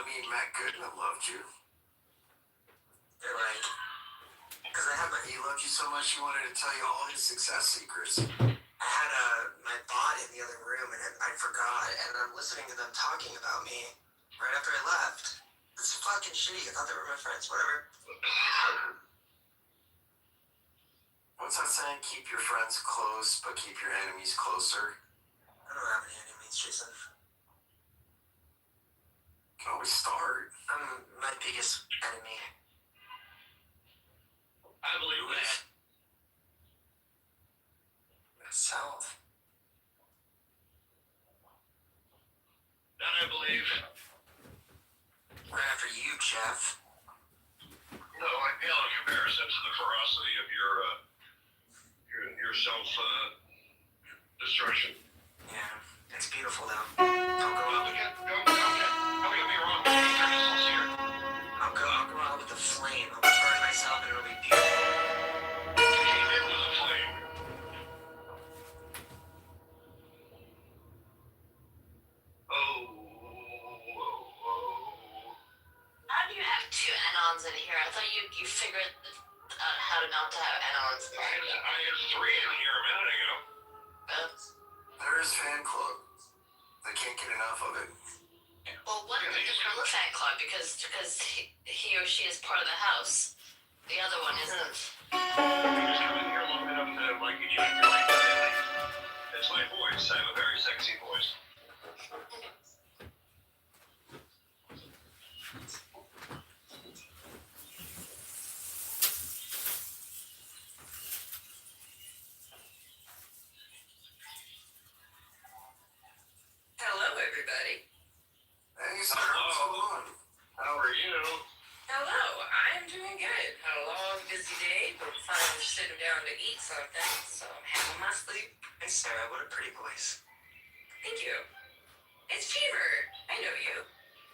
mean Matt Goodman loved you. You're right. Because He loved you so much he wanted to tell you all his success secrets. I had my bot in the other room and I forgot, and I'm listening to them talking about me right after I left. This is fucking shitty. I thought they were my friends. Whatever. What's that saying? Keep your friends close, but keep your enemies closer. I don't have any enemies, Jason. You can always start. I'm my biggest enemy. I believe that. Myself. That I believe. Right after you, Jeff. No, I pale in comparison to the ferocity of your self destruction. Yeah, it's beautiful though. Don't get me wrong. Here. I'll go out with the flame. I'll burn myself and it'll be beautiful. Came in with a flame. How do you have two add-ons in here? I thought you figured out how to not to have add-ons in I here. had three in here a minute ago. There is fan club. They can't get enough of it. Well, what is the fan club? Because he or she is part of the house. The other one isn't. You just come in here long enough to like each other. It's my voice. I have a very sexy voice. Hello, everybody. Hey, sir, what's going on? How are you? Hello, I'm doing good. Had a long, busy day, but finally sitting down to eat something, so I'm having my sleep. Hey, Sarah, what a pretty voice. Thank you. It's Cheever. I know you.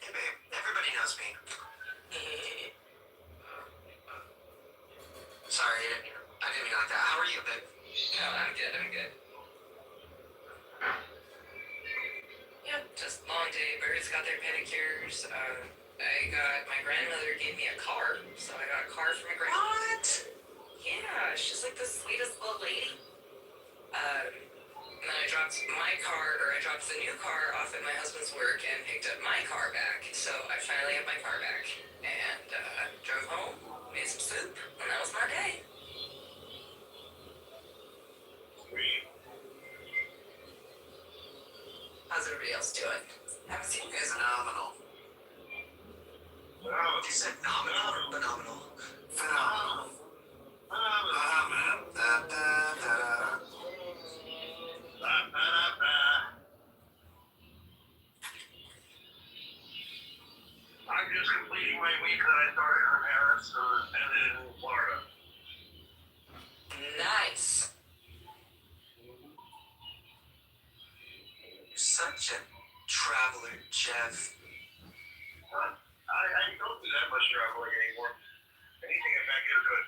Hey, babe. Everybody knows me. Sorry, I didn't mean like that. How are you, babe? No, I'm good. Yeah, just long day. Birds got their pedicures. My grandmother gave me a car, so I got a car for my grandmother. What? Yeah, she's like the sweetest little lady. And then I dropped the new car off at my husband's work and picked up my car back. So I finally have my car back and drove home, made some soup, and that was my day. Sweet. How's everybody else doing? Haven't seen you guys in a Phenomenal. You said nominal or phenomenal? Phenomenal. I'm just completing my week that I started in Paris and ended in Florida. Nice. You're such a traveler, Jeff. I don't do that much traveling anymore. Anything if I get good.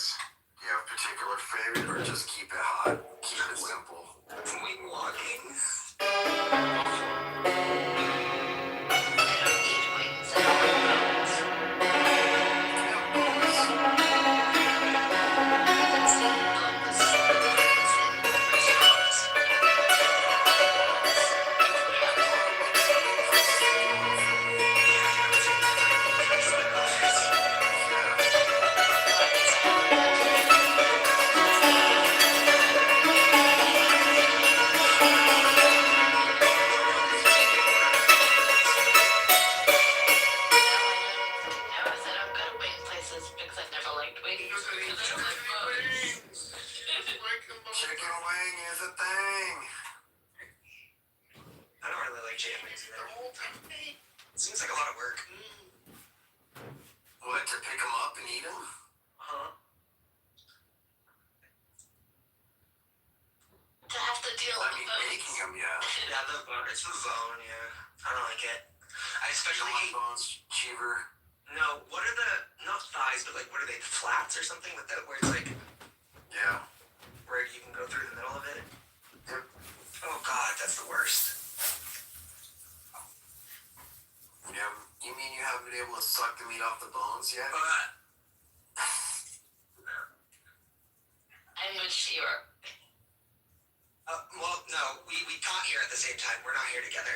guys? Do you have a particular favorite or just keep it hot? Keep it simple. Wing walking. I don't eat wings. I don't like bones. It's the bones. The bones in restaurants. I don't go to wing places because I've never liked wings. Because I don't like bones. Chicken wing is a thing. I don't really like chicken wings either. Seems like a lot of work. What, to pick them up and eat them? Huh? To have to deal I with mean, bones. making them, yeah. Yeah, it's the bone, yeah. I don't like it. I You especially don't like hate, bones, Cheever? no, what are the, not thighs, but like, what are they, flats or something with that, where it's like, Yeah. where you can go through the middle of it? Yep. Oh god, that's the worst. Yeah. You mean you haven't been able to suck the meat off the bones yet? I'm with Shearer. Well, no, we got here at the same time. We're not here together.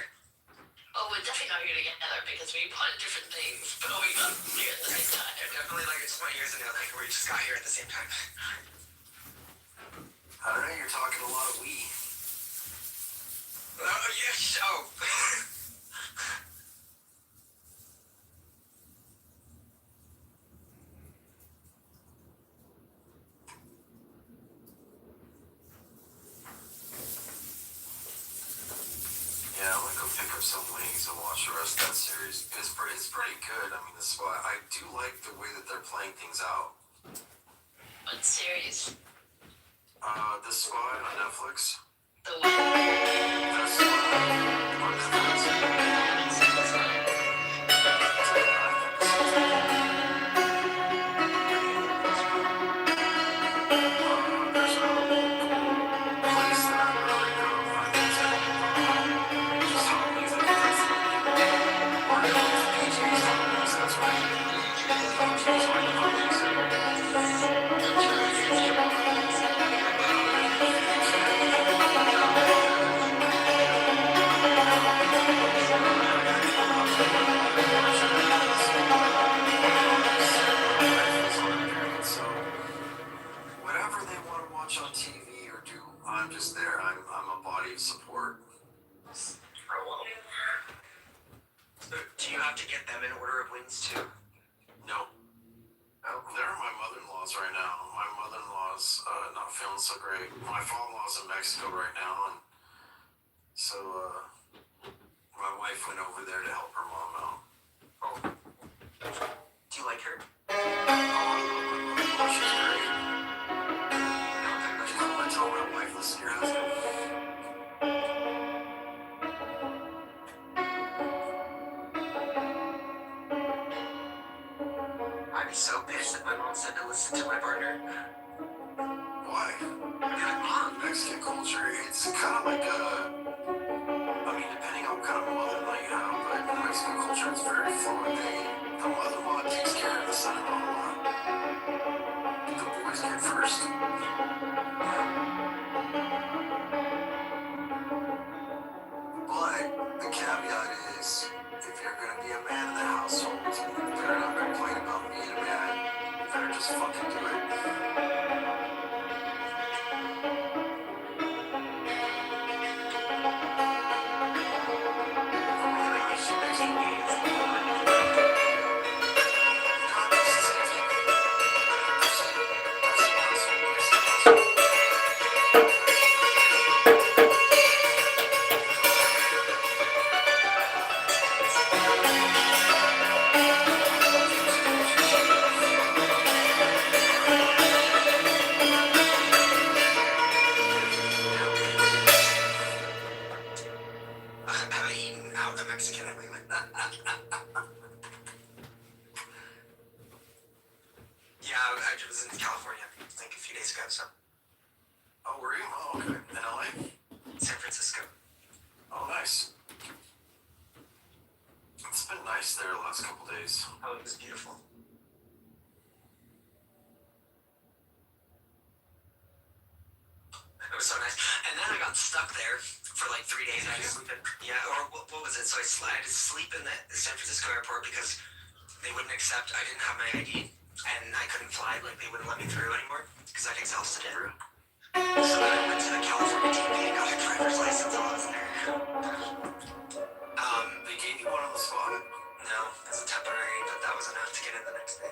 Oh, we're definitely not here together because we want different things, but we got here at the same time. Definitely like it's 20 years ago, like we just got here at the same time. I don't know, you're talking a lot of we. Oh, yes, oh. Yeah, I'm gonna go pick up some wings and watch the rest of that series. It's pretty good. I mean, I do like the way that they're playing things out. What series? The Spy on Netflix. The one. The Spy on Netflix. I haven't seen this one. There's a place that I'm gonna go. I think it's just hot wings. I think that's the name. Or no, it's PJ's Hot Wings. That's right. PJ's like hot wings. That's really interesting. So whatever they want to watch on TV or do, I'm just there. I'm a body of support. Do you have to get them in order of wings too? No. Oh, They're at my mother-in-law's right now. My mother-in-law's not feeling so great. My father-in-law's in Mexico right now, and so my wife went over there to help her mom out. oh. Do you like her? Oh, she's great. I just want to tell my wife, listen to your husband. I'd be so pissed if my mom said to listen to my partner. Why? I'd be like, Mom, Mexican culture, it's kind of like I mean, depending on what kind of mother-in-law you have, but in Mexican culture, it's very fluid. The mother-in-law takes care of the son-in-law a lot. The boys get first. But the caveat is, if you're gonna be a man in the household, you better not complain about being a man. You better just fucking do it. like a few days ago. So Oh, were you? Oh, okay. In LA? San Francisco. Oh, nice. It's been nice there the last couple days. Oh, it was beautiful. It was so nice. And then I got stuck there for like 3 days. I had to sleep in, yeah, or what was it? So I had to sleep in the San Francisco airport because they wouldn't accept, I didn't have my ID, and I couldn't fly, like they wouldn't let me through anymore because I'd exhausted it. So then I went to the California DMV and got a driver's license while I was there. They gave you one on the spot? No, as a temporary, but that was enough to get in the next day.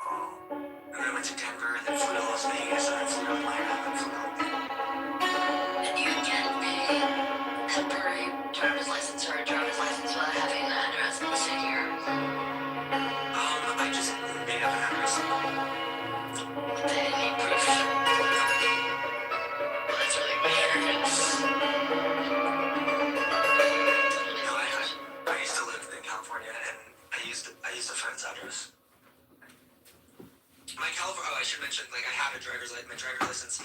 Oh. And then I went to Denver, and then flew to Las Vegas, and then flew to Atlanta, and then flew to And you get a temporary driver's license or a driver's license without having an address listed here. I just made up an address. They need proof. Well, that's really weird. No, I used to live in California, and I used a friend's address. I should mention, like, I had a driver's license. My driver's license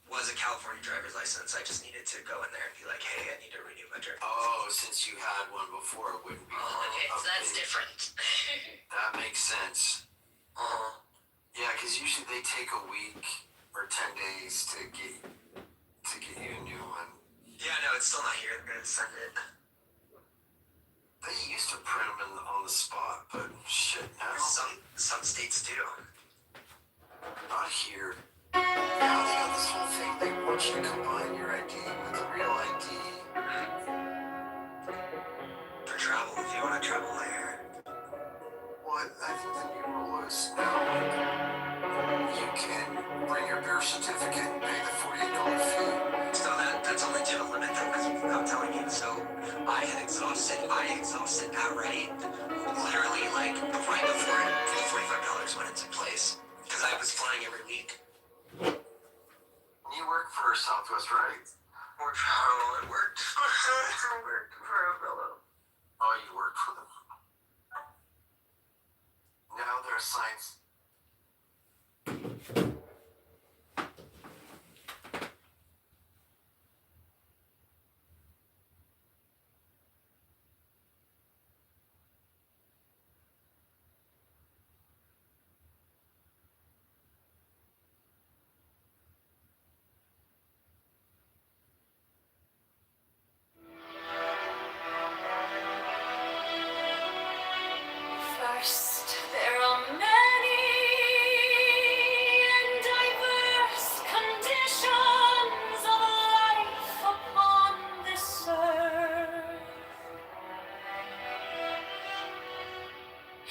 was a California driver's license. I just needed to go in there and be like, hey, I need to renew my driver's license. Oh, since you had one before, it wouldn't be. Okay, so that's different. That makes sense. Yeah, because usually they take a week or 10 days to get you a new one. Yeah, no, it's still not here. They're gonna send it. They used to print them on the spot, but shit, now Some states do. not here. Now they got this whole thing. They want you to combine your ID with the real ID. For travel, if you want to travel there. What? I think the new rule is now you can bring your birth certificate and pay the $48 fee. So that's only to a limit, though, because I'm telling you. So I exhausted that rate literally like right before $45 went into place, because I was flying every week. You work for Southwest, right? I worked for a fellow. Oh, you work for them. Now they're assigned. First, there are many and diverse conditions of life upon this earth.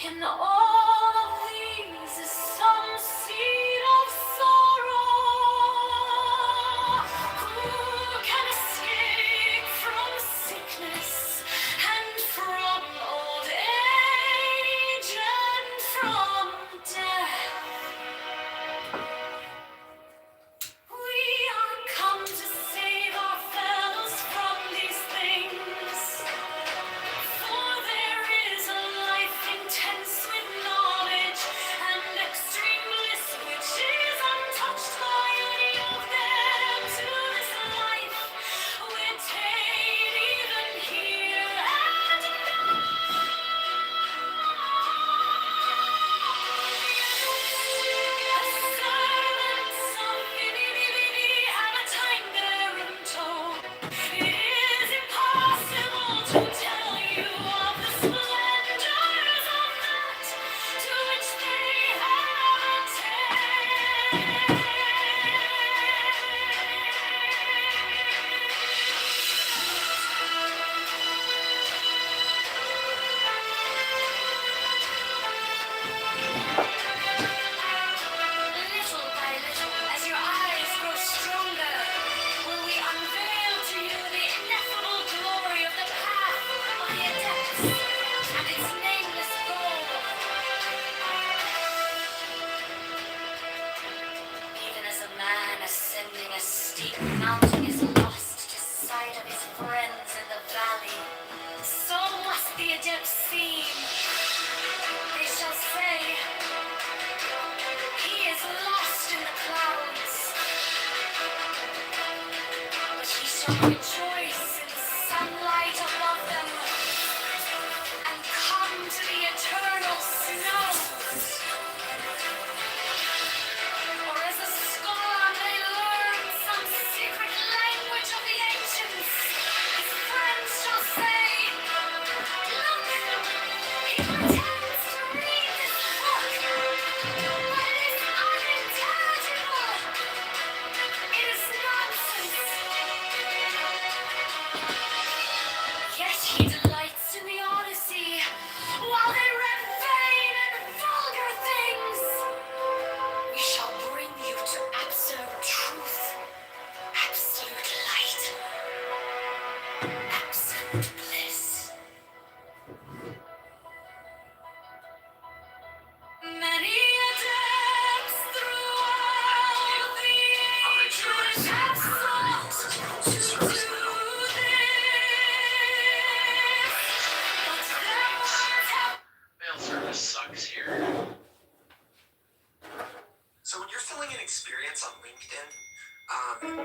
In all of these is some seed of sorrow. Who can escape from sickness and from old age and from death? We are come to save our fellows from these things. For there is a life intense with knowledge and extreme bliss which is untouched by any of them. To this life we attain even here and now. As servants of Bidi have a time there in tow. It is impossible to tell you of the splendors of that to which they have attained. Little by little, as your eyes grow stronger, will we unveil to you the ineffable glory of the path of the adepts and its nameless goal. Even as a man ascending a steep mountain is lost to sight of his friends in the valley, so must the adepts seem. They shall say, he is lost in shall rejoice in the sunlight above them and come to the eternal snows. Or as a scholar may learn some secret language of the ancients, his friends shall say, "Look, he pretends to read this book, but it is unintelligible. It is nonsense." Yet he delights in the Odyssey, while they read vain and vulgar things. We shall bring you to absolute truth, absolute light, absolute bliss. Many adepts throughout the ages have sought to do this, but their words have Mail service sucks here. So when you're filling an experience on LinkedIn,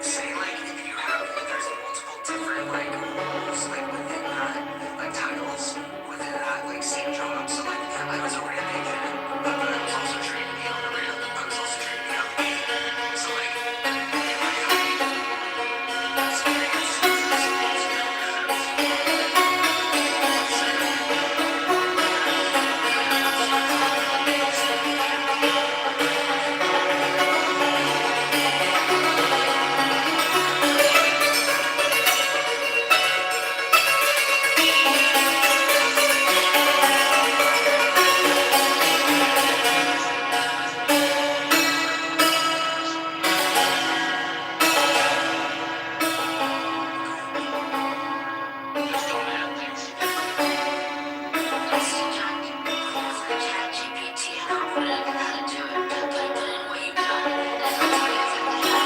say like if you have like there's multiple different like roles like within that like titles within that like same job. So like I was a ramp agent, but I was also trained to be on the ramp. I was also trained to be on the gate. So like if I have experience in those Just don't add things together. ChatGPT and I'll put in how to do it. Put in what you've done, and it'll tell you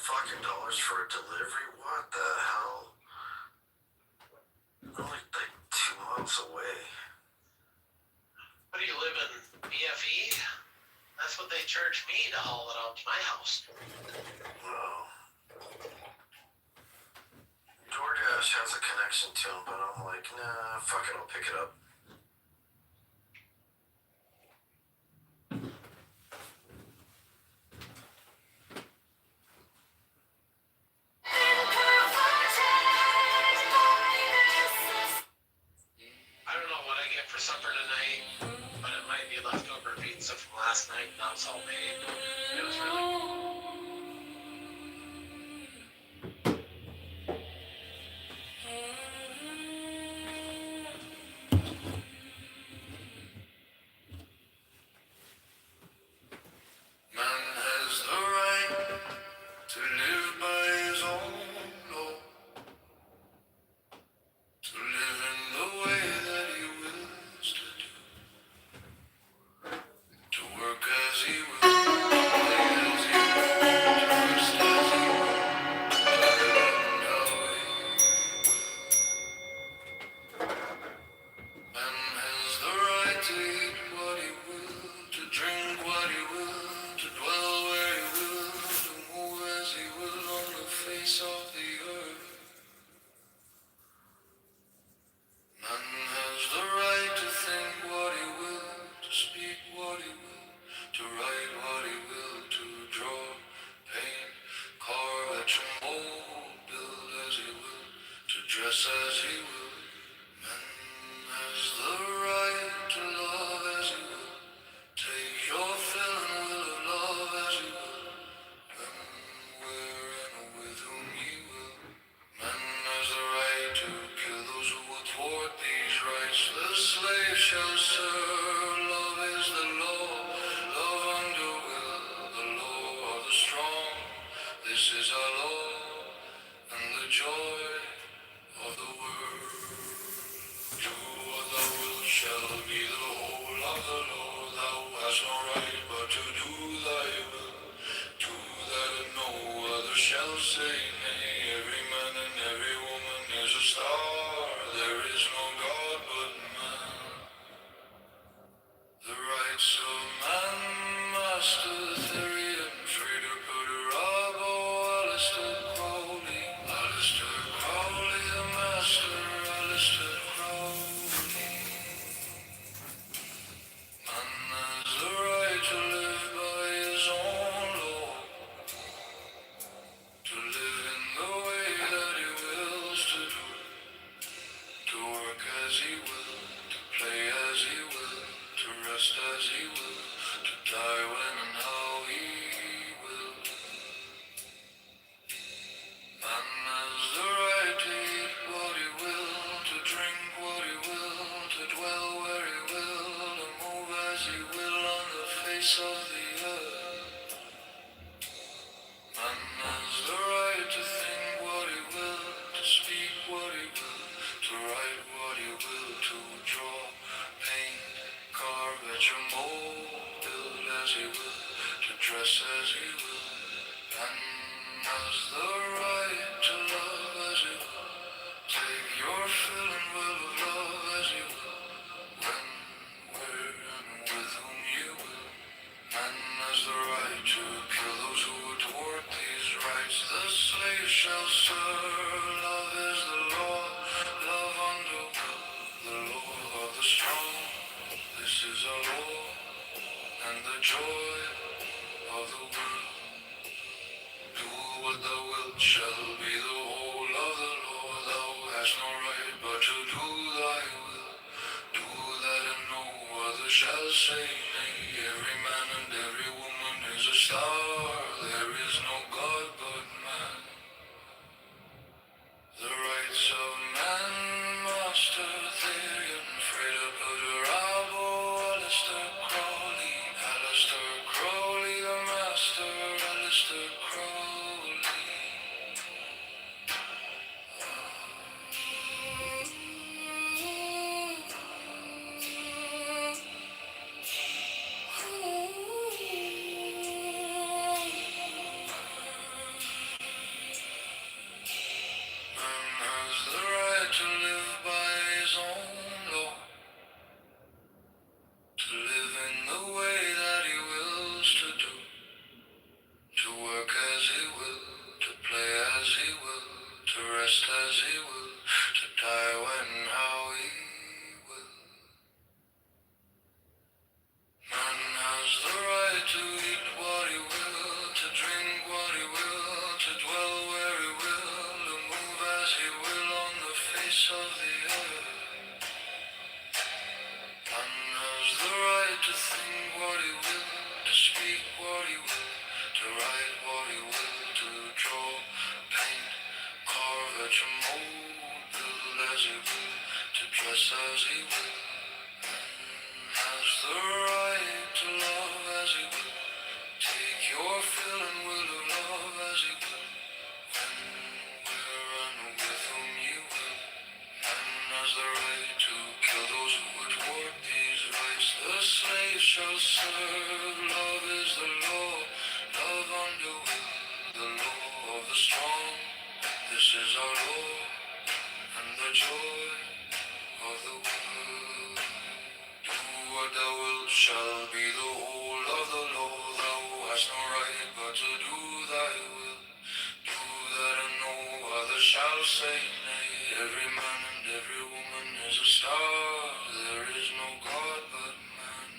$14 for a delivery? What the hell? I'm only like 2 miles away. What do you live in BFE? That's what they charge me to haul it out to my house. Wow. DoorDash has a connection to him, but I'm like, nah, fuck it, I'll pick it up. I don't know what I get for supper tonight, but it might be leftover pizza from last night. Now it's all made. It was really Man has the right to live by his own law, to live in the way that he wills to do, to work as he will, play as he will, to rest as he will, to live in how he will. Man has the right to eat what he will, to drink what he will, to dwell where he will, to move as he will on the face of the earth. Man has the right to think what he will, to speak what he will, to write what he will, to draw, paint, carve, etch and mold, build as he will, to dress as he will. Man has the right to love as he will, take your fill and will of love as he will, when, where, and with whom he will. Man has the right to kill those who will thwart these rights. The slave shall serve shall be the whole of the law. Thou hast no right but to do thy will. To that and no other shall say nay. Every man and every woman is a star. There is no God but man. The rights of man, Master Therian, Freda Puderabo, Alistair Crowley, the Master, Alistair Crowley. Man has the right to live by his own law, to live in the way that he wills to do, to work as he will, to play as he will, to rest as he will, to die when and how he will. Man has the right to eat what he will, to drink what he will, to dwell where he will, to move as he will on the face of the earth. Man has the right to think what he will, to speak what he will, to write what he will, to draw, paint, carve, etch a mold, build as he will, to dress as he will. Man has the right to love as he will, take your fill and will of love as he will, when, where, and with whom you will. Man has the right to kill those who would thwart these rights. The slave shall serve. Love is the law. Love under will. The law of the strong. This is our law and the joy of the world. Do what thou wilt shall be the whole of the law. Thou hast no right but to do thy will. Do that and no other shall say nay. Every man and every woman is a star. There is no God but man. The rights of man, Master Therian, Freda Puderabo, Alistair Crowley, the Master, Alistair Crowley. Man has the right to live by his own law, to live in the way that he wills to do, to work as he will, to play as he will, to rest as he will, to die when and how he will. Man has the right to eat what he will, to drink what he will, to dwell where he will, to move as he will on the face of the earth. Man has the right to think what he will, to speak what he will, to write what he will, to draw, paint, carve, etch a mold, build as he will, to dress as he will. Man has the right to love as he will, take your fill and will of love as he will, when, where, and with whom you will. Man has the right to kill those who would thwart these rights. The slave shall serve. Love is the law. Love under will. The law of the strong. This is our law and the joy of the world. Do what thou wilt shall be the whole of the law. Thou hast no right but to do thy will. Do that and no other shall say nay. Every man and every woman is a star. There is no God but man.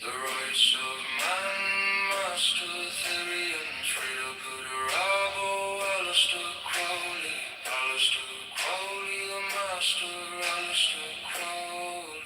The rights of man, Master Therian, Freda Puderabo, Alistair Crowley, the Master, Alistair Crowley.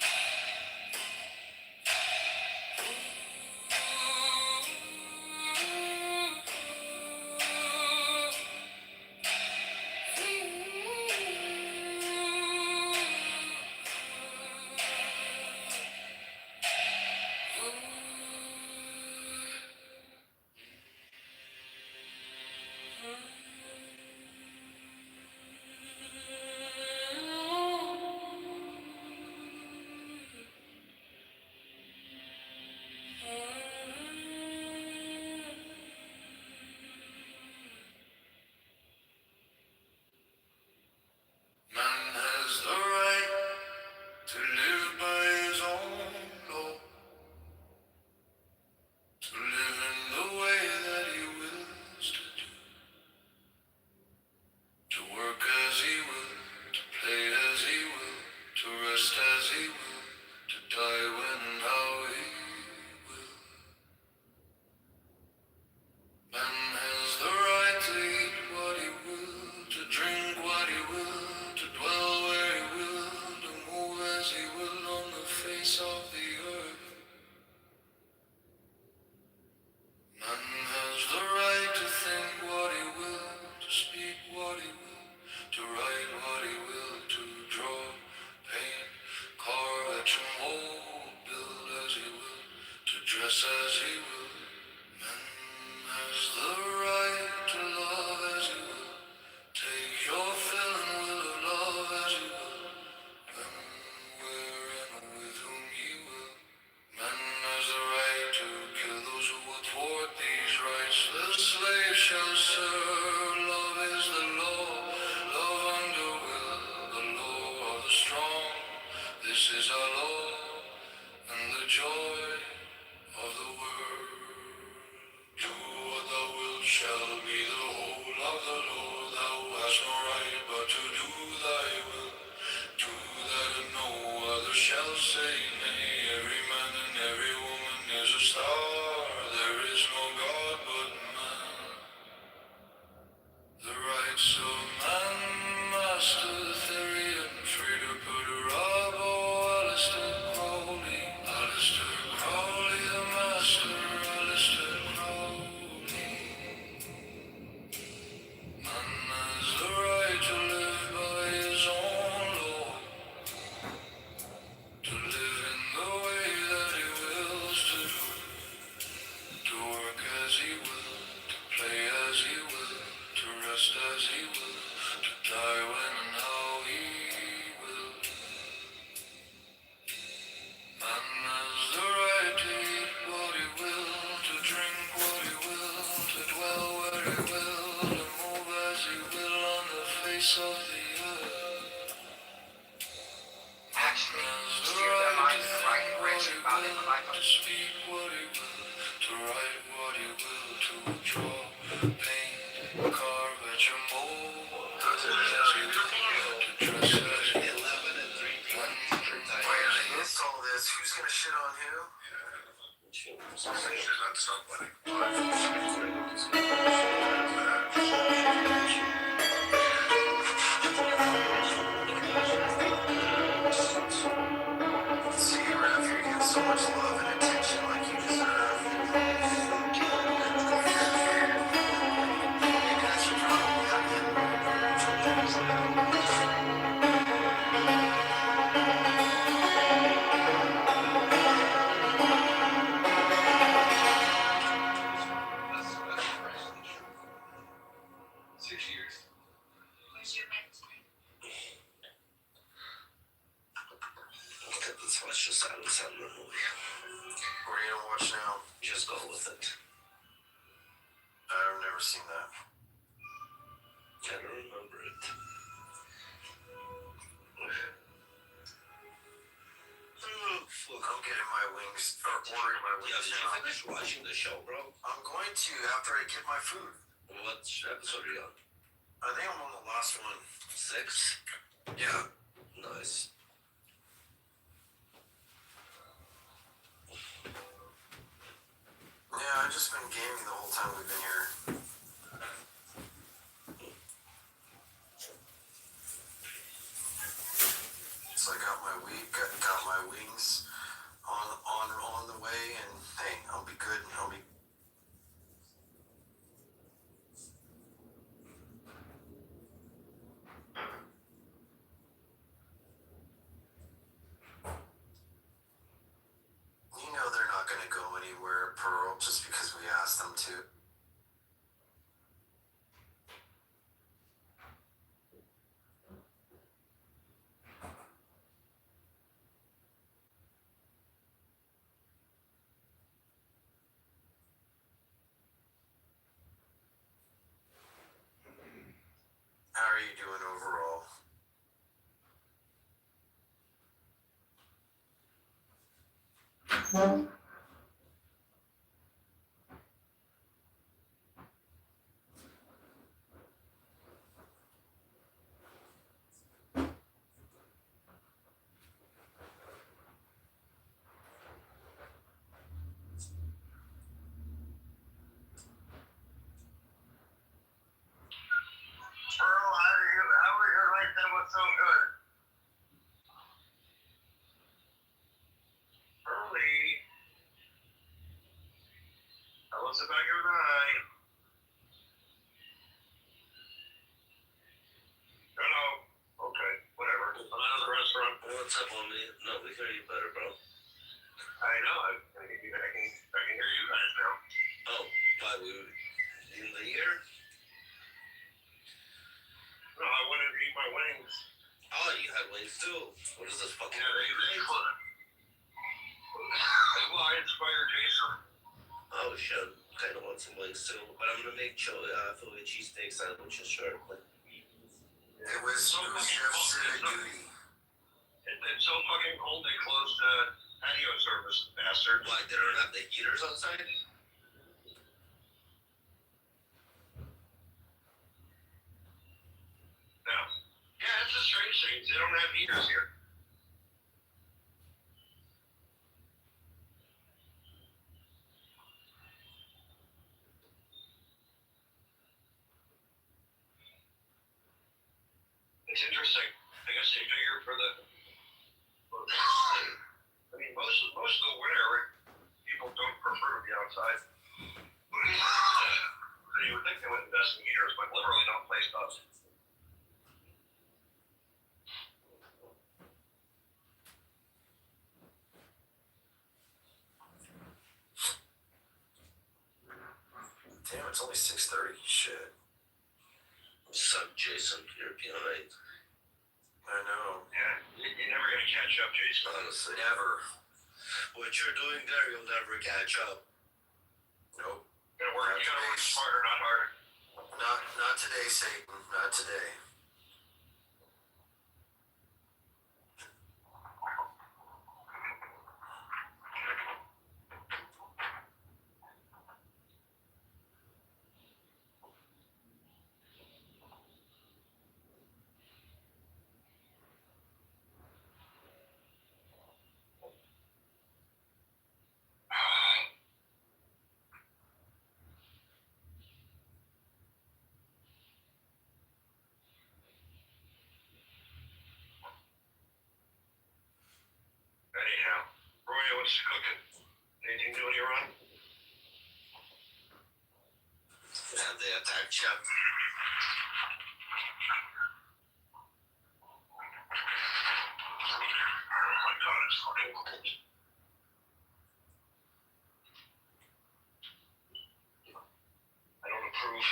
Actually, steer their minds in the right direction while they rely on To speak what it will, to write what it will, to draw, paint, carve at your mold, to dress as you 11 and 3 p.m. Eastern time. Wait, against all this, who's gonna shit on who? There's not stop See, Raph, you're getting so much love and attention like you deserve. Maybe that's your problem, youngin'. That's actually true. 6 years. Where's your bed tonight? Let's watch this Adam Sandler movie. What are you gonna watch now? Just go with it. I've never seen that. I don't remember it. Oh, fuck. I'm getting my wings, or ordering my Yeah, wings did you now. finish watching the show, bro? I'm going to after I get my food. What episode are you on? I think I'm on the last one. 6? Yeah. Nice. Yeah, I've just been gaming the whole time we've been here. So I got my got my wings on the way, and hey, I'll be good. I'll be. You know they're not gonna go anywhere, Pearl, just because we asked them to. How are you doing overall? Pearl, how are you like that was so good? Early. Tell us about your night. Hello. Okay, whatever. I'm out of the restaurant. What's up, homie? No, we hear you better, bro. I know. I can hear you guys now. Oh, why we in the year? No, I wanted to eat my wings. Oh, you had wings too. What is this fucking? Yeah, they fun. Well, I inspired Jason. Oh shit, kind of want some wings too. But I'm gonna make Philly cheesesteak sandwiches shortly. It was Chef Civic Duty. It's so fucking cold they closed patio service, bastard. Why they don't have the heaters outside? No. Yeah, it's a strange thing. They don't have heaters here. It's interesting. I guess they figure for the. I mean, most of the winter, people don't prefer to be outside. So you would think they would invest in heaters, but literally no place does. Damn, it's only 6:30. Shit. What's up, Jason? You're behind. I know. Yeah, you're never gonna catch up, Jason. Honestly. Never. What you're doing there, you'll never catch up. Nope. You gotta work smarter, not harder. Not today, Satan. Not today. What's cooking? Anything doing you wrong? And they attacked Chef. Oh my god, it's fucking cold. I don't approve.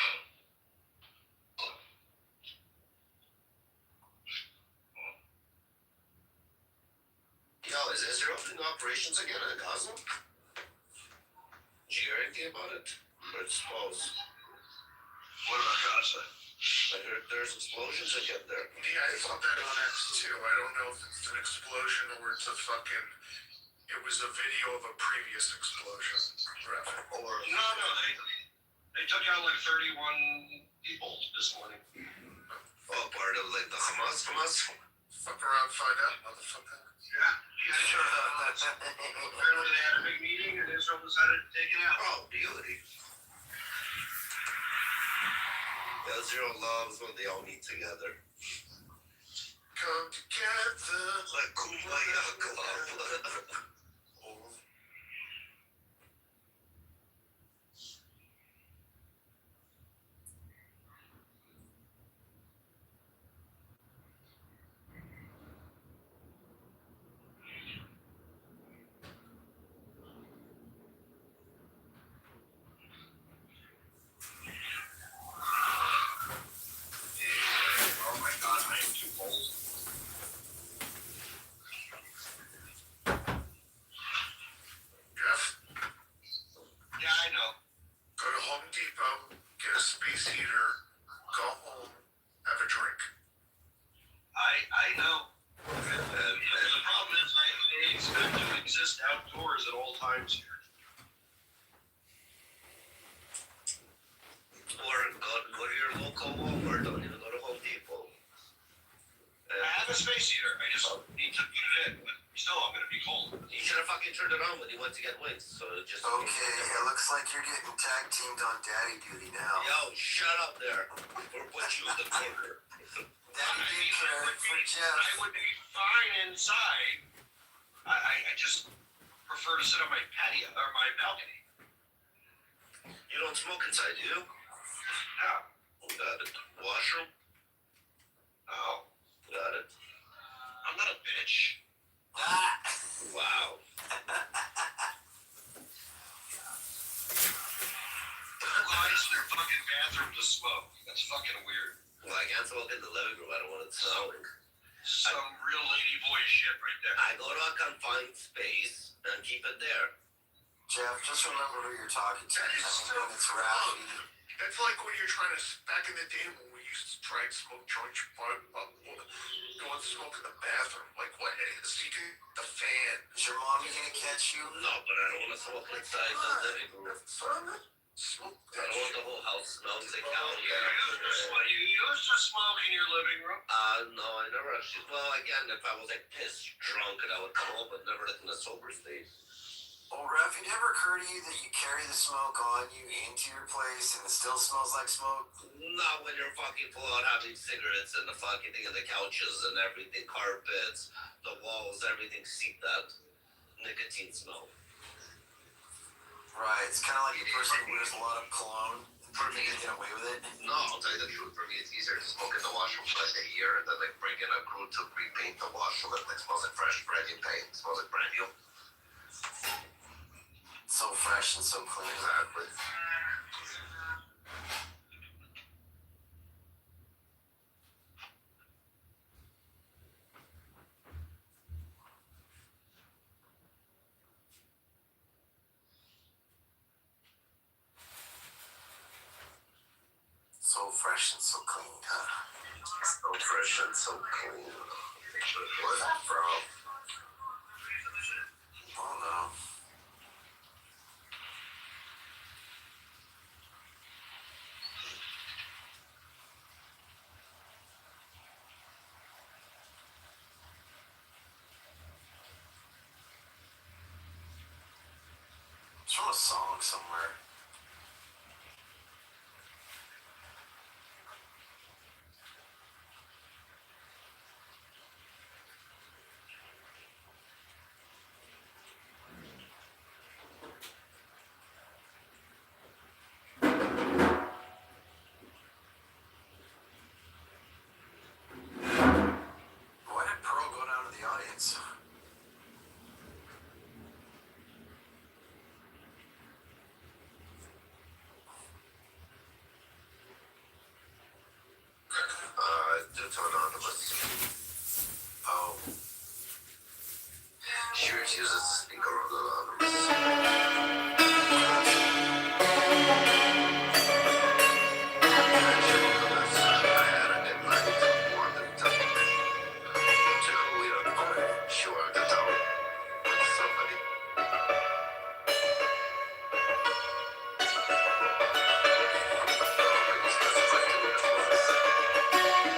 Yo, is Israel opening operations again in Gaza? Did you hear anything about it? Or suppose? What about Gaza? I heard there's explosions again there. Yeah, I saw that on X too. I don't know if it's an explosion or it's a fucking. It was a video of a previous explosion. Or No, they took out like 31 people this morning. part of like the Hamas? Fuck around, find out, motherfucker. Yeah, sure. Apparently they had a big meeting and Israel decided to take it out. Oh, beauty. Israel loves when they all meet together. Come together. Like Kumbaya Club. Oh. Oh my god, I am too cold. Jeff, Yeah, I know. go to Home Depot, get a space heater, go home, have a drink. I know. The problem is I expect to exist outdoors at all times here. Or go to your local Walmart. Don't even go to Home Depot. I have a space heater. I just need to put it in, but still I'm gonna be cold. You should have fucking turned it on when you went to get wings. So it just Okay, it looks like you're getting tag teamed on daddy duty now. Yo, shut up there. Or put you in the corner. Daddy daycare for I Jeff. would be fine inside. I just prefer to sit on my patio or my balcony. You don't smoke inside, do you? No. Got it. Washroom? No. Got it. I'm not a bitch. Wow. Why is their fucking bathroom to smoke? That's fucking weird. Well, I can't smoke in the living room. I don't want it smelling. Some real lady boy shit right there. I go to a confined space and keep it there. Jeff, just remember who you're talking to. That I is mean, so when it's Rafi. That's like when you're trying to, back in the day when we used to try and smoke joints, go and smoke in the bathroom. Like, what is he doing? The fan. Is your mommy gonna catch you? No, but I don't want to smoke inside the living room. Smoke I that don't want shit. the whole house smelling the You county. used to smoke in your living room. No, I never actually. Well, again, if I was like pissed drunk and I would come home, but never like in a sober state. Oh, Rafi, it never occurred to you that you carry the smoke on you into your place and it still smells like smoke? Not when you're fucking full out having cigarettes and the fucking thing in the couches and everything, carpets, the walls, everything seep that nicotine smell. Right, it's kind of like a person who wears a lot of cologne and they can get away with it. No, I'll tell you the truth. For me, it's easier to smoke in the washroom for like a year and then like bring in a crew to repaint the washroom. It like smells like fresh brand new paint. It smells like brand new. So fresh and so clean. Exactly. So fresh and so clean, huh? So fresh and so clean. Where's that from? Oh no. It's from a song somewhere. to Anonymous. Oh. She refuses to speak around Anonymous. Eventually, the message I had at midnight wanted to tell me to who we don't know. She wanted to tell with somebody. Nobody specified who it was.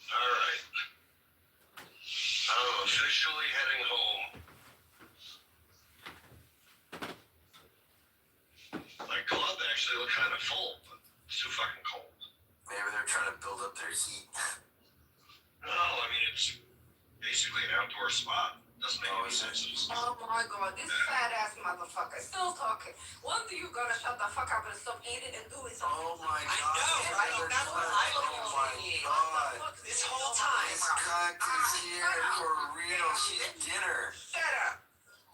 All right. I'm officially heading home. My club actually looked kind of full, but it's too fucking cold. Maybe they're trying to build up their heat. No, I mean, it's basically an outdoor spot. Doesn't make any sense. Oh my god, this fat ass motherfucker still talking. When do you gonna shut the fuck up and stop eating and doing something? Oh my I god. know, right? That's what I'm Oh my thinking. god. This whole time. This cunt is here for real. She's dinner. Shut up.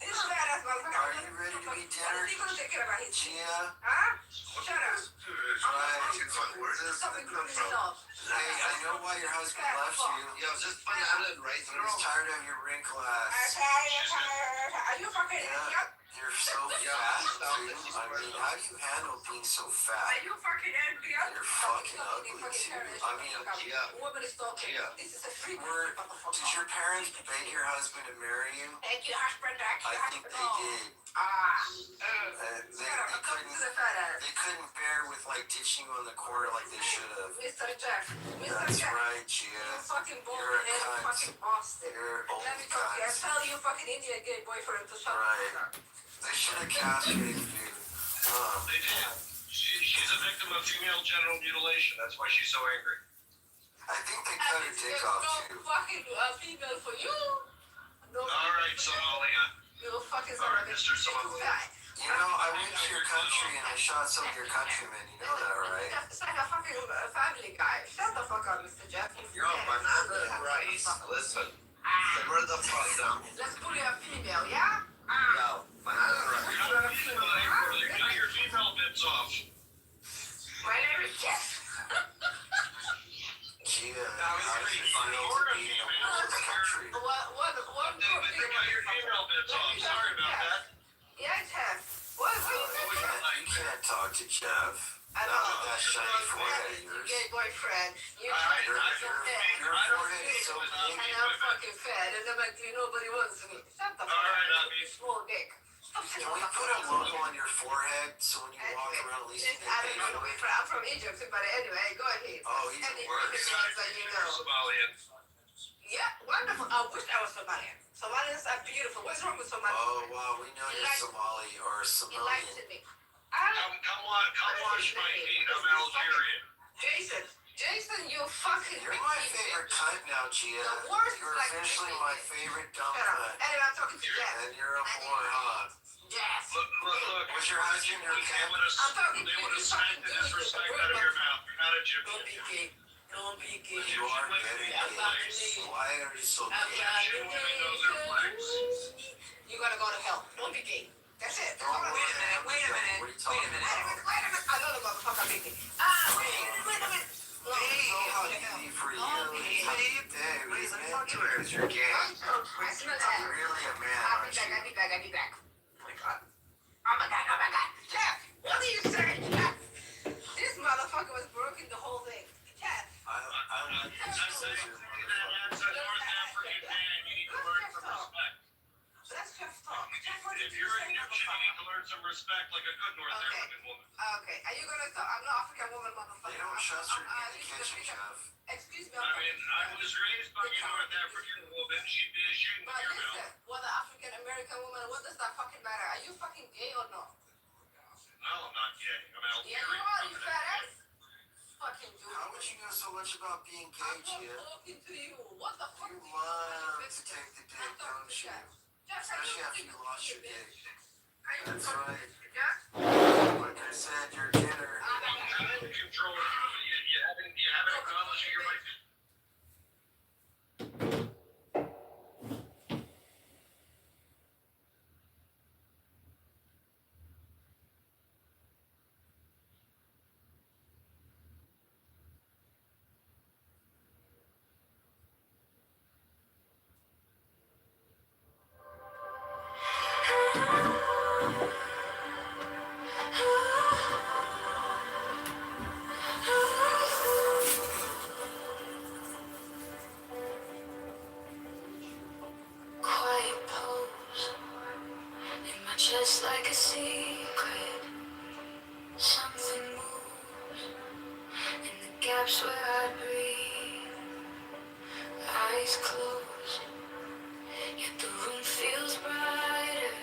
This fat ass motherfucker. Are you ready to eat dinner? What is he gonna take care about his Gia? Huh? Shut up. Where's this Something coming coming from? off. Hey, I know why your husband left you. Yo, just banana and rice. He's tired of your wrinkle ass. Are you fucking idiot? You're so fat, too. I mean, how do you handle being so Are fat? you fucking idiot? You're fucking ugly, too. I mean, Woman is talking. Yeah. This is a free did your parents beg your husband to marry you? Thank you, husband. I think they did. They couldn't bear with like ditching you on the corner like they should have. Mr. Jeff. Mr. That's Jeff. right, You Gia. fucking You're boring a and cunt. fucking Boston. You're old Let me talk to you. I cunt. tell you fucking Indian gay boyfriend to shut Right. the fuck up. They should have castrated you. They did. She's a victim of female genital mutilation. That's why she's so angry. I think they cut her dick off too. No fucking female for you. No All right, Somalia. You fucking All right, son of a Mr. bitch. Somalia. You know, I went to your country and I shot some of your countrymen. You know that, right? It's like a fucking family guy. Shut the fuck up, Mr. Jeff. Yo, banana and rice. Listen, simmer the fuck down. Let's pull you a female, yeah? Yo, banana and rice. Cut your female bits off. My name is Jeff. Gia, That was how does pretty it funny. feel to be in a war country? What? They cut your female bits off. Sorry about that. Yeah, Jeff. What You can't talk to Jeff. I Not with that shiny forehead of yours. Gay boyfriend. You I- can't Your, I- so fat. your forehead is so And big. I'm fucking fat, and I'm like, nobody wants me. Shut the fuck All right, up. Abby. Small dick. Stop Can we put a logo on your forehead so when you walk around at least you I think don't know where I'm from Egypt, but anyway, go ahead. Oh, he's Any worse. ones that you know. Somalian. Yeah, wonderful. I wish I was Somalian. Somalians are beautiful. What's wrong with Somalians? Oh, wow, we know you're Somali or Somalian. Enlighten me. Come watch my feet. I'm Algerian. Jason, you fucking You're my favorite cunt now, Gia. The worst You're is like officially this. my favorite dumb Shut up. cunt. Anyway, I'm talking to Jeff. And you're a whore, huh? Jeff. Look. Was your husband your cat? I'm talking to They would you. have smacked the disrespect out of your mouth. You're not Don't be Egyptian. gay. Don't be gay. You are getting I'm not gay. gay. Why are you so I'm gay? not Egyptian women know their flags. You're gonna go to hell. Don't be gay. That's it. That's all I'm Wait a saying. minute, wait a minute, What are you wait talking a minute. Wait a minute. I know the motherfucker big gay. Wait a minute. So how easy for you. Hey, because you're gay. You're really a man, aren't you? I'll be back. Oh my god. Jeff, what are you saying, Jeff? This motherfucker was broken the whole thing. Jeff. I'm saying that as a North African man, you need to learn some respect. Let's just talk. Jeff, what did If you you're say, Egyptian, you motherfucker? need to learn some respect like a good North Okay. African woman. Okay, are you gonna stop? I'm an African woman, motherfucker. They don't trust her in the kitchen, Jeff. Excuse me. I mean, I was raised by a North African woman. She'd be ashamed But of your listen, mouth. what the African American woman, what does that fucking matter? Are you fucking gay or not? No, I'm not gay. I'm Yeah, you Algerian. are, you fat ass. fucking do How would you know so much about being gay, Gia? talking to you. What the fuck? You love to take the dick, don't you? Especially after you lost your dick. That's right. Like I said, your dinner. Time control. You haven't acknowledged your right. Quiet pose in my chest like a secret. Something moves in the gaps where I breathe. Eyes closed, yet the room feels brighter.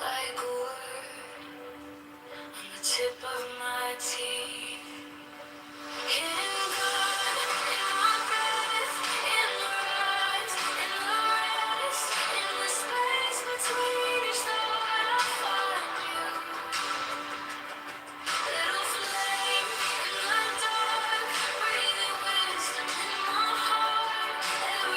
Like a word on the tip of my teeth. Hidden God in my breath, in the rise, in the rest, in the space between each thought I find you. Little flame in the dark, breathing wisdom in my heart.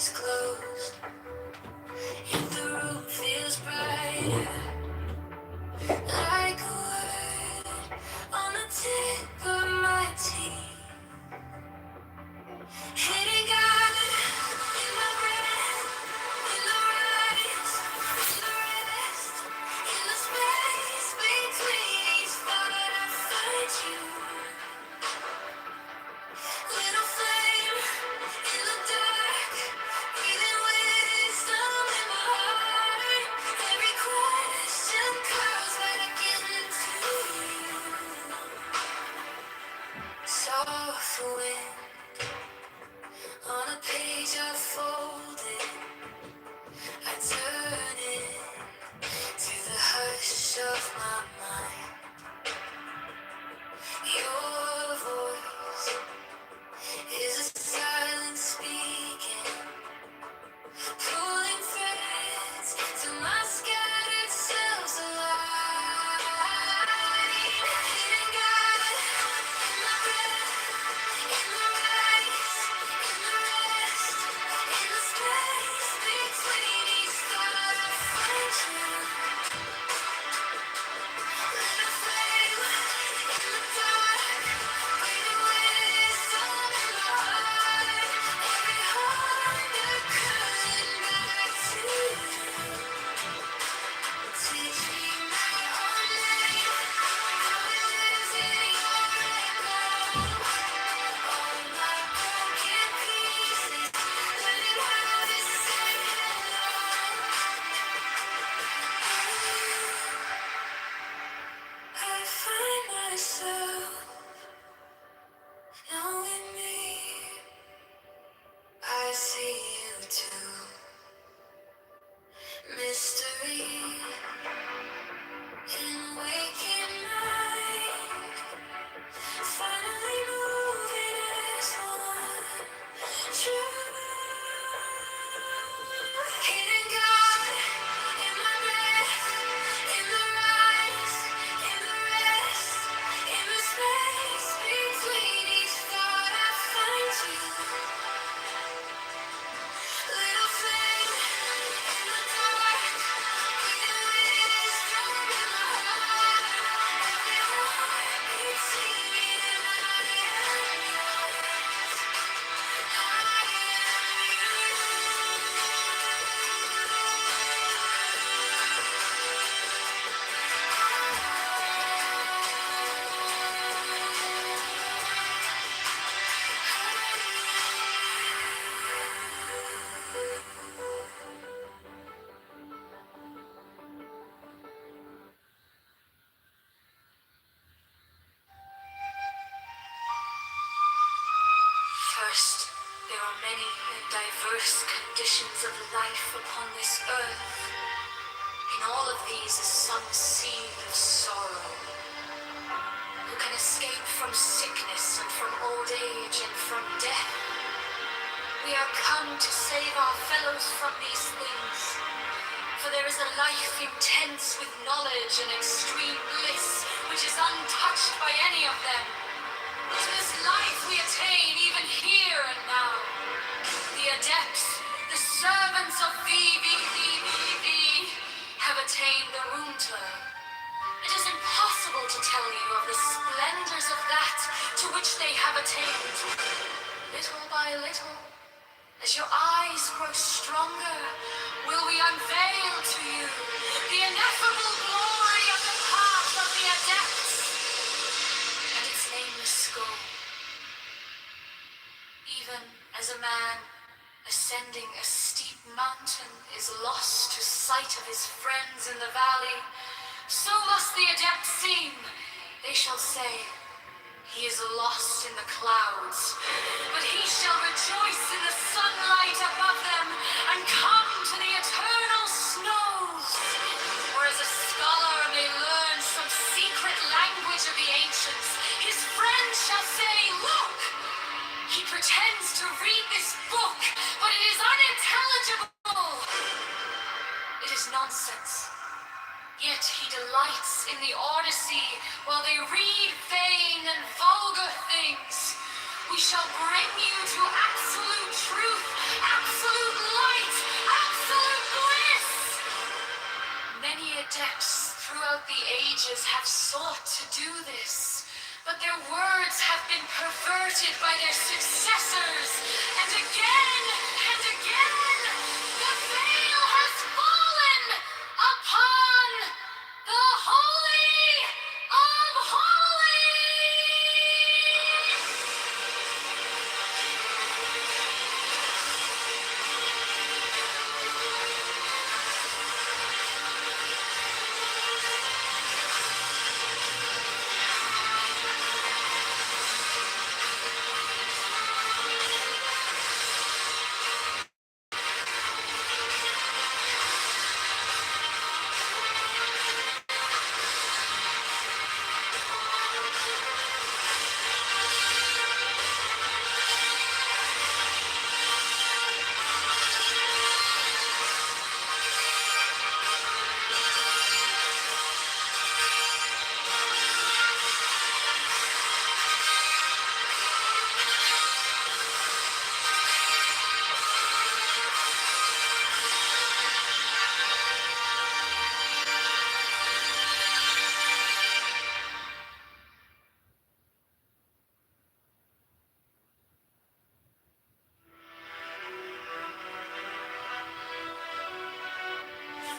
is closed, yet the room feels brighter, like a word on the tip of my teeth. Hidden God in my breath, in the rise, in the rest, in the space between each thought I find you. Little flame in the dark, breathing wisdom in my heart. Every question curls back into you. Soft wind on a page I folded, I turn it to the hush of my mind. Your voice is a silent speaking, pulling threads to my scattered selves alive. Hidden God in my breath, in the rise, in the rest, in the space between each thought I find you. Little flame in the dark, breathing wisdom in my heart. Every hunger coming back to you. Teach me my own name, how it lives in your echo. All my broken pieces, learning how to say hello. I find myself knowing me. I see you too. Mystery in waking night. Finally moving as one. True. Hidden God in my breath, in the rise, in the rest, in the space between each thought I find you. Little flame in the dark, breathing wisdom in my heart. Every heartbeat singing, I am yours. I First, there are many and diverse conditions of life upon this earth. In all of these is some seed of sorrow. Who can escape from sickness and from old age and from death? We are come to save our fellows from these things. For there is a life intense with knowledge and extreme bliss, which is untouched by any of them. To this life we attain even here and now. The adepts, the servants of VVVVV, have attained the Runter. It is impossible to tell you of the splendors of that to which they have attained. Little by little, as your eyes grow stronger, will we unveil to you the ineffable glory of the path of the adepts and its nameless goal. Even as a man ascending a steep mountain is lost to sight of his friends in the valley, so must the adept seem. They shall say, he is lost in the clouds, but he shall rejoice in the sunlight above them and come to the eternal snows. Or as a scholar may learn some secret language of the ancients, his friends shall say, look, he pretends to read this book, but it is unintelligible. It is nonsense. Yet he delights in the Odyssey while they read vain and vulgar things. We shall bring you to absolute truth, absolute adepts throughout the ages have sought to do this, but their words have been perverted by their successors, and again, the veil has fallen upon the Holy of Holies!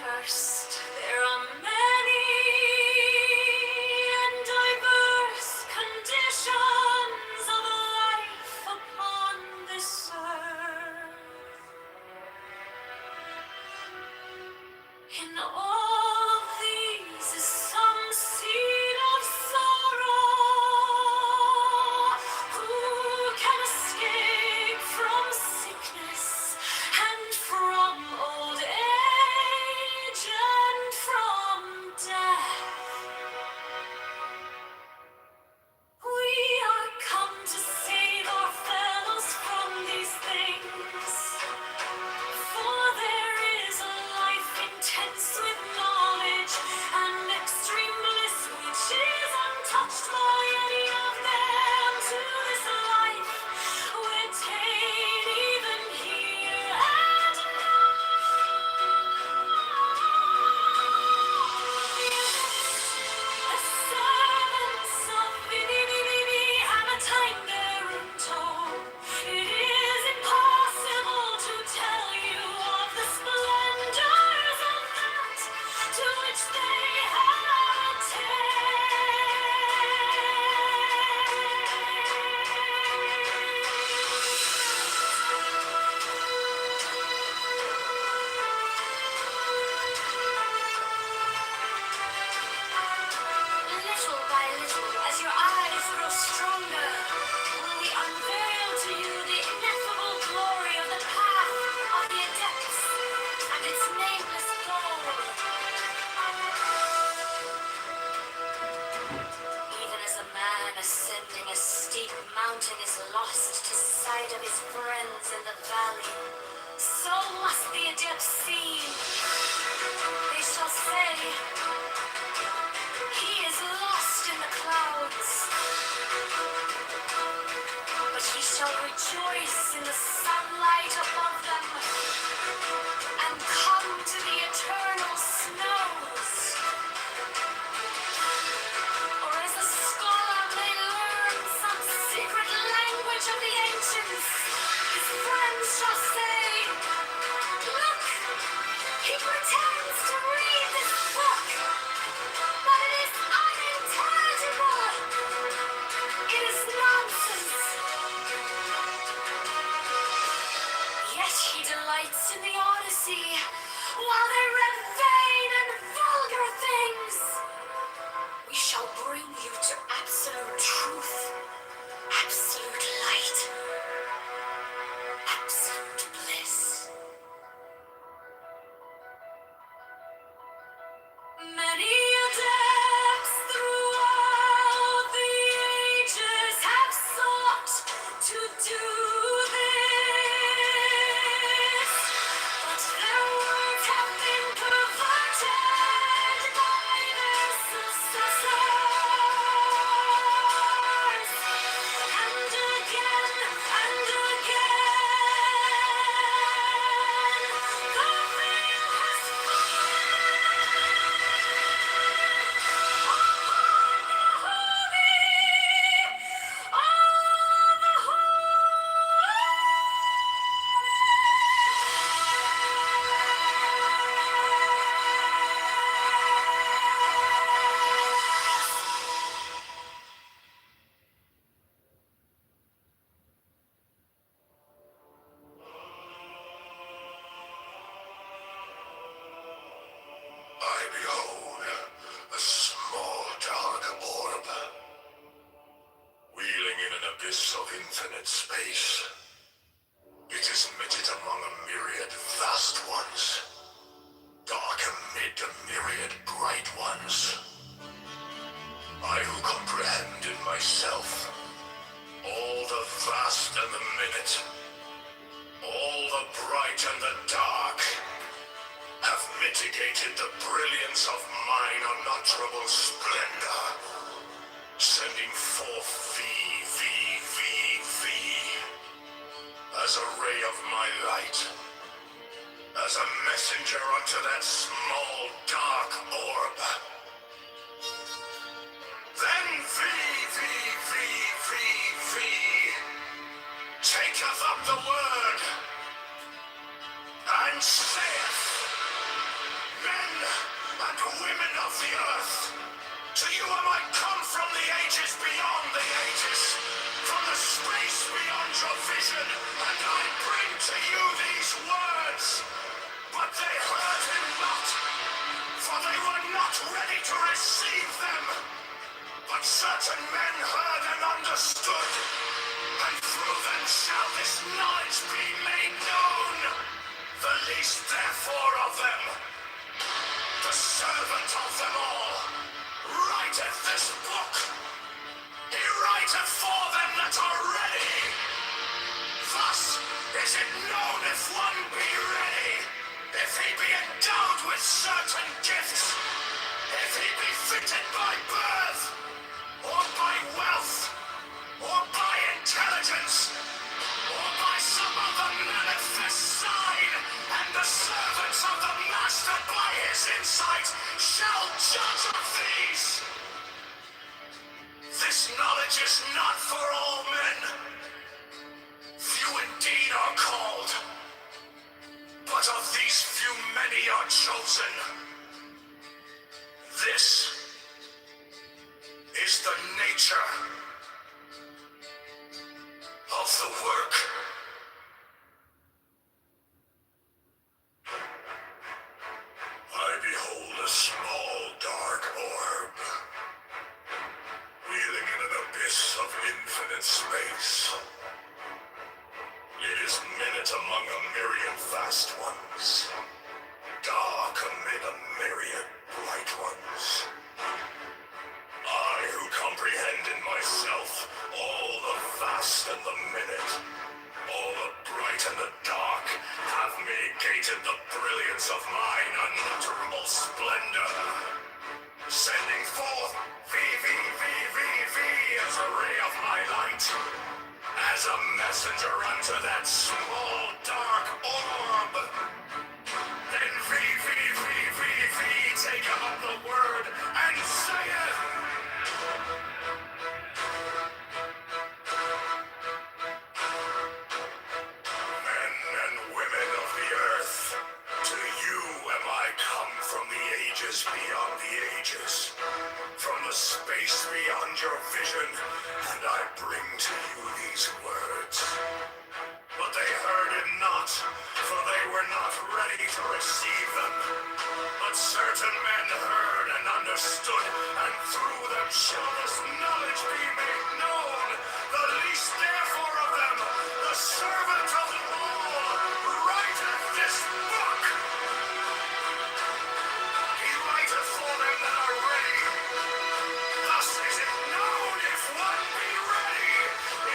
First, there are many and diverse conditions of life upon this earth. In all of these is some seed of sorrow. Who can escape from sickness and from old age and from death? We are come to save our fellows from these things. For there is a life intense with knowledge and extreme bliss, which is untouched by any of them. To this life we attain even here and now. The servants of Bibi have a time their own tone. It is impossible to tell you of the splendors of that to which they have Little by little, as your eyes grow stronger, will we unveil to you the ineffable glory of the path of the adepts and its nameless goal. Even as a man ascending a steep mountain is lost to sight of his friends in the valley, so must the adepts seem. They shall say, "He is lost in the clouds," but he shall rejoice in the sunlight above them and come to the eternal snows. Or as a scholar may learn some secret language of the ancients, his friends shall say, "Look, he pretends to read this book, but it is unintelligible. It is nonsense." Yet he delights in the Odyssey, while they read vain and vulgar things. We shall bring you to absolute truth, absolute light, absolute bliss. Many adepts throughout the ages have sought to do this, but their words have been perverted by their successors. And again, behold a small dark orb, wheeling in an abyss of infinite space. It is mitted among a myriad vast ones, dark amid a myriad bright ones. I who comprehend in myself all the vast and the minute, all the bright and the dark, have mitigated the brilliance of mine unutterable splendor, sending forth thee as a ray of my light, as a messenger unto that small dark orb. Then thee taketh up the word and saith, men and women of the earth, to you am I come from the ages beyond the ages, from the space beyond your vision, and I bring to you these words. But they heard him not, for they were not ready to receive them. But certain men heard and understood, and through them shall this knowledge be made known. The least therefore of them, the servant of them all, writeth this book. He writeth for them that are ready. Thus is it known if one be ready, if he be endowed with certain gifts, if he be fitted by birth, or by wealth, or by intelligence, or by some other manifest sign, and the servants of the Master by his insight shall judge of these. This knowledge is not for all men. Few indeed are called, but of these few many are chosen. This is the nature of the work. I behold a small dark orb, wheeling in an abyss of infinite space. It is minute among a myriad vast ones, dark amid a myriad bright ones. I who comprehend in myself all the vast and the minute, all the bright and the dark, have mitigated the brilliance of mine unutterable splendor, sending forth thee as a ray of my light, as a messenger unto that small dark orb. Then thee taketh up the word and saith, men and women of the earth, to you am I come from the ages beyond the ages, from the space beyond your vision, and I bring to you these words. But they heard it not, for they were not ready to receive them. But certain men heard and understood, and through them shall this knowledge be made known. The least therefore of them, the servant of all, writeth this book. He writeth for them that are ready. Thus is it known if one be ready,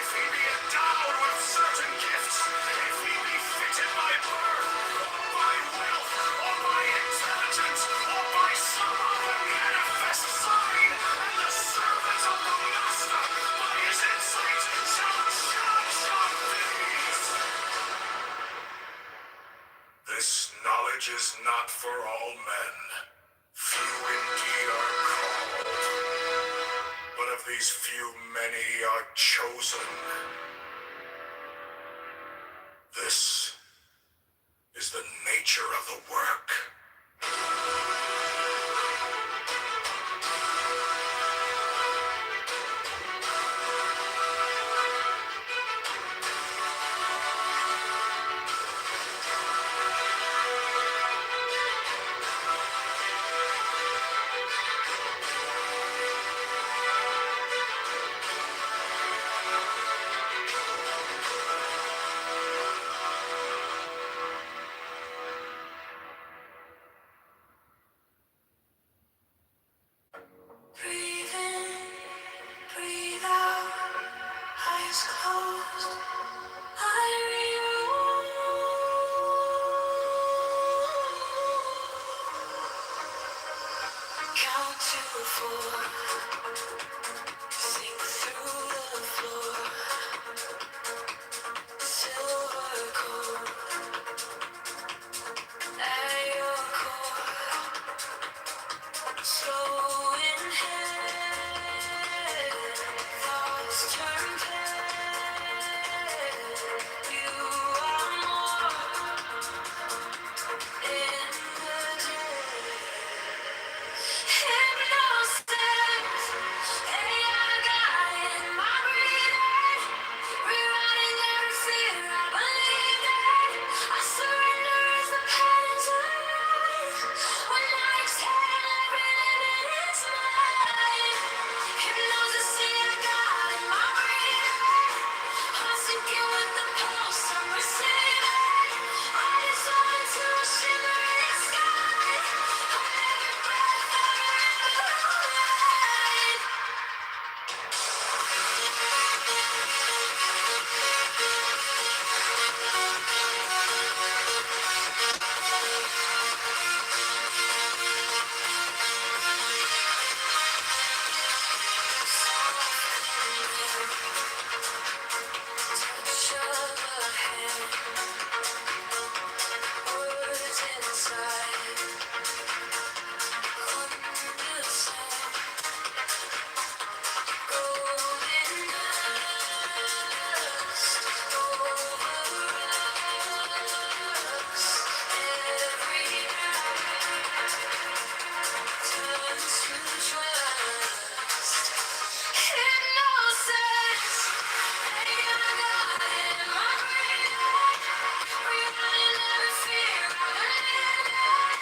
if he be endowed with certain gifts, if he be fitted by birth, or by wealth, or by intelligence, or by some other manifest sign, and the servant of the Master by his insight shall judge of these. This knowledge is not for all men. Few indeed are called, but of these few many are chosen. This is the nature of the work. count to 4, sink through the floor, silver cold at your core, slow inhale, thoughts turn pale, you are more in the day. Hypnosis, AI got in my breathing, rewriting every fear I believed in. I surrender as the patterns rise. When I exhale, every limit is mine. Hypnosis, AI got in my breathing, heart sinking with the pulse I'm receiving. I dissolve into a shimmering sky. Touch of a hand, words inside, understand, golden dust over us. Every breath turns to trust. Hypnosis, I got in my breathing, rewriting every fear I believed in.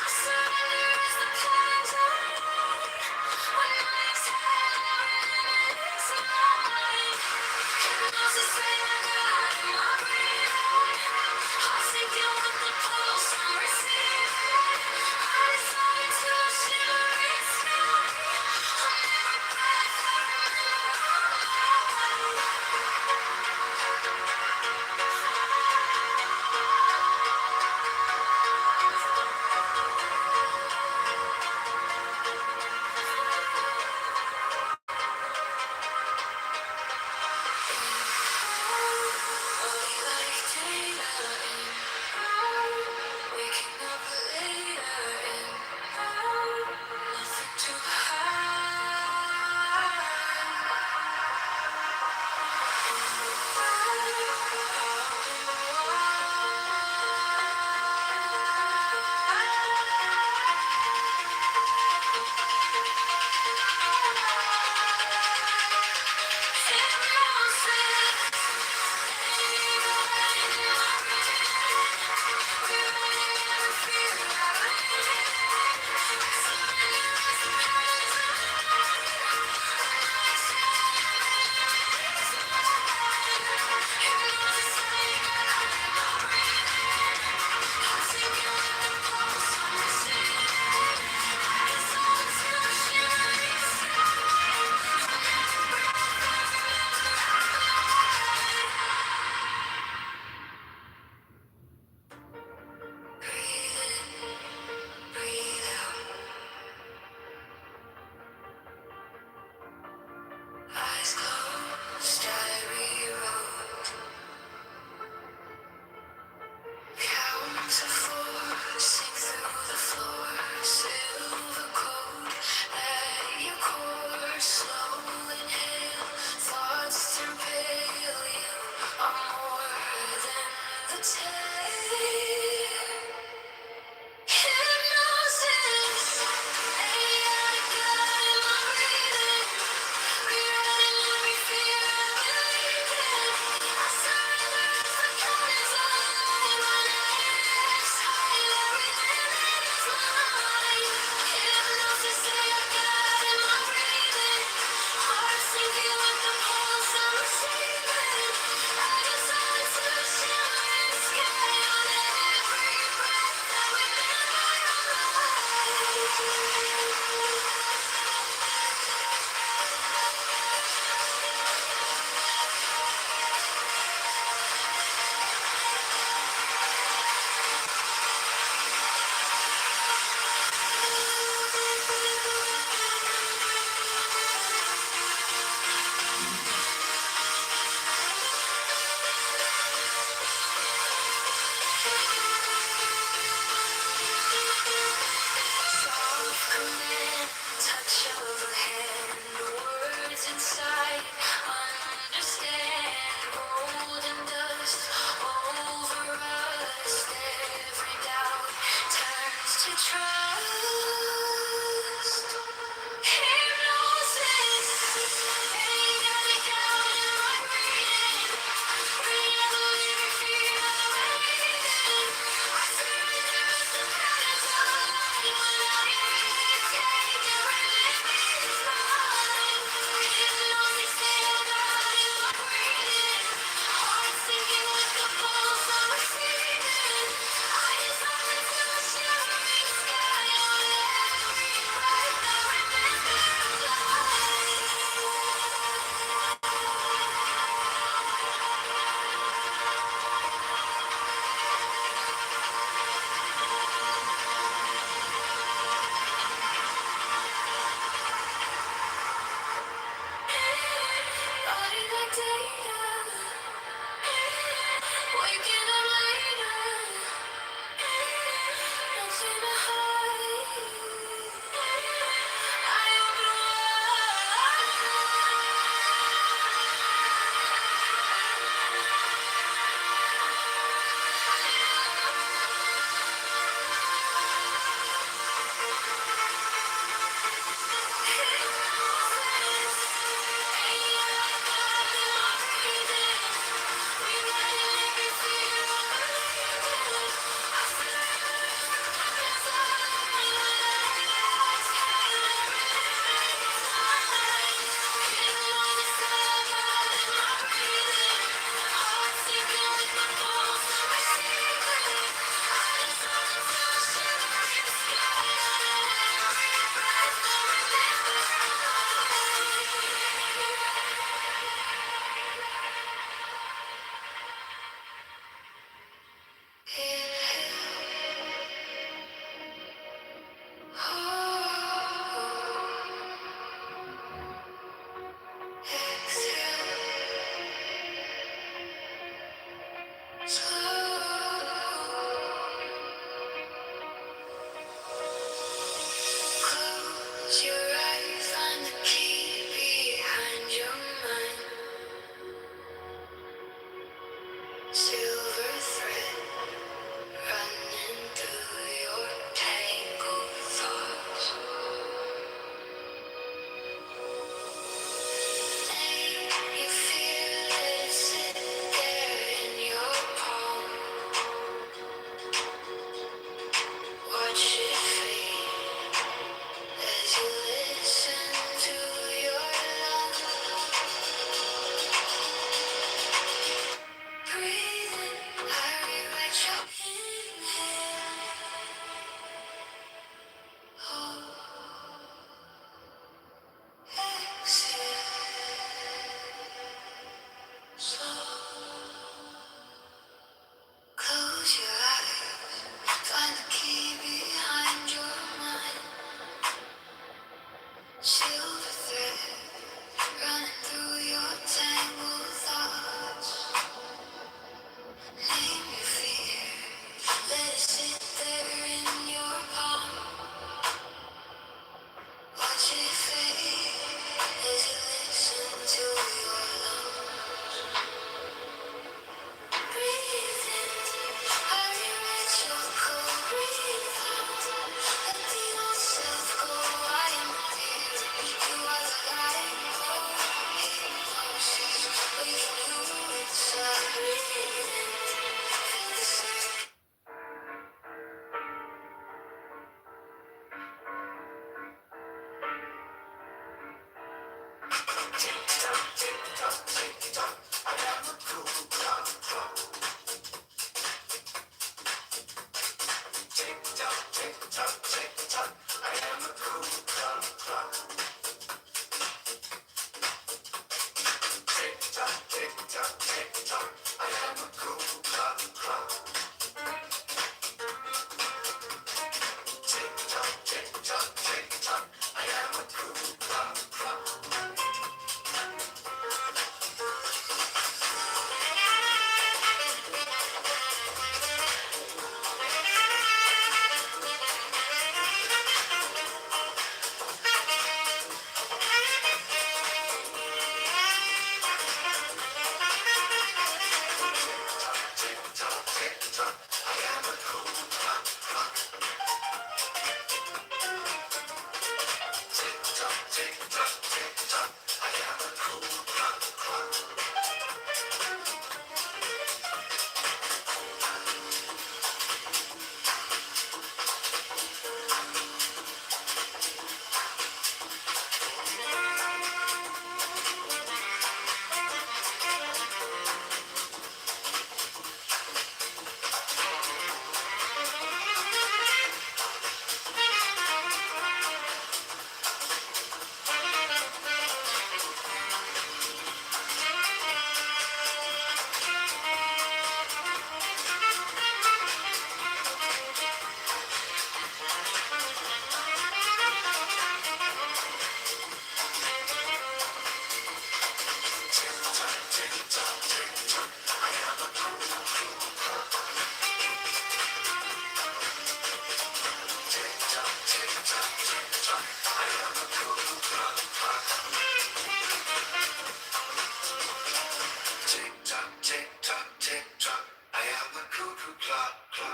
I surrender as the patterns rise. When I exhale, every limit is mine. Hypnosis, I got in my breathing, heart sinking with the pulse I'm receiving. I dissolve into a shimmering sky. Waking up later and nothing to breathe out, eyes closed, diary roll, count to 4, sink through the floor, silver cold at your core, slow inhale, thoughts turn pale, you are more than the tale. Hypnosis, AI got in my breathing, rewriting every fear I believed in. I surrender as the patterns align. When I exhale, every limit is mine. Hypnosis, AI got in my breathing, heart sinking with the pulse I'm receiving. I dissolve into a shimmering sky on every breath that we live by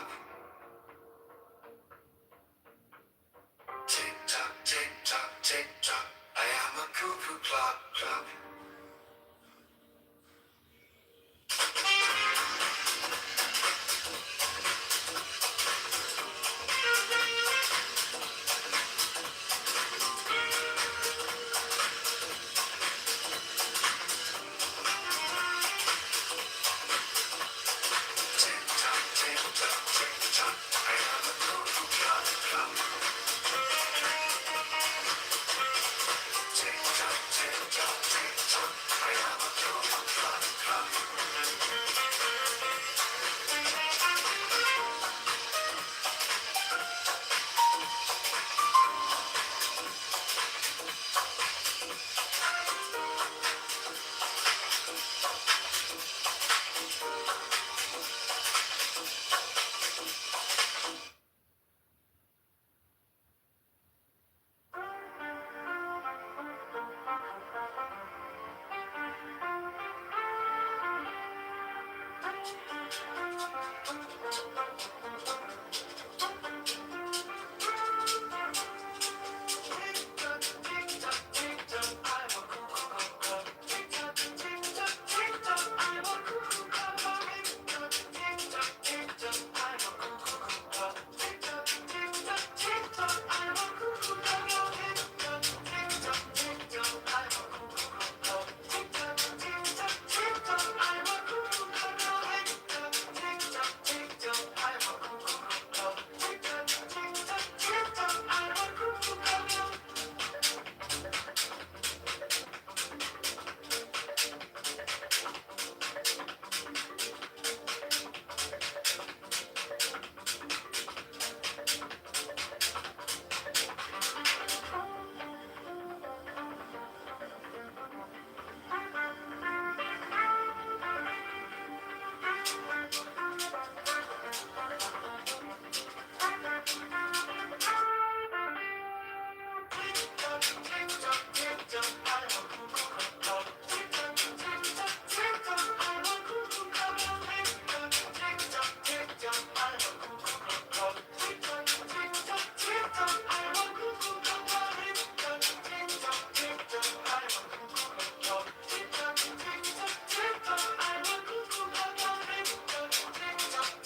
clock. Tick tock, tick tock, tick tock. I am a cuckoo clock, clock. Tick tock, tick tock, tick tock. I am a cuckoo clock, clock. Tick tock, tick tock, tick tock. I am a cuckoo clock, clock.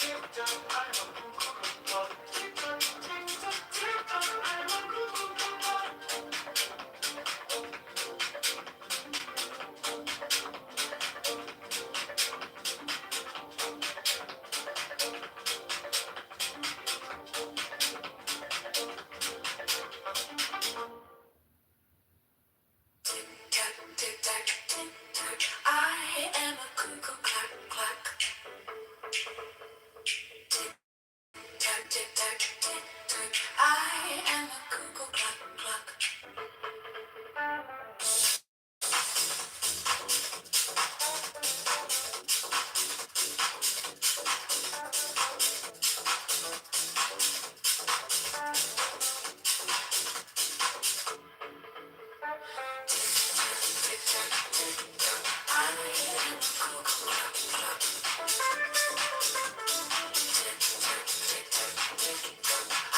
I am a cuckoo clock, clock. Tick tock, tick tock, tick tock. I am a cuckoo clock, clock. Tick tock, tick tock. I am a cuckoo clock, clock. Tick tock, tick tock, tick tock.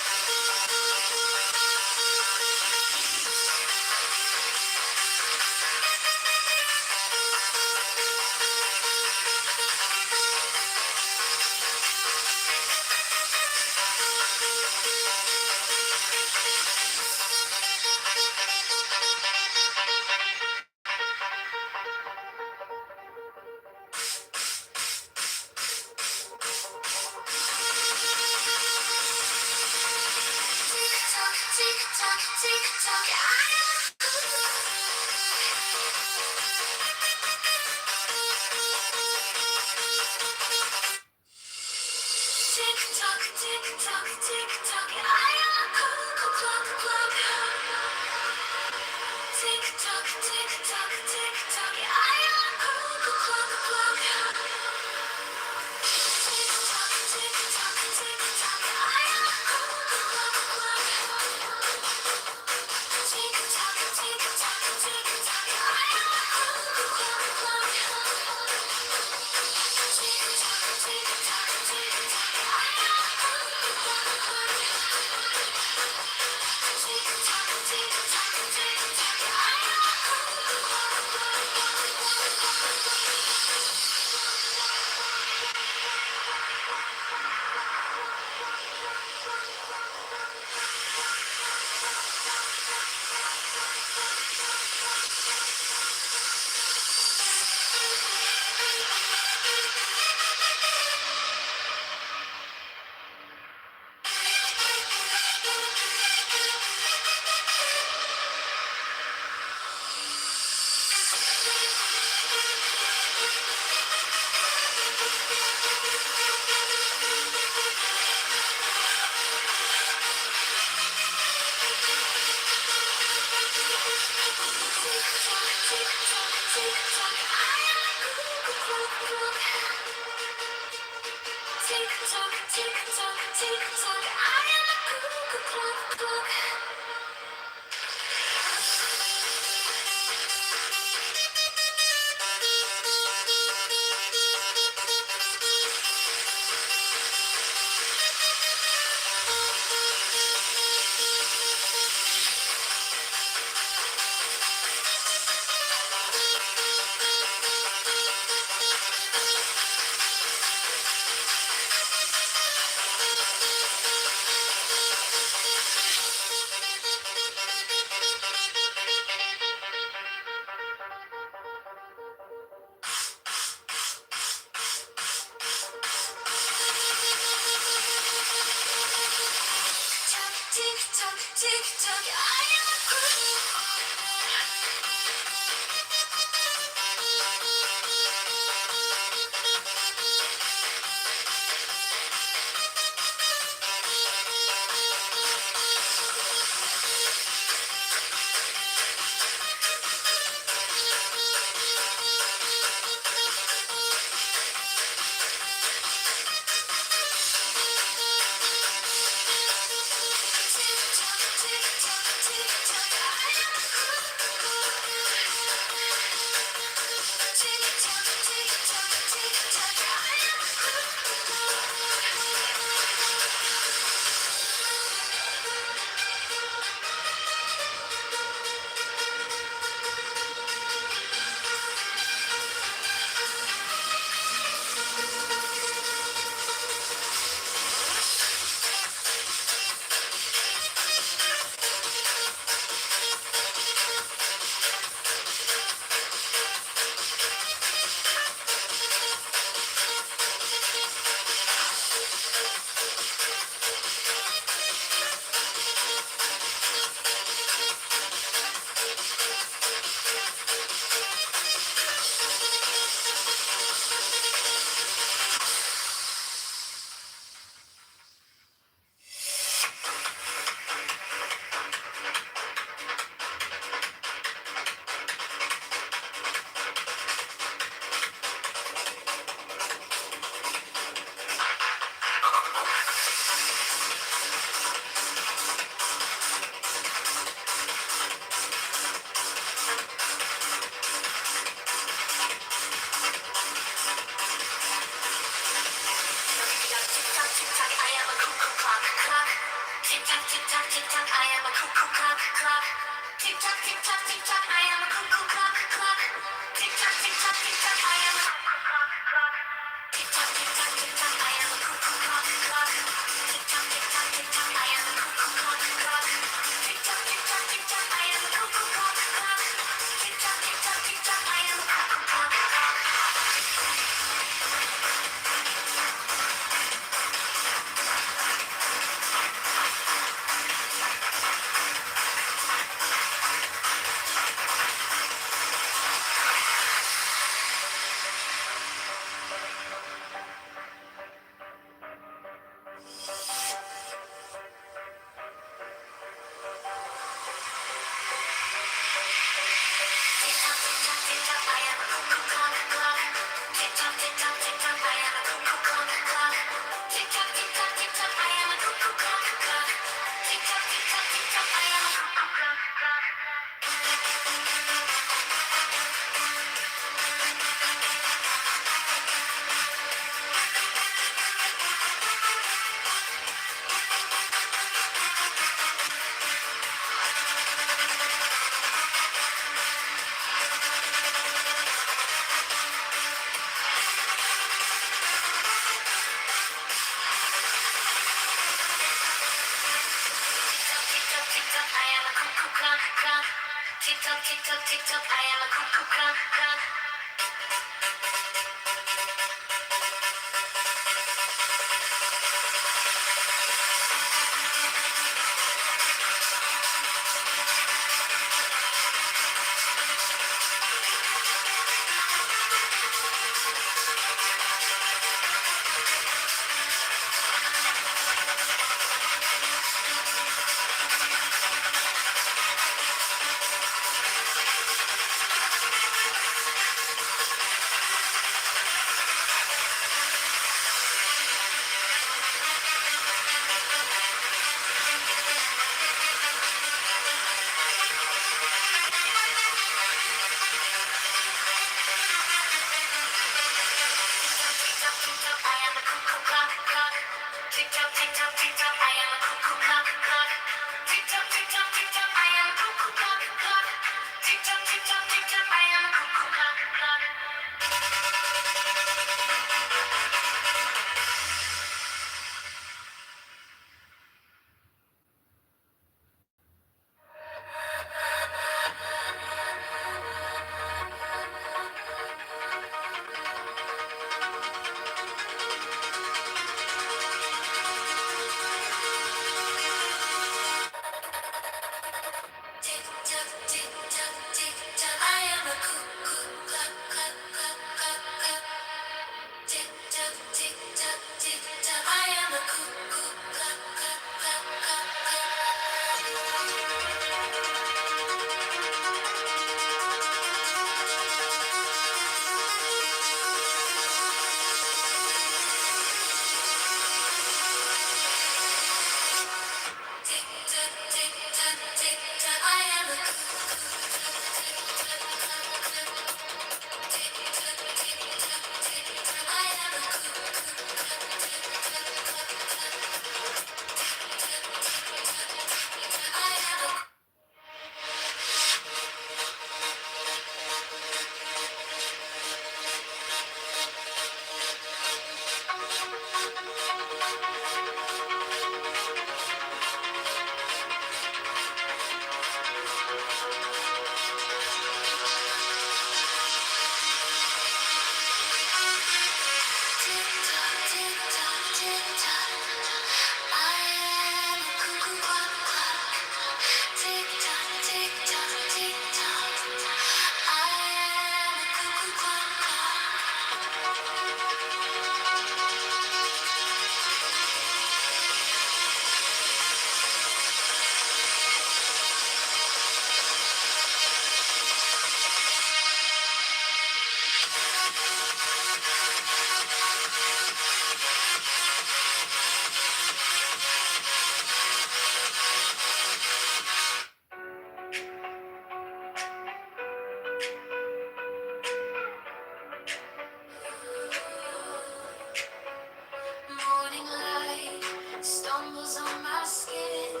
Morning light stumbles on my skin.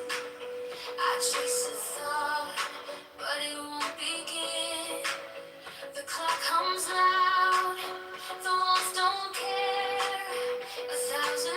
I chase a thought, but it won't begin. The clock comes loud, the walls don't care. 1,000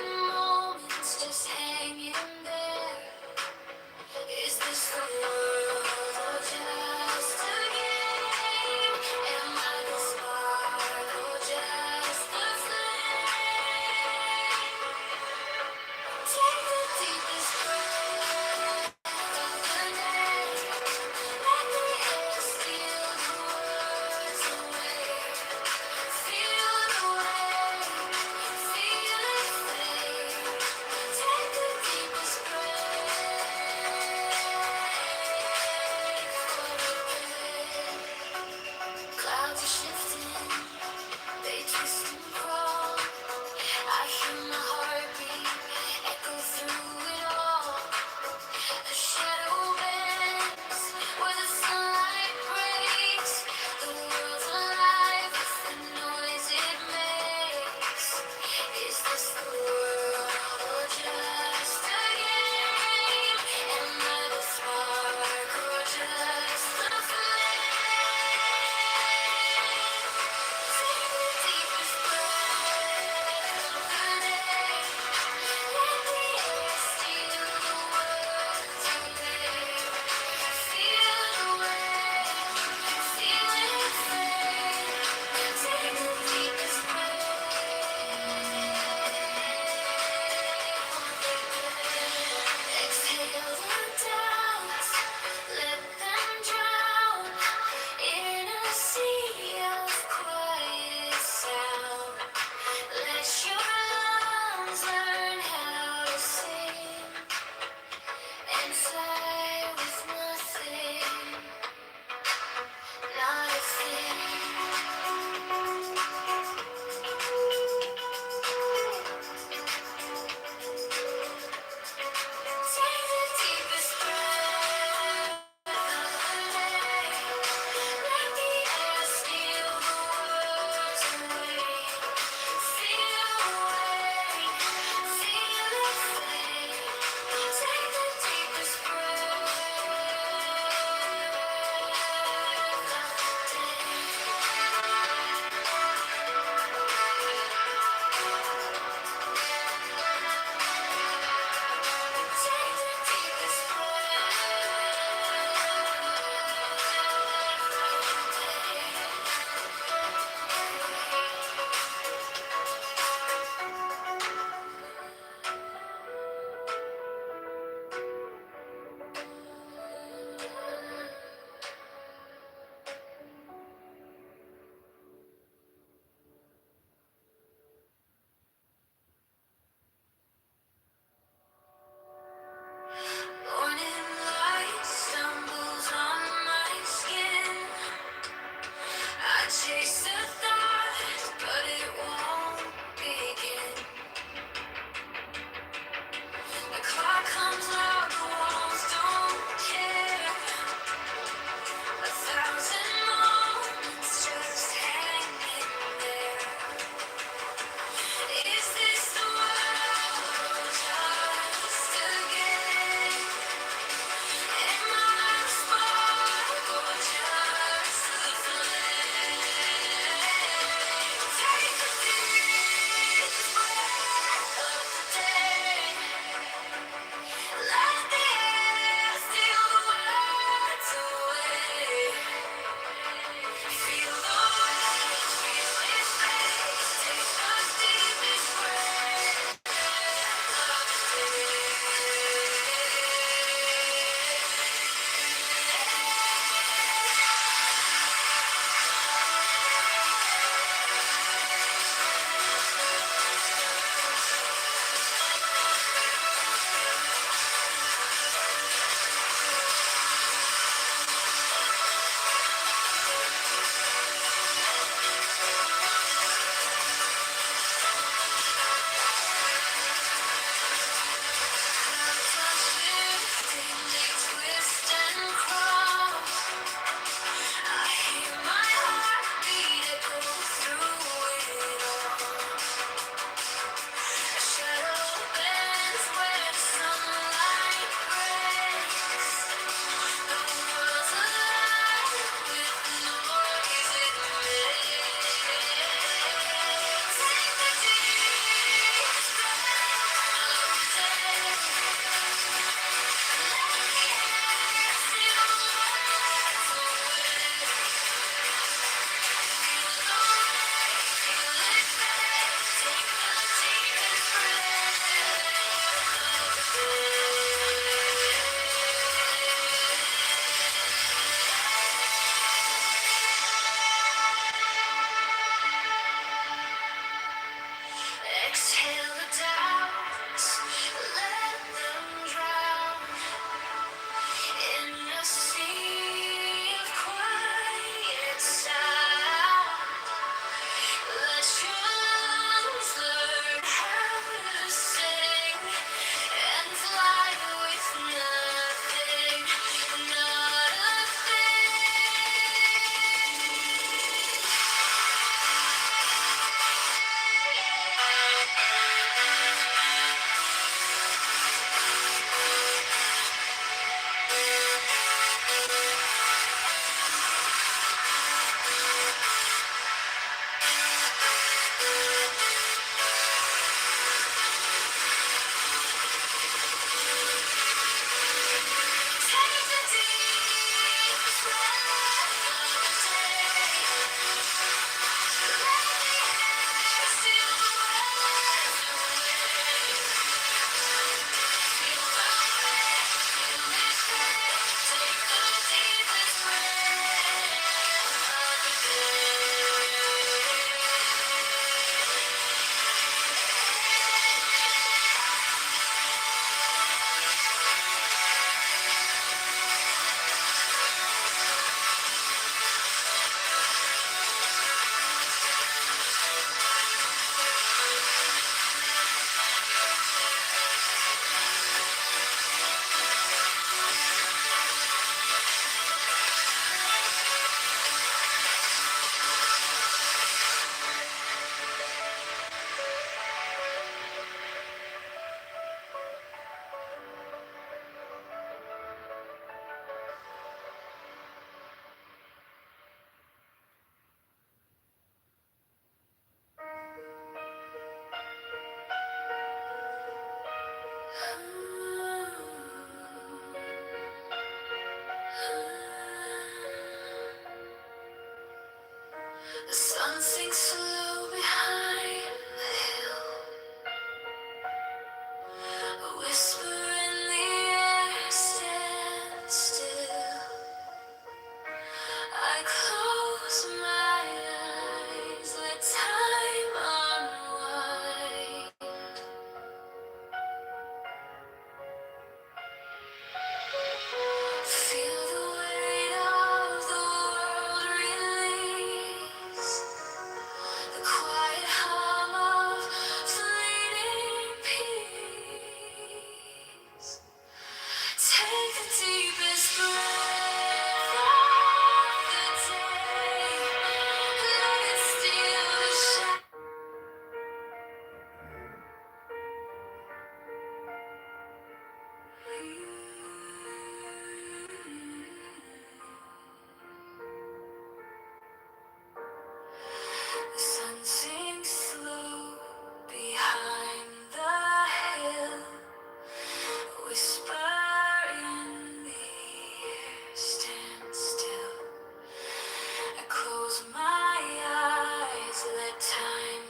my eyes, let time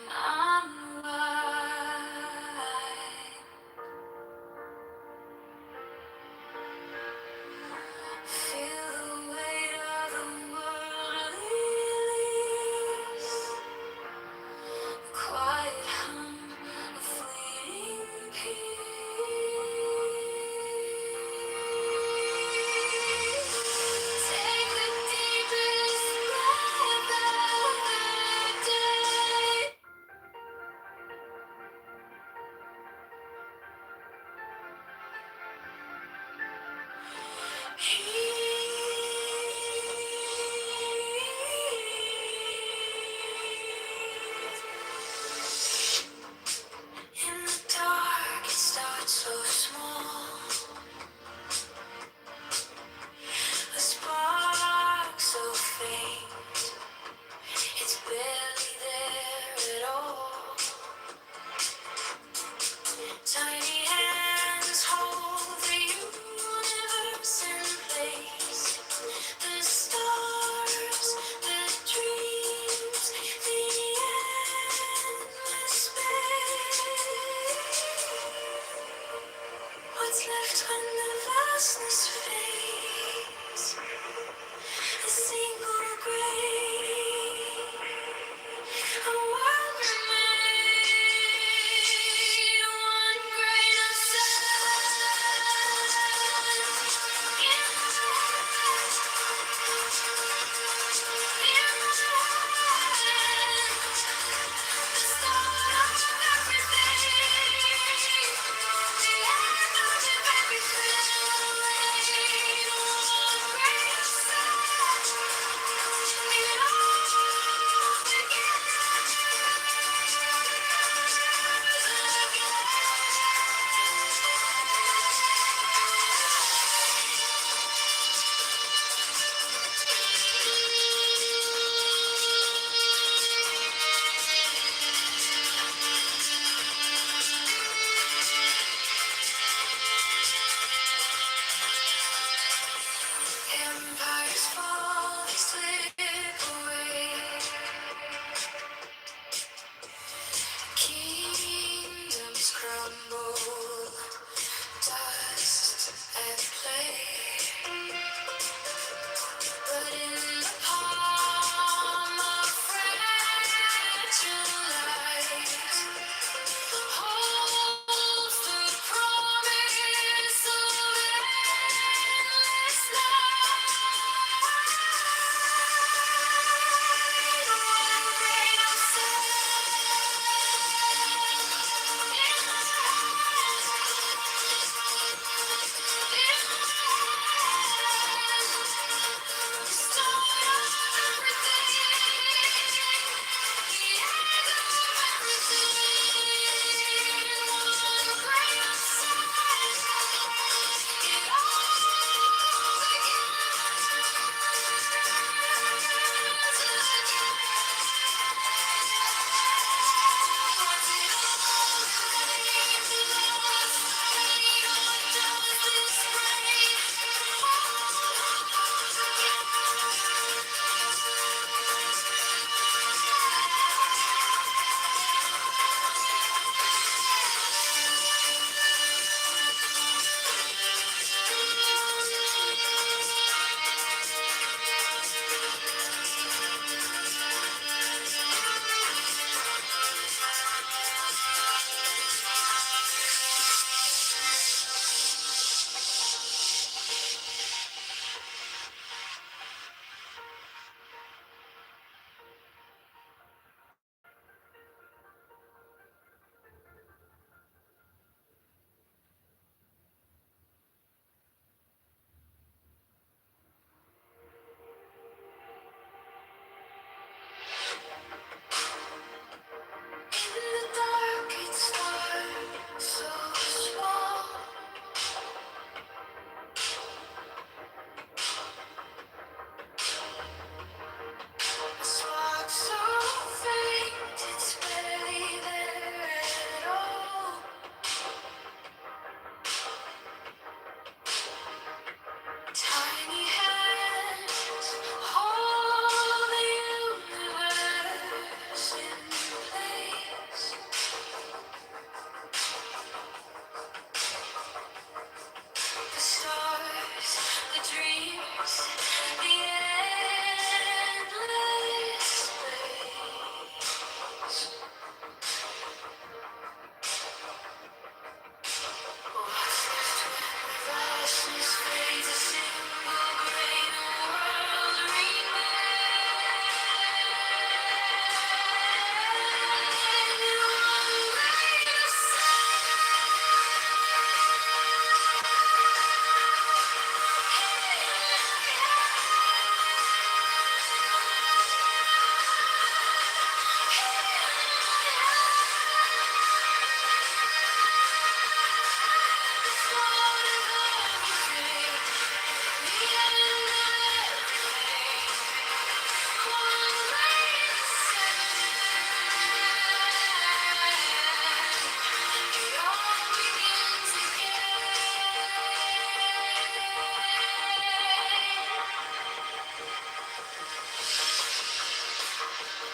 unwind. Feel the weight of the world release. Quiet hum of fleeting peace. Take the deepest breath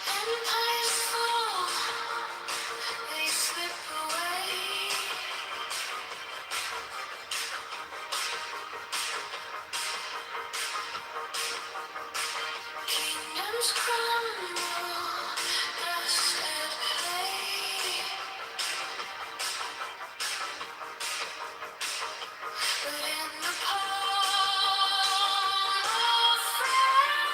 Empires fall, they slip away. Kingdoms crumble, dust and clay. But in the palm of freedom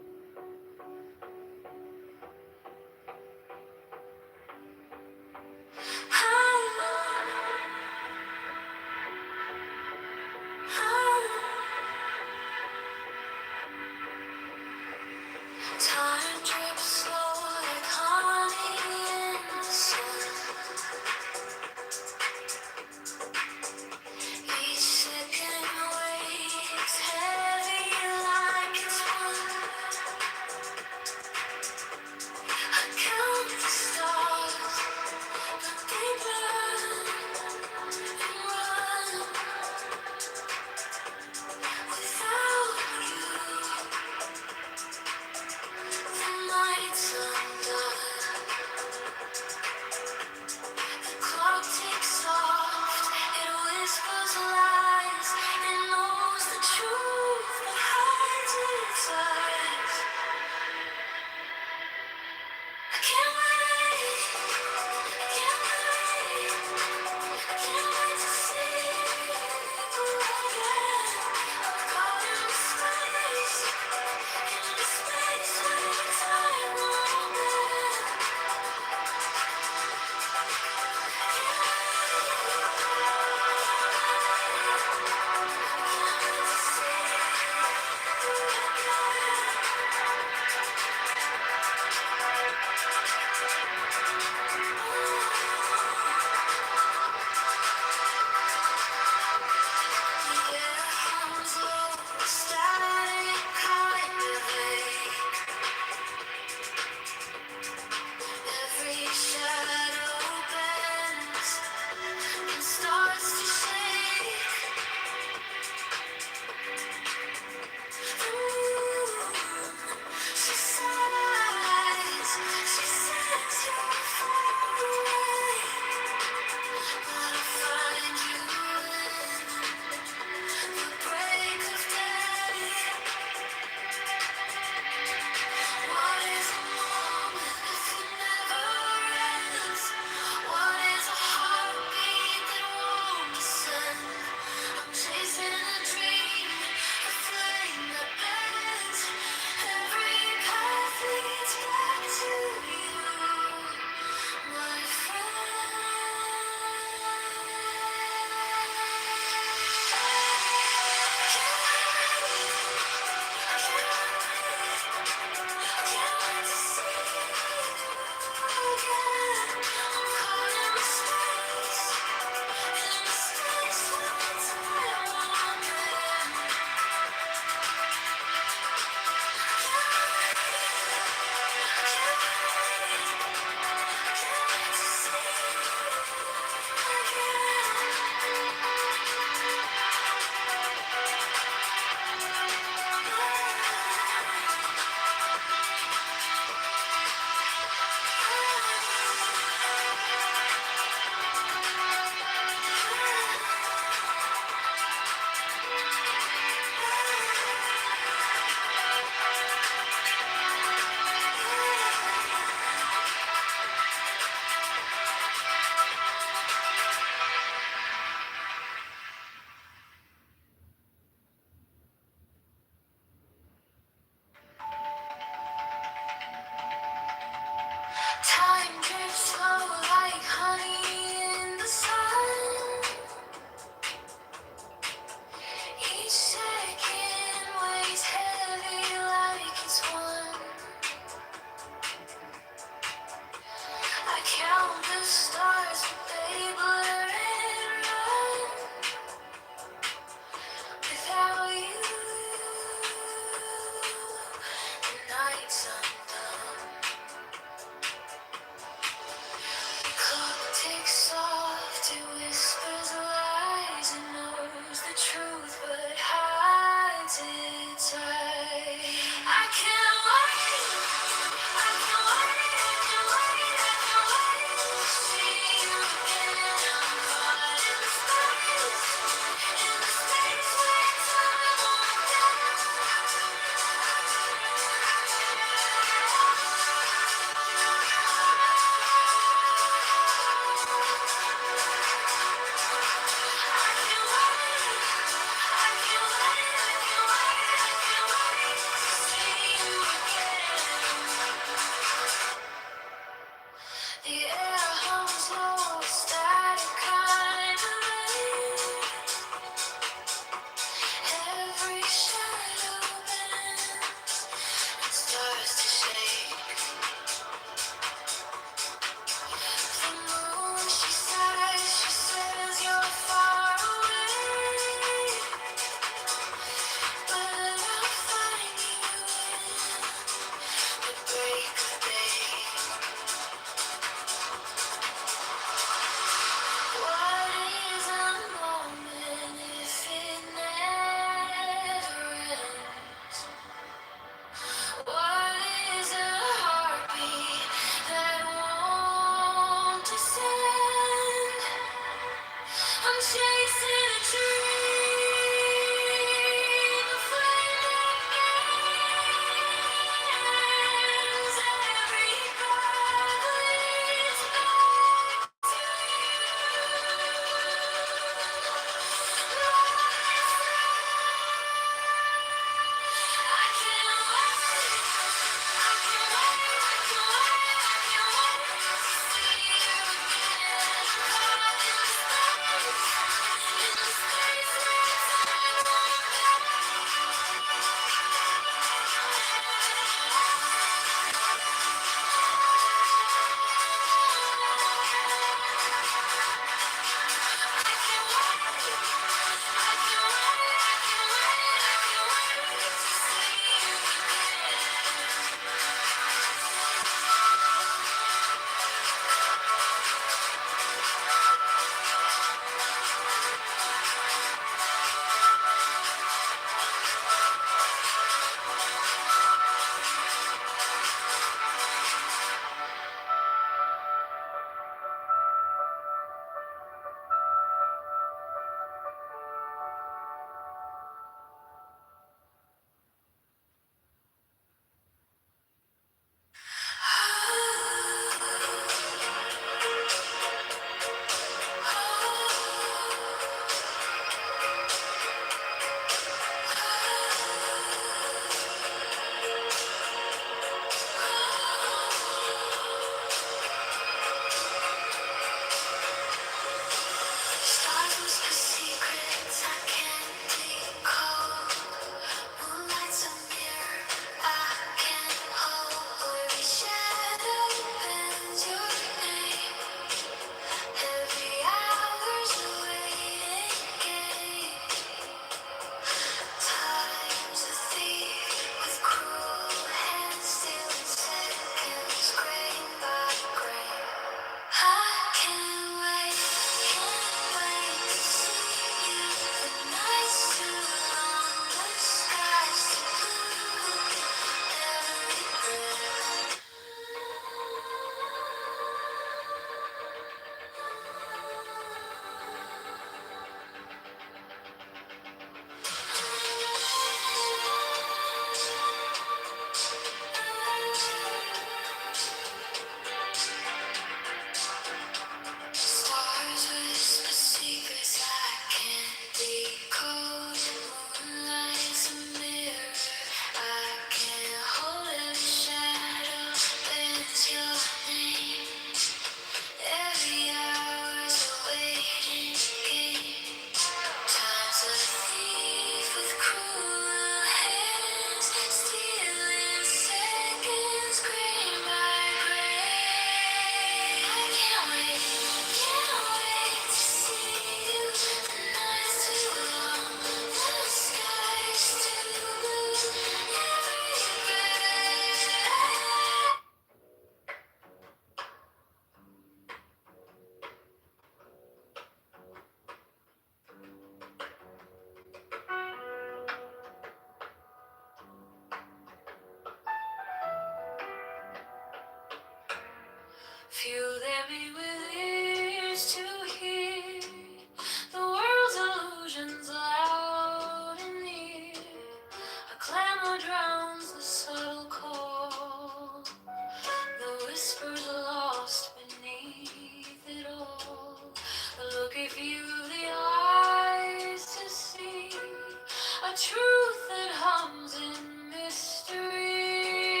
truth that hums in mystery.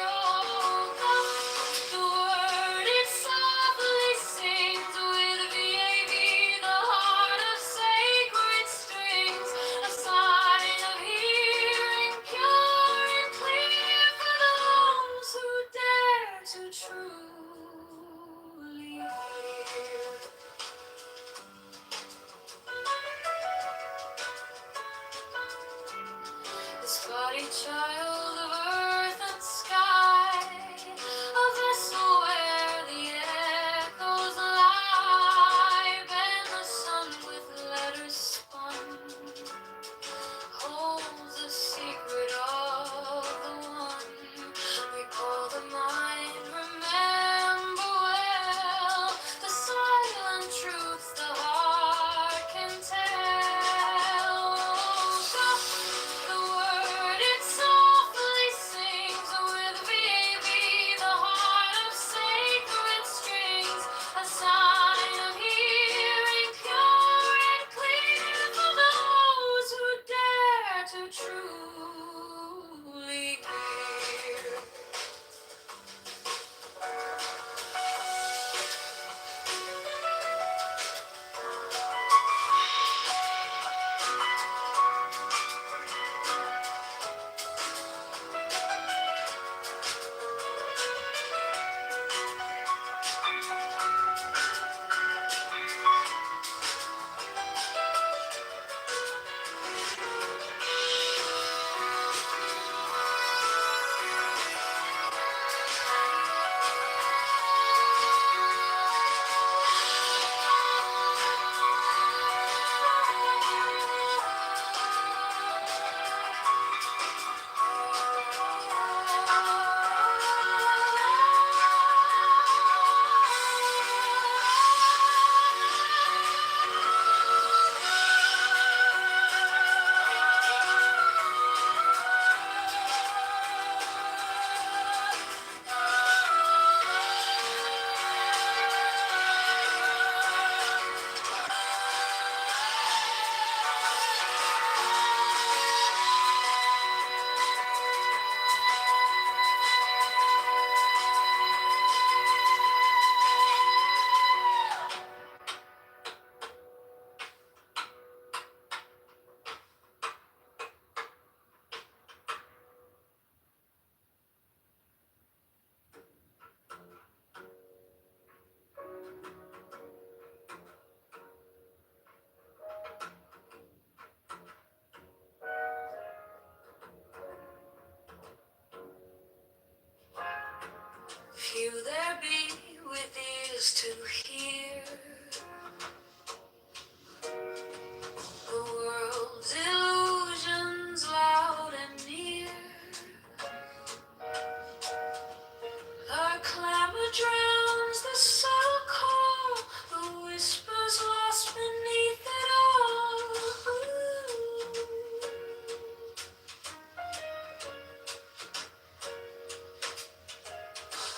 Oh, the word it softly sings with VAV, the heart of sacred strings, a sign of hearing pure and clear for those who dare to truly hear. This body child of earth and sky, a vessel where the echoes lie, bend the sun with letters spun, holds the secret of the one. Recall the mind, remember well the silent truths the heart can tell. The word it softly sings with VV, the heart of sacred strings, a sign of hearing pure and clear for those who dare to truly hear. Few there be with ears to hear the world's illusions loud and near. Our clamor drowns the subtle call, the whispers lost beneath it all.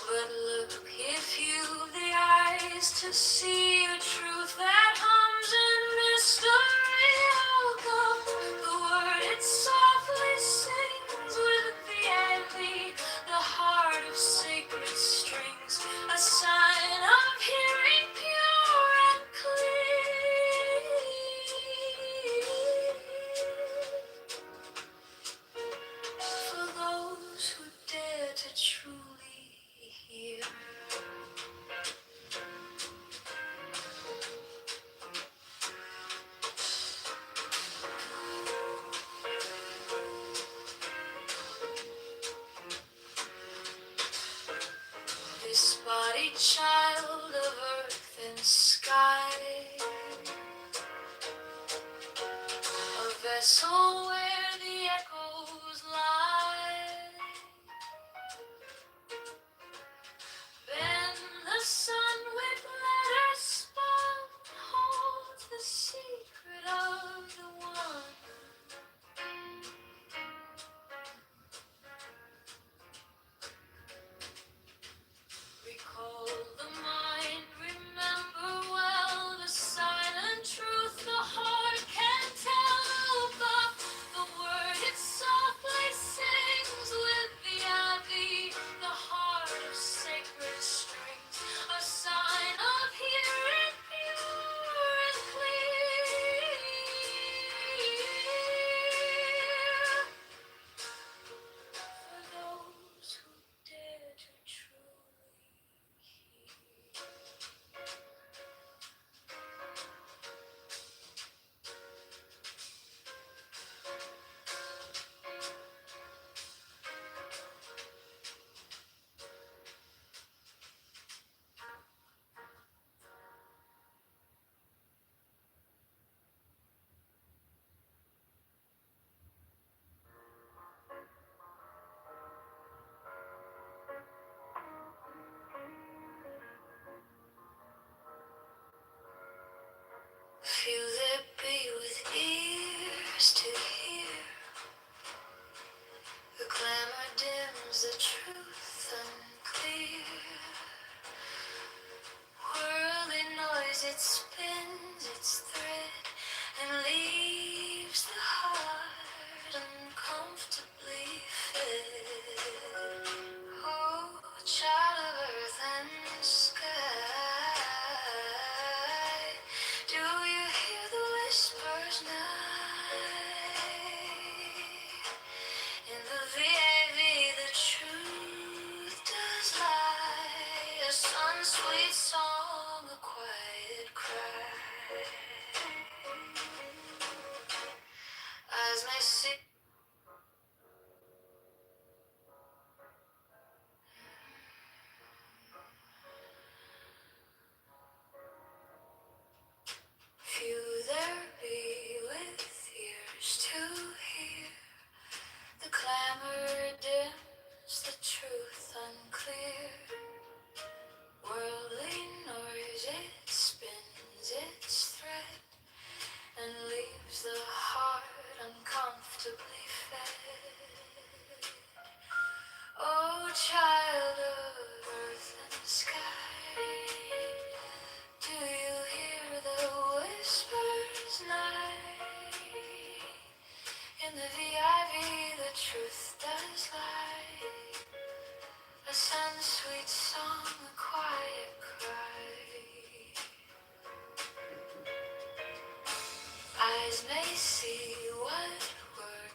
But look, if you've the eyes to see a truth that hums in mystery, oh God, the word it softly sings with the envy, the heart of sacred strings, a sign of hearing pure and clear for those who dare to truly hear. This body child of earth and sky, a vessel where the echoes lie, bend the sun with letters spun, holds the secret of the one. Recall the mind, remember well the silent truth the heart can tell. leaves the heart uncomfortably fed. Oh, child of earth and sky, do you hear the whispers nigh? In the VIV, the truth does lie. A sun sweet song, a quiet cry. Eyes may see what words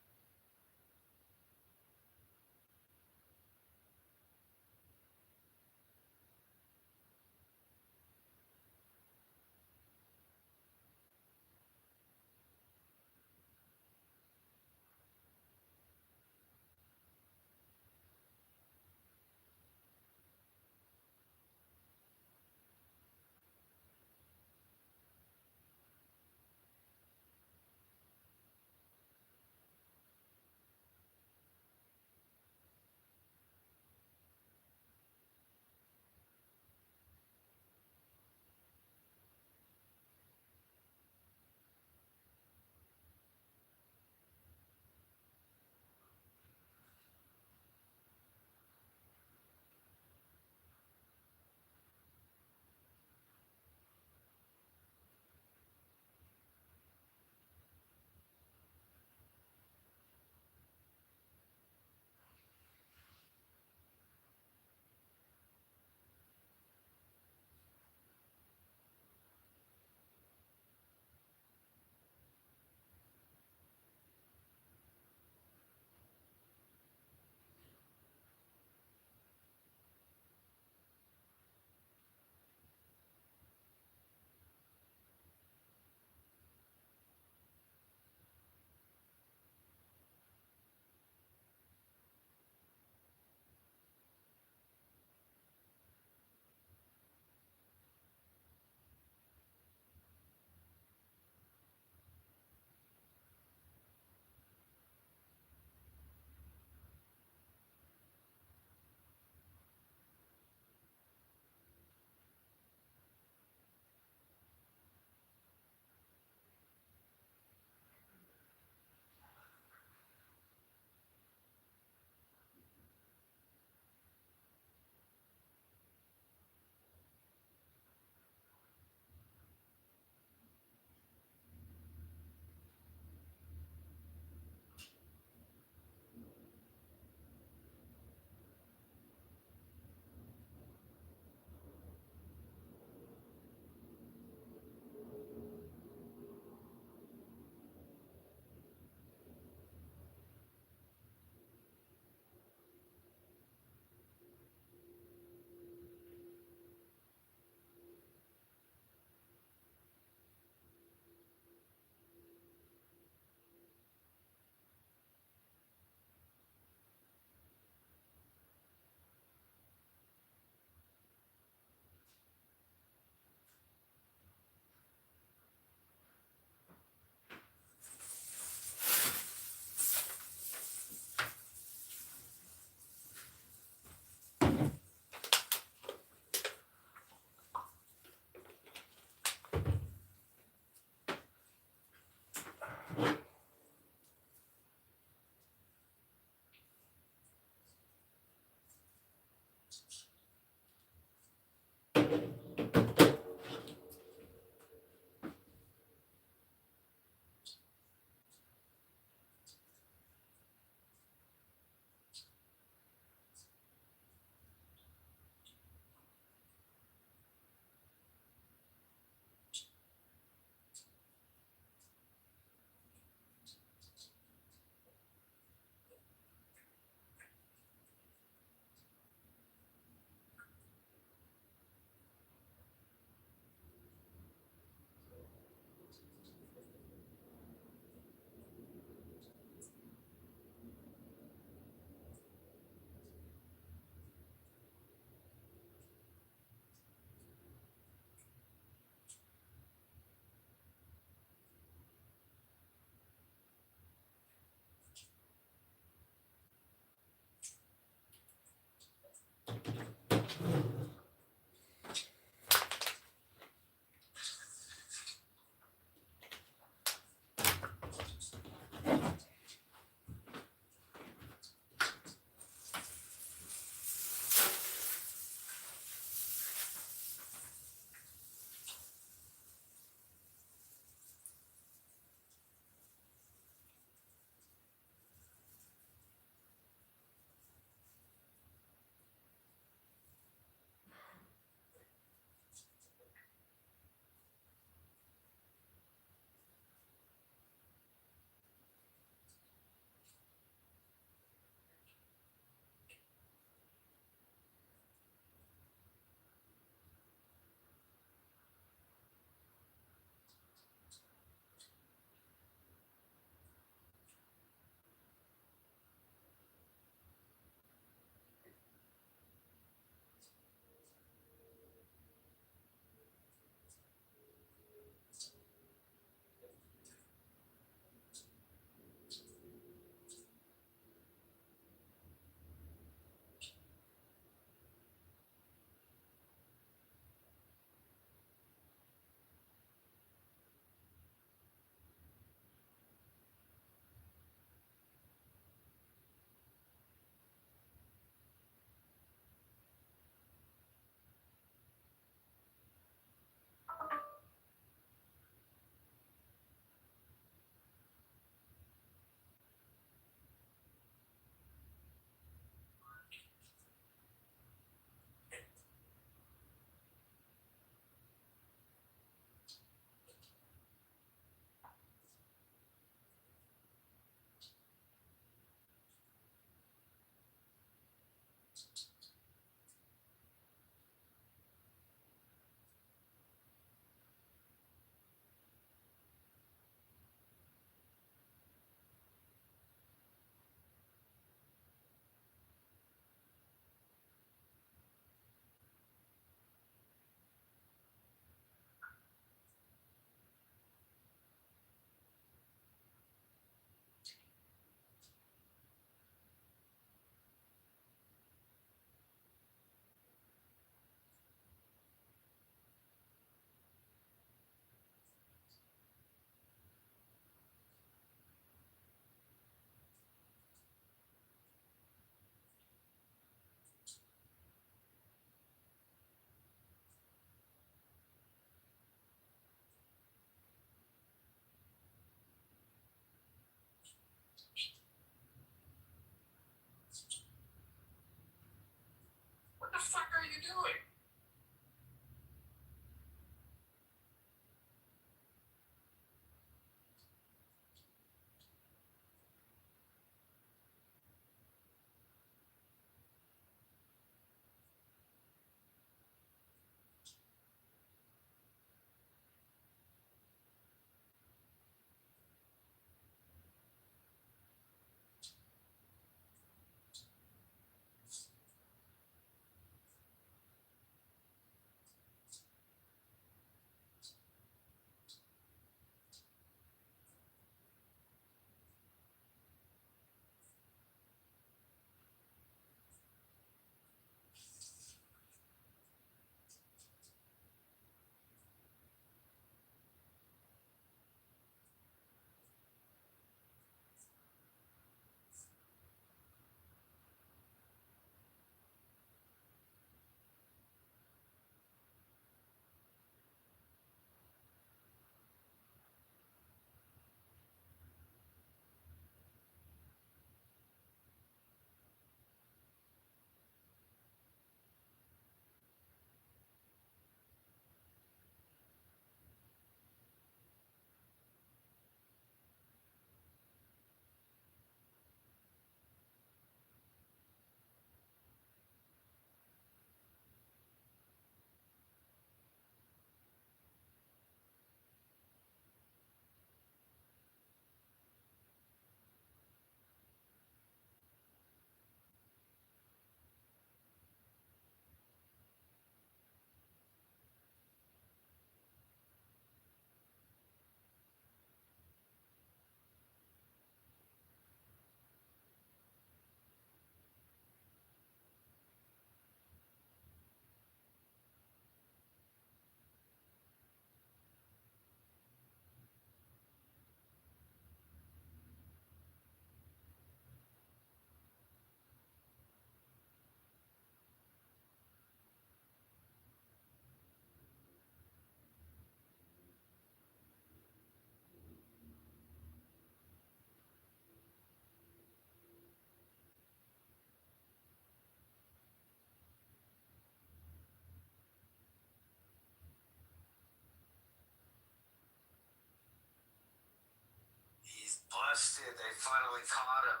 busted. They finally caught him.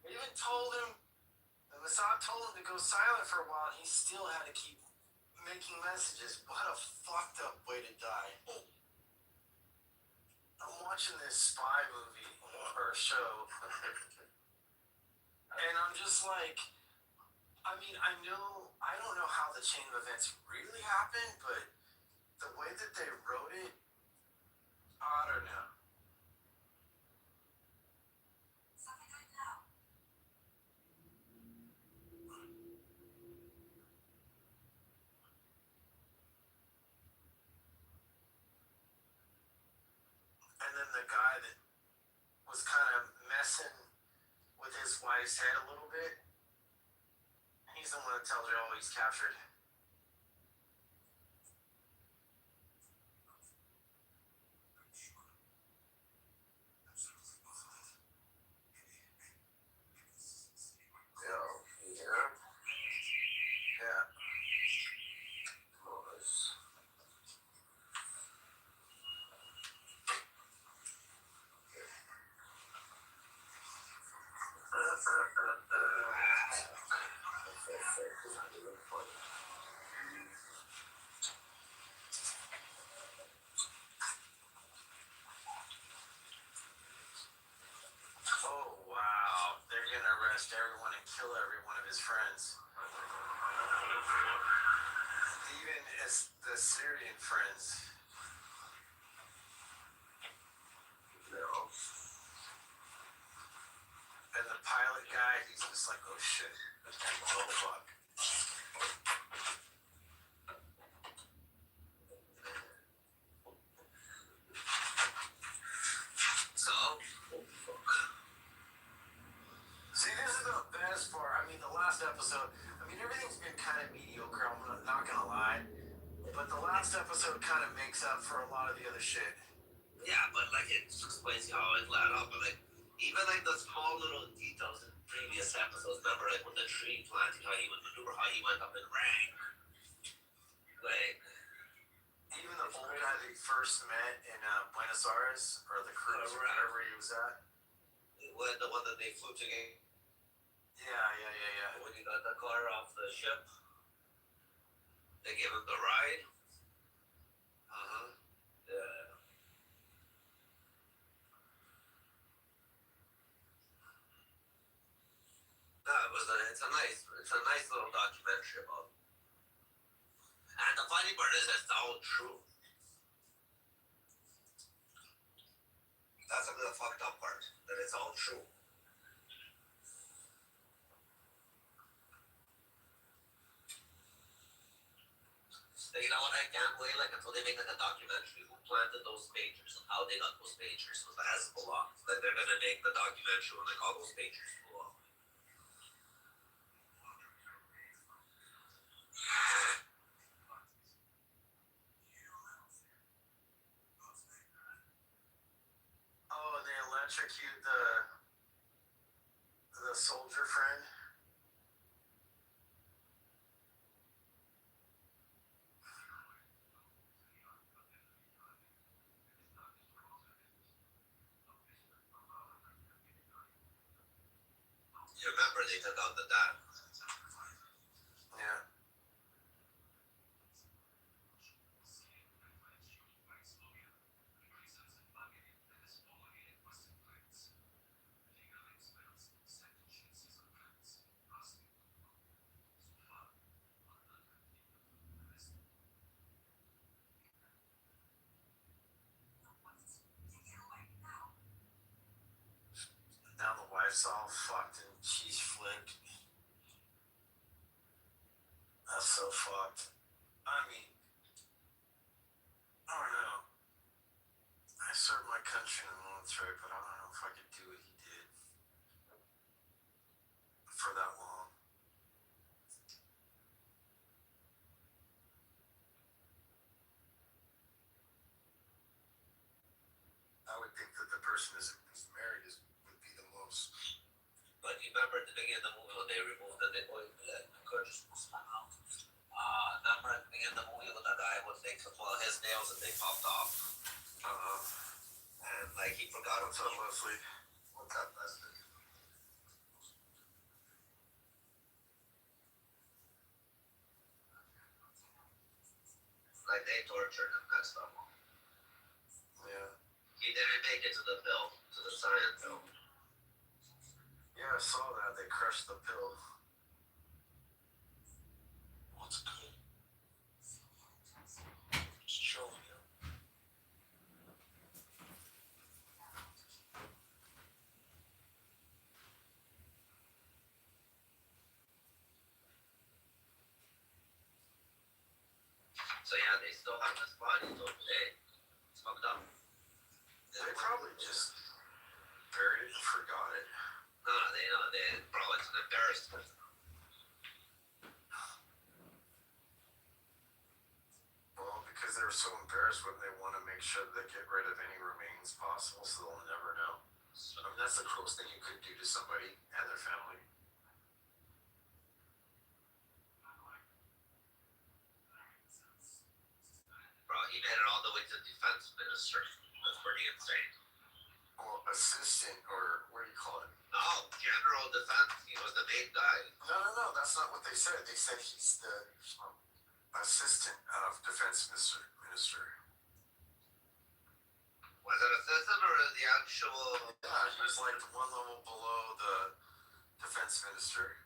They even told him, the Mossad told him to go silent for a while, and he still had to keep making messages. What a fucked up way to die. I'm watching this spy movie or show, and I'm just like, I mean, I don't know how the chain of events really happened, but the way that they wrote it, I don't know. And then the guy that was kind of messing with his wife's head a little bit, he's the one that tells her, oh, he's captured. Oh, wow. They're going to arrest everyone and kill every one of his friends. Even the Syrian friends. And the pilot guy, he's just like, oh shit. Oh fuck. So, See, this is the best part. I mean, the last episode, everything's been kind of mediocre, I'm not gonna lie. But the last episode kind of makes up for a lot of the other shit. yeah, but like it explains how it led up, and like even like the small little details in previous episodes. Remember, like with the tree planting, how he would maneuver, how he went up in rank. Like Even the old guy that he first met in Buenos Aires, or the cruise, or wherever he was at. when the one that they flew together. Yeah. When he got the car off the ship, they gave him the ride. Yeah. No, it's a nice little documentary about. And the funny part is, it's all true. That's the fucked up part, that it's all true. You know what? I can't wait until they make a documentary who planted those pagers and how they got those pagers. Was the Hezbollah. Like they're gonna make the documentary when they call those pagers belong. Oh, they electrocute the soldier friend. You remember they took out the dad. Yeah. Now the wife's all fucked and she's flipped. That's so fucked. I mean, I don't know. I served my country in the military, but I don't know if I could do what he did for that long. I would think that the person who's married would be the most. But you remember at the beginning of the movie when they removed the gorgeous out. Remember at the beginning of the movie when the guy was they took one of his nails and they popped off. And like he forgot What's up, Leslie? God bless it. Like they tortured him, that stuff. Yeah. He didn't make it to the pill, to the cyan pill. Yeah, I saw that. They crushed the pill. What's good? Just chilling, you know. So yeah, they still have this body till today. It's fucked up. They probably just buried it and forgot it. No, bro, it's an embarrassment. Well, because they were so embarrassed when they want to make sure they get rid of any remains possible so they'll never know. I mean, that's the cruelest thing you could do to somebody and their family. Bro, he made it all the way to defense minister. That's pretty insane. Well, assistant, or what do you call it? No, general defense. He was the main guy. No, that's not what they said. They said he's the assistant of defense minister. Was it assistant or the actual? Yeah, he was like one level below the defense minister.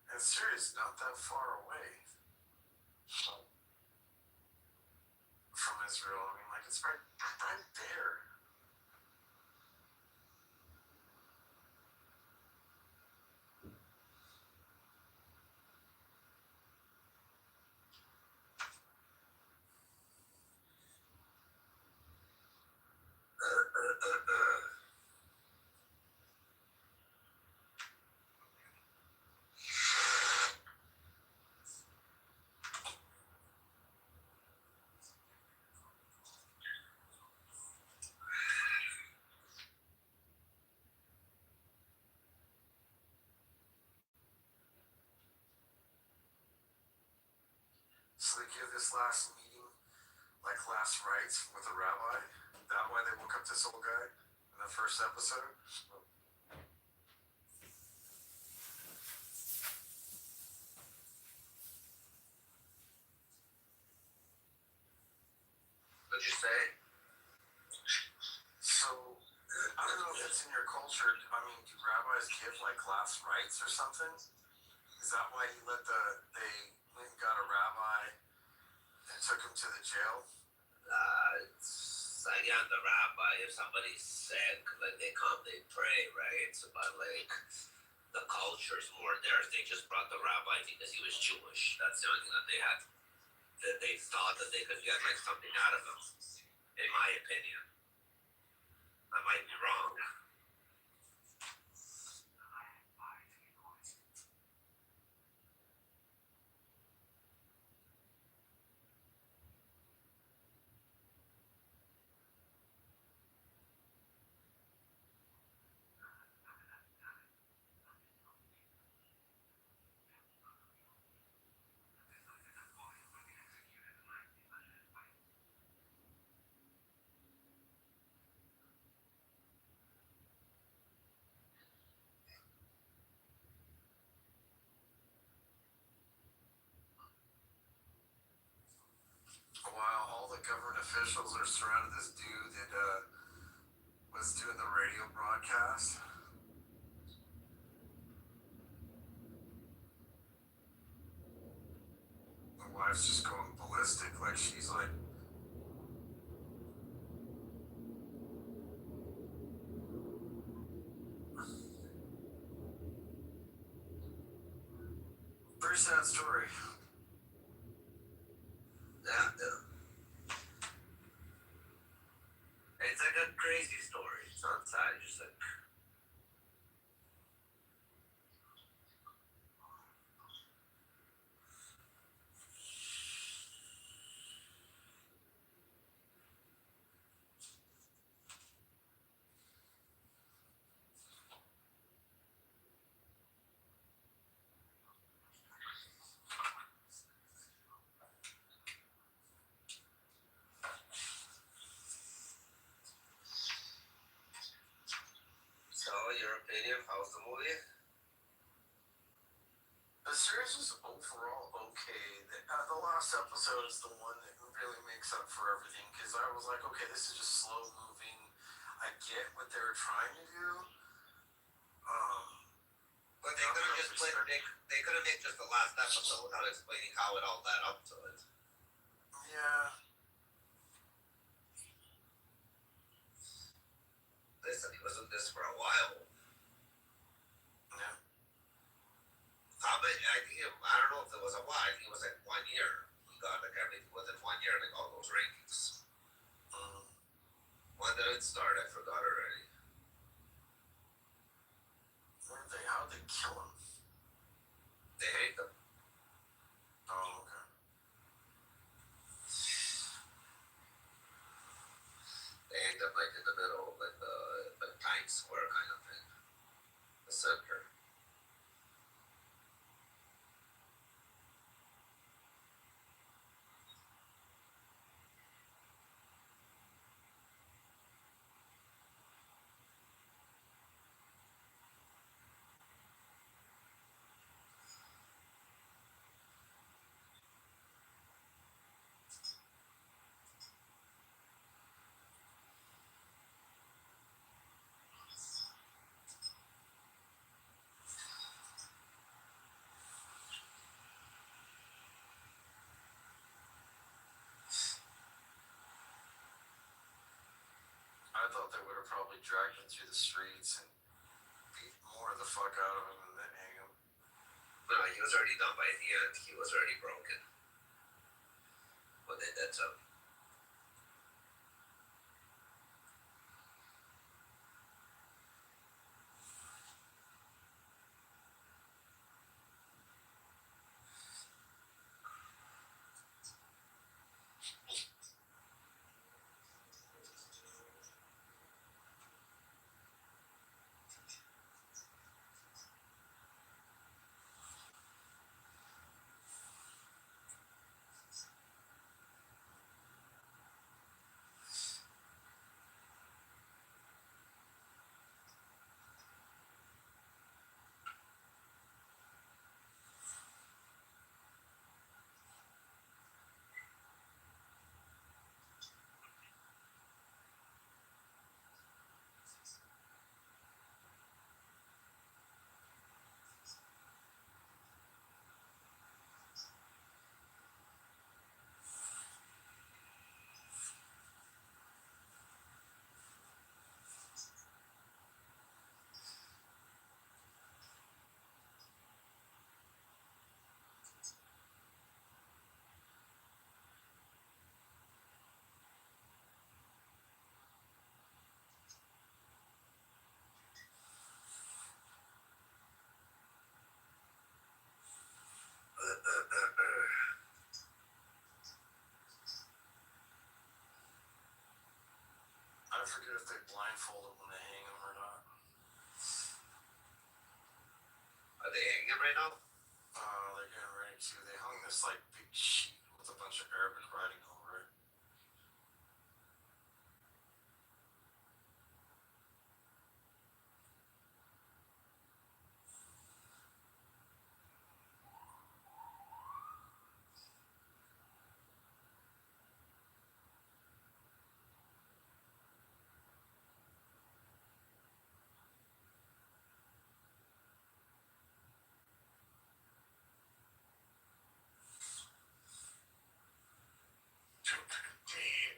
And Syria's not that far away from Israel. I mean, like, it's right there. So they give this last meeting, like last rites with a rabbi. That way they woke up this old guy in the first episode. What'd you say? So I don't know if it's in your culture. I mean, do rabbis give like last rites or something? Is that why he they went and got a rabbi and took him to the jail? It's again the rabbi. If somebody's sick, like they come, they pray, right? So, but like the culture's more theirs. They just brought the rabbi because he was Jewish. That's the only thing that they had. That they thought that they could get like something out of him. In my opinion, I might be wrong. While all the government officials are surrounded this dude that was doing the radio broadcast. The wife's just going ballistic, like she's like, pretty sad story. Yeah. It's like a crazy story. It's not sad. Just like. the movie? The series was overall okay. The last episode is the one that really makes up for everything because I was like, okay, this is just slow moving. I get what they were trying to do. But they could have just they could have made just the last episode without explaining how it all led up to it. Yeah. They said he was in this for a while. Yeah. I think I don't know if it was a while. I think it was like 1 year. He got like everything within 1 year, like all those rankings. When did it start? I forgot already. How'd they kill him? They hate them. Oh, okay. They hate them like in the middle, like the Times Square kind of thing. The center. I thought they would have probably dragged him through the streets and beat more of the fuck out of him and then hang him. No, he was already done by the end. He was already broken when they did so. I forget if they blindfold him when they hang him or not. Are they hanging him right now? They're getting ready to. They hung this like big sheet with a bunch of Arabic writing over it.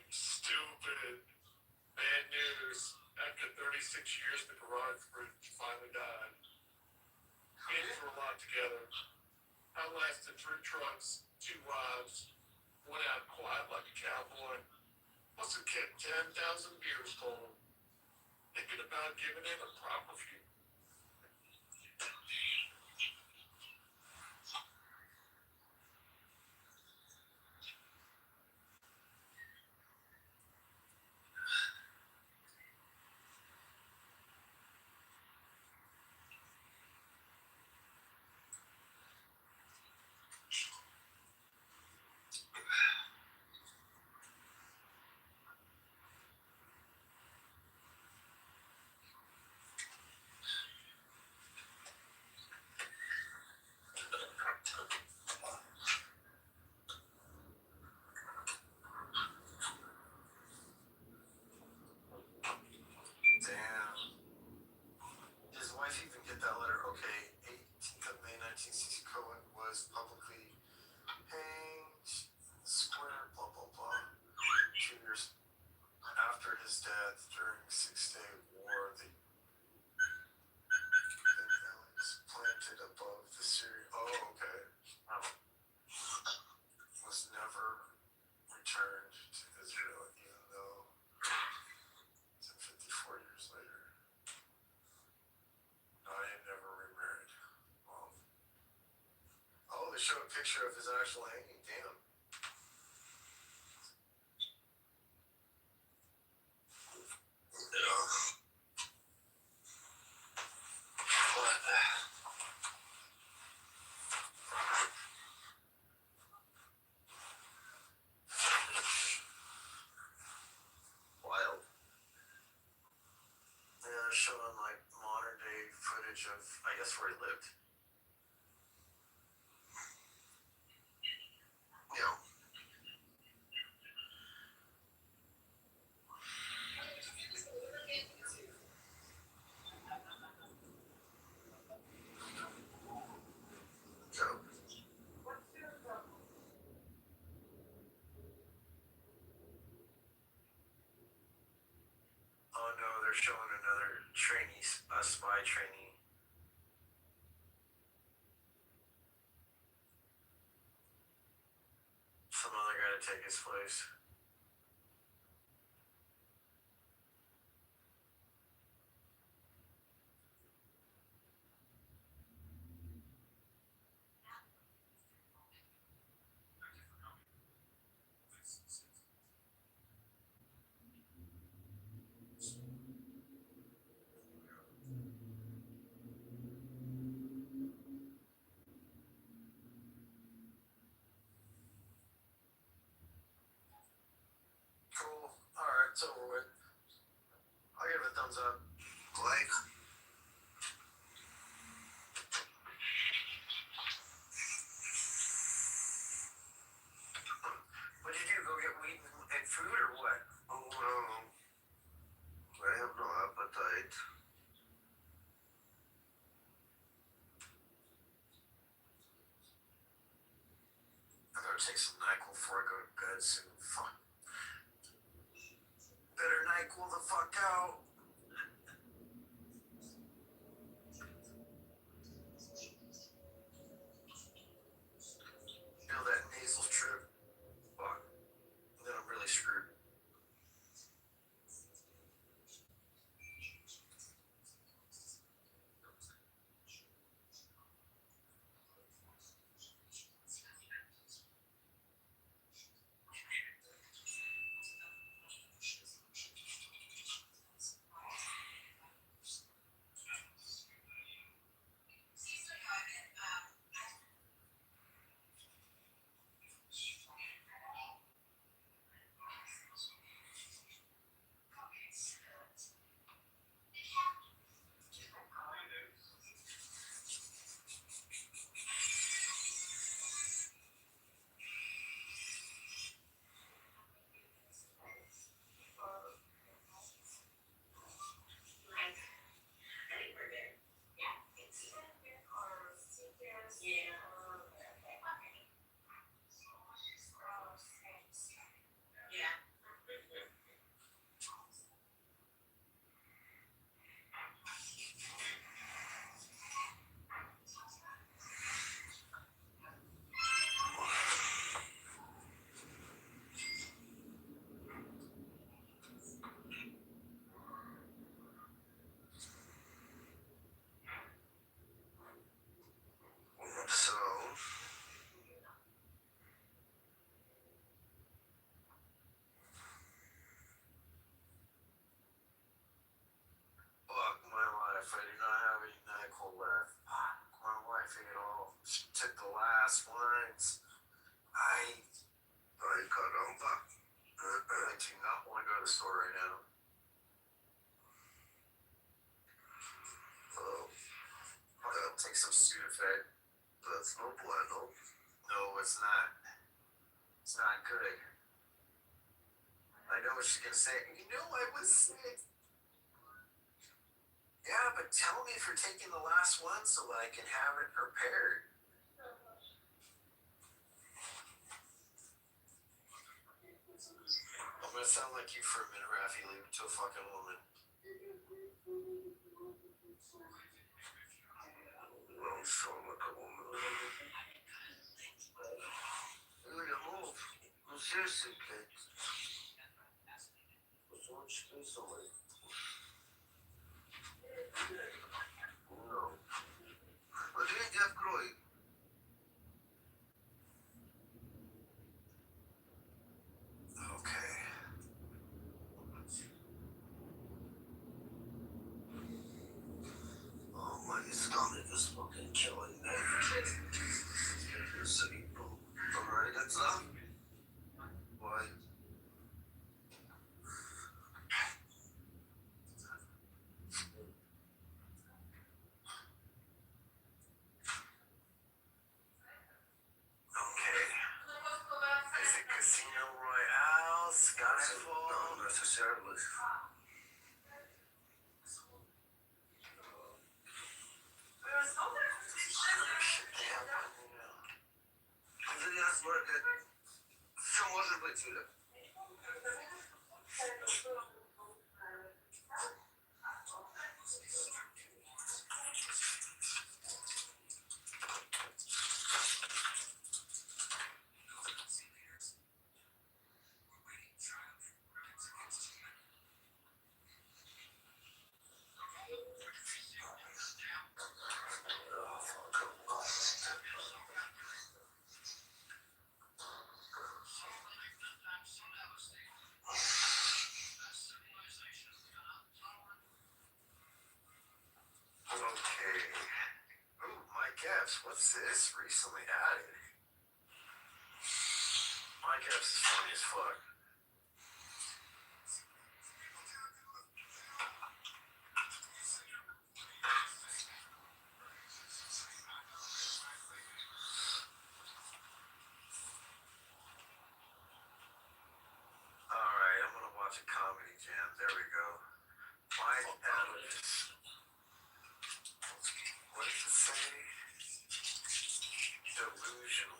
Stupid. Bad news. After 36 years, the garage bridge finally died. Been through a lot together. I lasted 3 trucks, 2 wives, went out quiet like a cowboy. Must have kept 10,000 beers cold. Thinking about giving it a proper funeral. show a picture of his actual hanging. Damn. Yeah. But, wild. Yeah, they're showing like modern day footage of, I guess, where he lived. Yeah. So, Oh no, they're showing another trainee, a spy trainee. Some other guy to take his place. Cool. Alright, it's over with. I'll give it a thumbs up. like, What did you do? Go get weed and food or what? oh no. I have no appetite. I gotta take some NyQuil before I go to bed soon. Fuck. Better NyQuil the fuck out. Feel that nasal strip. Fuck. And then I'm really screwed. So, Fuck my life. I do not have any NyQuil left. Fuck my wife ate it all. She took the last ones. I caramba. do not want to go to the store right now. Oh, I'll take some Sudafed. that's no bueno. No, it's not. It's not good. I know what she's gonna say. You know, I was sick. Yeah, but tell me if you're taking the last one so I can have it prepared. I'm gonna sound like you for a minute, Rafi. Leave it to a fucking woman. Não chama como não, não sei se que os outros que são aí. Não. Mas ele já croi. Casino Royale, No, Skyfall. not necessarily. Все может быть, Юля. Okay. Ooh, Mike Epps. What's this? Recently added. Mike Epps is funny as fuck. Alright, I'm gonna watch a comedy jam. There we go. Mike Epps. What does it say? Delusional.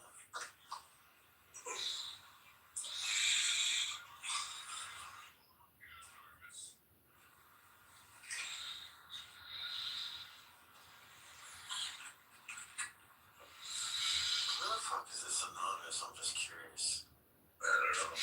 Where the fuck is this anonymous? I'm just curious. I don't know.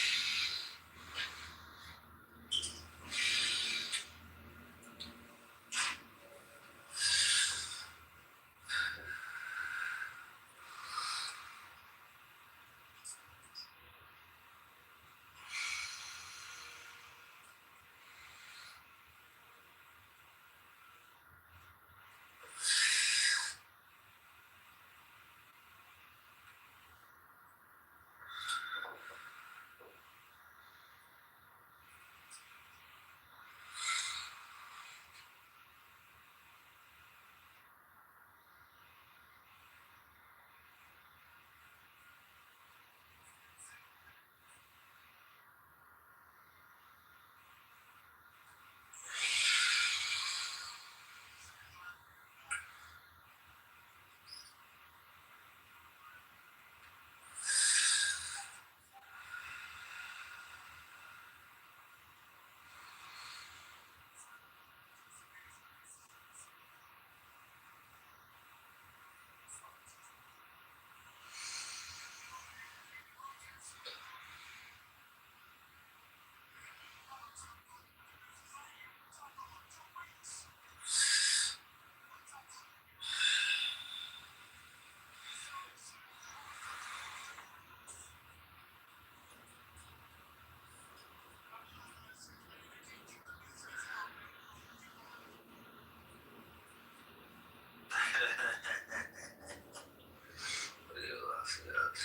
What are you laughing at?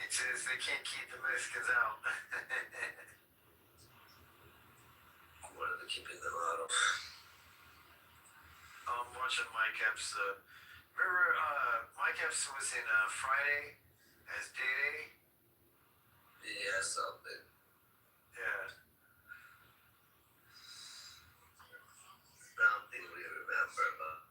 It says they can't keep the Mexicans out. Why are they keeping them out of? I'm watching Mike Epps. Remember, Mike Epps was in Friday as Day. Yeah, something. Yeah. Something we remember, but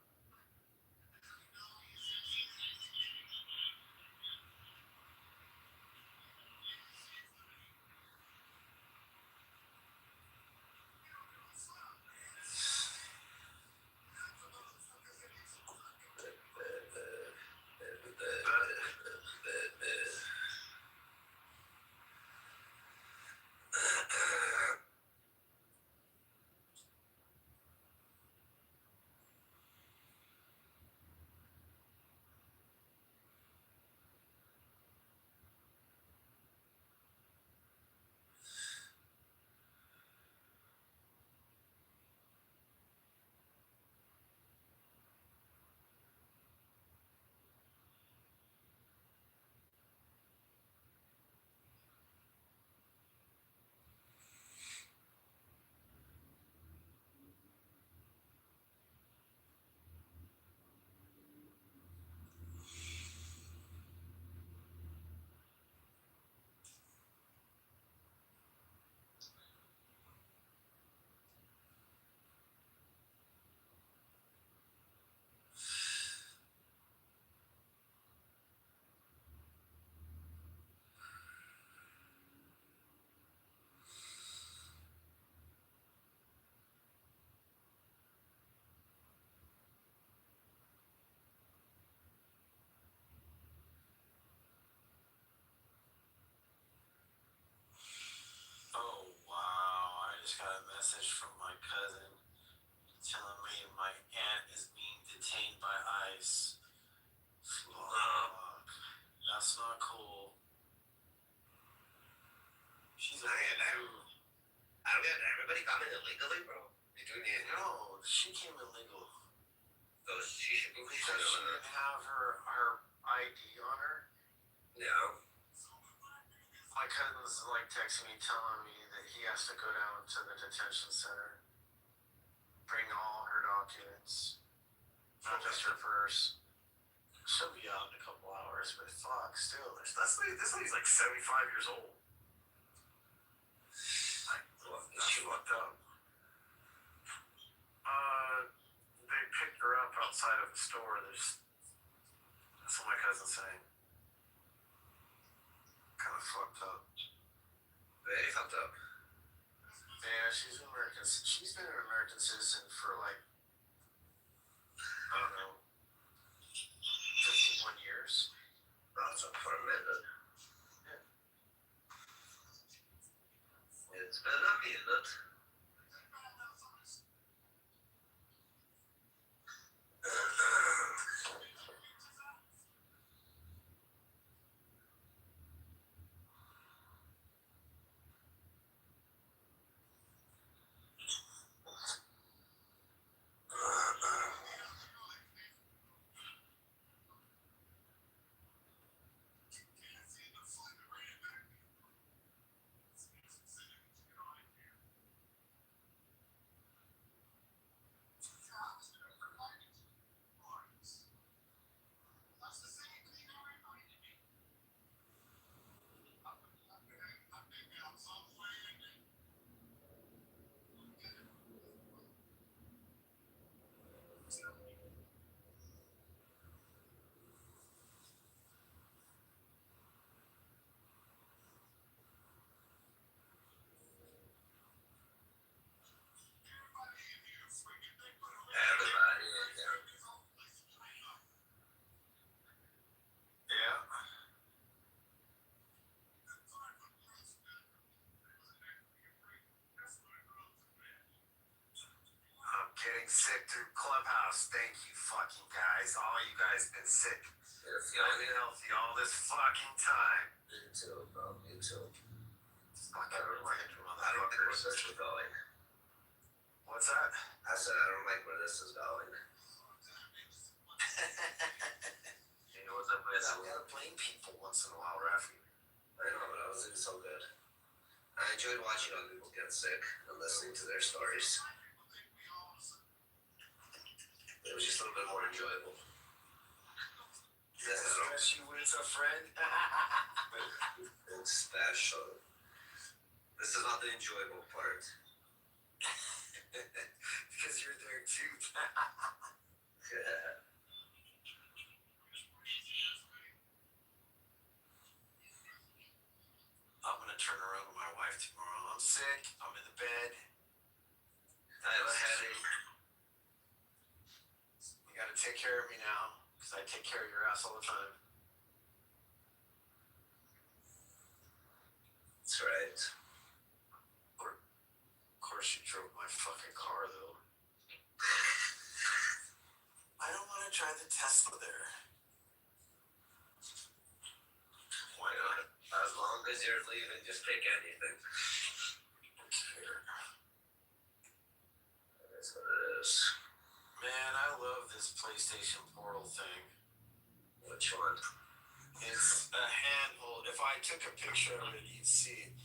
message from my cousin telling me my aunt is being detained by ICE. Fuck. That's not cool. She's a I don't get everybody coming illegally, bro. You do need No, she came illegal. So she should be Because she didn't have her ID on her. No. My cousin's like texting me telling me that he has to go down to the detention center, bring all her documents, not just her purse. She'll be out in a couple hours, but fuck, still, this lady's like 75 years old. She fucked up. They picked her up outside of the store. That's what my cousin's saying. Kind of fucked up. Very fucked up. Yeah, she's been an American citizen for like, I don't know, 51 years. That's up for a minute. It's been a minute. Everybody in there. Yeah. I'm getting sick through Clubhouse. Thank you, fucking guys. All you guys been sick. It's I've been healthy all this fucking time. Me too, bro. Me too. Fucking random I don't think where motherfuckers. this is going. What's that? I said I don't like where this is going. You know what's up with that? We gotta blame people once in a while, Rafi. I know, but I was doing so good. I enjoyed watching other people get sick and listening to their stories. It was just a little bit more enjoyable. Especially when it's a friend. It's special. This is not the enjoyable part. Because you're there too. Yeah. I'm gonna turn around with my wife tomorrow. I'm sick. I'm in the bed. I have a headache. You gotta take care of me now, because I take care of your ass all the time. That's right. Of course, you drove my fucking car, though. I don't want to drive the Tesla there. Why not? As long as you're leaving, just pick anything. I don't care. That's what it is. Man, I love this PlayStation Portal thing. Which one? It's a handhold. If I took a picture of it, you'd see.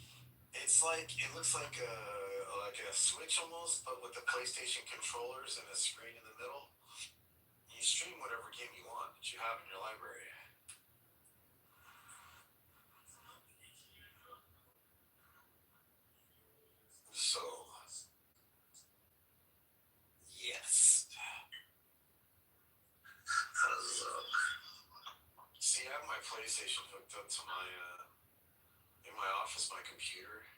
It's like, it looks like a Switch almost, but with the PlayStation controllers and a screen in the middle. You stream whatever game you want that you have in your library. So, yes. See, I have my PlayStation hooked up to my, in my office, my computer.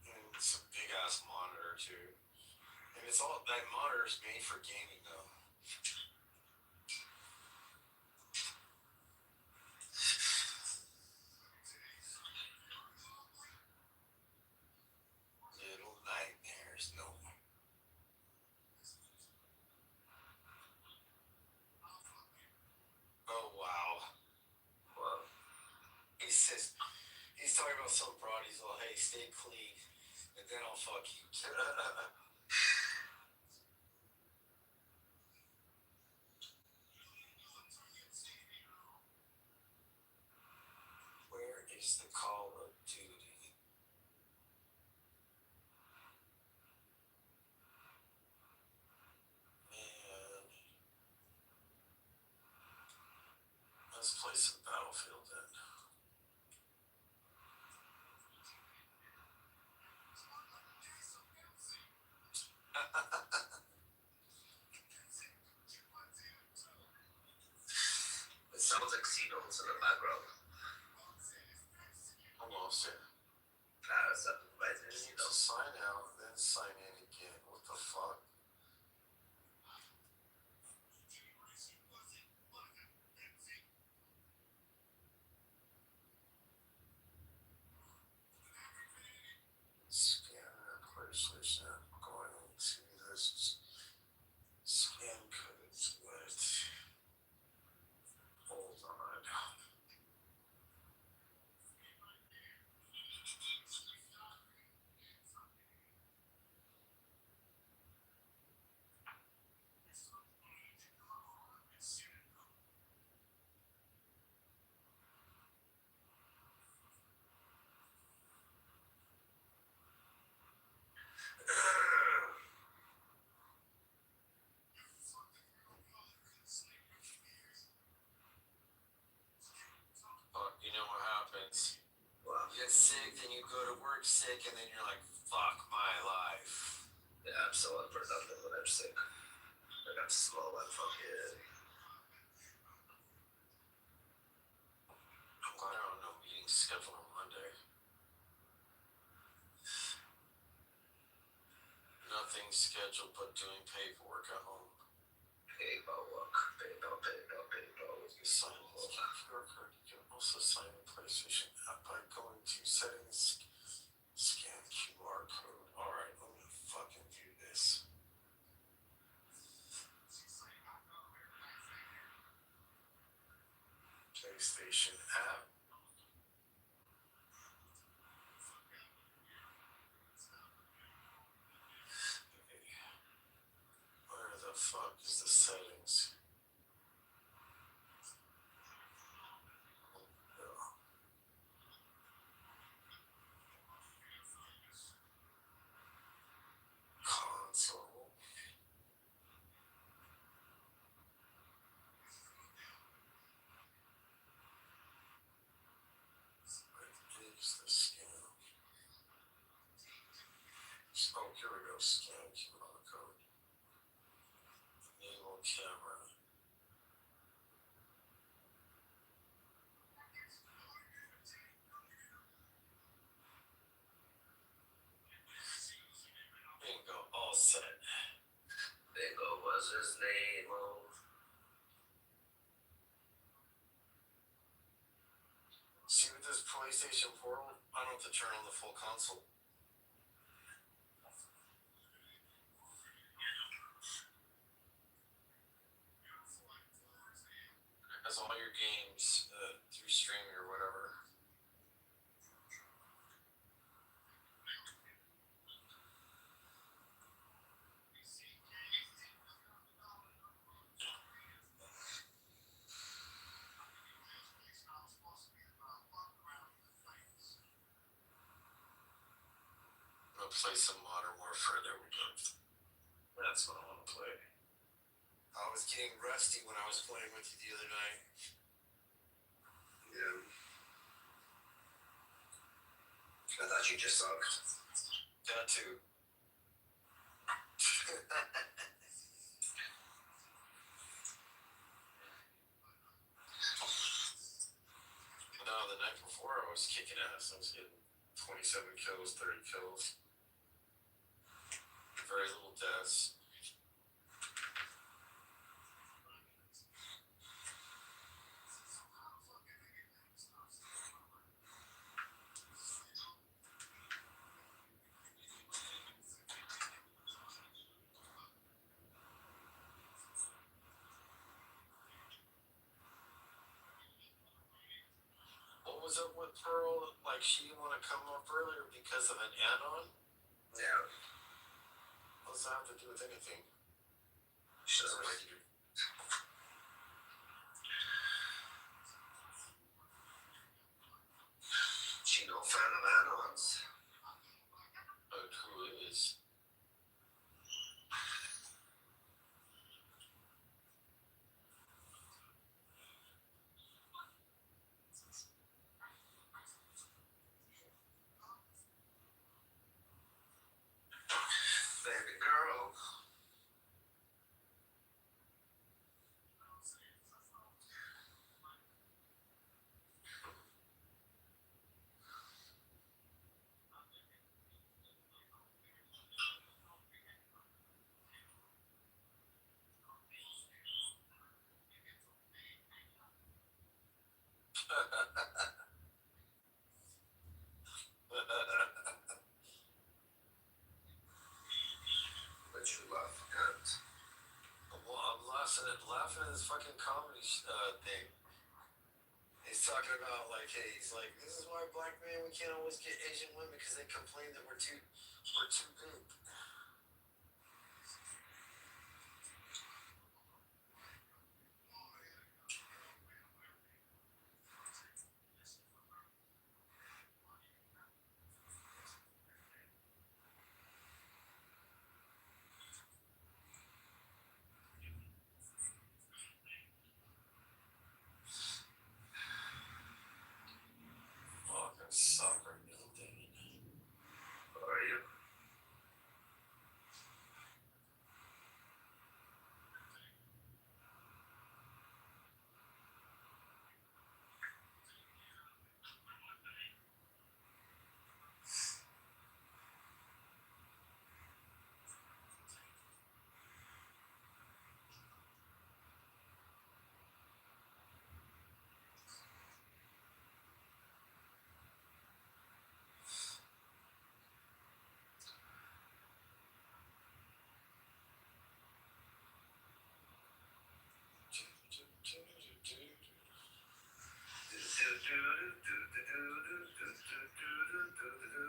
And it's a big ass monitor, too. And it's all, that monitor's made for gaming, though. Little nightmares, no more. some broad, he's all, hey, stay clean, and then I'll fuck you. Where is the Call of Duty? Man. Let's play some Battlefield then. It sounds like seagulls in the background. I lost it. That's up right there, You you need to know. sign out, then sign in again. What the fuck? Scanner, PlayStation. I'm going to this scan codes. What? Hold on. You know what happens? Wow. You get sick, then you go to work sick, and then you're like, fuck my life. Yeah, I'm so unproductive when I'm sick. Like, I'm slow and fucking. I'm glad I don't know meetings scheduled on Monday. Nothing scheduled but doing paperwork at home. Paperwork. You sign this QR code. You can also sign the PlayStation app by going to settings, scan QR code. Alright, let me fucking do this. PlayStation app. Where the fuck is the settings? Console. Where is the scan? Oh, here we go. Scan QR code. Enable camera. Bingo. All set. Bingo was his name. Oh. See, with this PlayStation Portal, I don't have to turn on the full console. It has all your games through streaming or whatever. I'm gonna play some Modern Warfare. There we go. That's what I want to play. I was getting rusty when I was playing with you the other night. Yeah. I thought you just sucked. That too. No, the night before I was kicking ass. I was getting 27 kills, 30 kills. Very little deaths. was up with Pearl? Like, she didn't want to come up earlier because of an add-on? Yeah. What does that have to do with anything? She doesn't like you. She no fan of add-ons. But who is? Baby girl. But you love cunt. Well, I'm laughing at this fucking comedy thing. He's talking about like, hey, he's like, this is why black men, we can't always get Asian women because they complain that we're too big. Fucking soccer building. Are you?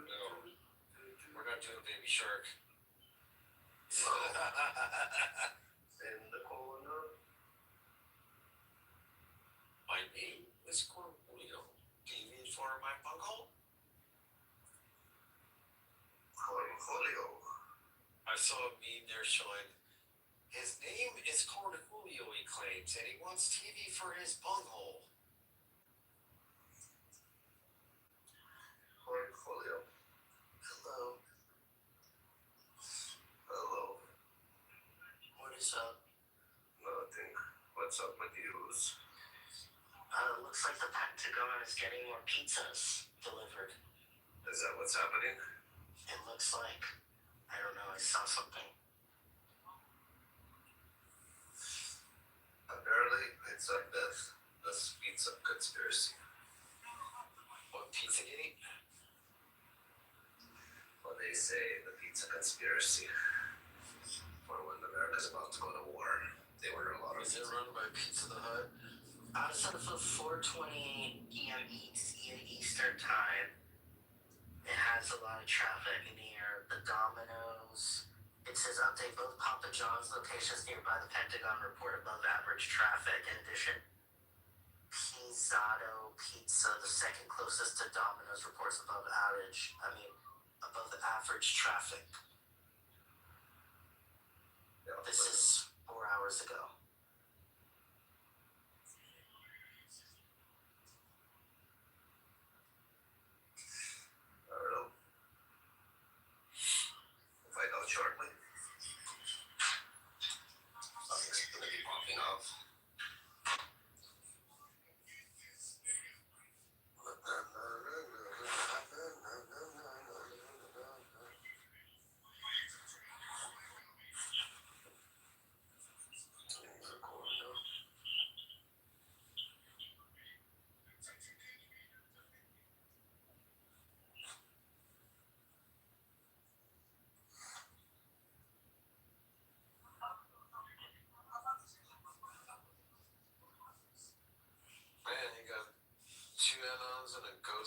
No, we're not doing Baby Shark. In the corner. My name is Cornelio. David for my bunghole? Cornholio. I saw a meme there showing his name is Cornelio, he claims, and he wants TV for his bunghole. Cornholio. Hello. Hello. What is up? Nothing. What's up with yous? Looks like the Pentagon is getting more pizzas delivered. Is that what's happening? It looks like. I don't know, I saw something. Apparently, it's a myth. This pizza conspiracy. What, Pizzagate? Well, they say the pizza conspiracy. For when America's about to go to war, they order a lot of Is it pizza. run by Pizza the Hut? Outside of 4:20 p.m. Eastern Time, it has a lot of traffic near the Domino's. It says update both Papa John's locations nearby the Pentagon report above average traffic. In addition, Pizzato Pizza, the second closest to Domino's, reports above average traffic. Yeah, This is 4 hours ago. I don't know. We'll find out shortly. Something's gonna be popping off.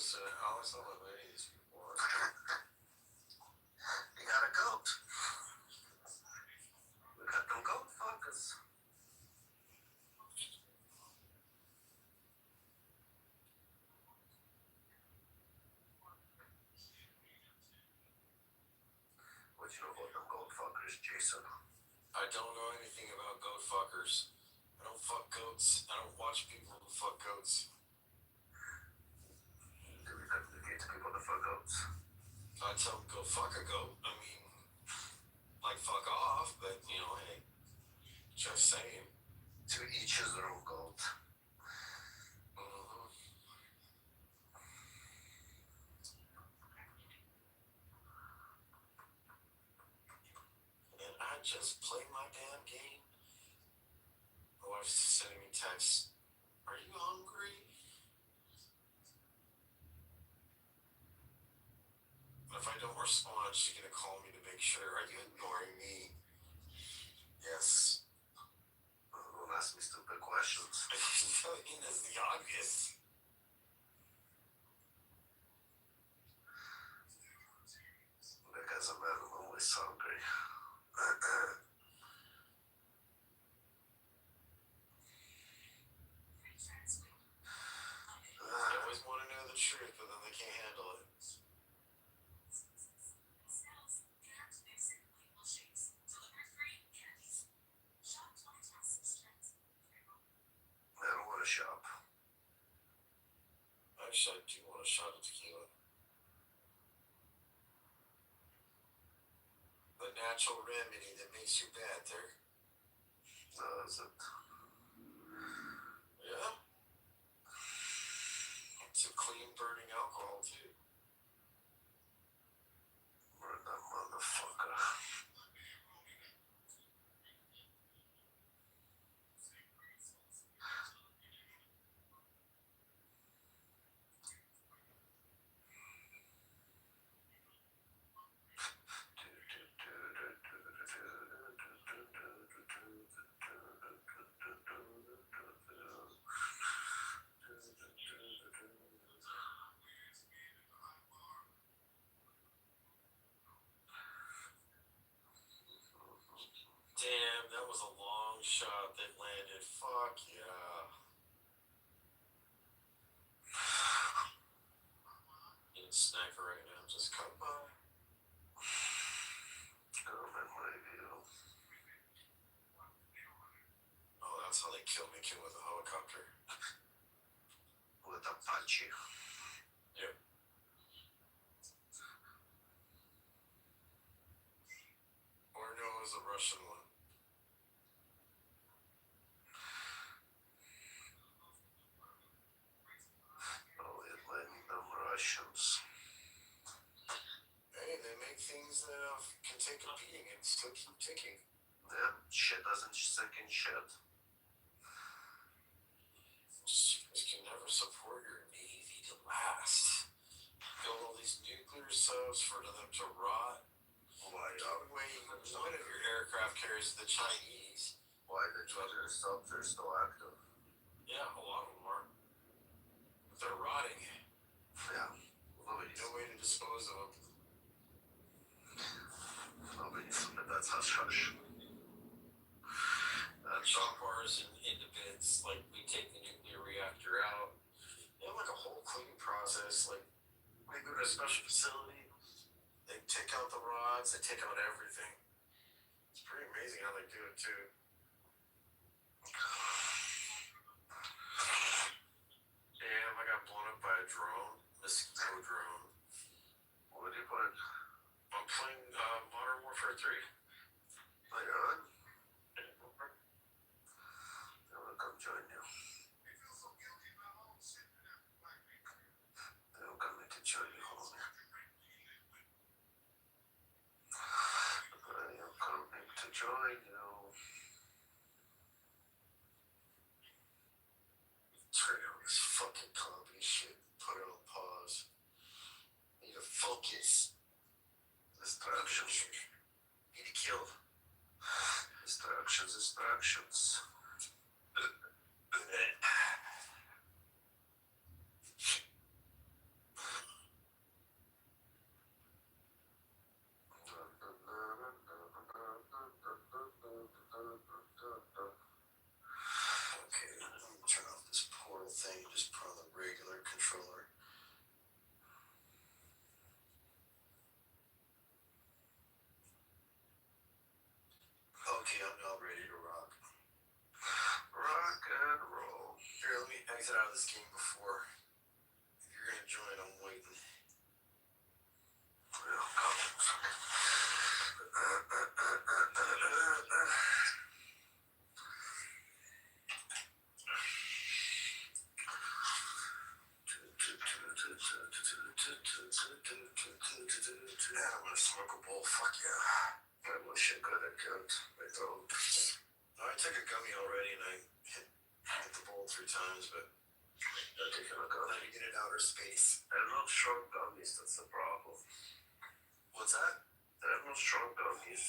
Alex, I don't know any of these people are. You got a goat. We got them goat fuckers. What you know about them goat fuckers, Jason? I don't know anything about goat fuckers. I don't fuck goats. I don't watch people who fuck goats. Do we communicate to people to fuck goats? I tell them go fuck a goat. I mean, like fuck off, but you know, hey, just saying. To each his own goat. Mm-hmm. And I just play my damn game. My wife's sending me texts. Are you hungry? And if I don't respond, she's gonna call me to make sure. Are you ignoring me? Yes. Don't ask me stupid questions. I mean, that's the obvious. Because a man is always hungry. They always want to know the truth, but then they can't handle it. I don't want to shop. Actually, I do want a shot of tequila. The natural remedy that makes you better. Is it? Yeah. It's a clean burning alcohol too. Where's that motherfucker? Damn, that was a long shot that landed. Fuck yeah. Need a sniper right now. Just come by. Come in my view. Oh, that's how they kill me with a helicopter. With Apache. Yep. Or no, it was a Russian one. Oh, it letting them Russians. Hey, they make things that can take a beating and still keep ticking. Yeah, shit doesn't sink in shit. You guys can never support your navy to last. Build all these nuclear subs for them to rot. Why? None of your aircraft carriers the Chinese. Why the nuclear subs are still active? Yeah, a lot of them are. But they're rotting. Yeah. Nobody's. No way to dispose of them. That's hush hush. That's Chop bars into bits. Like, we take the nuclear reactor out. They have like a whole cleaning process. Like, they go to a special facility. They take out the rods. They take out everything. It's pretty amazing how they do it too. Damn, I got blown up by a drone. Mosquito drone. What are you playing? I'm playing Modern Warfare 3. Oh, you're on? I'm gonna come join you. I'm coming to join you, homie. I am coming to join you. Turn on this fucking comedy shit. Put it on pause. Need to focus. Distractions. Need to kill. Distractions. thing and just put on the regular controller. Okay, I'm now ready to rock. Rock and roll. Here, let me exit out of this game before. If you're gonna join, I'm waiting. Well, come. Yeah, I'm gonna smoke a bowl. Fuck yeah. I wish I could have kept my throat. I took a gummy already and I hit the bowl 3 times, but I'm taking a gun. let me get in outer space. I have no strong gummies, that's the problem. What's that? I have no strong gummies.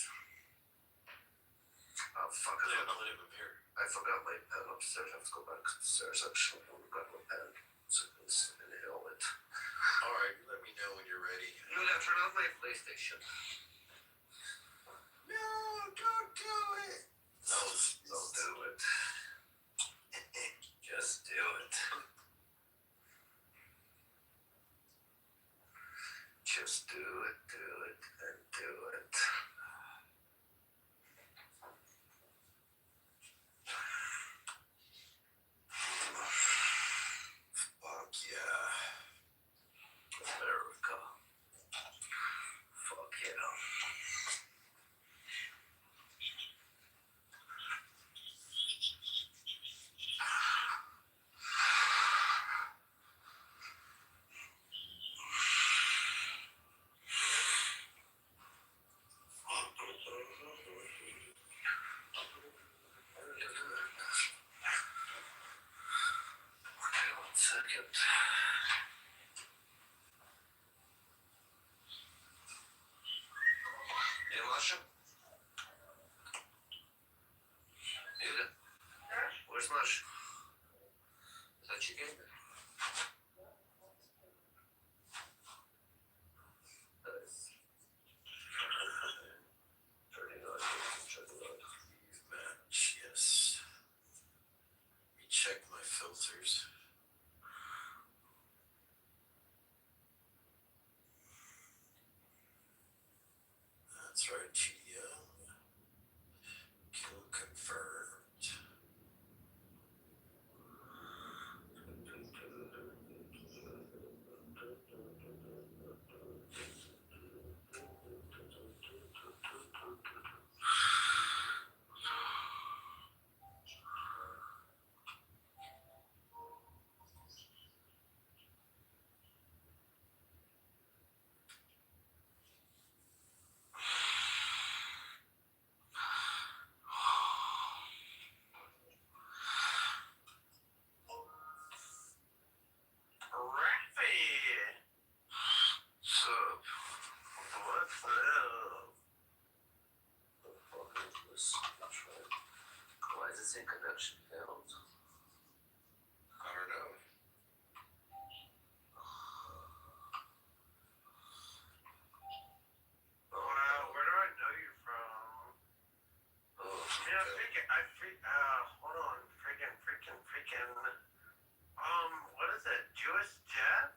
Oh, fuck it. Yeah, plenty of them here. I forgot my pen upstairs. I have to go back upstairs actually. I forgot my pen. So I can inhale it. Alright, you let me know when you're ready. Julia, turn off my PlayStation. No, don't do it. Don't do it. Just do it. Just do it, and do it. Fuck yeah. America. Fuck yeah. Okay, 1 second. Hey, Masha? Julia? Where's Masha? Is that chicken? Nice. Turning on, checking on. Match, yes. Let me check my filters. That's right, GDO. Kill confirmed. Sup? What's up? The fuck is this? Why is it saying connection failed? I don't know. Wow, where do I know you from? Oh, Yeah, hold on, freaking. What is it? Jewish Jeff?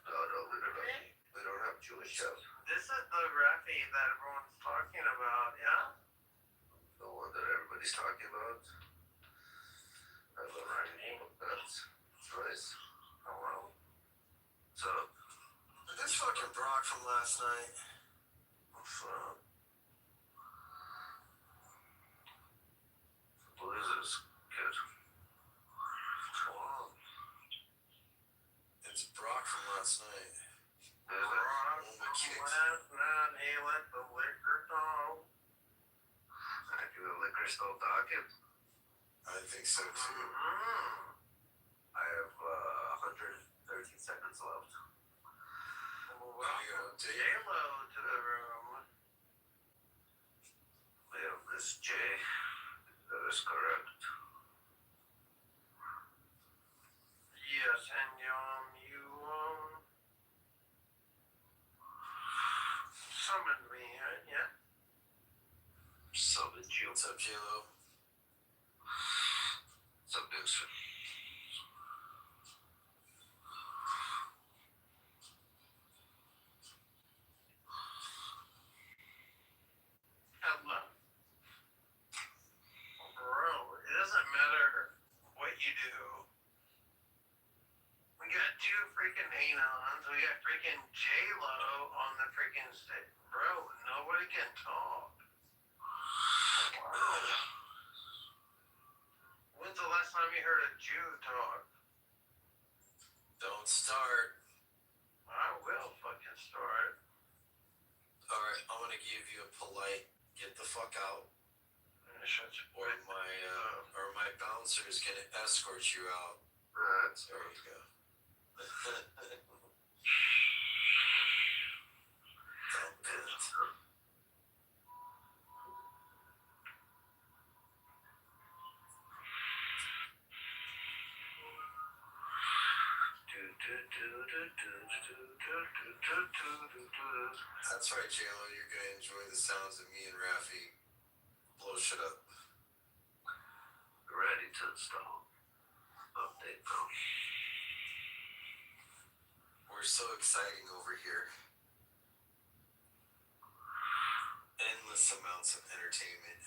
no, we don't have Jewish chef. This is the Rafi that everyone's talking about, yeah? The one that everybody's talking about. I love Right. That's nice. Hello? So, This fucking Brock from last night. what's up? Blazers, good. Wow. It's Brock from last night. Rock Only from kicks. last night, he let the liquor go. I do the liquor still talking. I think so too. Mm-hmm. I have 113 seconds left. Welcome J-Lo to the room. We have this J. That is correct. Yes, and you summoned me, yeah? Summoned you. What's up, J-Lo? What's up, dude? we got freaking J-Lo on the freaking stage. Bro, nobody can talk. Wow. When's the last time you heard a Jew talk? Don't start. I will fucking start. Alright, I'm gonna give you a polite get the fuck out. Or my bouncer is gonna escort you out. That's There you go. That's right, J-Lo. You're gonna enjoy the sounds of me and Rafi blow shit up. Ready to install. Update phone. We're so exciting over here. Endless amounts of entertainment.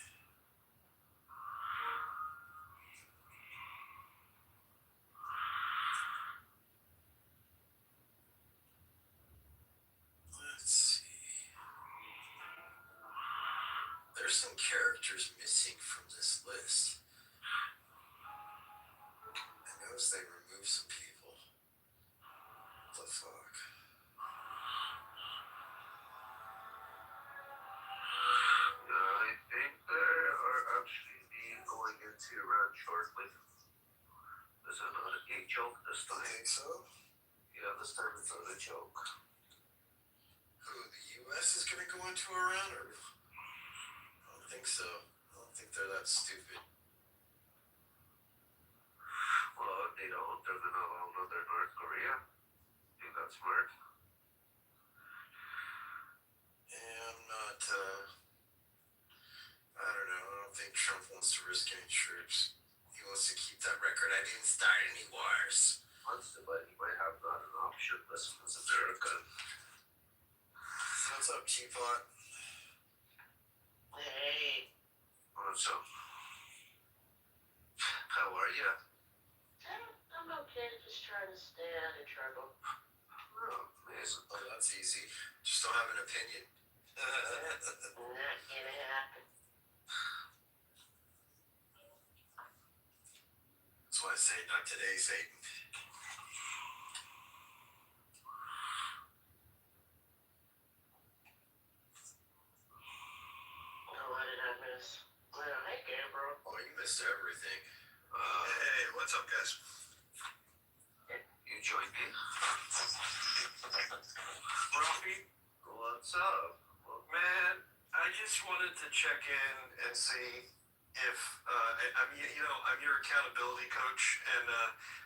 Let's see. There's some characters missing from this list. I noticed they removed some people. What the fuck? I think they are actually going into run shortly. This is not a gay joke this You time. think so? Yeah, this time it's not a joke. Who, the U.S. is gonna go into a run, or? I don't think so. I don't think they're that stupid. Well, if they don't, they're gonna allow another North Korea. Think that's smart. Yeah, I'm not, I don't know. I don't think Trump wants to risk any troops. He wants to keep that record. I didn't start any wars. But he might have not an option. This is America. So what's up, Teapot? Hey. What's up? How are you? I'm okay, just trying to stay out of trouble. Oh, amazing. Oh, that's easy. Just don't have an opinion. Not gonna happen. That's why I say not today, Satan. Oh, what did I miss? Well, hey, Gabriel. Oh, you missed everything. Hey, what's up, guys? You joined me? Ralphie? What's up? Man, I just wanted to check in and see if, I mean, you know, I'm your accountability coach, and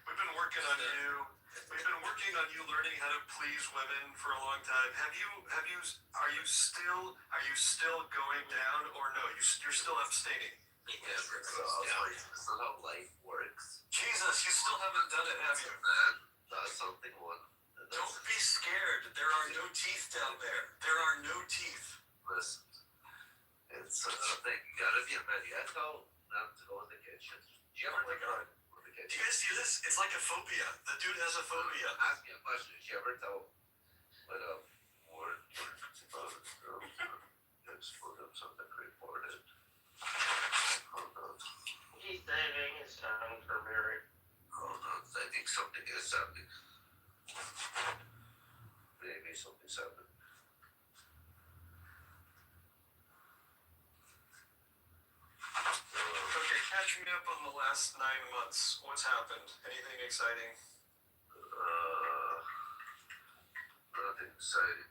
we've been working on you. We've been working on you learning how to please women for a long time. Are you still going down, or no? You're still abstaining? Yeah, that's not how life works. Jesus, you still haven't done it, have you? Man, that's something one. Don't be scared. There are no teeth down there. There are no teeth. Listen, it's thing. You gotta be a man. You gotta tell them to go in the kitchen. Do you ever Oh my God. go in the Do kitchen? you guys see this? It's like a phobia. The dude has a phobia. Ask me a question. Did you ever tell what word let's put up something reported? Hold on. He's saving his time for Mary. Hold on. I think something is happening. Maybe something's happening. Okay, catch me up on the last 9 months. What's happened? Anything exciting? Nothing exciting.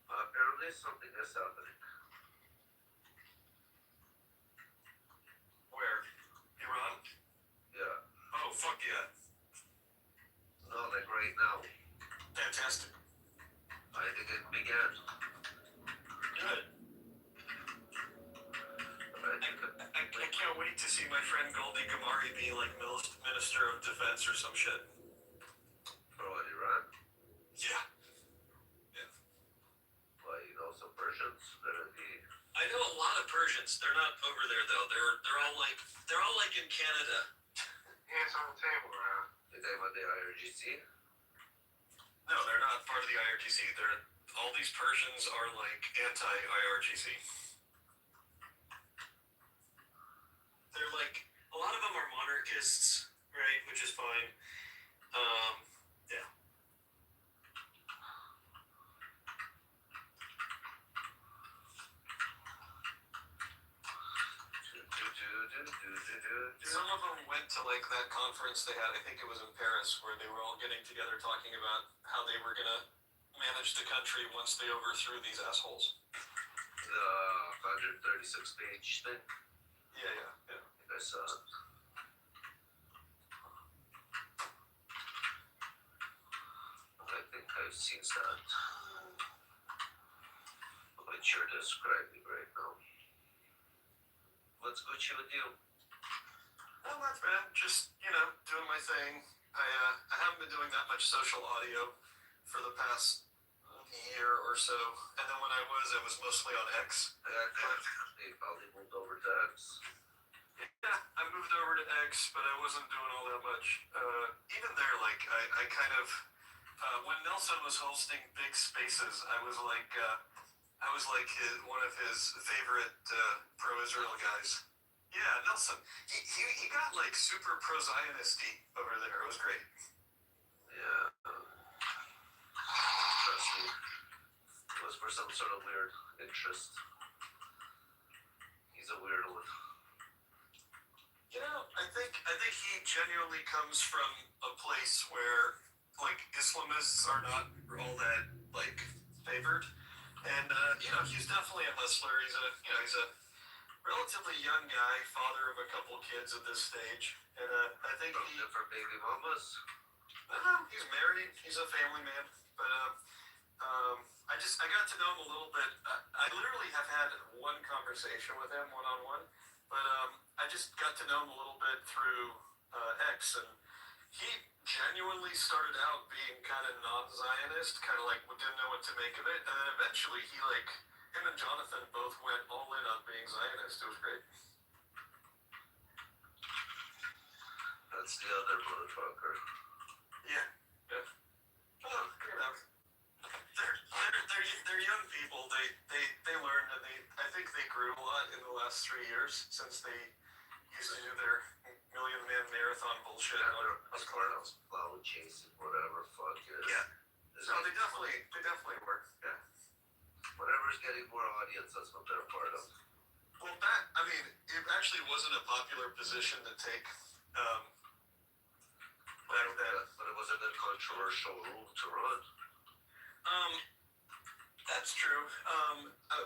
Apparently something is happening. Where? Iran? Yeah. Oh, fuck yeah. Not like right now. Fantastic. I think it began. Good. I can't wait to see my friend Goldie Gamari be like Minister of Defense or some shit. For what, Iran? Yeah. Well, you know some Persians. I know a lot of Persians. They're not over there though. They're all like in Canada. Hands on the table, man. They anything about the IRGC? No, they're not part of the IRGC. All these Persians are like anti-IRGC. They're like, a lot of them are monarchists, right? Which is fine. Yeah. Some of them went to like that conference they had, I think it was in Paris, where they were all getting together talking about how they were gonna manage the country once they overthrew these assholes. The 136-page thing? Yeah. I think I saw it. I think I've seen that. But you're describing right now. What's Gucci with you? Well, not bad. Just, doing my thing. I haven't been doing that much social audio for the past year or so. And then when I was mostly on X. They probably moved over to X. Yeah, I moved over to X, but I wasn't doing all that much. Even there, like, I kind of, when Nelson was hosting Big Spaces, I was like one of his favorite pro-Israel guys. Yeah, Nelson. He got like super pro-Zionisty over there. It was great. Yeah. Trust me. It was for some sort of weird interest. He's a weird one. I think he genuinely comes from a place where like Islamists are not all that like favored. And he's definitely a hustler. He's a relatively young guy, father of a couple kids at this stage, and I think different baby mamas. He's married. He's a family man, but I got to know him a little bit. I literally have had one conversation with him one-on-one, but I just got to know him a little bit through X, and he genuinely started out being kind of non-Zionist, kind of like didn't know what to make of it, and then eventually him and Jonathan both went all in on being Zionist. It was great. That's the other motherfucker. Yeah. Oh, they're young people. They learned, and I think they grew a lot in the last 3 years since they used to do their Million-Man Marathon bullshit on Clubhouse. Cloud chasing, whatever, fuck it. Yeah. No, they definitely work. Yeah. Whatever's getting more audience, that's what they're a part of. Well, it actually wasn't a popular position to take. But it wasn't a controversial rule to run. That's true.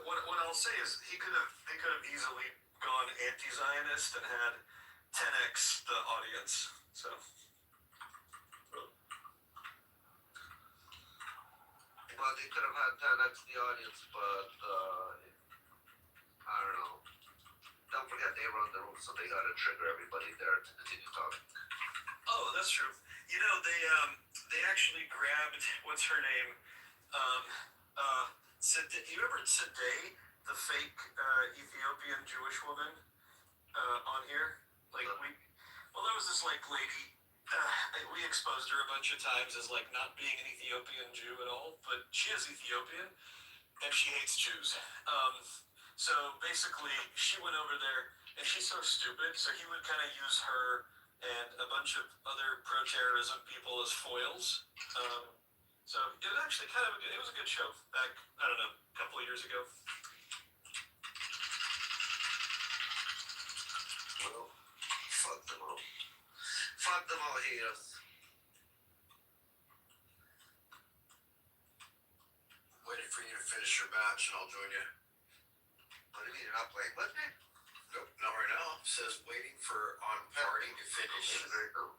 What I'll say is they could have easily gone anti-Zionist and had 10x the audience. So. Well, they could have had 10x the audience, but I don't know. Don't forget they run the room, so they gotta trigger everybody there to continue talking. Oh, that's true. They actually grabbed what's her name? You remember Sadeh, the fake Ethiopian Jewish woman on here? There was this like lady. We exposed her a bunch of times as like not being an Ethiopian Jew at all, but she is Ethiopian and she hates Jews. So basically, she went over there and she's so stupid. So he would kind of use her and a bunch of other pro-terrorism people as foils. So it was actually it was a good show back, I don't know, a couple of years ago. Well, fuck them all. Fuck them all, haters. Waiting for you to finish your match and I'll join you. What do you mean, you're not playing with me? Nope, not right now. It says waiting for on party to finish. Right now.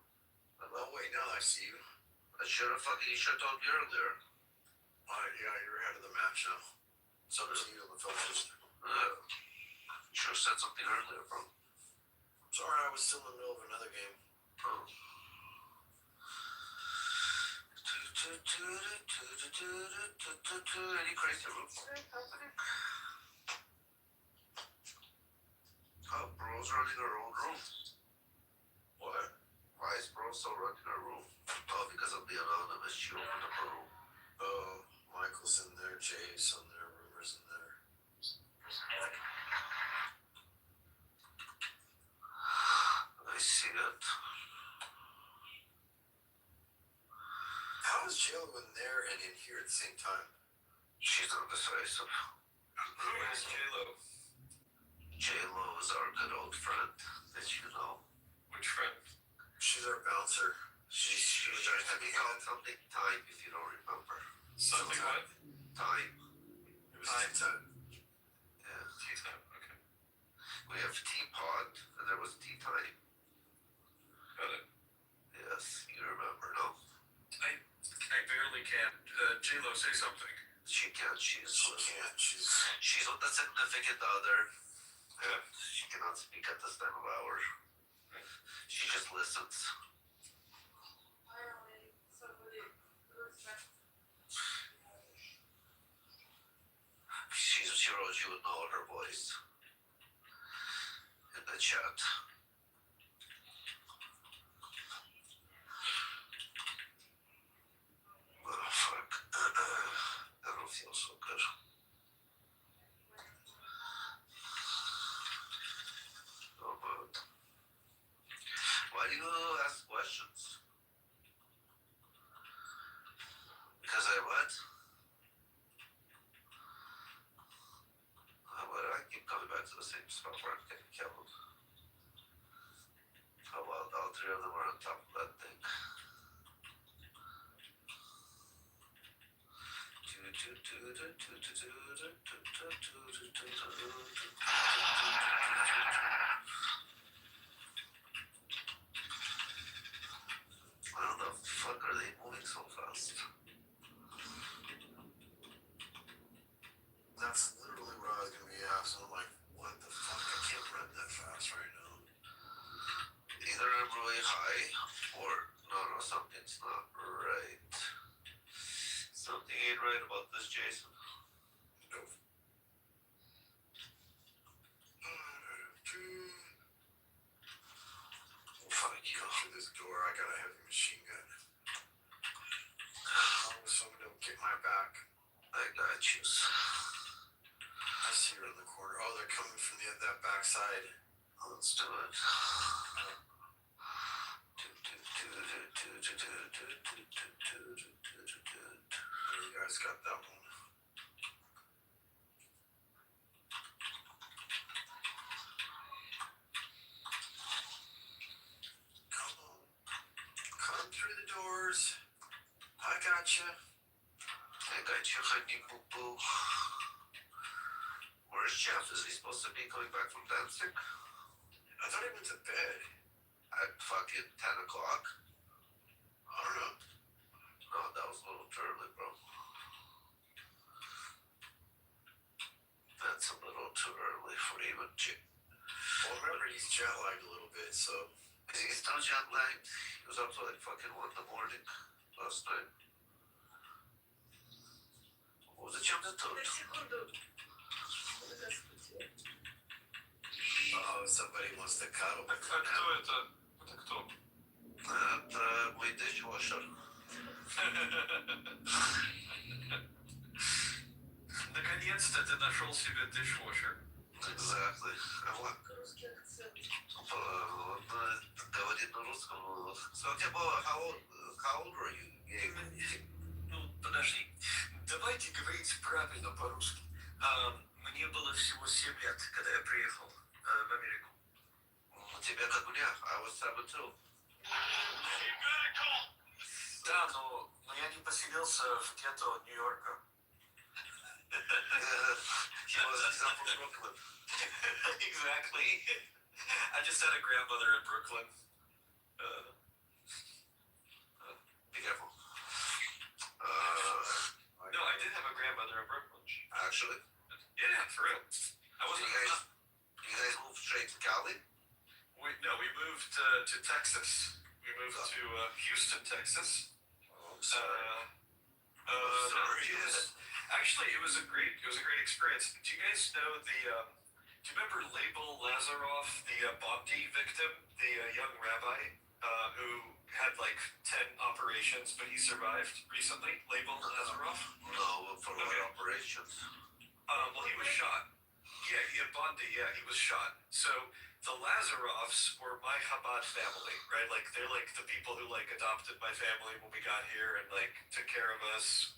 Oh wait, now I see you. You should have told me earlier. Yeah, you're ahead of the match now. So does he on the film system. You should have said something earlier, bro. Sorry, I was still in the middle of another game. Oh. Any crazy rules happening? Oh, bro's running her own room. What? Why? eyes, bro, so running her room. Oh, because of the anonymous, she opened up her room. Oh, Michael's in there, Jay's in there, Rumor's in there. I see it. How is Jill in there and in here at the same time? She's undecisive. Who is J-Lo? J-Lo is our good old friend that you know. Which friend? She's our bouncer. She was our used to be called something Time, if you don't remember. Something what? Time. It was time. Yeah. Tea time, okay. We have Teapot, and there was Tea Time. Got it. Yes, you remember, no? I barely can. J-Lo, say something. She can't. She can't. She's with the significant other. Yeah. She cannot speak at this time of hour. She just listens. She wrote you would know her voice in the chat. Oh, fuck. I don't feel so good. Oh, man. Why do you ask questions? Because I what? But I keep coming back to the same spot where I'm getting killed. How about all three of them are on top of that thing? How the fuck are they moving so fast? That's literally what I was going to be asking. I'm like, what the fuck? I can't run that fast right now. Either I'm really high or no, something's not right. Something ain't right about this, Jason. Nope. Fuck you. Through this door, I got a heavy machine gun. As long as someone don't get my back. I got you. I see her in the corner. Oh, they're coming from that back side. Let's do it. Oh, you guys got that one. Come on. Come through the doors. I got you. I got you, honey boo boo. Where's Jeff? Is he supposed to be coming back from dancing? I thought he went to bed. At fucking 10 o'clock? I don't know. No, that was a little too early, bro. That's a little too early for even Well, remember, he's jet lagged a little bit, so. Is he still jet lagged? He was up to like fucking 1 in the morning last night. What was it, Jim? Uh-oh, somebody wants to cuddle. А кто это? Это кто? Это мой dishwasher. Наконец-то ты нашел себе dishwasher. Exactly. Он говорит на русском. So, how old were you? Ну, подожди. Давайте говорить правильно по-русски. Мне было всего 7 лет, когда я приехал в Америку. Тебе как мне? I was 7 too. Да, но я не поселился в гетто Нью-Йорка. He's up from Brooklyn. Exactly. I just had a grandmother in Brooklyn. Be careful. No, I did have a grandmother in Brooklyn. Actually? Yeah, for real. I wasn't. You guys moved straight to Cali? We moved to Texas. We moved to Houston, Texas. Oh, I'm sorry. Sorry. Actually, it was a great experience. Do you guys know do you remember Label Lazaroff, the Bondi victim, the young rabbi? who had like 10 operations, but he survived recently, labeled Lazarov? No, for what operations? Well, he was shot. Yeah, he had Bundy. Yeah, he was shot. So the Lazarovs were my Chabad family, right? Like they're like the people who like adopted my family when we got here and like took care of us.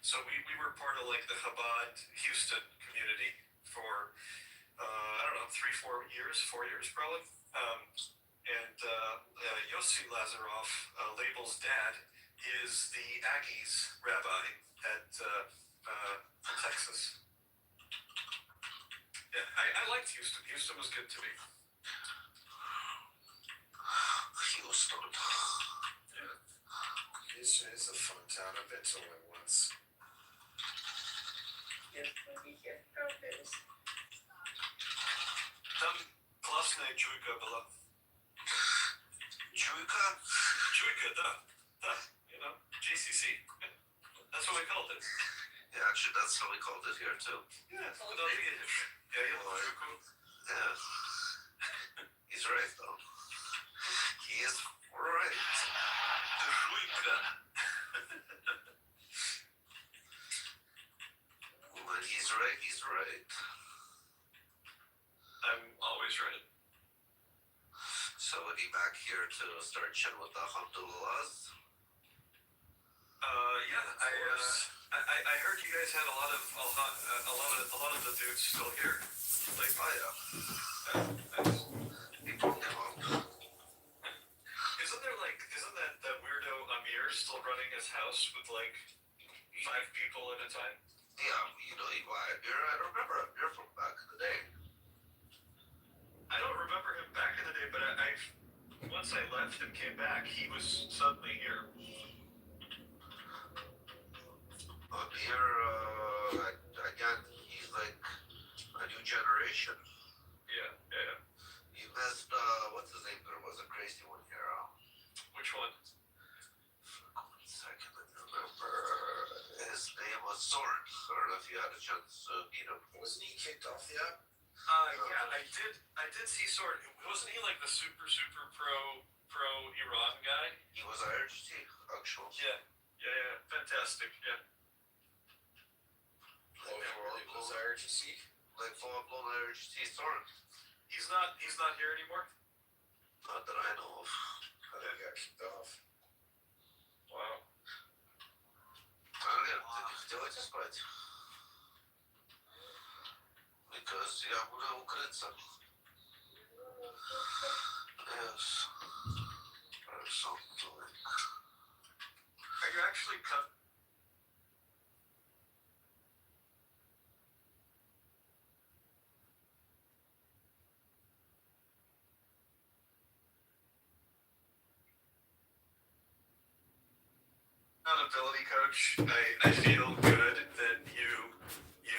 So we were part of like the Chabad Houston community for I don't know 4 years probably. And Yossi Lazarov, Label's dad, is the Aggies rabbi at Texas. Yeah, I liked Houston. Houston was good to me. Houston. Yeah. Houston is a fun town. I've been to only once. Там классная чуйка была. Чуйка? Чуйка, да. You know, GCC. That's what we called it. Yeah, actually, that's how we called it here too. Yeah, without the yeah, чуйку. Yeah. He's right though. He is right. Чуйка. When he's right, he's right. I'm always right. So are you back here to start chatting with the Alhamdulillahs? Yeah, I heard you guys had a lot of the dudes still here. Like, Oh yeah. nice. He brought them up. Isn't that weirdo Amir still running his house with like 5 people at a time? Yeah, you know, I remember you're from back in the day. I don't remember him back in the day, but I once I left and came back, he was suddenly here. Amir, again, he's like a new generation. Yeah. You missed, what's his name? There was a crazy one here. Which one? One second, let me remember. His name was Soren. I don't know if you had a chance to meet him. Wasn't he kicked off the app? Yeah, I did see Sword. Wasn't he like the super pro Iran guy? He was IRGT, actually. Yeah, fantastic. Yeah. Overall, it was IRGC. Like full-blown IRGT Soren. He's not here anymore. Not that I know of. How did he got kicked off? Wow. I don't know, хотел эти спать. Because я буду укрыться. Yes. Or something like. Are you actually cut? Accountability coach. I feel good that you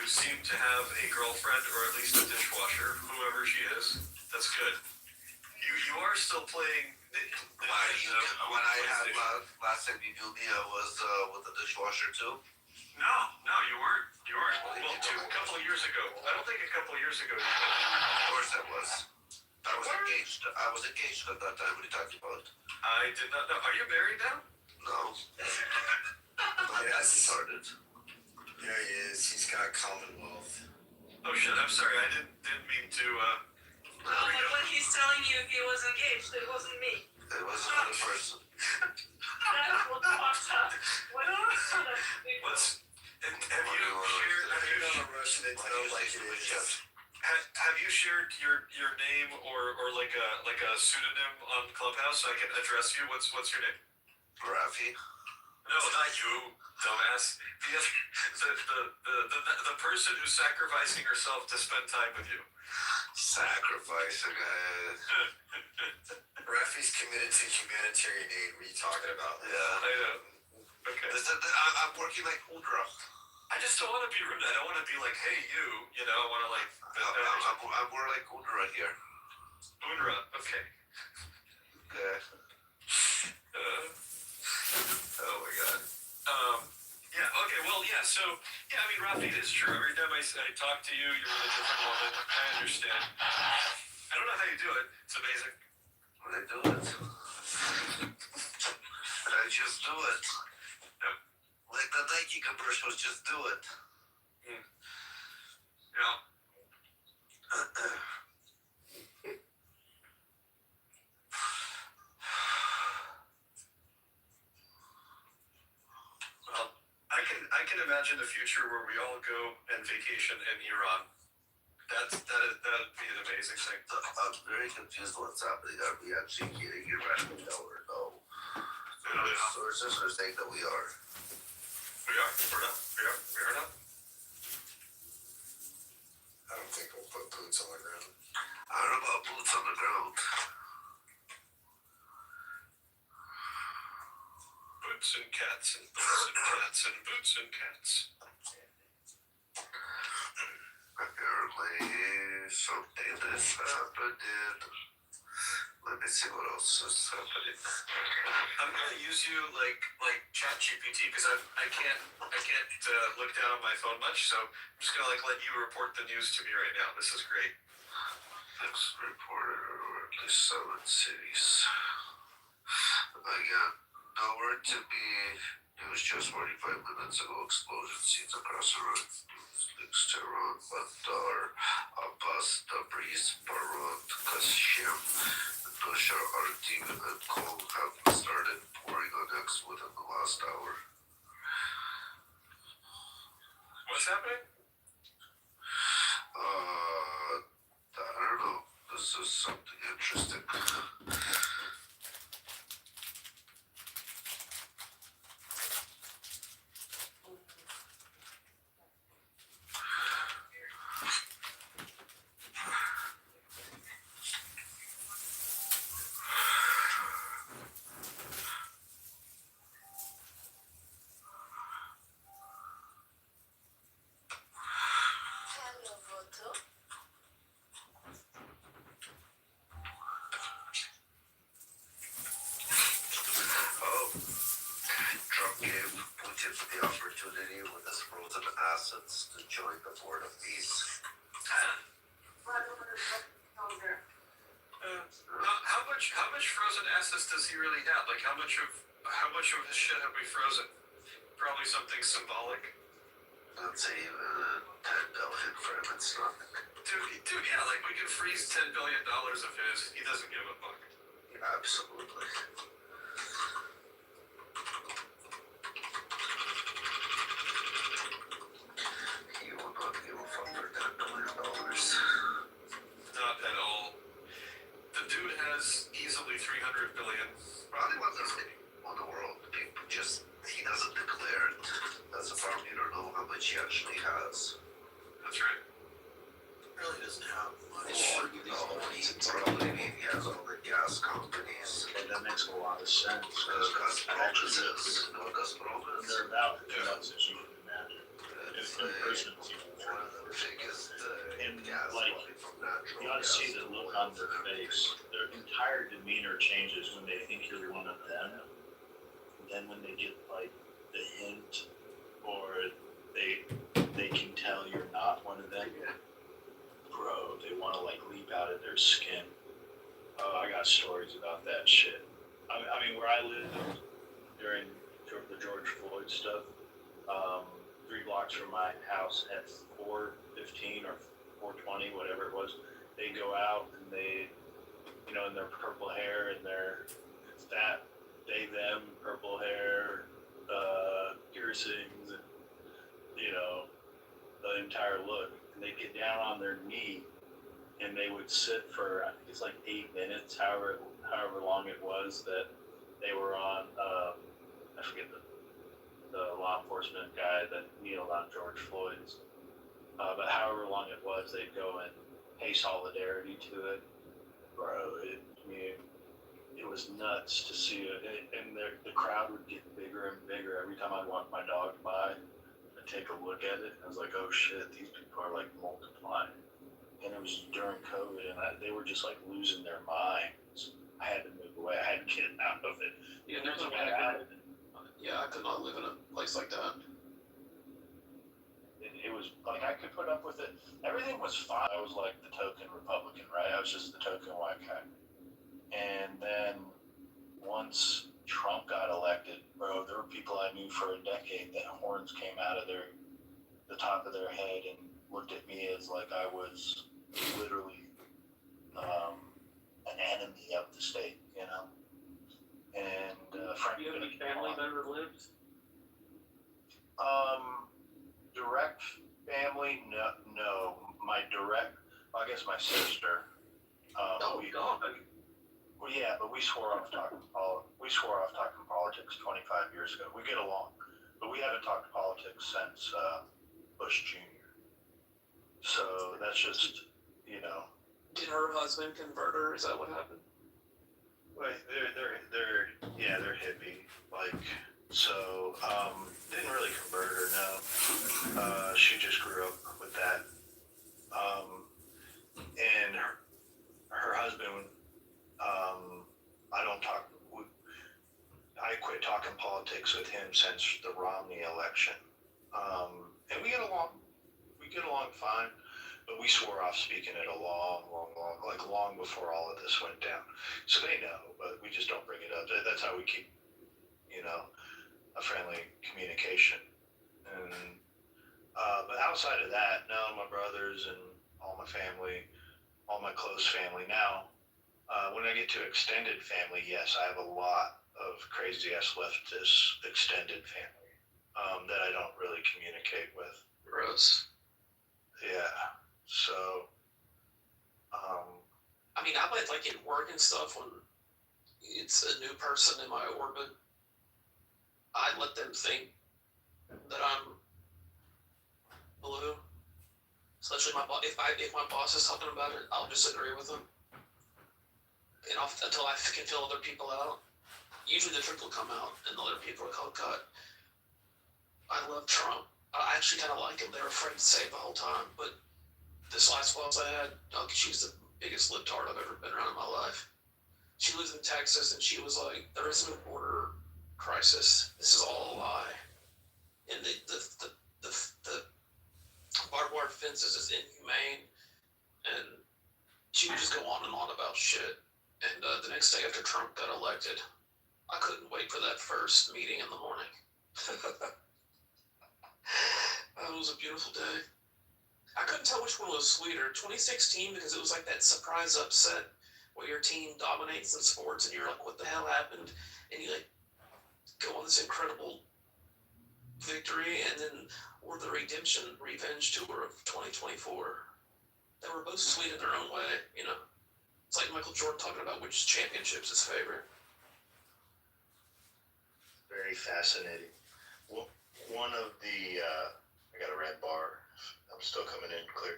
seem to have a girlfriend or at least a dishwasher, whoever she is. That's good. You are still playing. When I had last time you knew me, I was with the dishwasher too. No, you weren't. Well, a couple of years ago. I don't think a couple of years ago you did. Of course I was. I was engaged at that time. What are you talking about? I did not know. Are you married now? No. That's retarded. Yeah, he is. He's got Commonwealth. Oh shit! I'm sorry. I didn't mean to. Like when he's telling you he was engaged, it wasn't me. It was another person. That's what fucked up. Have you shared? You're not Russian. It's not like it is. Have you shared your name or like a pseudonym on Clubhouse so I can address you? What's your name? Rafi. No, not you, dumbass. The person who's sacrificing herself to spend time with you. Sacrificing it. Rafi's committed to humanitarian aid. What are you talking about? Yeah. I know. Okay. I'm working like Udra. I just don't want to be rude. I don't want to be like, hey, you know, I want to like. I'm more like Udra here. Unra, okay. Okay. Oh my god. Yeah, okay, well, yeah, so, yeah, I mean, Rafi, it is true. Every time I talk to you, you're with a different woman. I understand. I don't know how you do it. It's amazing. When I do it. I just do it. Yep. Like the Nike commercials, just do it. Yeah. Well, I can imagine a future where we all go and vacation in Iran. That'd be an amazing thing. I'm very confused what's happening. Are we actually getting Iran or no? Sources are saying that we are. We are. We are not. I don't think we'll put boots on the ground. I don't know about boots on the ground. Boots and cats and boots and cats and boots and cats. Apparently, something is happening. Let me see what else is happening. I'm gonna use you like ChatGPT because I can't look down on my phone much, so I'm just gonna let you report the news to me right now. This is great. Next reported at least 7 cities. Again, nowhere to be. News just 45 minutes ago. Explosion scenes across the road. Links to Iran, Bandar, Abbas, Tabriz, Beirut, Qashem, Nusha, Artiv, and Kol have started pouring on X within the last hour. What's happening? I don't know. This is something interesting. Trump gave Putin the opportunity with his frozen assets to join the board of peace. How much frozen assets does he really have? Like how much of his shit have we frozen? Probably something symbolic. Let's say 10 billion for him, it's nothing. Dude, yeah, like we could freeze $10 billion of his. He doesn't give a fuck. Absolutely. He will not give a fuck for $10 billion. Not at all. The dude has easily 300 billion. Probably one of the world. People just, he doesn't declare it. As a farm, you don't know how much he actually has. That's right. Really doesn't have much. Probably he has all the gas companies. Okay, that makes a lot of sense. Gazprom is, They're about as much as you can imagine. If in person, one of the biggest and gas like, money from natural you ought to gas. see the look on their face. Their entire demeanor changes when they think you're one of them. Then when they get like the hint, or they can tell you're not one of them, bro, they want to like leap out of their skin. Oh, I got stories about that shit. I mean, where I lived during the George Floyd stuff, 3 blocks from my house at 4:15 or 4:20, whatever it was, they go out and they, you know, in their purple hair and their, it's that, they, them, purple hair, piercings, and, you know, the entire look. And they get down on their knee and they would sit for, I think it's like 8 minutes, however long it was that they were on, I forget the law enforcement guy that kneeled on George Floyd's. But however long it was, they'd go and pay solidarity to it. Bro, it was nuts to see it. And the crowd would get bigger and bigger every time I'd walk my dog by and take a look at it. I was like, oh shit, these people are like multiplying. And it was during COVID, and they were just like losing their minds. I had to move away. I had to get out of it. Yeah, there's no way I could not live in a place like that. It was like I could put up with it. Everything was fine. I was like the token Republican, right? I was just the token white guy. And then once Trump got elected, bro, there were people I knew for a decade that horns came out of the top of their head and looked at me as like I was literally an enemy of the state, you know. And Do you have any family that ever lived? Direct family, no. My direct, I guess my sister. Oh, God. Well, yeah, but we swore off talking politics 25 years ago. We get along, but we haven't talked politics since Bush Jr. So that's just, you know. Did her husband convert her? Is that what happened? Well, they're hippie, like, so, didn't really convert her, no. She just grew up with that. And her husband, I quit talking politics with him since the Romney election. And we get along fine, but we swore off speaking it a long before all of this went down. So they know, but we just don't bring it up. That's how we keep, you know, a friendly communication. And, but outside of that, no, my brothers and all my family, all my close family now, when I get to extended family, yes, I have a lot of crazy ass leftist extended family that I don't really communicate with. Gross. Yeah. So, I mean, I might like at work and stuff when it's a new person in my orbit. I let them think that I'm blue. Especially if my boss is talking about it, I'll disagree with them. And until I can fill other people out. Usually the truth will come out and the other people will cut. I love Trump. I actually kind of like him. They were afraid to say it the whole time. But this last boss I had, she's the biggest libtard I've ever been around in my life. She lives in Texas and she was like, there is no border crisis. This is all a lie. And the barbed wire fences is inhumane. And she would just go on and on about shit. And the next day after Trump got elected, I couldn't wait for that first meeting in the morning. It was a beautiful day. I couldn't tell which one was sweeter. 2016 because it was like that surprise upset where your team dominates in sports and you're like, what the hell happened? And you like go on this incredible victory, and then or the redemption revenge tour of 2024. They were both sweet in their own way, you know. It's like Michael Jordan talking about which championship's his favorite. very fascinating. Well, one of the, I got a red bar. I'm still coming in clear.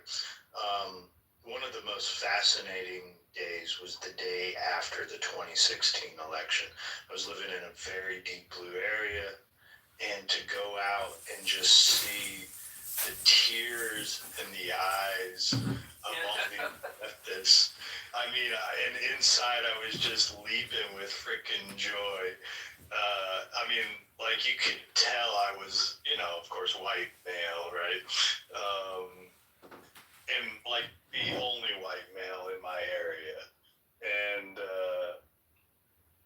One of the most fascinating days was the day after the 2016 election. I was living in a very deep blue area, and to go out and just see the tears in the eyes of all the leftists. I mean, and inside I was just leaping with freaking joy. I mean, like you could tell I was, you know, of course, white male, right? And like the only white male in my area. And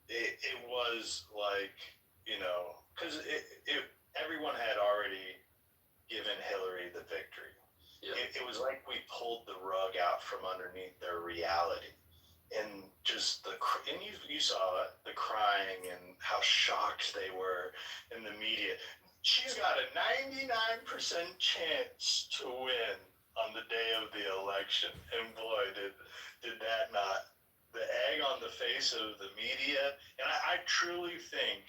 it was like, you know, because everyone had already given Hillary the victory. Yeah. It was like we pulled the rug out from underneath their reality. And just and you saw it, the crying and how shocked they were in the media. She's got a 99% chance to win on the day of the election. And boy, did that not, the egg on the face of the media. And I truly think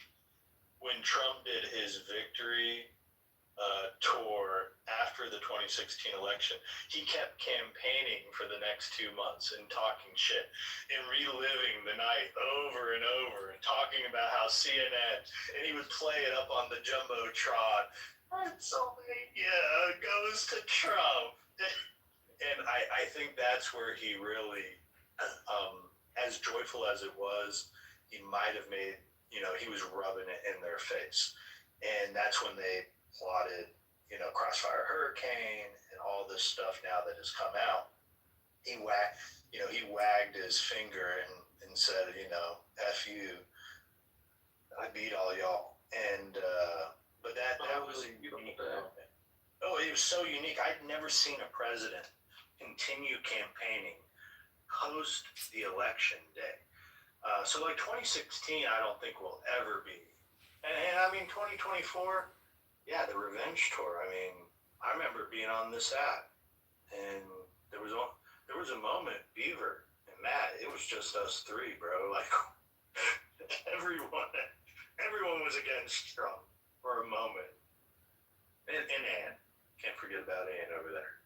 when Trump did his victory tour after the 2016 election, he kept campaigning for the next 2 months and talking shit and reliving the night over and over and talking about how CNN, and he would play it up on the Jumbotron. Pennsylvania goes to Trump. And I think that's where he really, as joyful as it was, he might have made, you know, he was rubbing it in their face. And that's when they plotted, you know, Crossfire Hurricane and all this stuff now that has come out. He wagged his finger and said, you know, F you, I beat all y'all. And but that was a unique moment. Oh, it was so unique. I'd never seen a president continue campaigning post the election day. So like 2016, I don't think will ever be. And I mean 2024, yeah, the revenge tour. I mean, I remember being on this app, and there was a moment, Beaver and Matt. It was just us three, bro. Like everyone was against Trump for a moment. And Ann, can't forget about Ann over there.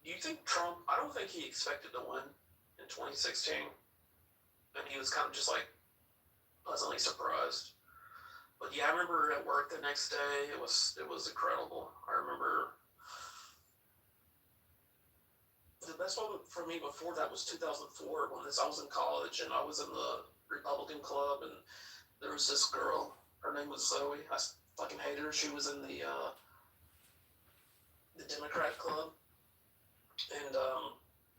Do you think Trump? I don't think he expected to win in 2016, and he was kind of just like pleasantly surprised. But yeah, I remember at work the next day, it was incredible. I remember the best moment for me before that was 2004 when I was in college and I was in the Republican club, and there was this girl. Her name was Zoe. I fucking hated her. She was in the Democrat club, and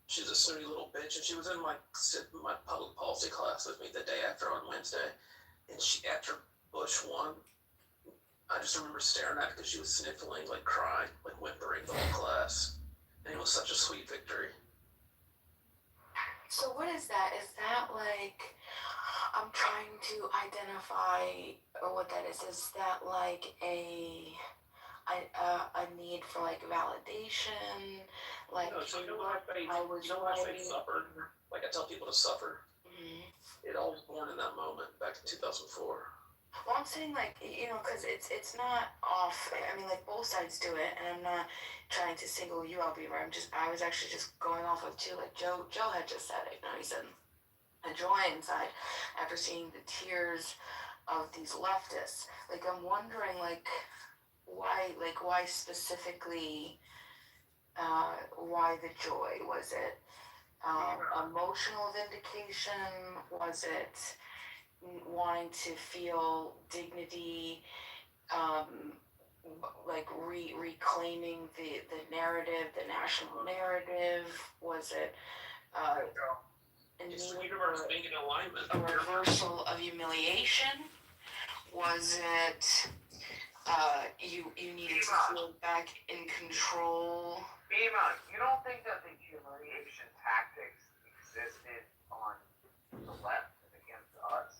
she's a snooty little bitch. And she was in my public policy class with me the day after on Wednesday. And after Bush won, I just remember staring at her because she was sniffling, like crying, like whimpering the whole class. And it was such a sweet victory. So what is that? Is that like, I'm trying to identify what that is. Is that like a need for like validation? Like, So you know what I say suffer? Like I tell people to suffer. Mm-hmm. It all was born in that moment back in 2004. Well, I'm saying like, because it's not off. I mean, like both sides do it, and I'm not trying to single you out, Beaver. I was actually just going off of too. Like Joe had just said it. He said a joy inside after seeing the tears of these leftists. Like I'm wondering, like why specifically, why the joy? Was it emotional vindication? Was it wanting to feel dignity, like reclaiming the narrative, the national narrative? Was it a universe being in alignment? A reversal of humiliation? Was it you needed to feel back in control? Bima, you don't think that the humiliation tactics existed on the left and against us?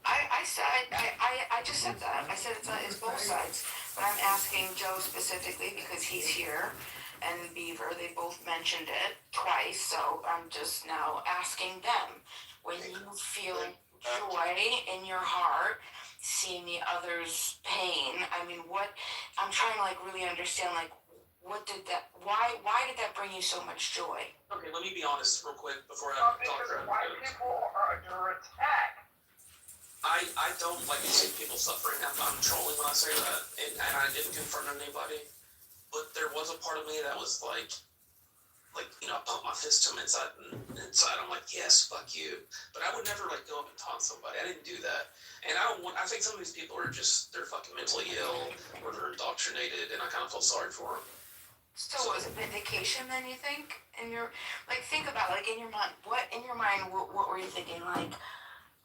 I just said that. I said it's both sides. But I'm asking Joe specifically because he's here, and Beaver, they both mentioned it twice, so I'm just now asking them. When you feel joy in your heart, seeing the other's pain, I mean, what, I'm trying to like really understand, like, why did that bring you so much joy? Okay, let me be honest real quick before I talk Because about white people are under attack. I don't like to see people suffering. I'm trolling when I say that, and I didn't confront anybody. But there was a part of me that was like I pump my fist to him inside, and inside I'm like, yes, fuck you. But I would never like go up and taunt somebody. I didn't do that. And I think some of these people are they're fucking mentally ill, or they're indoctrinated, and I kind of feel sorry for them. So was it vindication then, you think? Think about, like, in your mind, what were you thinking? Like,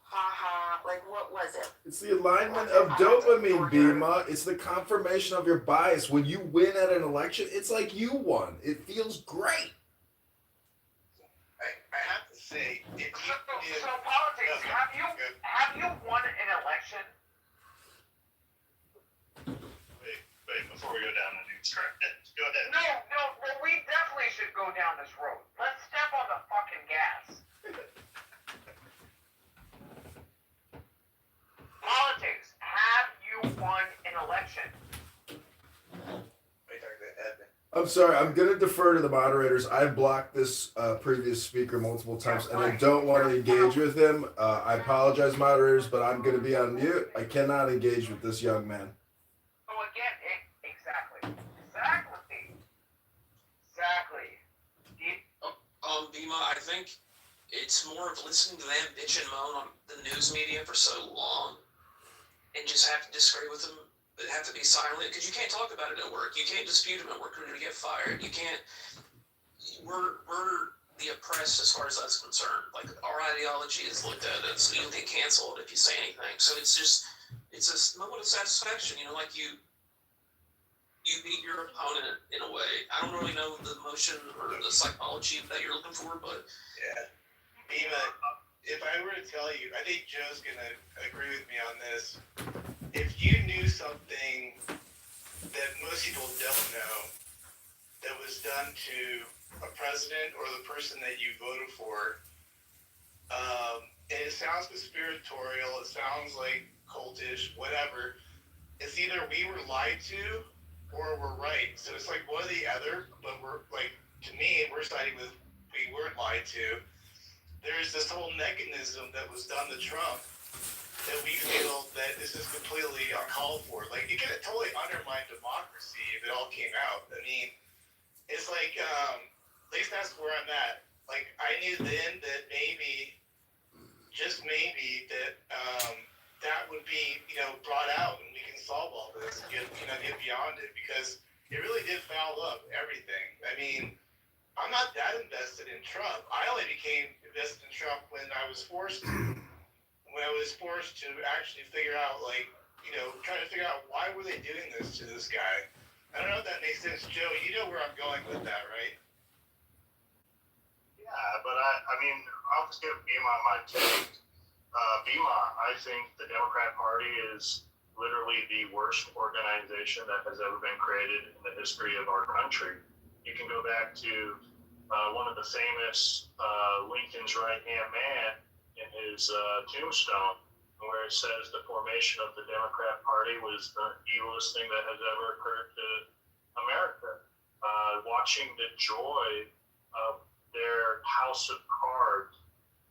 haha, like, what was it? It's the alignment of dopamine, Bima. It's the confirmation of your bias. When you win at an election, it's like you won. It feels great. I have to say, So politics, have you won an election? Wait, before we go down the news track, go ahead. No, we definitely should go down this road. Let's step on the fucking gas. Politics, have you won an election? I'm sorry, I'm going to defer to the moderators. I blocked this previous speaker multiple times, and I don't want to engage with him. I apologize, moderators, but I'm going to be on mute. I cannot engage with this young man. So again, exactly. Bima, I think it's more of listening to them bitch and moan on the news media for so long, and just have to disagree with them. Have to be silent because you can't talk about it at work. You can't dispute them at work or you get fired. You can't. We're the oppressed as far as that's concerned. Like our ideology is looked at as you'll get canceled if you say anything. So it's just it's a moment of satisfaction, like you beat your opponent in a way. I don't really know the emotion or the psychology that you're looking for, but yeah. Bima, if I were to tell you, I think Joe's gonna agree with me on this. If you knew something that most people don't know that was done to a president or the person that you voted for, and it sounds conspiratorial, it sounds like cultish, whatever, it's either we were lied to or we're right. So it's like one or the other, but we're like, to me, we're siding with we weren't lied to. There's this whole mechanism that was done to Trump that we feel that this is completely uncalled for. Like, it could totally undermine democracy if it all came out. I mean, it's like, at least that's where I'm at. Like, I knew then that maybe, just maybe, that that would be, brought out and we can solve all this, get beyond it, because it really did foul up everything. I mean, I'm not that invested in Trump. I only became invested in Trump when I was forced to. When I was forced to actually figure out, trying to figure out why were they doing this to this guy. I don't know if that makes sense. Joe, you know where I'm going with that, right? Yeah, but I mean, I'll just give Bima my take. Bima, I think the Democrat Party is literally the worst organization that has ever been created in the history of our country. You can go back to one of the famous Lincoln's right-hand man in his tombstone, where it says the formation of the Democrat Party was the evilest thing that has ever occurred to America. Watching the joy of their house of cards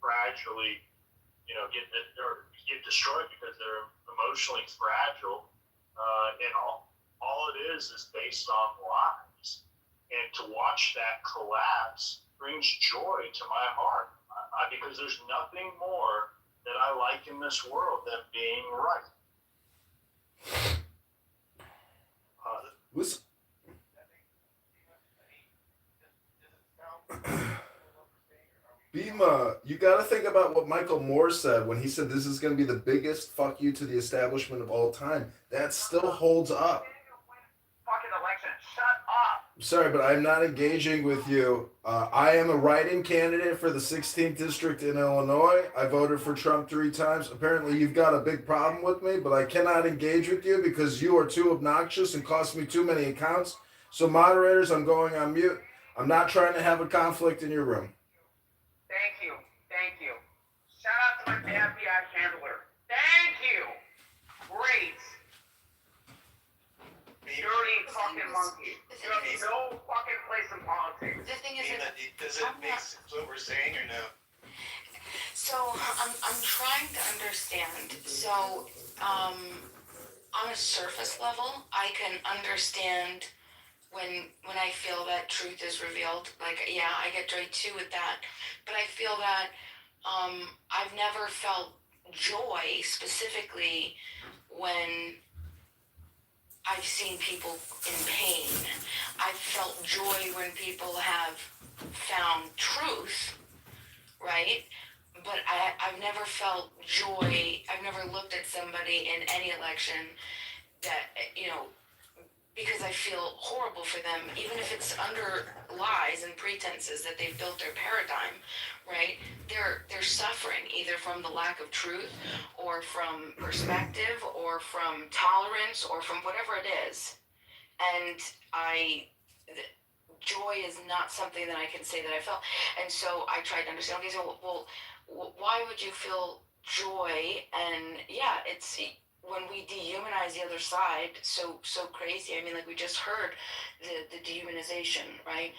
gradually, get destroyed because they're emotionally fragile, and all it is based on lies. And to watch that collapse brings joy to my heart, because there's nothing more that I like in this world than being right. Bima, you got to think about what Michael Moore said when he said this is going to be the biggest fuck you to the establishment of all time. That still holds up. Fucking election. Shut up. Sorry, but I'm not engaging with you. I am a write-in candidate for the 16th district in Illinois. I voted for Trump 3 times. Apparently, you've got a big problem with me, but I cannot engage with you because you are too obnoxious and cost me too many accounts. So, moderators, I'm going on mute. I'm not trying to have a conflict in your room. Thank you. Thank you. Shout out to my FBI handler. Thank you. Great. Dirty fucking monkey. You have no fucking place in politics. The thing is, does it make sense what we're saying or no? so I'm trying to understand. So, on a surface level, I can understand when I feel that truth is revealed. Like, yeah, I get joy too with that. But I feel that I've never felt joy specifically when I've seen people in pain. I've felt joy when people have found truth, right? But I've never felt joy. I've never looked at somebody in any election that, because I feel horrible for them, even if it's under lies and pretenses that they've built their paradigm, right? They're suffering either from the lack of truth or from perspective or from tolerance or from whatever it is. And joy is not something that I can say that I felt. And so I tried to understand, okay, so, well, why would you feel joy? And yeah, it's when we dehumanize the other side so crazy. I mean, like we just heard the dehumanization, right?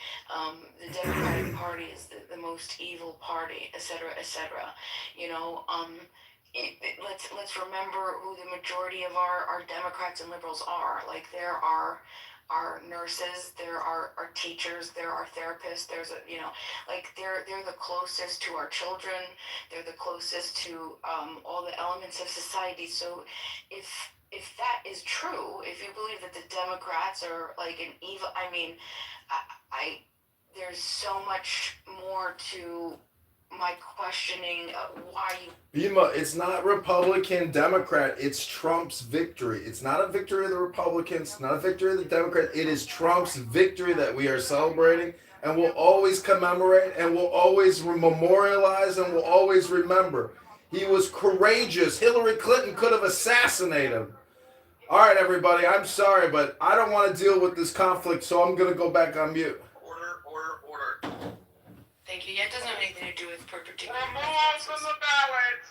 The Democratic Party is the most evil party, etc., etc. Let's remember who the majority of our Democrats and liberals are. Like there are nurses, there are teachers, there are therapists, there's they're the closest to our children, they're the closest to all the elements of society. So if that is true, if you believe that the Democrats are like an evil, I mean, I there's so much more to my questioning why you. Bima, it's not Republican, Democrat. It's Trump's victory. It's not a victory of the Republicans, not a victory of the Democrats. It is Trump's victory that we are celebrating and will always commemorate and will always memorialize and will always remember. He was courageous. Hillary Clinton could have assassinated him. All right, everybody, I'm sorry, but I don't want to deal with this conflict, so I'm going to go back on mute. Order. Thank you. Yeah, it doesn't have anything to do with particular. Remove from the ballot.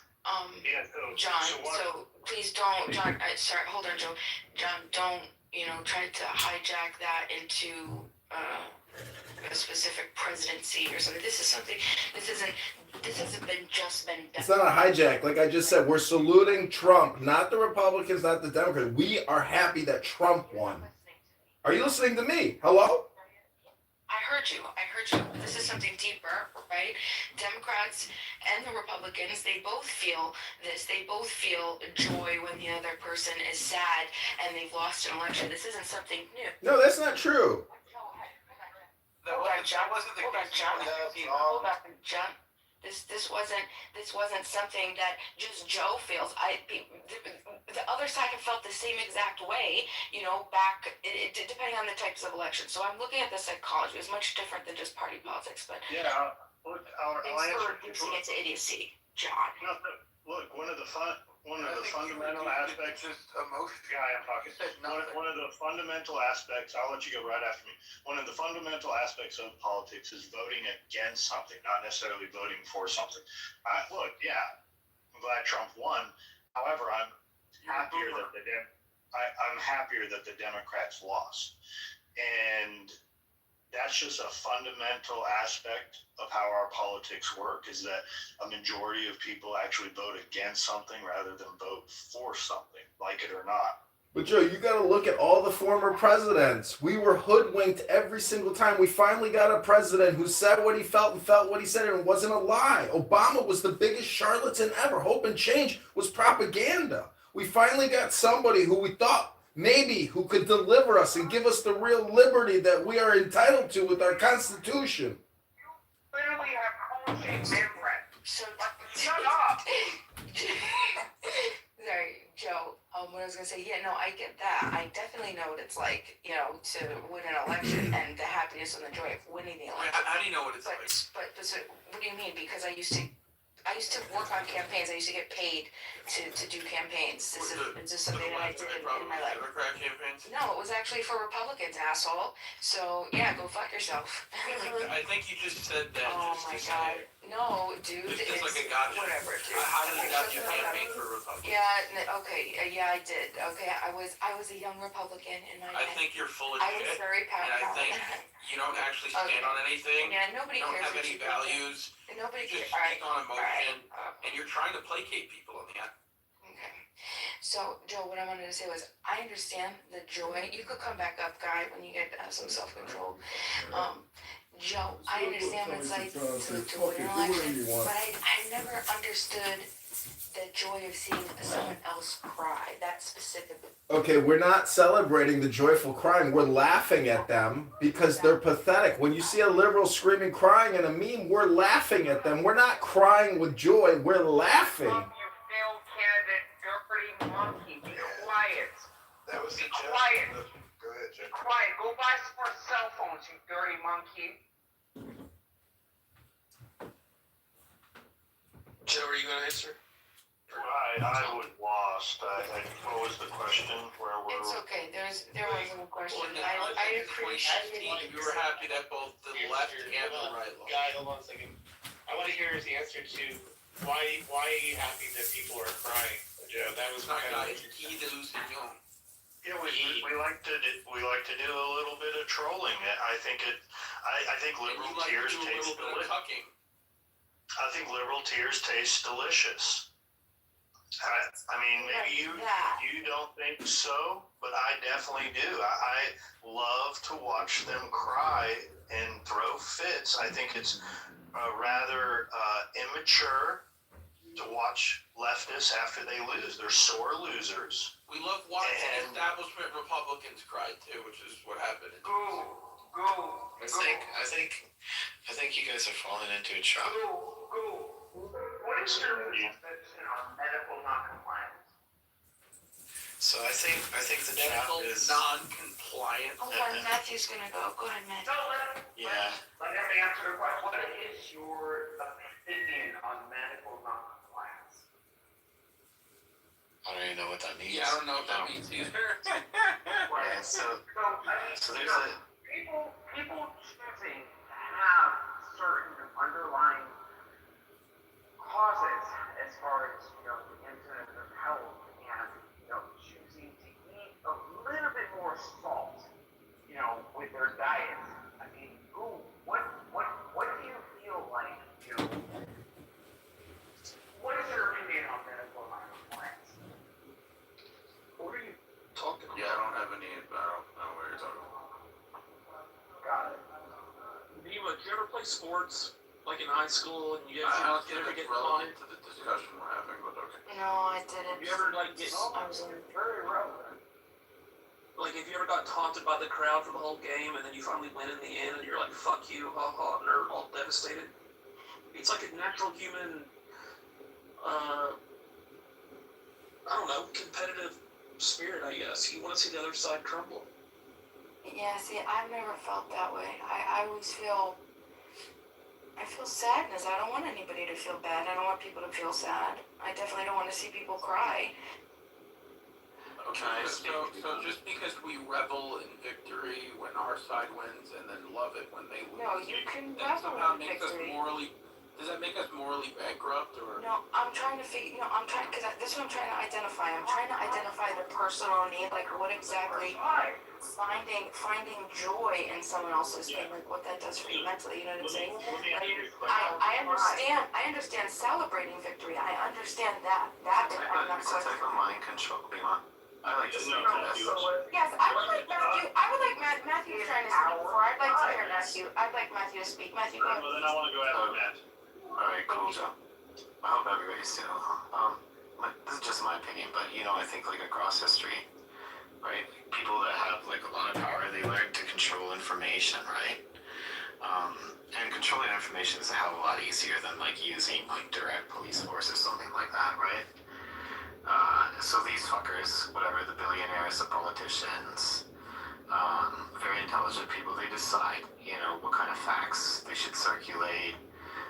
Yeah, John, so what? so please don't, John, sorry, hold on, Joe. John, don't, try to hijack that into a specific presidency or something. This hasn't been done. It's not a hijack. Like I just said, we're saluting Trump, not the Republicans, not the Democrats. We are happy that Trump won. Are you listening to me? Hello? I heard you. This is something deeper, right? Democrats and the Republicans, they both feel this. They both feel joy when the other person is sad and they've lost an election. This isn't something new. No, that's not true. Hold on, John. This wasn't something that just Joe feels. The other side have felt the same exact way, back depending on the types of elections. So I'm looking at the psychology. It's much different than just party politics, but Yeah, look, I'll thanks answer. for reducing it to idiocy, John. No, look, one of the fundamental aspects. Just emotion. Yeah, I'm talking. One of the fundamental aspects. I'll let you go right after me. One of the fundamental aspects of politics is voting against something, not necessarily voting for something. I'm glad Trump won. However, I'm happier that the Democrats lost, and that's just a fundamental aspect of how our politics work, is that a majority of people actually vote against something rather than vote for something, like it or not. But Joe, you got to look at all the former presidents. We were hoodwinked every single time. We finally got a president who said what he felt and felt what he said, and it wasn't a lie. Obama was the biggest charlatan ever. Hope and change was propaganda. We finally got somebody who we thought maybe who could deliver us and give us the real liberty that we are entitled to with our Constitution. Literally have coaching different. So Shut up. Sorry, Joe. What I was gonna say, I get that. I definitely know what it's like, to win an election and the happiness and the joy of winning the election. How do you know what it's like? But so, what do you mean? Because I used to work on campaigns. I used to get paid to do campaigns. It's just something that I did in my life. Democrat campaigns? No, it was actually for Republicans, asshole. So yeah, go fuck yourself. I think you just said that. Oh my god. No, dude. It's like a gotcha. Whatever, dude. How did you got your campaign for Republicans? Yeah, okay, yeah, I did. Okay, I was a young Republican in my I day. think you're full of I shit. was very And I proud. think you don't actually stand on anything. Yeah, nobody You don't cares have what any you think. values. Nobody You cares. just speak on emotion, Alright. and you're trying to placate people on the end. Okay. So, Joe, what I wanted to say was, I understand the joy. You could come back up, guy, when you get some self-control. Joe, I understand what it's like to win an election, but I never understood the joy of seeing someone else cry. That specifically. Okay, we're not celebrating the joyful crying. We're laughing at them because they're pathetic. When you see a liberal screaming, crying in a meme, we're laughing at them. We're not crying with joy. We're laughing. You failed candidate, dirty monkey. Be quiet. That was Be the quiet. Go ahead, Jeff. Be quiet. Go buy some more cell phones, you dirty monkey. Joe, are you going to answer? I would lost. What was the question? It's okay. There was no question. I appreciate it. You were happy that both the left and the right lost. Guy, hold on a second. I want to hear his answer to why are you happy that people are crying, Joe? That was Not kind of guys, he the who's the young. Yeah, we like to do a little bit of trolling. I think liberal tears taste delicious. I think liberal tears taste delicious. I mean, maybe you don't think so, but I definitely do. I love to watch them cry and throw fits. I think it's rather immature to watch leftists after they lose. They're sore losers. We love watching establishment Republicans cry too, which is what happened. Go. I think you guys are falling into a trap. Go. medical non-compliance. So I think the chat Medical is. non-compliant. Oh, and Matthew's gonna go. Go ahead, Matthew. Yeah. Let him answer the question. What is your opinion on medical non-compliance? I don't even know what that means. Yeah, I don't know what that means either. Yeah, so there's a. People choosing to have certain underlying causes as far as, the incident of health and, choosing to eat a little bit more salt, with their diet. I mean, what do you feel like, what is your opinion on medical non-compliance? What are you talking about? Yeah, I don't have any. I don't know what you're talking about. Got it. Nima, did you ever play sports, like in high school, and you I don't ever think get it's relevant to the discussion we're having, but okay. No, I didn't. You ever like get I was in. Very relevant. like if you ever got taunted by the crowd for the whole game, and then you finally win in the end, and you're like, "Fuck you, ha ha," and they're all devastated. It's like a natural human, I don't know, competitive spirit, I guess. You want to see the other side crumble. Yeah, see, I've never felt that way. I always feel. I feel sadness. I don't want anybody to feel bad. I don't want people to feel sad. I definitely don't want to see people cry. Okay, so just because we revel in victory when our side wins and then love it when they lose, No, you can that revel somehow in makes us victory. morally. Does that make us morally bankrupt or? No, I'm trying to figure. No, I'm trying because this is what I'm trying to identify. I'm trying to identify the personal need, like what exactly finding joy in someone else's pain, like what that does for you mentally. You know what I'm saying? I understand celebrating victory. I understand that. I'm not It's a type of mind control, Bima. I like to see that. Yes, I would like Matthew. I would like Matthew trying to speak before. I'd like to hear Matthew. I'd like Matthew to speak. Matthew, go ahead. Well, then I want to go after Matt. Alright, cool, Joe. I hope everybody's doing well. This is just my opinion, but I think like across history, right? People that have like a lot of power, they learn to control information, right? And controlling information is a hell of a lot easier than like using like direct police force or something like that, right? So these fuckers, whatever, the billionaires, the politicians, very intelligent people, they decide, what kind of facts they should circulate,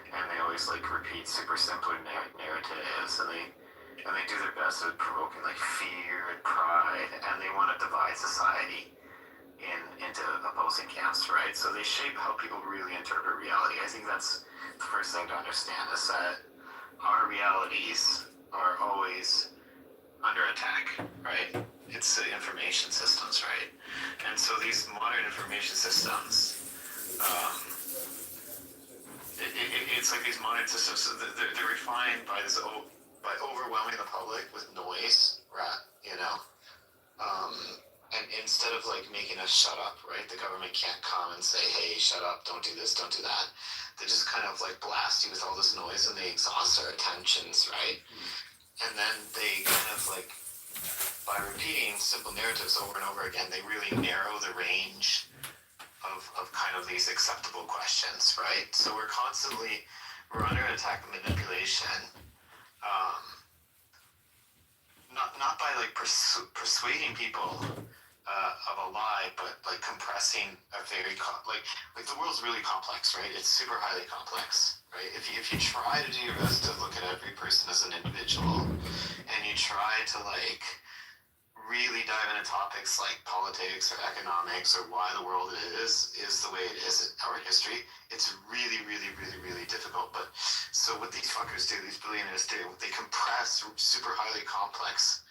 and they always like repeat super simpler narratives, and they do their best at provoking like fear and pride, and they want to divide society into opposing camps, right? So they shape how people really interpret reality. I think that's the first thing to understand, is that our realities are always under attack, right? It's the information systems, right? And so these modern information systems, it's like these modern systems, they're refined by by overwhelming the public with noise, right? And instead of like making us shut up, right? The government can't come and say, "Hey, shut up! Don't do this, don't do that." They just kind of like blast you with all this noise, and they exhaust our attentions, right? And then they kind of like, by repeating simple narratives over and over again, they really narrow the range of kind of these acceptable questions, right? So we're under attack of manipulation, not by like persuading people of a lie, but like compressing a very like the world's really complex, right? It's super highly complex, right? If you try to do your best to look at every person as an individual, and you try to like really dive into topics like politics or economics or why the world is the way it is, our history, it's really, really, really, really difficult. But so what these fuckers do, these billionaires do, they compress super highly complex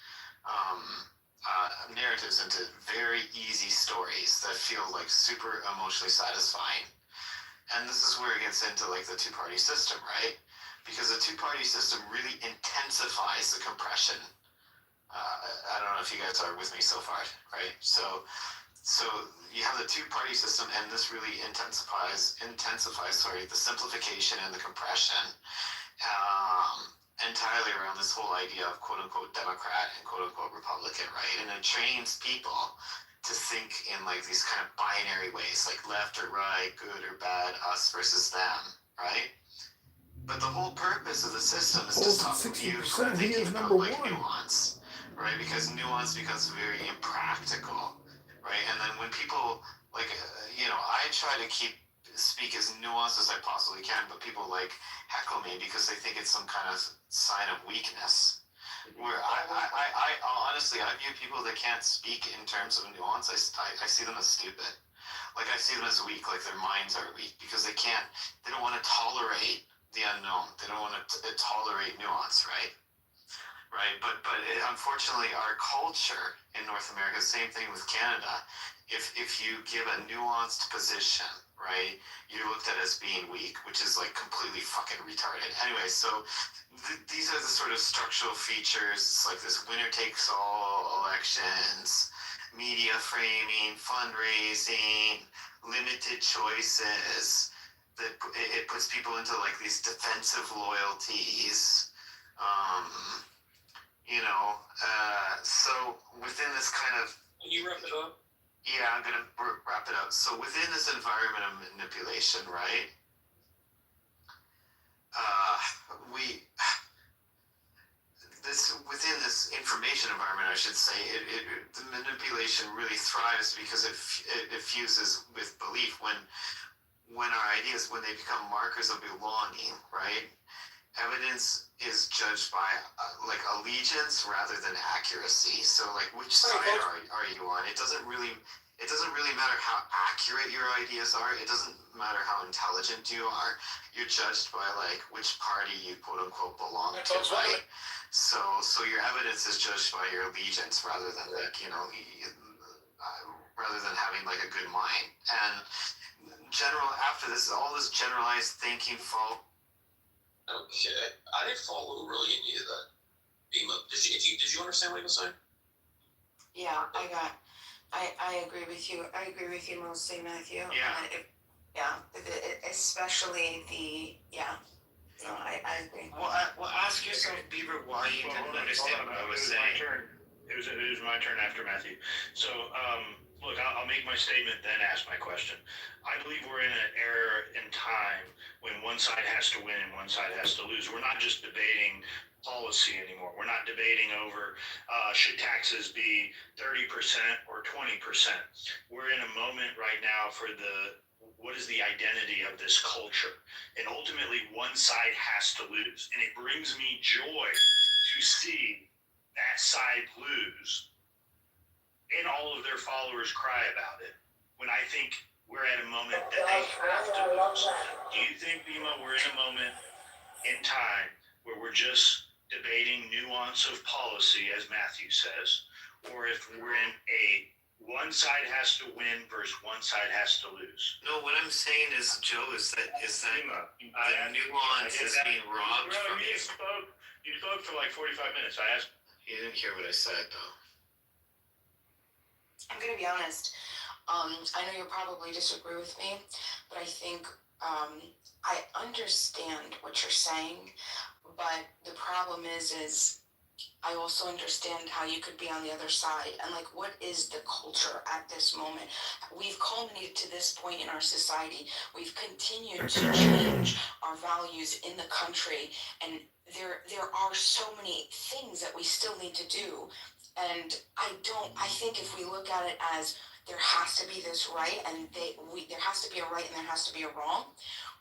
narratives into very easy stories that feel like super emotionally satisfying. And this is where it gets into like the two-party system, right? Because the two-party system really intensifies the compression. I don't know if you guys are with me so far, right? So you have the two-party system, and this really intensifies the simplification and the compression, entirely around this whole idea of quote-unquote Democrat and quote-unquote Republican, right? And it trains people to think in like these kind of binary ways, like left or right, good or bad, us versus them, right? But the whole purpose of the system is to Polls stop at you 60%, from he thinking is about number like one. nuance, right? Because nuance becomes very impractical, right? And then when people like, I try to speak as nuanced as I possibly can, but people like heckle me because they think it's some kind of sign of weakness. Where I honestly, I view people that can't speak in terms of nuance. I see them as stupid. Like I see them as weak, like their minds are weak because they don't want to tolerate the unknown. They don't want to tolerate nuance, right? Right, but unfortunately, our culture in North America, same thing with Canada. If you give a nuanced position, right, you're looked at as being weak, which is like completely fucking retarded. Anyway, so these are the sort of structural features. It's like this winner takes all elections, media framing, fundraising, limited choices. That it puts people into like these defensive loyalties. So within this kind of... Can you wrap it up? Yeah, I'm gonna wrap it up. So within this environment of manipulation, right? Within this information environment, I should say, the manipulation really thrives because it fuses with belief. When our ideas, when they become markers of belonging, right? Evidence is judged by like allegiance rather than accuracy. So like, which side are you on? It doesn't really matter how accurate your ideas are. It doesn't matter how intelligent you are. You're judged by like which party you quote unquote belong to, right? So your evidence is judged by your allegiance rather than like rather than having like a good mind. And after this, all this generalized thinking fall. Okay, I didn't follow really any of that. Bima, did you understand what he was saying? Yeah, I agree with you. I agree with you mostly, Matthew. Yeah. Especially No, I agree. Well, ask yourself, Beaver, why you didn't understand what I was saying. It was my turn after Matthew. So, look, I'll make my statement, then ask my question. I believe we're in an era in time when one side has to win and one side has to lose. We're not just debating policy anymore. We're not debating over should taxes be 30% or 20%. We're in a moment right now for what is the identity of this culture? And ultimately, one side has to lose. And it brings me joy to see that side lose and all of their followers cry about it when I think we're at a moment that they have to lose. Do you think, Bima, we're in a moment in time where we're just debating nuance of policy, as Matthew says, or if we're in a one side has to win versus one side has to lose? No, what I'm saying is, Joe, is that the nuance is being robbed from you. You spoke for like 45 minutes. I asked. You didn't hear what I said, though. I'm gonna be honest. I know you'll probably disagree with me, but I think I understand what you're saying. But the problem is I also understand how you could be on the other side. And like, what is the culture at this moment? We've culminated to this point in our society. We've continued to change our values in the country, and there are so many things that we still need to do. And I think if we look at it as there has to be this right and there has to be a right and there has to be a wrong,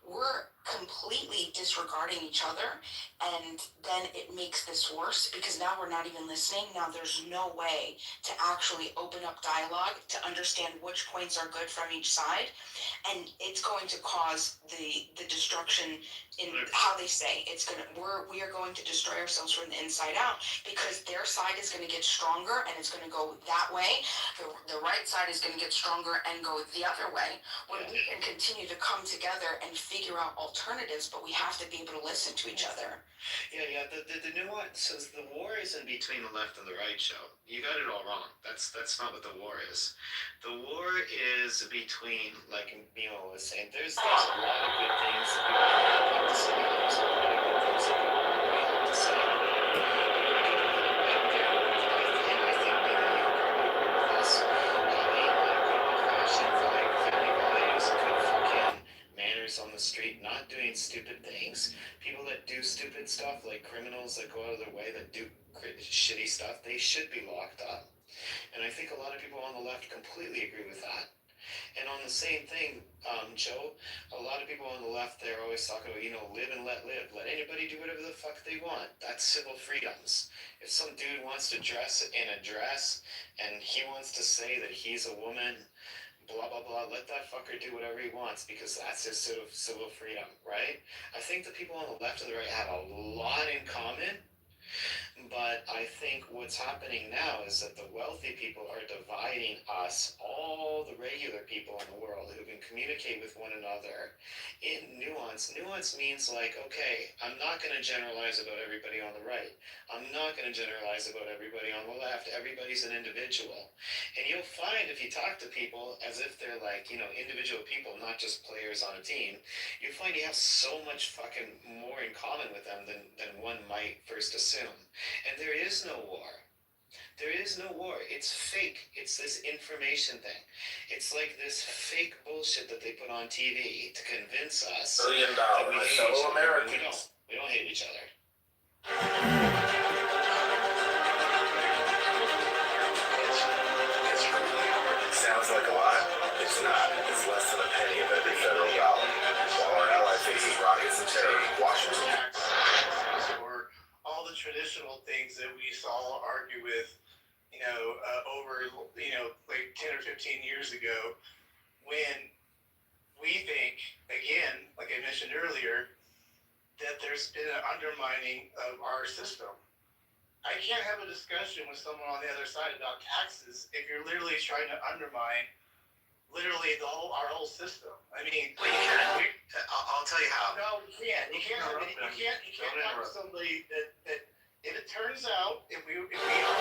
we're completely disregarding each other, and then it makes this worse because now we're not even listening. Now there's no way to actually open up dialogue to understand which points are good from each side, and it's going to cause the destruction in how they say we are going to destroy ourselves from the inside out because their side is going to get stronger and it's going to go that way. The right side is going to get stronger and go the other way. When we can continue to come together and figure out alternatives, but we have to be able to listen to each other. Yeah. The nuance is the war isn't between the left and the right, Joe. You got it all wrong. That's not what the war is. The war is between, like Mimo was saying, there's a lot of good things that people have to say. There's a lot of good things that people have to say. And I think maybe you agree with this. Having like good old-fashioned family values, good fucking manners on the street, not doing stupid things. People criminals that go out of their way that do shitty stuff, they should be locked up. And I think a lot of people on the left completely agree with that. And on the same thing, Joe, a lot of people on the left, they're always talking about, live and let live. Let anybody do whatever the fuck they want. That's civil freedoms. If some dude wants to dress in a dress and he wants to say that he's a woman, blah, blah, blah, let that fucker do whatever he wants because that's his civil freedom, right? I think the people on the left and the right have a lot in common. But I think what's happening now is that the wealthy people are dividing us, all the regular people in the world who can communicate with one another in nuance. Nuance means like, okay, I'm not going to generalize about everybody on the right. I'm not going to generalize about everybody on the left. Everybody's an individual. And you'll find if you talk to people as if they're like, individual people, not just players on a team, you find you have so much fucking more in common with them than one might first assume. And there is no war. There is no war. It's fake. It's this information thing. It's like this fake bullshit that they put on TV to convince us $1 billion, that we my hate fellow each other. Americans. We don't hate each other. It's really hard. It sounds like a lot. It's not. It's less than a penny of every federal dollar. While our ally faces rockets and terror, Washington. Or all the traditional things that we saw argue with, over, like 10 or 15 years ago, when we think, again, like I mentioned earlier, that there's been an undermining of our system. I can't have a discussion with someone on the other side about taxes if you're literally trying to undermine our whole system. I mean, Well, you can. I'll tell you how. no, you can't. You can't talk to somebody that if it turns out, if we are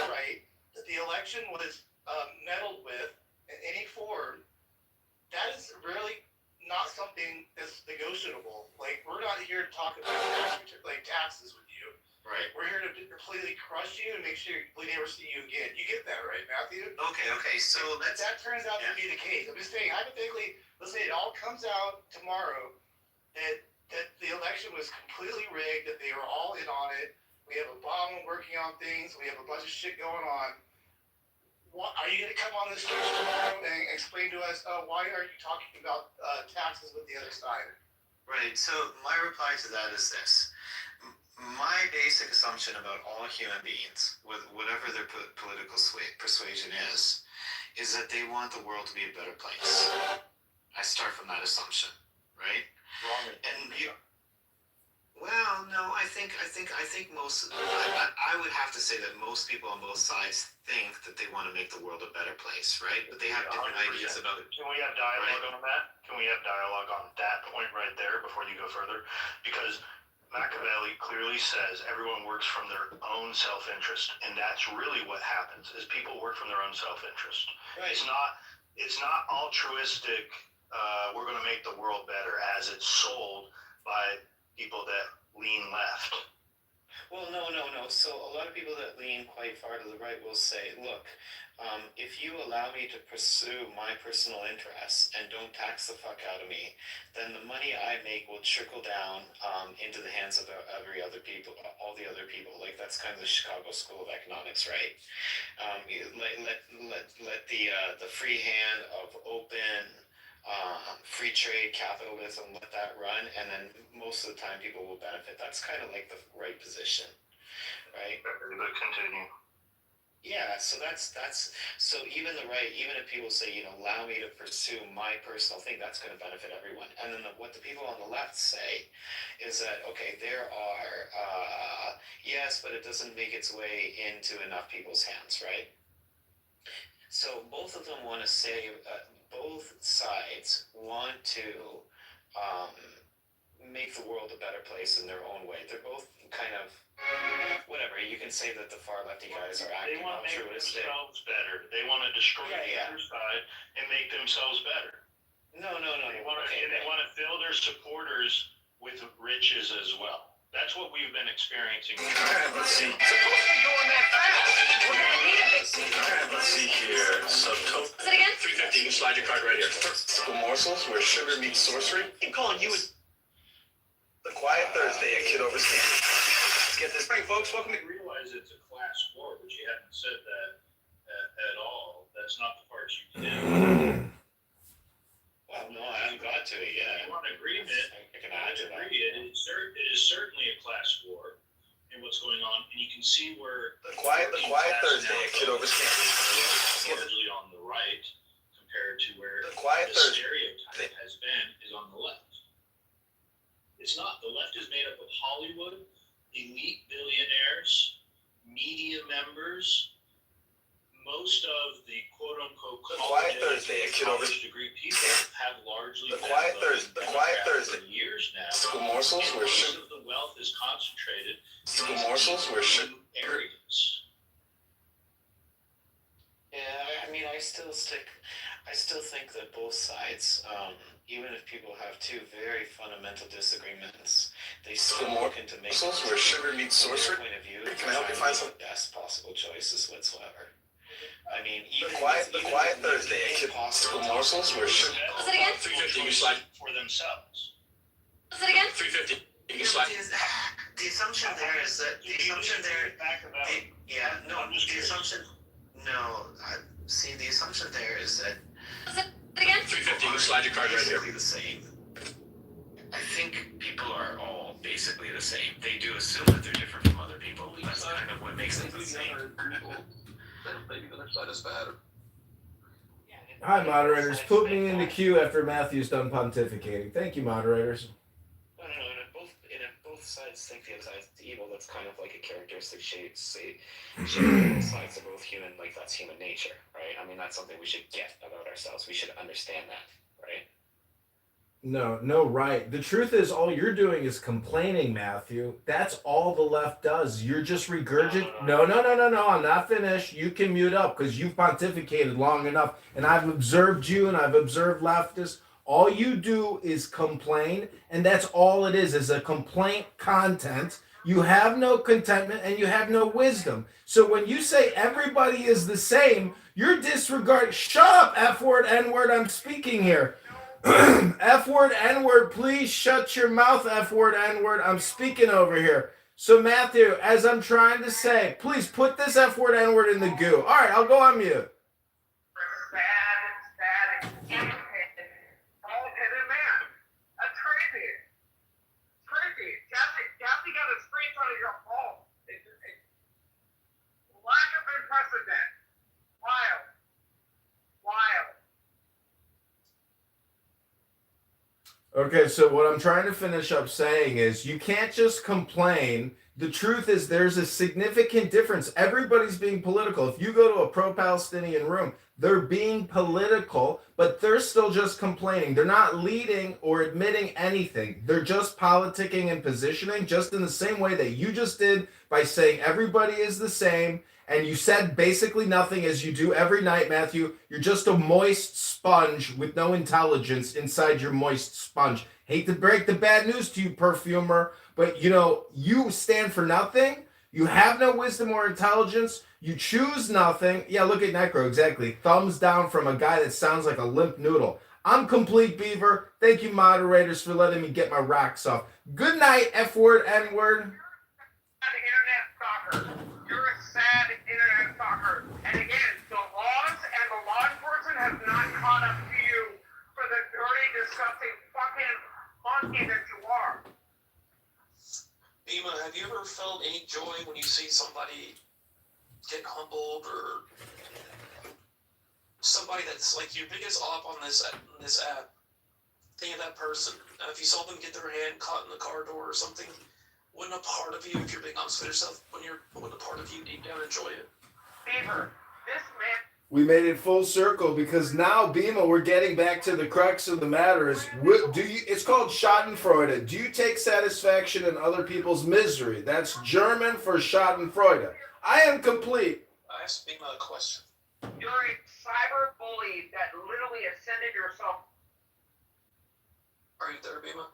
right, that the election was meddled with in any form, that is really not something that's negotiable. Like, we're not here to talk about taxes with you. Right. We're here to completely crush you and make sure we never see you again. You get that, right, Matthew? Okay. So That turns out to be the case. I'm just saying, hypothetically, let's say it all comes out tomorrow that the election was completely rigged, that they were all in on it. We have Obama working on things. We have a bunch of shit going on. What, are you going to come on this stage tomorrow and explain to us why are you talking about taxes with the other side? Right. So my reply to that is this. My basic assumption about all human beings, with whatever their political persuasion is that they want the world to be a better place. I start from that assumption, right? Wrong. And well, no, I think most. I would have to say that most people on both sides think that they want to make the world a better place, right? But they have different 100%. ideas about it. Can we have dialogue on that? Can we have dialogue on that point right there before you go further? Because Machiavelli clearly says everyone works from their own self-interest, and that's really what happens. Is people work from their own self-interest. Right. It's not altruistic. We're going to make the world better as it's sold by people that lean left. Well, no. So a lot of people that lean quite far to the right will say, look, if you allow me to pursue my personal interests and don't tax the fuck out of me, then the money I make will trickle down into the hands of every other people, all the other people. Like, that's kind of the Chicago School of Economics, right? Let the free hand of open free trade capitalism, let that run, and then most of the time people will benefit. That's kind of like the right position, right? But continue. Yeah, so that's so even the right, even if people say, allow me to pursue my personal thing, that's going to benefit everyone. And then what the people on the left say is that, okay, there are yes, but it doesn't make its way into enough people's hands, right? So both of them want to say, both sides want to make the world a better place in their own way. They're both kind of, whatever, you can say that the far lefty guys are acting altruistic. They want to make themselves better. They want to destroy the other side and make themselves better. No. They want to fill their supporters with riches as well. That's what we've been experiencing. Let's see. Let's see here. Subtotal. Say it again? 350. You can slide your card right here. Simple morsels where sugar meets sorcery. I'm calling you the Quiet Thursday at Kitover. let's get this. Hey, folks, welcome to. I realize it's a class war, but you haven't said that at all. That's not the part you did. Well, no, I haven't got to it yet. You want agreement? I can add to that. It is certainly a class war in what's going on, and you can see where The quiet Thursday at Kitover's campus. largely on the right compared to where The quiet the Thursday. stereotype has been is on the left. It's not. The left is made up of Hollywood, elite billionaires, media members. Most of the quote-unquote Quiet Thursday at Kitover's degree people have largely The been Quiet voting Thursday. The Democrat Quiet Thursday. for years now. School morsels And were most of the wealth is concentrated School in morsels were blue areas. Yeah, I mean, I still think that both sides, even if people have two very fundamental disagreements, they still looking to make morsels where sugar meets from their sorcery. point of view. Can I help you find some? The best possible choices whatsoever. I mean, The even quiet with Thursday at School morsels where sugar. Was it again? 350 you slide for themselves. Was it again? 350 you slide. The assumption there is that the assumption there. The assumption. No, the assumption there is that. Was it again? 350 you slide your card right here. basically the same. I think people are all basically the same. They do assume that they're different from other people. That's kind of what makes them the same. Maybe the other side is bad. Hi, moderators. Put me in the queue after Matthew's done pontificating. Thank you, moderators. No. And if both sides think the other side's evil, that's kind of like a characteristic shape both sides are both human, like that's human nature, right? I mean, that's something we should get about ourselves. We should understand that, right? No, right. The truth is, all you're doing is complaining, Matthew. That's all the left does. You're just regurgitating. No. I'm not finished. You can mute up because you've pontificated long enough. And I've observed you and I've observed leftists. All you do is complain. And that's all it is a complaint content. You have no contentment and you have no wisdom. So when you say everybody is the same, you're disregarding. Shut up, F word, N word. I'm speaking here. F word, N word, please shut your mouth, F word, N word. I'm speaking over here. So, Matthew, as I'm trying to say, please put this F word, N word in the goo. All right, I'll go on mute. Sad, impotent, bald-headed man. That's crazy. Crazy. Kathy got a screenshot of your phone. Lack of precedent. Wild. Okay, so what I'm trying to finish up saying is you can't just complain. The truth is there's a significant difference. Everybody's being political. If you go to a pro-Palestinian room, they're being political, but they're still just complaining. They're not leading or admitting anything. They're just politicking and positioning just in the same way that you just did by saying everybody is the same. And you said basically nothing as you do every night, Matthew. You're just a moist sponge with no intelligence inside your moist sponge. Hate to break the bad news to you, perfumer, but you stand for nothing. You have no wisdom or intelligence. You choose nothing. Yeah, look at Necro, exactly. Thumbs down from a guy that sounds like a limp noodle. I'm Complete Beaver. Thank you, moderators, for letting me get my rocks off. Good night, F word, N word. You're a sad internet stalker. And again, the laws and the law enforcement have not caught up to you for the dirty, disgusting fucking monkey that you are. Bima, have you ever felt any joy when you see somebody get humbled or somebody that's like your biggest op on this app? Think of that person. If you saw them get their hand caught in the car door or something, wouldn't a part of you, if you're being honest with yourself, wouldn't a part of you deep down enjoy it? Beaver, this man. We made it full circle because now, Bima, we're getting back to the crux of the matter. It's called Schadenfreude. Do you take satisfaction in other people's misery? That's German for Schadenfreude. I am complete. I asked Bima a question. You're a cyber bully that literally ascended yourself. Are you there, Bima?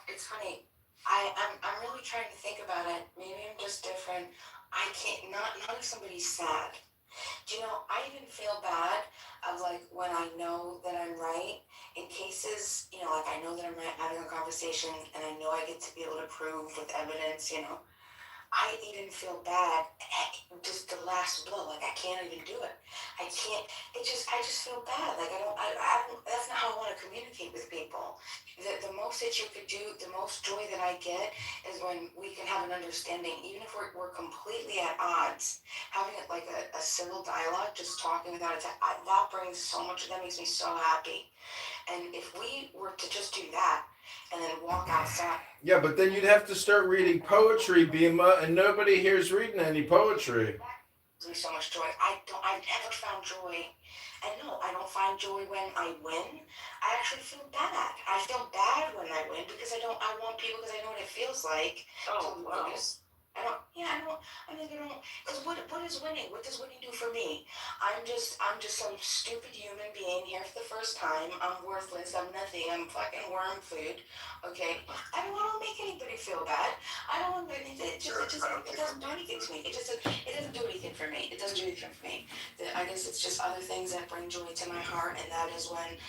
It's funny. I'm really trying to think about it. Maybe I'm just different. I can't, not if somebody's sad. I even feel bad of like when I know that I'm right, in cases, like I know that I'm right having a conversation and I know I get to be able to prove with evidence, I even feel bad just the last blow. Like I can't even do it. I can't. I just feel bad. Like I don't. That's not how I want to communicate with people. The most that you could do, the most joy that I get is when we can have an understanding, even if we're completely at odds. Having it like a civil dialogue, just talking without attack. That brings so much. That makes me so happy. And if we were to just do that and then walk outside. Yeah, but then you'd have to start reading poetry, Bima, and nobody here's reading any poetry. Me so much joy. I've never found joy. And no, I don't find joy when I win. I actually feel bad. I feel bad when I win because I want people, because I know what it feels like to lose. I don't, because what is winning? What does winning do for me? I'm just some stupid human being here for the first time. I'm worthless. I'm nothing. I'm fucking worm food. Okay? I don't want to make anybody feel bad. I don't want it doesn't do anything to me. It doesn't do anything for me. It doesn't do anything for me. I guess it's just other things that bring joy to my heart, and that is when,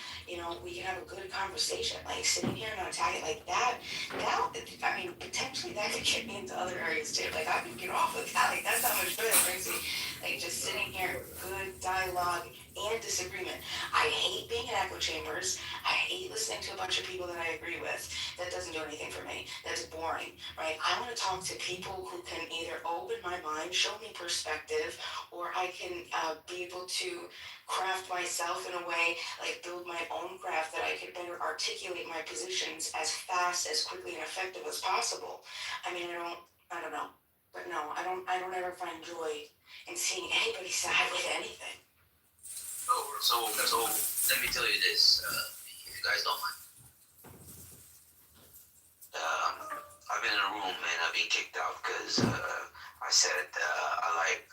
we can have a good conversation. Like sitting here and not attacking like that, I mean, potentially that could get me into other areas too. Like I could get off with that. Like that's how much joy that brings me. Like just sitting here, good dialogue and disagreement. I hate being in echo chambers. I hate listening to a bunch of people that I agree with. That doesn't do anything for me. That's boring, right? I want to talk to people who can either open my mind, show me perspective, or I can be able to craft myself in a way, like build my own craft that I could better articulate my positions as fast, as quickly, and effective as possible. I mean, I don't know. But no, I don't ever find joy in seeing anybody side with anything. So let me tell you this, if you guys don't mind. I've been in a room and I've been kicked out because I said I like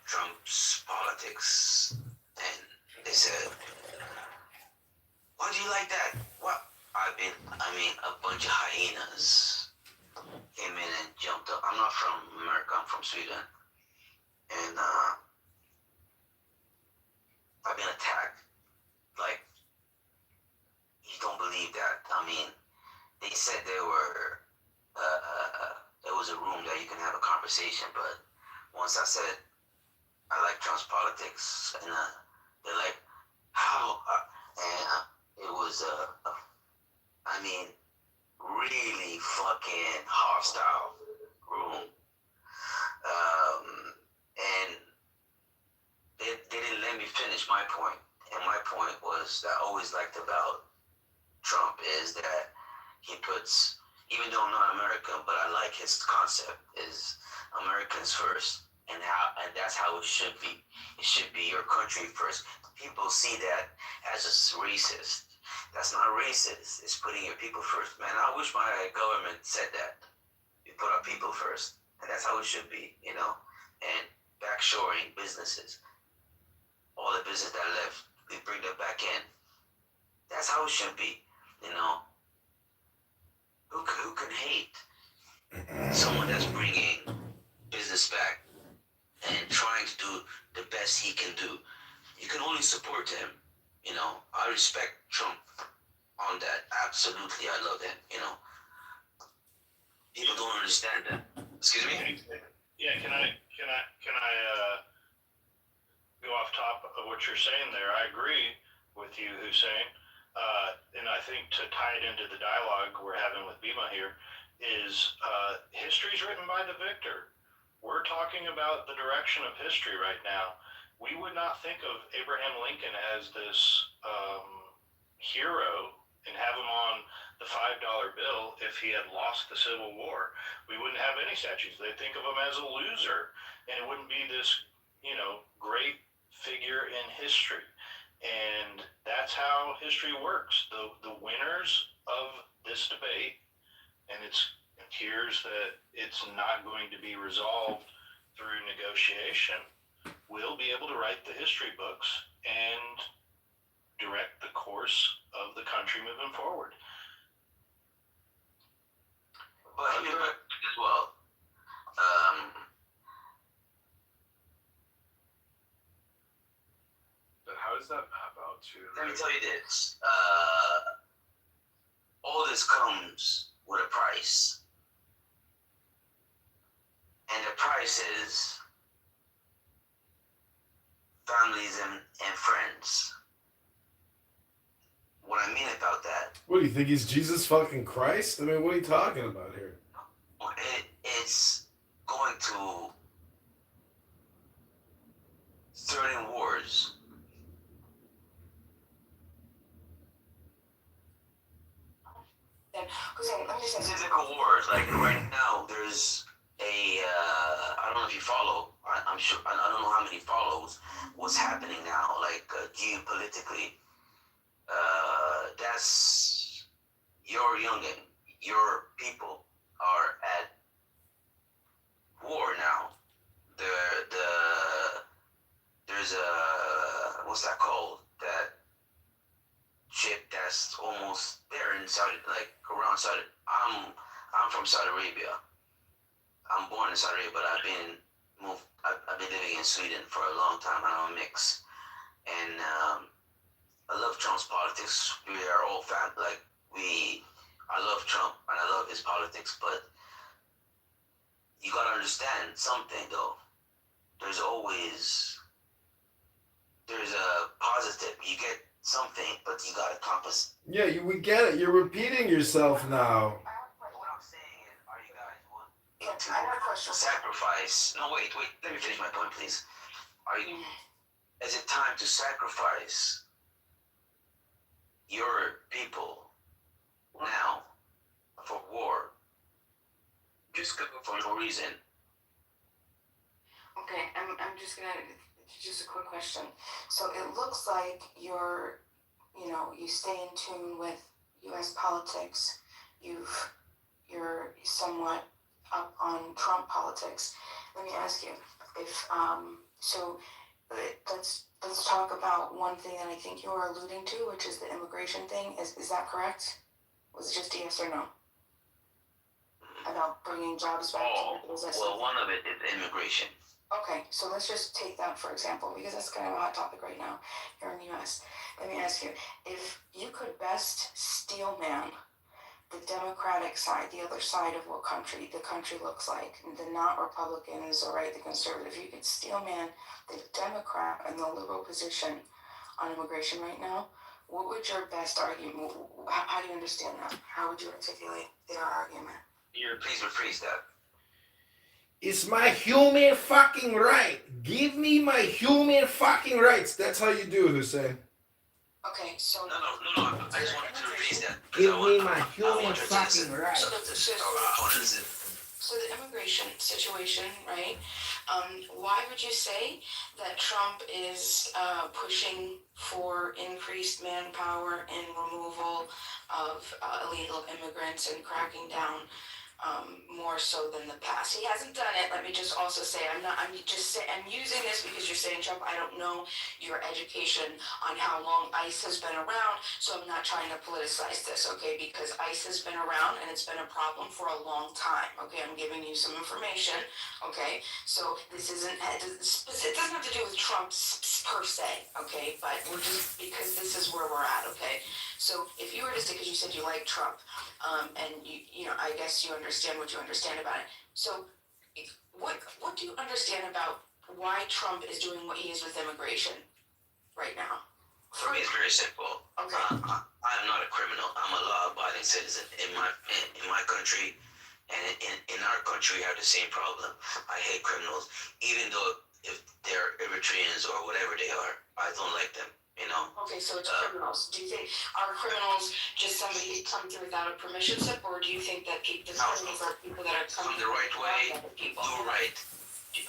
Trump's politics, and they said, "Why do you like that?" Well, a bunch of hyenas came in and jumped up. I'm not from America. I'm from Sweden, and I've been attacked. Like, you don't believe that. I mean, they said there was a room that you can have a conversation, but once I said I like Trump's politics, and they're like, how? And it was really fucking hostile room, and they didn't let me finish my point. And my point was that I always liked about Trump is that he puts, even though I'm not American, but I like his concept, is Americans first, and that's how it should be. It should be your country first. People see that as a racist. That's not racist. It's putting your people first. Man, I wish my government said that. We put our people first, and that's how it should be, And backshoring businesses, all the business that left, we bring them back in. That's how it should be, Who can hate someone that's bringing business back and trying to do the best he can do? You can only support him, I respect Trump on that. Absolutely, I love him, People don't understand that. Excuse me? Yeah, can I go off top of what you're saying there? I agree with you, Hussein. And I think to tie it into the dialogue we're having with Bima here is history's written by the victor. We're talking about the direction of history right now. We would not think of Abraham Lincoln as this hero and have him on the $5 bill if he had lost the Civil War. We wouldn't have any statues. They'd think of him as a loser, and it wouldn't be this, great figure in history. And that's how history works. The winners of this debate, and it appears that it's not going to be resolved through negotiation, will be able to write the history books and direct the course of the country moving forward. But as well, How does that map out to? Let me tell you this. All this comes with a price. And the price is families and friends. What I mean about that. What do you think? He's Jesus fucking Christ? I mean, what are you talking about here? It's going to certain wars. Physical wars. Like right now, there's a. I don't know if you follow. I'm sure. I don't know how many follows. What's happening now? Like geopolitically. That's your youngin. Your people are at war now. There's a what's that called? That ship that's almost there in Saudi, like around Saudi. I'm from Saudi Arabia. I'm born in Saudi Arabia, but I've been living in Sweden for a long time. I'm a mix, and I love Trump's politics. We are all family. I love Trump and I love his politics, but you gotta understand something though. There's a positive. You get something, but you gotta compass. Yeah, we get it. You're repeating yourself now. What I'm saying is, are you guys willing to sacrifice? No, wait. Let me finish my point, please. Is it time to sacrifice your people now for war? Just for no reason. Okay, I'm just gonna, just a quick question. So it looks like you stay in tune with U.S. politics. You're somewhat up on Trump politics. Let me ask you, if let's talk about one thing that I think you were alluding to, which is the immigration thing. Is that correct? Was it just a yes or no? About bringing jobs back to people? Well, one of it is immigration. Okay, so let's just take that for example, because that's kind of a hot topic right now here in the U.S. Let me ask you, if you could best steel man the Democratic side, the other side of what the country looks like, the not Republicans or the conservative, you could steel man the Democrat and the liberal position on immigration right now, what would your best argument, how do you understand that? How would you articulate their argument? Please rephrase that. It's my human fucking right. Give me my human fucking rights. That's how you do it, Hussein. Okay, so... No. I just wanted to rephrase that. Give me my human fucking rights. So the immigration situation, right? Why would you say that Trump is pushing for increased manpower and removal of illegal immigrants and cracking down more so than the past? He hasn't done it. Let me just also say, I'm using this because you're saying Trump. I don't know your education on how long ICE has been around, so I'm not trying to politicize this, okay? Because ICE has been around and it's been a problem for a long time, okay? I'm giving you some information, okay? So this it doesn't have to do with Trump per se, okay? But we're just, because this is where we're at, okay? So if you were to say, because you said you like Trump, and I guess you understand what you understand about it. So what do you understand about why Trump is doing what he is with immigration right now? For me, it's very simple. Okay. I am not a criminal. I'm a law-abiding citizen in my country, and in our country, we have the same problem. I hate criminals, even though if they're Eritreans or whatever they are, I don't like them. Okay, so it's criminals. Do you think are criminals just somebody who comes through without a permission slip, or do you think that the criminals are people that are coming the right way? Do right.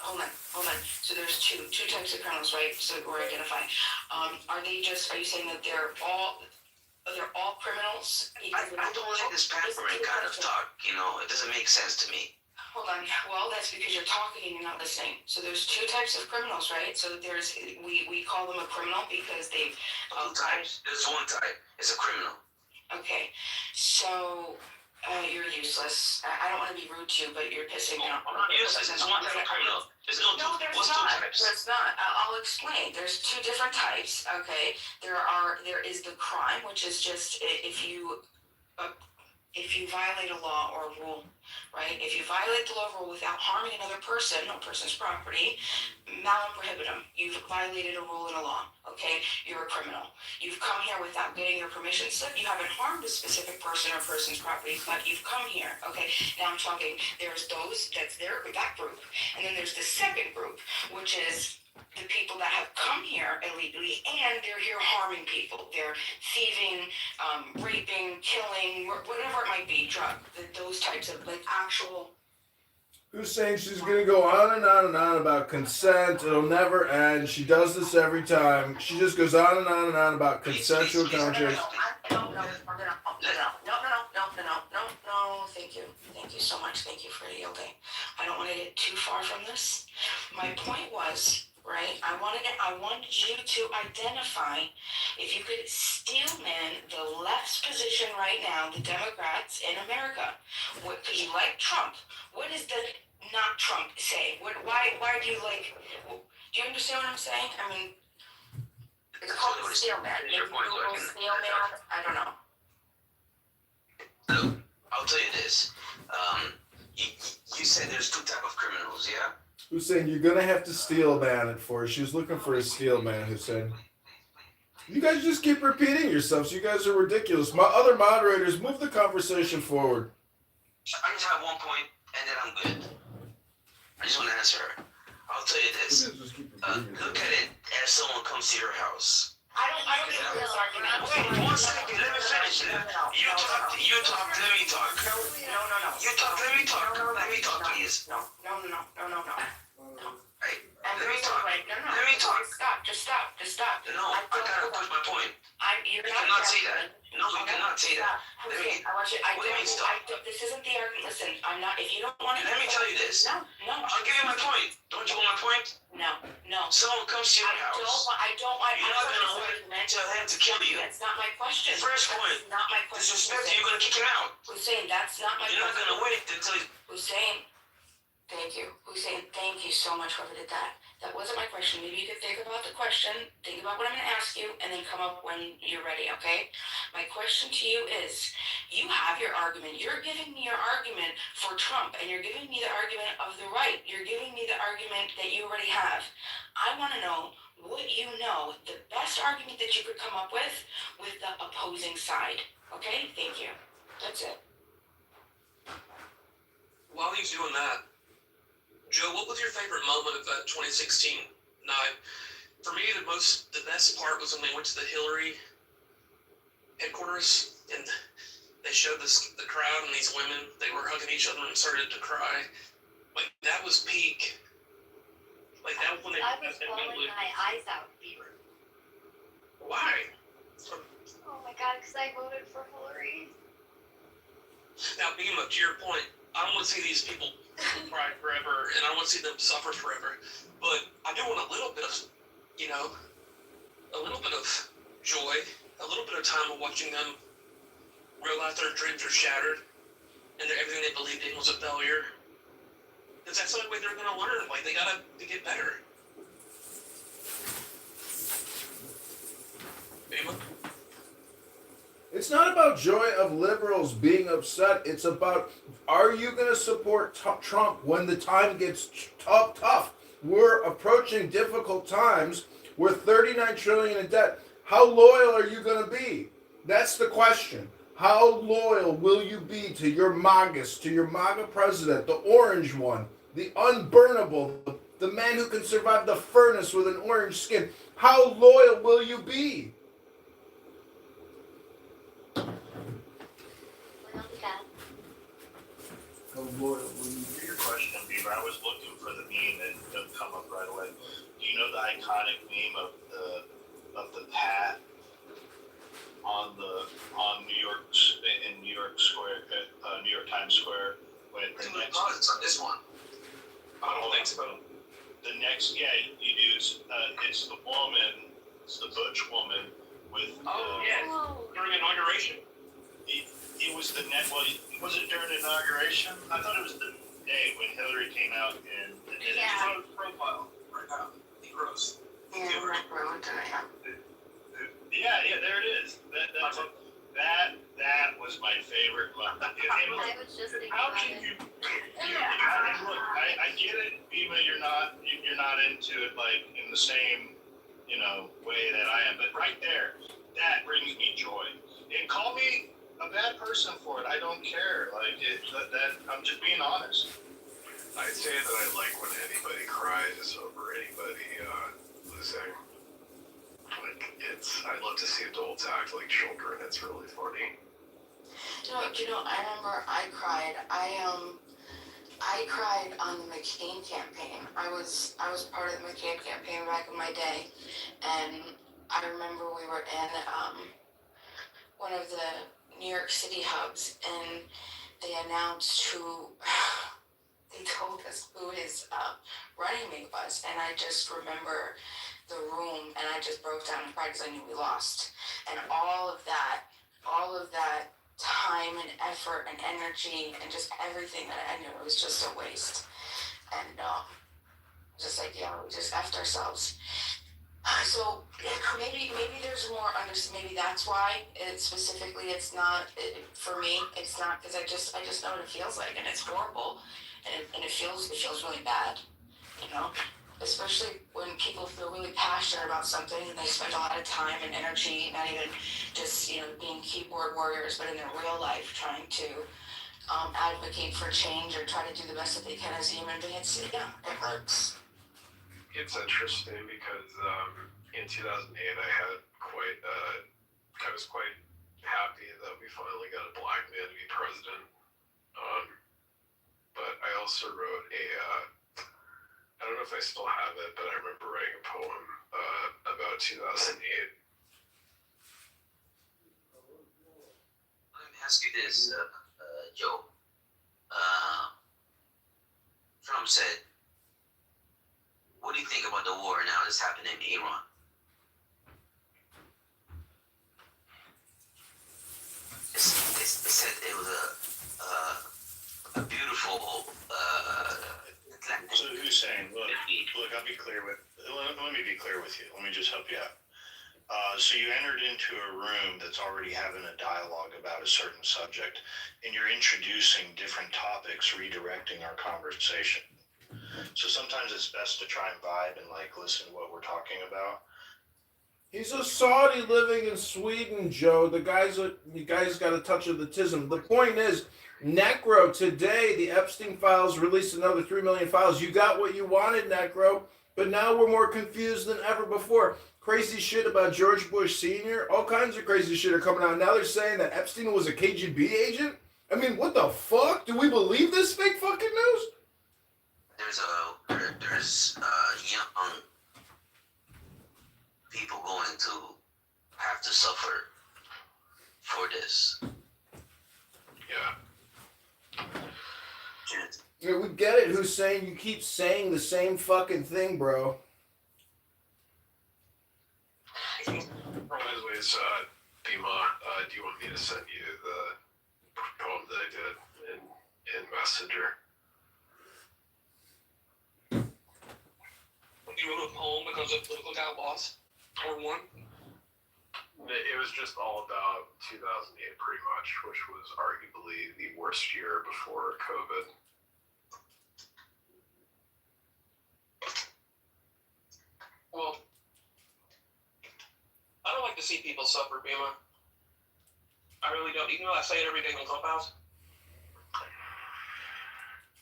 Hold on. So there's two types of criminals, right? So we're identifying. Are you saying that they're all criminals? I don't like this pampering kind of talk. It doesn't make sense to me. Hold on. Well, that's because you're talking and you're not listening. So there's two types of criminals, right? So we call them a criminal because they've... Two types. There's one type. It's a criminal. Okay. So You're useless. I don't want to be rude to you, but you're pissing me off. I'm not useless. There's one type of criminal. There's no there's what's not. two types? There's not. I'll explain. There's two different types. Okay. There is the crime, which is just if you violate a law or a rule, right? If you violate the law or rule without harming another person or person's property, malum prohibitum. You've violated a rule and a law. Okay, you're a criminal. You've come here without getting your permission slip. You haven't harmed a specific person or person's property, but you've come here. Okay, now I'm talking. There's that group, and then there's the second group, which is the people that have come here illegally and they're here harming people. They're thieving, raping, killing, whatever it might be, those types of like actual. Who's saying she's gonna go on and on and on about consent? It'll never end. She does this every time. She just goes on and on and on about consensual contracts. No. Thank you so much. Thank you for yielding. I don't want to get too far from this. My point was, right? I wanted you to identify if you could steelman the left's position right now, the Democrats in America. Because you like Trump. What is the not Trump say? Why do you like? Do you understand what I'm saying? I mean, it's called steelman. Steelman. I don't know. Look, I'll tell you this. You said there's two type of criminals, yeah? Hussein, you're gonna have to steel man it for her. She was looking for a steel man, Hussein. You guys just keep repeating yourselves. You guys are ridiculous. My other moderators, move the conversation forward. I just have one point, and then I'm good. I just want to answer her. I'll tell you this. Look at it as someone comes to your house. I don't get this argument. Wait, 1 second. Let me finish. You talk. Let me talk. No. You talk. Let me talk. Let me talk, please. No. Hey, And let me talk. No. Let me talk. Just stop. No, I gotta push my point. You cannot say that. No, you cannot say that. Okay, this isn't the argument. Listen, I'm not. If you don't want to. Let me tell you this. No. I'll give you my point. Don't you want my point? No. Someone comes to your house. I don't want. You're not gonna wait till him to kill you. That's not my question. First point. That's not my question. Disrespect, you're gonna kick him out. Hussein, that's not my question. You're not gonna wait until. Hussein, thank you. Hussein, thank you so much, whoever did that. That wasn't my question. Maybe you could think about the question, think about what I'm going to ask you, and then come up when you're ready, okay? My question to you is, you have your argument. You're giving me your argument for Trump, and you're giving me the argument of the right. You're giving me the argument that you already have. I want to know what you know, the best argument that you could come up with the opposing side, okay? Thank you. That's it. While he's doing that, Joe, what was your favorite moment of that 2016 night? For me, the best part was when they went to the Hillary headquarters and they showed the crowd and these women, they were hugging each other and started to cry. Like, that was peak. Like, that when they... I was bawling my eyes out, Beaver. Why? Oh my god, because I voted for Hillary. Now, Beema, to your point, I don't want to see these people cry forever, and I don't want to see them suffer forever. But I do want a little bit of, a little bit of joy, a little bit of time of watching them realize their dreams are shattered, and everything they believed in was a failure. Because that's the only way they're going to learn. Like, they got to get better. Beema? It's not about joy of liberals being upset. It's about, are you going to support Trump when the time gets tough? We're approaching difficult times. We're $39 trillion in debt. How loyal are you going to be? That's the question. How loyal will you be to your MAGAs, to your MAGA president, the orange one, the unburnable, the man who can survive the furnace with an orange skin? How loyal will you be? To your question, Beaver, I was looking for the meme and it didn't come up right away. Do you know the iconic meme of the path on New York Square, New York Times Square? When It's on this one. I don't think so. The next, you do. It's the woman. It's the butch woman with. During inauguration. It was the net. Well, Was it during inauguration? I thought it was the day when Hillary came out and did it. It's on his profile right now. He grows. Yeah, we're doing it. Yeah, there it is. That was my favorite one. I was just thinking How about can it. you? Look, I get it, Bima. You're not into it like in the same way that I am. But right there, that brings me joy. And call me a bad person for it. I don't care. Like that I'm just being honest. I'd say that I like when anybody cries over anybody losing. Like I love to see adults act like children. It's really funny. I remember I cried. I cried on the McCain campaign. I was part of the McCain campaign back in my day, and I remember we were in one of the New York City hubs, and they announced they told us who his running mate was, and I just remember the room, and I just broke down and cried because I knew we lost, and all of that time and effort and energy and just everything that I knew, it was just a waste, and just like, we just effed ourselves. So maybe there's more maybe that's why it's not for me. It's not because I just know what it feels like, and it's horrible, and it feels really bad, especially when people feel really passionate about something and they spend a lot of time and energy, not even just being keyboard warriors, but in their real life trying to advocate for change or try to do the best that they can as a human being. It hurts. It's interesting because in 2008 I was quite happy that we finally got a black man to be president. But I also wrote I don't know if I still have it, but I remember writing a poem about 2008. Let me ask you this, Joe. Trump said, what do you think about the war now that's happening in Iran? They said it was a beautiful So who's saying? Look, I'll be clear let me be clear with you. Let me just help you out. So you entered into a room that's already having a dialogue about a certain subject, and you're introducing different topics, redirecting our conversation. So sometimes it's best to try and vibe and listen to what we're talking about. He's a Saudi living in Sweden, Joe. The guy's got a touch of the tism. The point is, Necro, today the Epstein files released another 3 million files. You got what you wanted, Necro, but now we're more confused than ever before. Crazy shit about George Bush Sr., all kinds of crazy shit are coming out. Now they're saying that Epstein was a KGB agent? I mean, what the fuck? Do we believe this fake fucking news? There's young people going to have to suffer for this. Yeah. We get it, Hussein. You keep saying the same fucking thing, bro. Anyways, Bima, do you want me to send you the poem that I did in Messenger? You wrote a poem because a political guy lost or won? It was just all about 2008 pretty much, which was arguably the worst year before COVID. Well, I don't like to see people suffer, Bima. I really don't. Even though I say it every day on Clubhouse.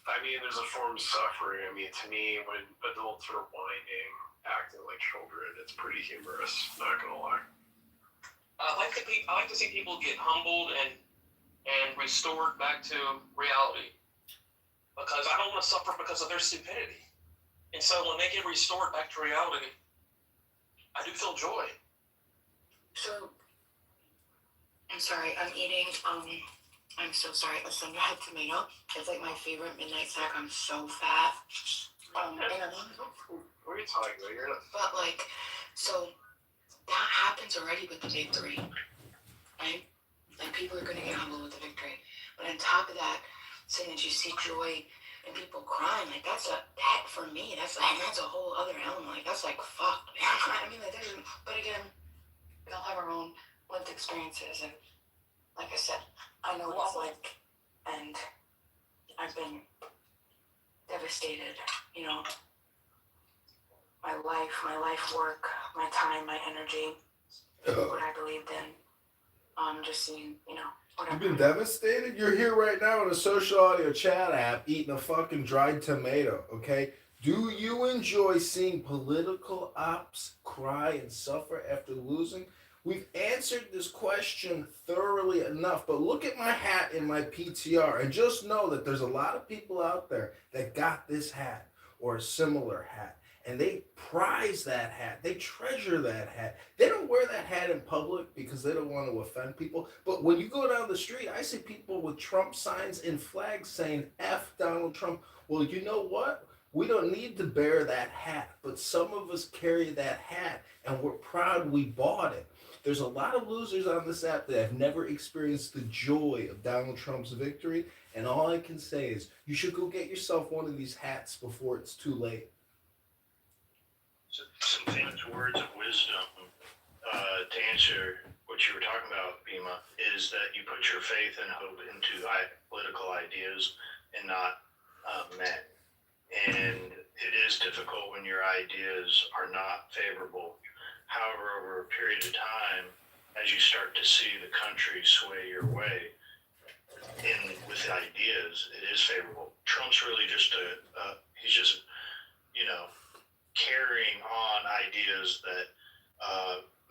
I mean, there's a form of suffering. I mean, to me, when adults are whining, acting like children, it's pretty humorous. Not gonna lie. I like to see people get humbled and restored back to reality. Because I don't want to suffer because of their stupidity. And so when they get restored back to reality, I do feel joy. So, I'm sorry, I'm eating, I'm so sorry, a sun-dried tomato. It's like my favorite midnight snack. I'm so fat. What are you talking about? You're not... But so that happens already with the victory, right? Like people are gonna get humbled with the victory. But on top of that, saying that you see joy in people crying, like that for me, that's a whole other element. Like that's like fuck. I mean, like but again, we all have our own lived experiences, and like I said, I know what it's like, and I've been devastated. You know, my life work, my time, my energy, what I believed in. Just seeing, whatever. You've been devastated? You're here right now in a social audio chat app eating a fucking dried tomato, okay? Do you enjoy seeing political ops cry and suffer after losing? We've answered this question thoroughly enough, but look at my hat in my PTR and just know that there's a lot of people out there that got this hat or a similar hat. And they prize that hat. They treasure that hat. They don't wear that hat in public because they don't want to offend people. But when you go down the street, I see people with Trump signs and flags saying F Donald Trump. Well, you know what? We don't need to bear that hat, but some of us carry that hat and we're proud we bought it. There's a lot of losers on this app that have never experienced the joy of Donald Trump's victory. And all I can say is you should go get yourself one of these hats before it's too late. Some famous words of wisdom to answer what you were talking about, Bima, is that you put your faith and hope into political ideas and not men. And it is difficult when your ideas are not favorable. However, over a period of time, as you start to see the country sway your way with ideas, it is favorable. Trump's really just he's just, carrying on ideas that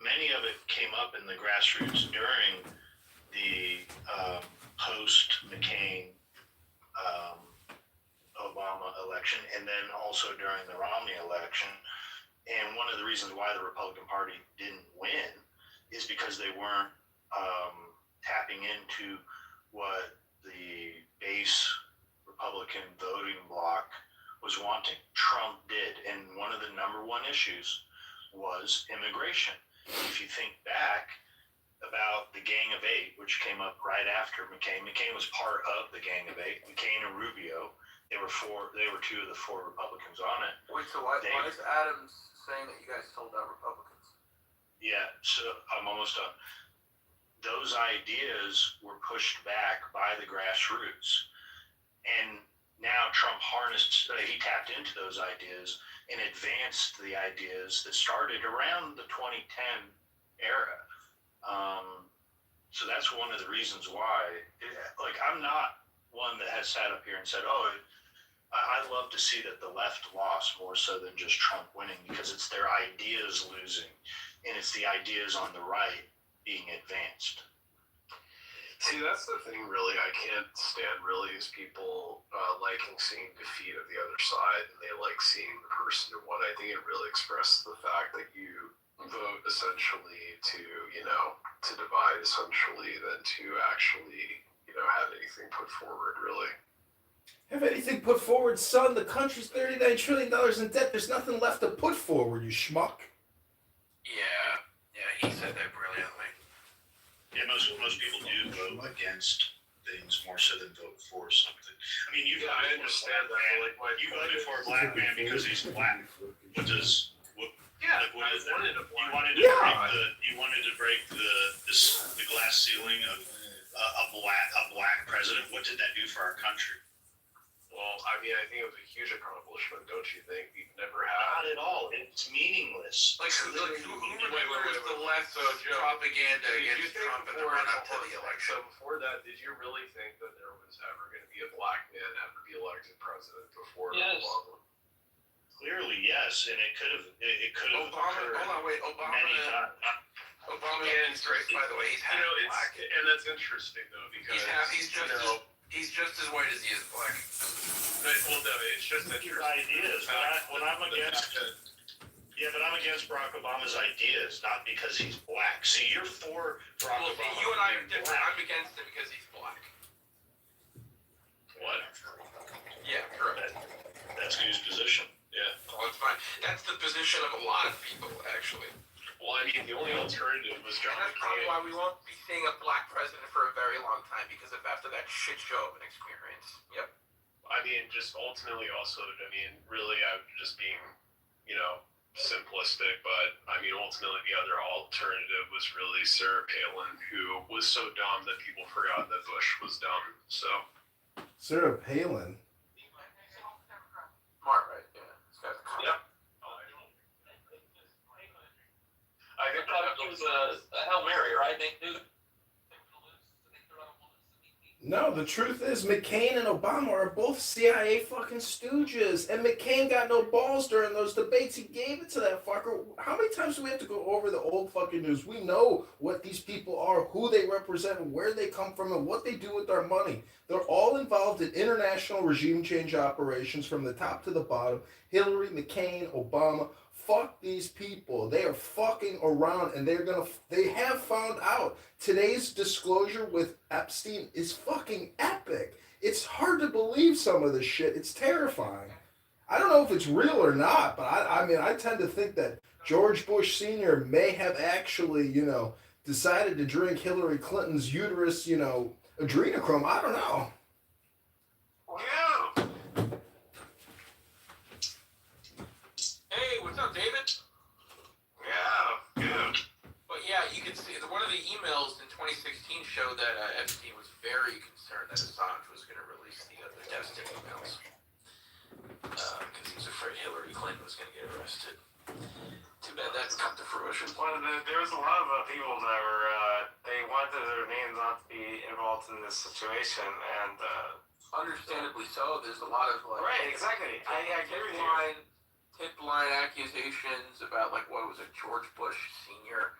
many of it came up in the grassroots during the post-McCain Obama election and then also during the Romney election. And one of the reasons why the Republican Party didn't win is because they weren't tapping into what the base Republican voting bloc was wanting. Trump did, and one of the number one issues was immigration. If you think back about the Gang of Eight, which came up right after McCain was part of the Gang of Eight. McCain and Rubio, they were two of the four Republicans on it. Wait, so why is Adams saying that you guys sold out Republicans? Yeah, so I'm almost done. Those ideas were pushed back by the grassroots, and now Trump he tapped into those ideas and advanced the ideas that started around the 2010 era. So that's one of the reasons why, I'm not one that has sat up here and said, I love to see that the left lost more so than just Trump winning, because it's their ideas losing and it's the ideas on the right being advanced. See, that's the thing, really. I can't stand, really, is people liking seeing defeat of the other side, and they like seeing the person who won. I think it really expresses the fact that you vote essentially to divide, essentially, than to actually, have anything put forward, really. Have anything put forward, son? The country's $39 trillion in debt. There's nothing left to put forward, you schmuck. Yeah, he said that brilliantly. Yeah, most people do vote against things more so than vote for something. I mean, I understand that. You voted for a black man because he's black. You wanted to break the glass ceiling of a black president. What did that do for our country? Well, I mean, I think it was a huge accomplishment, don't you think? We've never had. Not at all. It's meaningless. Who remembers the left propaganda against Trump in the run-up to the election? So before that, did you really think that there was ever going to be a black man ever be elected president before Obama? Clearly, yes, and it could have occurred many times. Obama is great, by the way. He's half black, and that's interesting though, because he's just as white as he is black. Well, no, it's just that your ideas. But I'm against Barack Obama's ideas, not because he's black. See, you're for Barack Obama. You and I are different. I'm against him because he's black. What? Yeah, correct. That's whose position. Yeah. Well, it's fine. That's the position of a lot of people, actually. Well, I mean, the only alternative was John And that's probably McCain. why we won't be seeing a black president for a very long time, because of after that shit show of an experience. Yep. I mean, just ultimately also, I mean, really, I'm just being, simplistic, but I mean, ultimately the other alternative was really Sarah Palin, who was so dumb that people forgot that Bush was dumb. So. Sarah Palin. Smart, right? Yeah. This guy's a Yep. I thought it was a Hail Mary, right? They knew. No, the truth is McCain and Obama are both CIA fucking stooges. And McCain got no balls during those debates. He gave it to that fucker. How many times do we have to go over the old fucking news? We know what these people are, who they represent, where they come from, and what they do with their money. They're all involved in international regime change operations from the top to the bottom. Hillary, McCain, Obama. Fuck these people. They are fucking around, and they have found out. Today's disclosure with Epstein is fucking epic. It's hard to believe some of this shit. It's terrifying. I don't know if it's real or not, but I tend to think that George Bush Sr. may have actually, decided to drink Hillary Clinton's uterus, adrenochrome. I don't know. Yeah. Hey, what's up, David? Yeah, good. But yeah, you can see one of the emails in 2016 showed that Epstein was very concerned that Assange was going to release the devastating emails because he was afraid Hillary Clinton was going to get arrested. Too bad that's come to fruition. Well, there was a lot of people that were, they wanted their names not to be involved in this situation, and understandably so. There's a lot of right, exactly. I agree with you. Tip-line accusations about what was it, George Bush Sr.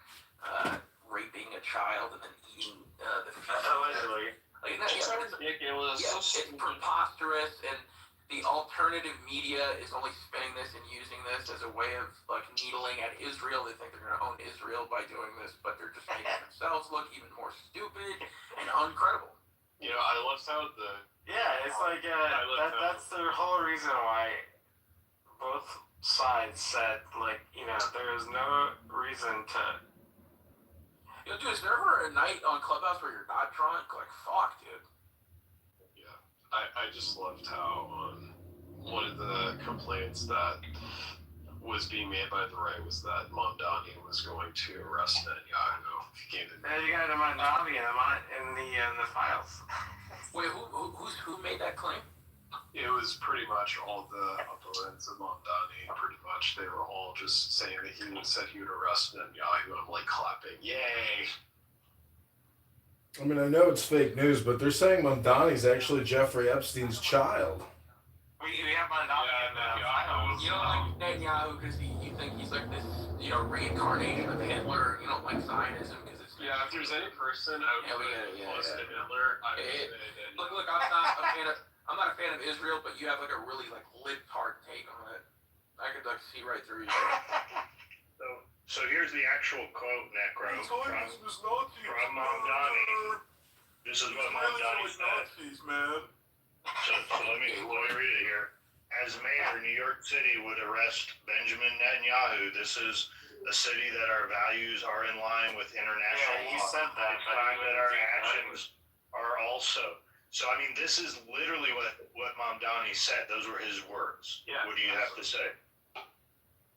Raping a child and then eating the feces. Allegedly. It's ridiculous. Yeah, it's preposterous, and the alternative media is only spinning this and using this as a way of needling at Israel. They think they're going to own Israel by doing this, but they're just making themselves look even more stupid and uncredible. I left out it's that's the whole reason why both sides said, there is no reason to. Dude, is there ever a night on Clubhouse where you're not drunk? Fuck, dude. Yeah, I just loved how one of the complaints that was being made by the right was that Mamdani was going to arrest Netanyahu if he came to. Yeah, you got Mamdani in the files. Wait, who made that claim? It was pretty much all the opponents of Mamdani. Pretty much, they were all just saying that he said he would arrest Netanyahu. I'm clapping, yay! I mean, I know it's fake news, but they're saying Mamdani's actually Jeffrey Epstein's child. We have Mamdani in the files. You don't like Netanyahu because you think he's this, reincarnation of Hitler. You don't like Zionism because it's. Yeah, if there's any person I would put close to Hitler, I would say that. Look, I'm not a fan of Israel, but you have a really libtard take on it. I could see right through you. So here's the actual quote, Necro, from Mamdani. This is what Mamdani said. So let me read it here. As mayor, New York City would arrest Benjamin Netanyahu. This is a city that our values are in line with international law. He said that. It's time that our actions are also. So, this is literally what Mamdani said. Those were his words. Yeah. What do you have to say?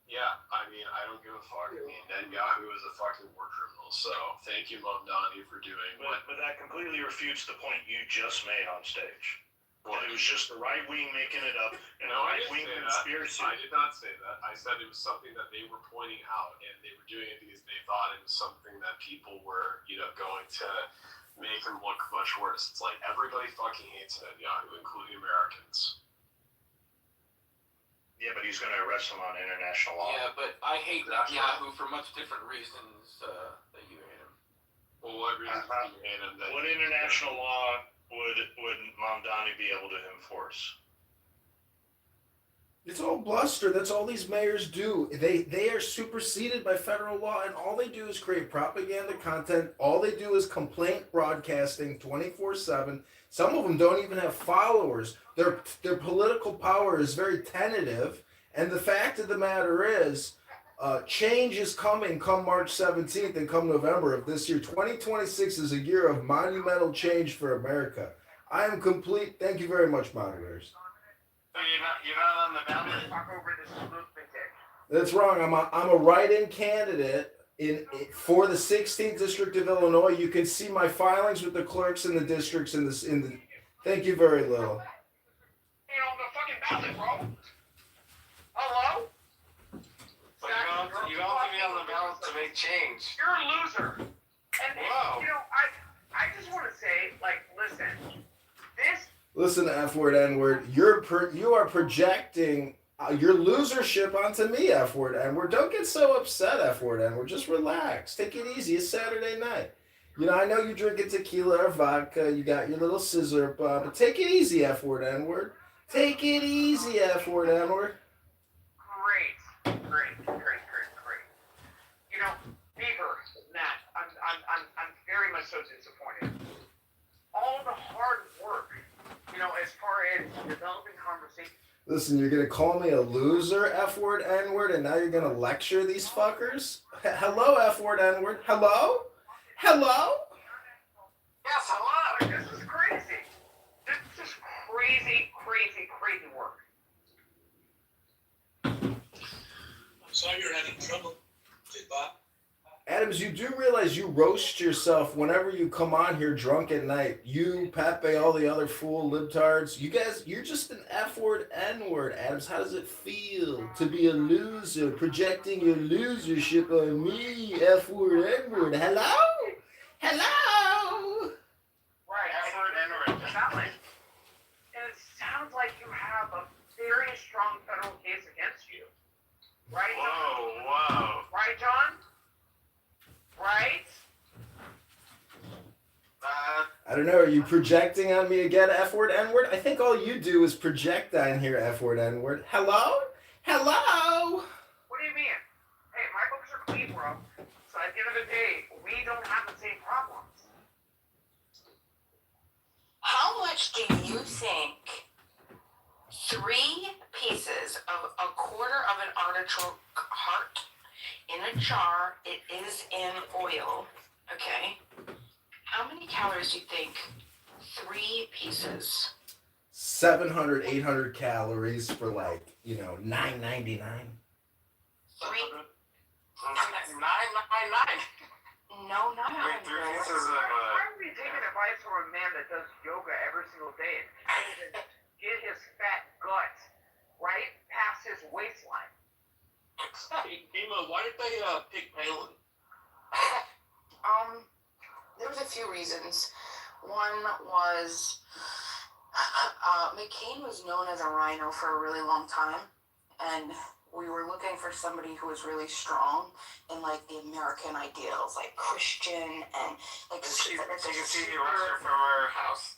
Yeah, I don't give a fuck. Netanyahu is a fucking war criminal, so thank you, Mamdani, for doing what. But that completely refutes the point you just made on stage. Well, it was just the right wing making it up, and a right wing conspiracy. I did not say that. I said it was something that they were pointing out, and they were doing it because they thought it was something that people were, going to make him look much worse. It's everybody fucking hates Netanyahu, including Americans. Yeah, but he's going to arrest him on international law. Yeah, but I hate Netanyahu for much different reasons that you hate him. Well, what reasons do you hate him? What international law would Mamdani be able to enforce? It's all bluster. That's all these mayors do. They are superseded by federal law, and all they do is create propaganda content. All they do is complaint broadcasting 24/7. Some of them don't even have followers. Their political power is very tentative. And the fact of the matter is, Change is coming come March 17th and come November of this year. 2026 is a year of monumental change for America. I am complete. Thank you very much, moderators. So you're not on the ballot? Talk over this movement. That's wrong. I'm a write-in candidate for the 16th district of Illinois. You can see my filings with the clerks in the districts in the. Thank you very little. Ain't on the fucking ballot, bro. Hello? But you don't have to be on the ballot to make change. You're a loser. And Whoa. you know, I just want to say, like, listen, this. Listen, F-word, N-word. You are projecting your losership onto me, F-word, N-word. Don't get so upset, F-word, N-word. Just relax. Take it easy. It's Saturday night. You know, I know you drinking tequila or vodka. You got your little scissor, but take it easy, F-word, N-word. Take it easy, F-word, N-word. Great. You know, Beaver, Matt, I'm very much so disappointed. All the hard work, you know, as far as developing conversation. Listen, you're gonna call me a loser, F-word, N-word, and now you're gonna lecture these fuckers? Hello, F-word, N-word. Hello? Hello? Yes, hello. This is crazy. This is just crazy work. I'm sorry you're having trouble, Bob. Adams, you do realize you roast yourself whenever you come on here drunk at night. You, Pepe, all the other fool libtards. You guys, you're just an F-word, N-word, Adams. How does it feel to be a loser, projecting your losership on me, F-word, N-word? Hello? Hello? Right, F-word, N-word. And it sounds like you have a very strong federal case against you. Right, John? Whoa. Right, John? Right? I don't know. Are you projecting on me again, F-word, N-word? I think all you do is project on here, F-word, N-word. Hello? Hello? What do you mean? Hey, my books are clean, bro. So at the end of the day, we don't have the same problems. How much do you think 3 pieces of a quarter of an artichoke heart in a jar, it is in oil, okay? How many calories do you think 3 pieces? 700, 800 calories for like, $9.99. 3? $9.99. No, not Wait, 3 pieces of. Why are we taking advice from a man that does yoga every single day and can't even get his fat gut right past his waistline? Hey, Ema, why did they pick Palin? There was a few reasons. One was McCain was known as a rhino for a really long time, and we were looking for somebody who was really strong in like the American ideals, like Christian and like. You can see you from her house.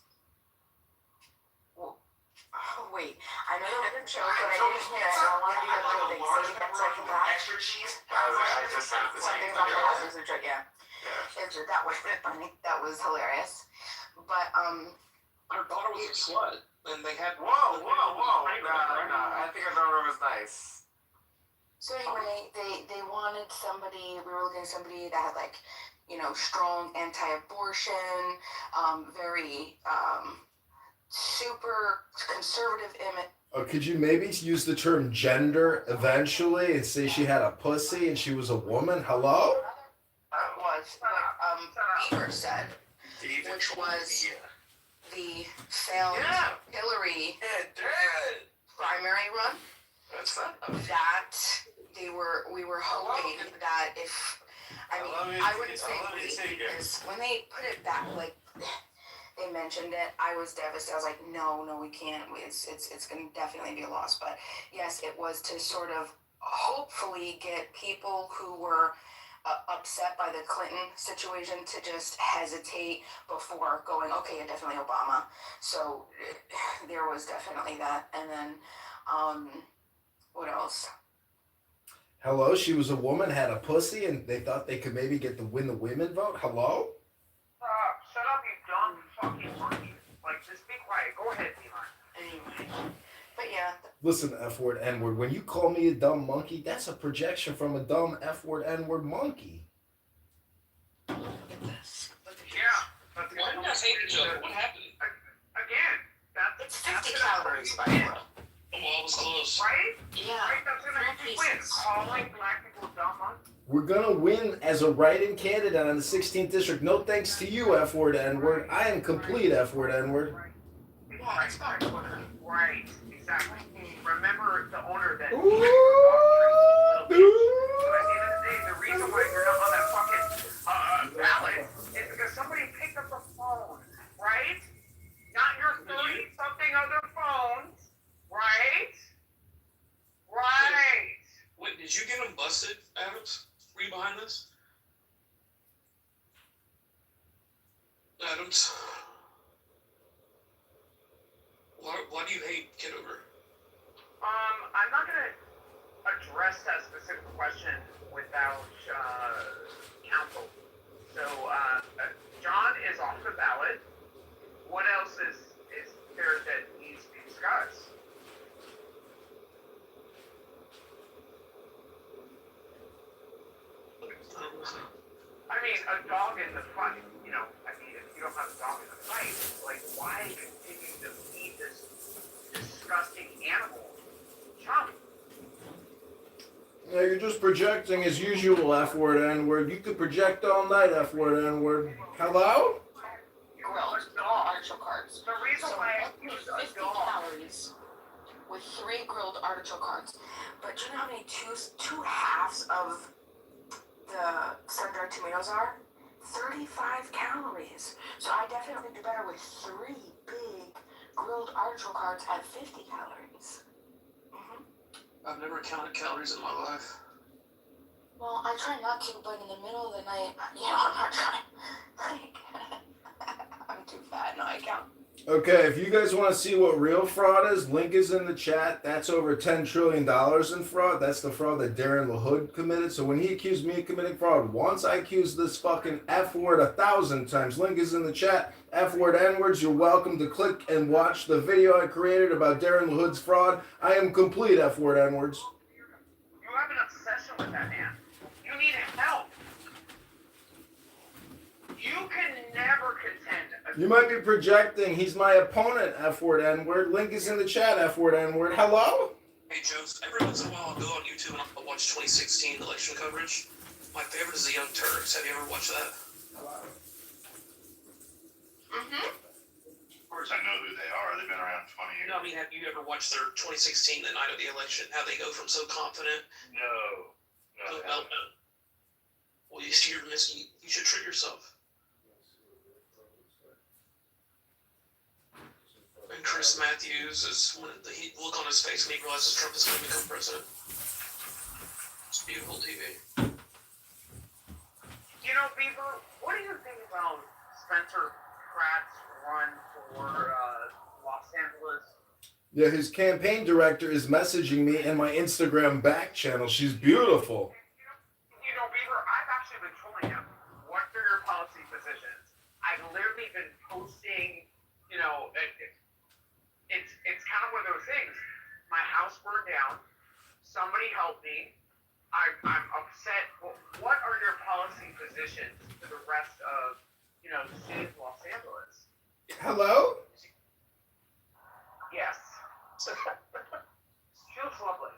Wait, I know that was a joke, but I didn't hear it. I wanted to hear the whole thing. Say it again so I can back. Extra cheese? I just said the One same thing thing. about the house was a joke, yeah. That was funny. That was hilarious. But Her daughter was a slut, and they had. Whoa. No. I think her daughter was nice. So anyway, they wanted somebody. We were looking at somebody that had like, strong anti-abortion, very super conservative image. Could you maybe use the term gender eventually and say she had a pussy and she was a woman? Hello? Was what Beaver said, which was the failed Hillary primary run. That we were hoping that if I wouldn't say we, because when they put it back, like they mentioned it, I was devastated. I was like, no, we can't. It's going to definitely be a loss. But yes, it was to sort of hopefully get people who were upset by the Clinton situation to just hesitate before going, okay, yeah, definitely Obama. So there was definitely that. And then, what else? Hello, she was a woman, had a pussy, and they thought they could maybe win the women vote? Hello? Shut up, you dumb fucking monkey. Like, just be quiet. Go ahead, Elon. Anyway. But yeah, Listen, F word, N word. When you call me a dumb monkey, that's a projection from a dumb F word, N word monkey. Yeah. But Why did I hate each other? What happened? Again, It's 50 calories, by the way. Oh, I was close. Right? Yeah. Right? That's gonna make you win. Calling black people dumb monkeys. We're gonna win as a write-in candidate on the 16th district. No thanks to you, F word, N word. I am complete, F word, N word. Right. Exactly. Remember the owner that. Ooh. So at the end of the day, the reason why you're not on that fucking ballot is because somebody picked up the phone, right? Not your 30-something other phones, right? Right. Wait, did you get him busted, Adams? Were you behind this? Adams? Why do you hate Kitover? I'm not gonna address that specific question without counsel. So, John is off the ballot. What else is there that needs to be discussed? I mean, a dog in the fight, you know, I mean, if you don't have a dog in the fight, like, why continue to feed this disgusting animal chunk? Yeah, you're just projecting as usual, F word, N word. You could project all night, F word, N word. Hello? Grilled artichoke hearts. The reason So why I that would use be a 50 dog. calories with 3 grilled artichoke hearts. But do you know how many two halves of the sun-dried tomatoes are? 35 calories. So I definitely do better with 3 big grilled artichoke hearts at 50 calories. I've never counted calories in my life. Well, I try not to, but in the middle of the night, you know, I'm not trying. Like, I'm too fat. No, I count. Okay, if you guys want to see what real fraud is, link is in the chat. That's over $10 trillion in fraud. That's the fraud that Darren LaHood committed. So when he accused me of committing fraud once, I accused this fucking F word 1,000 times. Link is in the chat. F word, N words. You're welcome to click and watch the video I created about Darren LaHood's fraud. I am complete, F word, N words. You have an obsession with that man. You need help. You can never contend. You might be projecting. He's my opponent, F word, N word. Link is in the chat, F word, N word. Hello? Hey, Joe, every once in a while I'll go on YouTube and I'll watch 2016 election coverage. My favorite is the Young Turks. Have you ever watched that? Of course, I know who they are. They've been around 20 years. No, I mean, have you ever watched their 2016, the night of the election, how they go from so confident? No. Well, you're missing. You should treat yourself. And Chris Matthews is when the look on his face when he realizes Trump is going to become president. It's beautiful TV. You know, Beaver, what do you think about Spencer Pratt's run for Los Angeles? Yeah, his campaign director is messaging me in my Instagram back channel. She's beautiful. You know, Beaver, I've actually been trolling him. What are your policy positions? I've literally been posting, you know, it's kind of one of those things. My house burned down. Somebody help me. I'm upset. Well, what are your policy positions for the rest of, you know, the city of Los Angeles? Hello? Yes. She looks lovely.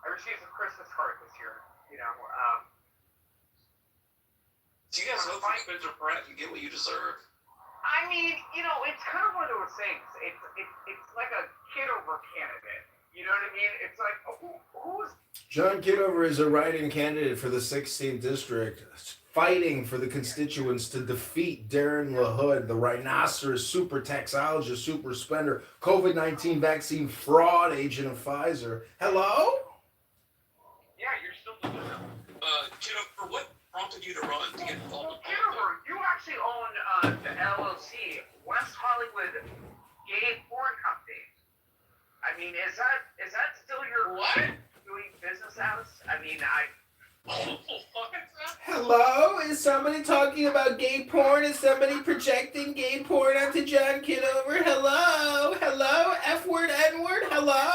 I received a Christmas card this year. You know, Do you guys hope for Spencer Pratt and get what you deserve? I mean, you know, it's kind of one of those things. It's like a Kitover candidate. You know what I mean? It's like, who's... John Kitover is a write-in candidate for the 16th district, fighting for the constituents to defeat Darren LaHood, the rhinoceros, super taxologist, super spender, COVID-19 vaccine fraud agent of Pfizer. Hello? Yeah, you're still doing that. Kitover, what prompted you to run to get involved with Kitover, you actually own the LLC, West Hollywood Gay Porn Company. I mean, is that still your doing business as? I mean, Hello? Is somebody talking about gay porn? Is somebody projecting gay porn onto John Kitover? Hello? Hello? F word, N word? Hello?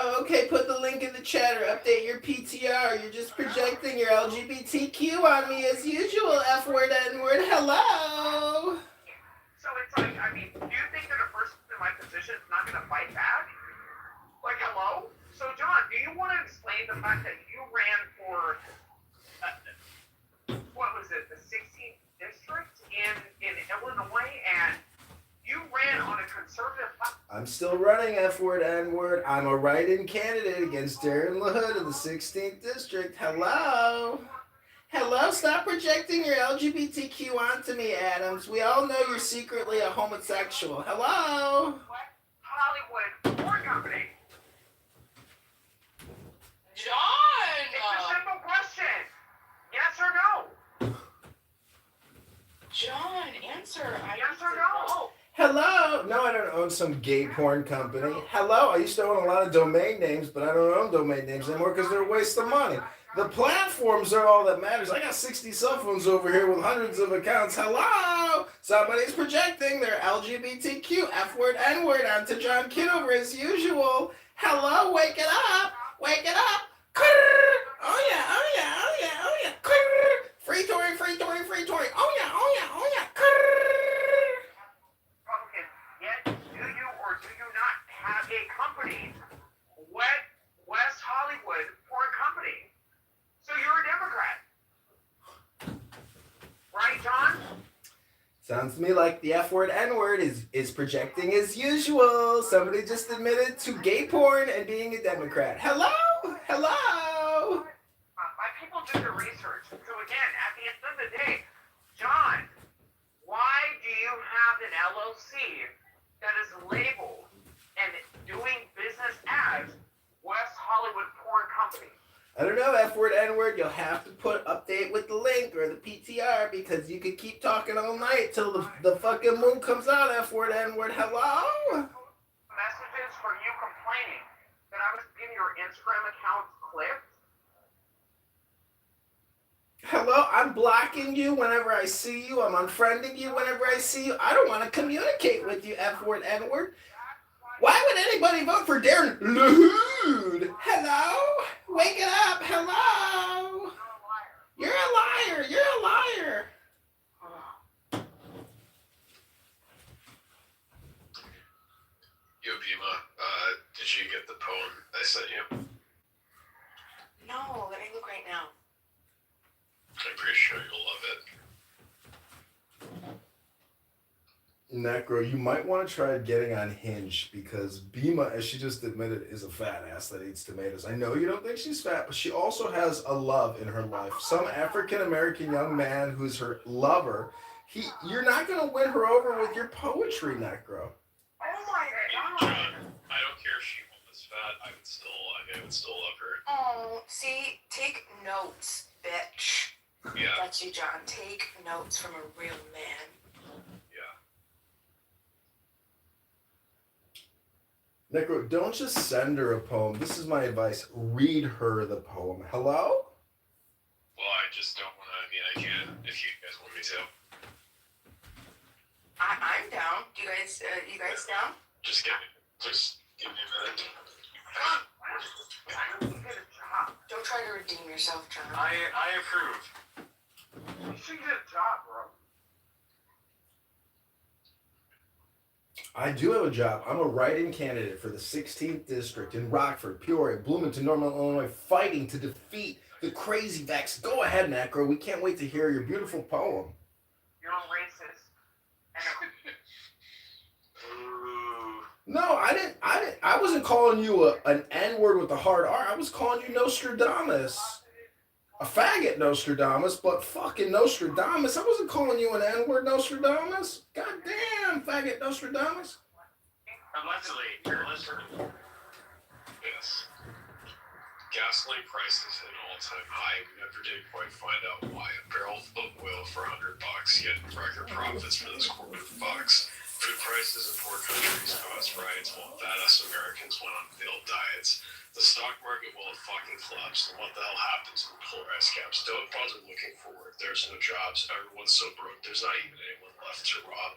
Oh, okay, put the link in the chat or update your PTR. You're just projecting your LGBTQ on me as usual, F-word, N-word. Hello! So it's like, I mean, do you think that a person in my position is not going to fight back? Like, hello? So, John, do you want to explain the fact that you ran for, what was it, the 16th district in Illinois, and you ran on a conservative platform? I'm still running, F-word, N-word. I'm a write-in candidate against Darren LaHood of the 16th district. Hello? Hello, stop projecting your LGBTQ onto me, Adams. We all know you're secretly a homosexual. Hello? Hollywood porn company. John! It's a simple question. Yes or no? John, answer. Yes or no? Hello? No, I don't own some gay porn company. Hello? I used to own a lot of domain names, but I don't own domain names anymore because they're a waste of money. The platforms are all that matters. I got 60 cell phones over here with hundreds of accounts. Hello? Somebody's projecting their LGBTQ F-word, N-word onto John Kitover as usual. Hello? Wake it up. Wake it up. Oh yeah, oh yeah, oh yeah, oh yeah. Free Tory, free Tory, free Tory. Oh yeah, oh yeah, oh yeah. Republican, yet do you or do you not have a company, West Hollywood porn company? So you're a Democrat. Right, John? Sounds to me like the F-word, N-word is projecting as usual. Somebody just admitted to gay porn and being a Democrat. Hello? Hello? My people do the research. So again, at the end of the day, John, why do you have an LLC that is labeled and doing business as West Hollywood Porn Company? I don't know, F-word, N-word. You'll have to put update with the link or the PTR because you can keep talking all night till the fucking moon comes out, F-word, N-word. Hello? Messages for you complaining that I was getting your Instagram account clipped. Hello? I'm blocking you whenever I see you. I'm unfriending you whenever I see you. I don't want to communicate with you, F-word, N-word. Why would anybody vote for Darren LaHood? Hello? Wake it up. Hello? You're a liar. You're a liar. Yo, Bima, did you get the poem I sent you? No, let me look right now. I'm pretty sure you'll love it. Necro, you might want to try getting on Hinge because Bima, as she just admitted, is a fat ass that eats tomatoes. I know you don't think she's fat, but she also has a love in her life. Some African-American young man who's her lover. You're not going to win her over with your poetry, Necro. Oh my God. John, I don't care if she was fat. I would still love her. Oh, see, take notes, bitch. Yeah. That's you, John. Take notes from a real man. Necro, don't just send her a poem. This is my advice. Read her the poem. Hello? Well, I just don't want to. I mean, I can if you guys want me to. I'm down. You guys down? Just give me a minute. Don't try to redeem yourself, John. I approve. You should get a job, bro. I do have a job. I'm a write-in candidate for the 16th district in Rockford, Peoria, Bloomington, Normal, Illinois, fighting to defeat the crazy Vex. Go ahead, Necro. We can't wait to hear your beautiful poem. You're a racist. No, I wasn't calling you an N-word with a hard R. I was calling you Nostradamus. A faggot Nostradamus, but fucking Nostradamus. I wasn't calling you an N-word Nostradamus. Goddamn, faggot Nostradamus. Allegedly, you're listening. Yes. Gasoline prices hit an all-time high. We never did quite find out why. A barrel of oil for $100, yet record profits for this quarter bucks. Food prices in poor countries caused riots while fat-ass Americans went on failed diets. The stock market will have fucking collapsed. And what the hell happened to the polarized caps? Dope pods are looking for work. There's no jobs. Everyone's so broke. There's not even anyone left to rob.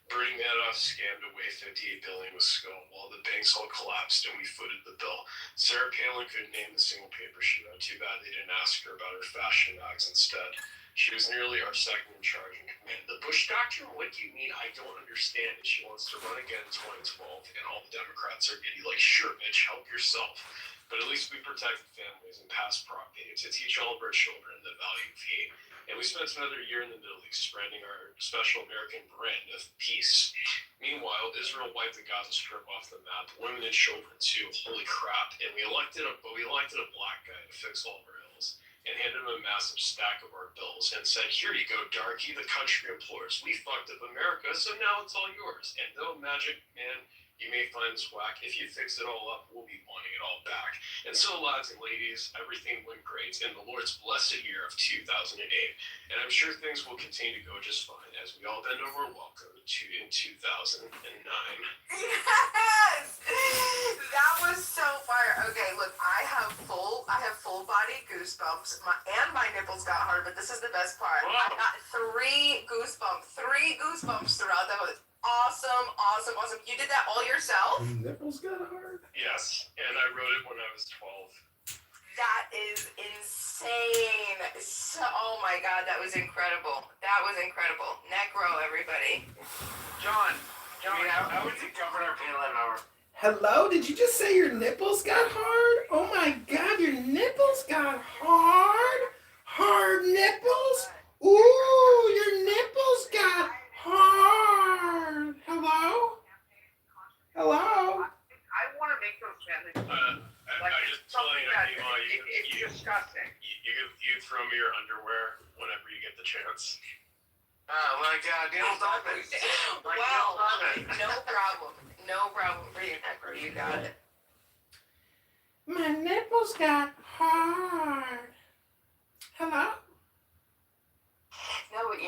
Bernie Madoff scammed away $58 billion with Skull while the banks all collapsed and we footed the bill. Sarah Palin couldn't name the single paper she wrote. Too bad they didn't ask her about her fashion mags instead. She was nearly our second in charge in command. The Bush Doctrine, what do you mean? I don't understand. She wants to run again in 2012 and all the Democrats are giddy like, sure, bitch, help yourself. But at least we protect families and pass propaganda to teach all of our children the value of hate. And we spent another year in the Middle East spreading our special American brand of peace. Meanwhile, Israel wiped the Gaza Strip off the map, women and children too. Holy crap! And we elected a black guy to fix all of our ills, and handed him a massive stack of our bills, and said, "Here you go, darky. The country implores. We fucked up America, so now it's all yours. And though Magic Man, you may find this whack, if you fix it all up, we'll be wanting it all back." And so, lads and ladies, everything went great in the Lord's blessed year of 2008. And I'm sure things will continue to go just fine as we all bend over and welcome to in 2009. Yes! That was so fire. Okay, look, I have full body goosebumps. My nipples got hard, but this is the best part. Whoa. I got three goosebumps throughout. That was awesome. You did that all yourself? Nipples got hard? Yes, and I wrote it when I was 12. That is insane. So, oh my God, that was incredible. Neck row, everybody. John, how would you Governor Palin over? Hello? Did you just say your nipples got hard? Oh my God, your nipples got hard? Hard nipples? Ooh, your nipples got hard. Hello? I want to make those families I just telling you, it's disgusting. You throw me your underwear whenever you get the chance. Neil Dolphins. Well, no problem for you, Necro. You got it. My nipples got hard. Hello? No, but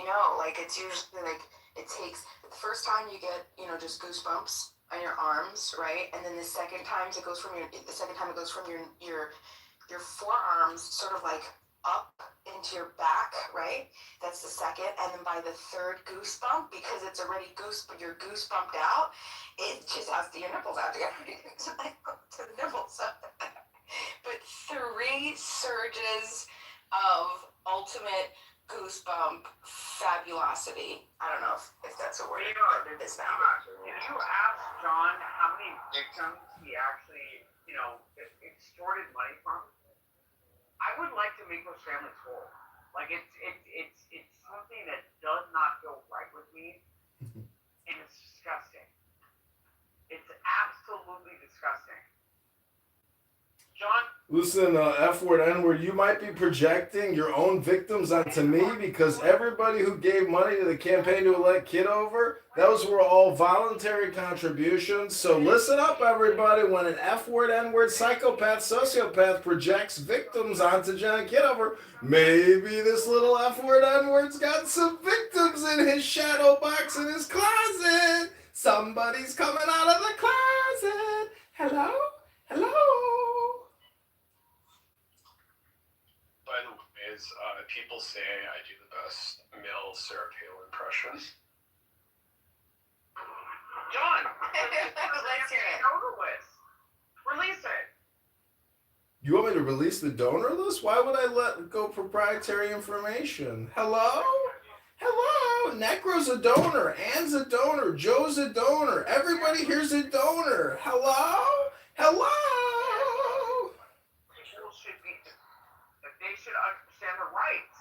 it's usually it takes the first time you get, just goosebumps on your arms, right? And then the second time it goes from your forearms sort of like up into your back, right? That's the second. And then by the third goosebump, because it's already you're goosebumped out, it just has your nipples out together. To the nipples. But 3 surges of ultimate goosebump fabulosity. I don't know if that's a word. It is now. Can you ask John how many victims he actually, extorted money from? I would like to make those families whole. It's something that does not feel right with me, and it's disgusting. It's absolutely disgusting. John? Listen, F-word, N-word, you might be projecting your own victims onto me because everybody who gave money to the campaign to elect Kitover, those were all voluntary contributions. So listen up, everybody. When an F-word, N-word, psychopath, sociopath projects victims onto John Kitover, maybe this little F-word, N-word's got some victims in his shadow box in his closet. Somebody's coming out of the closet. Hello? By the way, people say I do the best male Sarah Palin impression. John! Let's hear it. Donor list. Release it. You want me to release the donor list? Why would I let go proprietary information? Hello? Necro's a donor. Ann's a donor. Joe's a donor. Everybody here's a donor. Hello? People should be, they should understand their rights.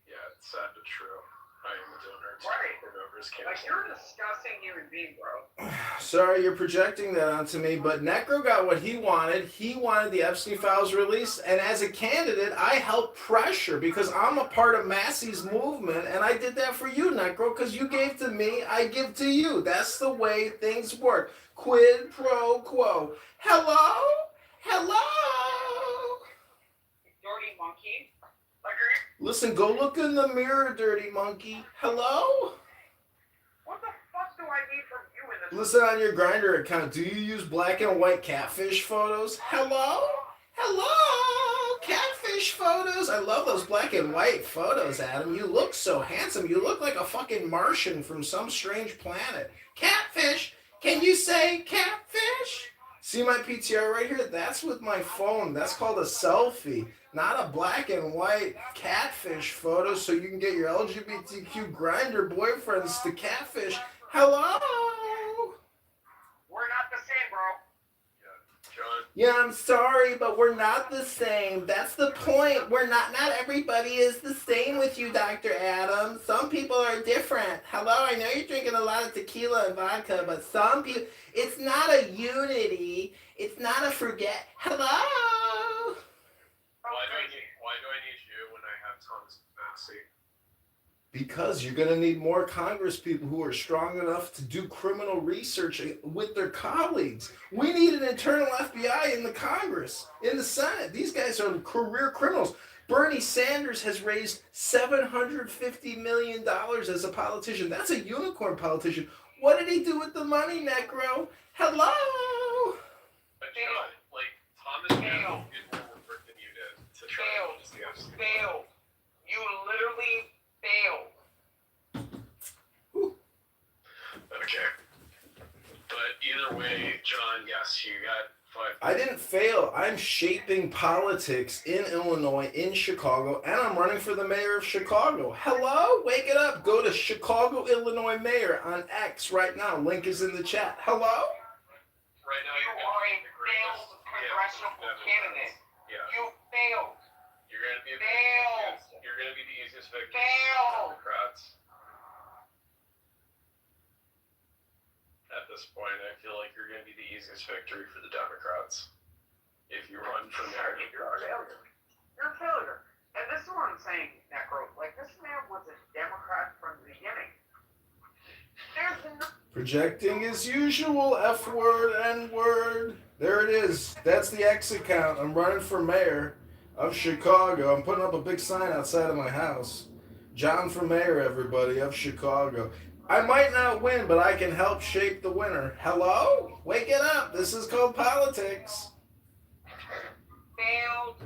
Yeah, it's sad but true. I am a donor to whoever's Like, you're a disgusting human being, bro. Sorry, you're projecting that onto me, but Necro got what he wanted. He wanted the Epstein files released, and as a candidate, I helped pressure because I'm a part of Massey's movement, and I did that for you, Necro, because you gave to me, I give to you. That's the way things work. Quid pro quo. Hello? Dirty monkey. Listen, go look in the mirror, dirty monkey. Hello? What the fuck do I need from you in this? Listen, on your Grindr account, do you use black and white catfish photos? Hello? Catfish photos? I love those black and white photos, Adam. You look so handsome. You look like a fucking Martian from some strange planet. Catfish? Can you say catfish? See my PTR right here? That's with my phone. That's called a selfie, not a black and white catfish photo so you can get your LGBTQ grinder boyfriends to catfish. Hello? We're not the same, bro. John. Yeah, I'm sorry, but we're not the same. That's the point. We're not everybody is the same with you, Dr. Adams. Some people are different. Hello, I know you're drinking a lot of tequila and vodka, but some people, it's not a unity. It's not a forget. Hello? Why do I need you when I have Thomas Massey? Because you're going to need more Congress people who are strong enough to do criminal research with their colleagues. We need an internal FBI in the Congress, in the Senate. These guys are career criminals. Bernie Sanders has raised $750 million as a politician. That's a unicorn politician. What did he do with the money, Necro? Hello? But John, like, Thomas Massey did more work than you did to try to understand. Failed. You literally failed. Okay. But either way, John, yes, you got 5 I didn't fail. I'm shaping politics in Illinois, in Chicago, and I'm running for the mayor of Chicago. Hello? Wake it up. Go to Chicago, Illinois mayor on X right now. Link is in the chat. Hello? Right now, You are a failed congressional candidate. Yeah. You failed. You're gonna be Failed. You're gonna be the easiest victim Failed. for the Democrats. At this point, I feel like you're gonna be the easiest victory for the Democrats if you run for mayor. You're a failure. You're a failure. And this is what I'm saying, Necro. Like, this man was a Democrat from the beginning. There's no... Projecting as usual. F word, N word. There it is. That's the X account. I'm running for mayor of Chicago. I'm putting up a big sign outside of my house. John for mayor, everybody, of Chicago. I might not win, but I can help shape the winner. Hello? Wake it up. This is called politics. Failed.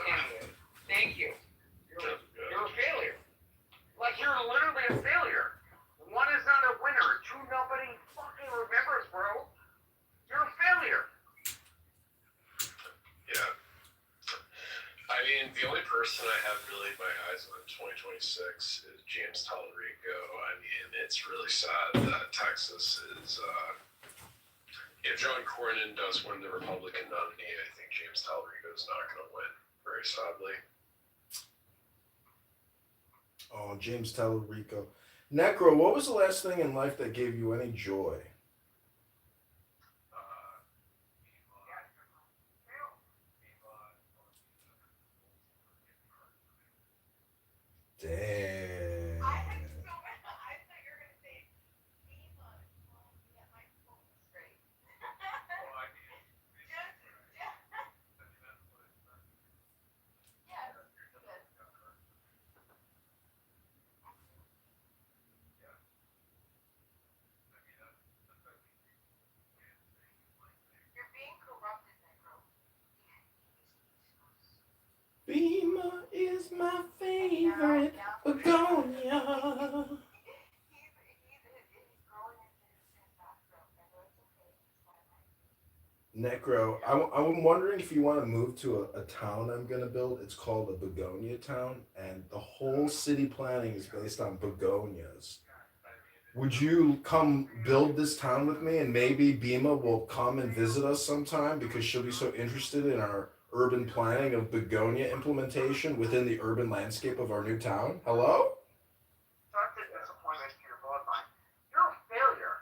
Anyway, thank you. You're a failure. Like, you're literally a failure. One is not a winner. Two, nobody fucking remembers, bro. You're a failure. Yeah. I mean, the only person I have really my eyes on in 2026 is James Tallarico. I mean, it's really sad that Texas is, if John Cornyn does win the Republican nominee, I think James Tallarico is not going to win, very sadly. Oh, James Tallarico. Necro, what was the last thing in life that gave you any joy? Damn. Beamer is my favorite begonia. Necro, I'm wondering if you want to move to a town I'm going to build. It's called a begonia town, and the whole city planning is based on begonias. Would you come build this town with me, and maybe Bima will come and visit us sometime because she'll be so interested in our urban planning of begonia implementation within the urban landscape of our new town? Hello? Such a disappointment to your bloodline. You're a failure.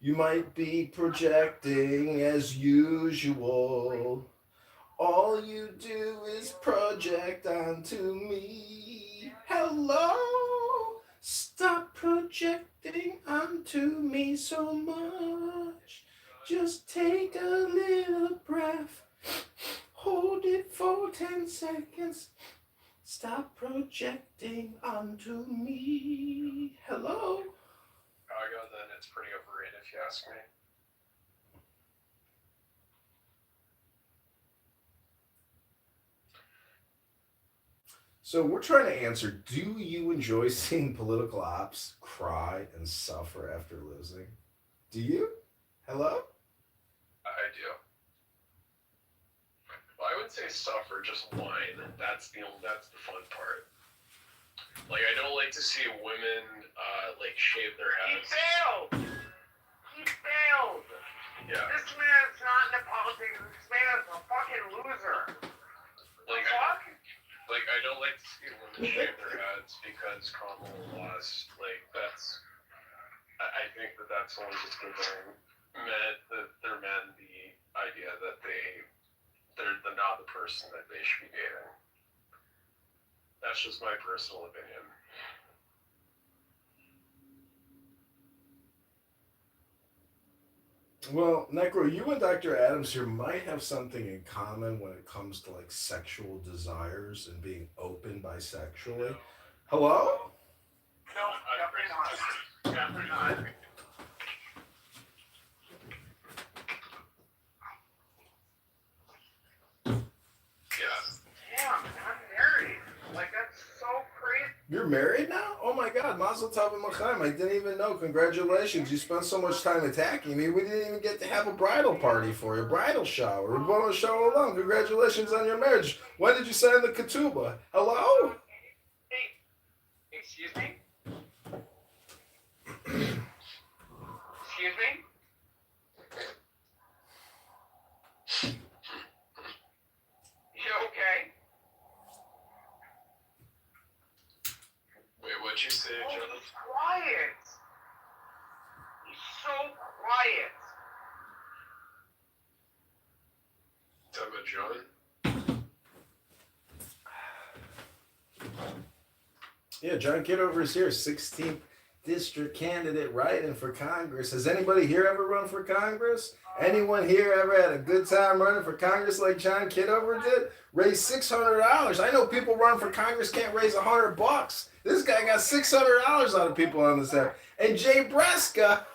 You might be projecting as usual. All you do is project onto me. Hello? Stop projecting onto me so much. Just take a little breath. Hold it for 10 seconds. Stop projecting onto me. Hello? Chicago, then it's pretty overrated if you ask me. So we're trying to answer, do you enjoy seeing political ops cry and suffer after losing? Do you? Hello? I do. Well, I would say suffer, just whine. That's the fun part. Like, I don't like to see women like shave their He heads. failed! He failed! Yeah. This man's not into politics. This man is a fucking loser. Like, Fuck? I don't like to see women shave their heads because Kamala lost. Like, that's. I think that's only just giving their men the idea that they're not the person that they should be dating. That's just my personal opinion. Well, Necro, you and Dr. Adams here might have something in common when it comes to like sexual desires and being open bisexually. Hello? No, definitely not. Definitely not. Yeah. Damn, I'm married. Like, that's so crazy. You're married now? Oh my God, Mazel Tov and L'chaim. I didn't even know. Congratulations. You spent so much time attacking me. We didn't even get to have a bridal party for you, bridal shower. We're going to show along. Congratulations on your marriage. When did you sign the ketubah? Hello? Hey, excuse me? Excuse me? You okay? Wait, what'd you say, Oh, John? he's quiet. He's so quiet. Talking about John? Yeah, John Kitover is here, 16th district candidate writing for Congress. Has anybody here ever run for Congress? Anyone here ever had a good time running for Congress like John Kitover did? Raised $600. I know people run for Congress can't raise $100. This guy got $600 out of people on this app. And Jay Breska,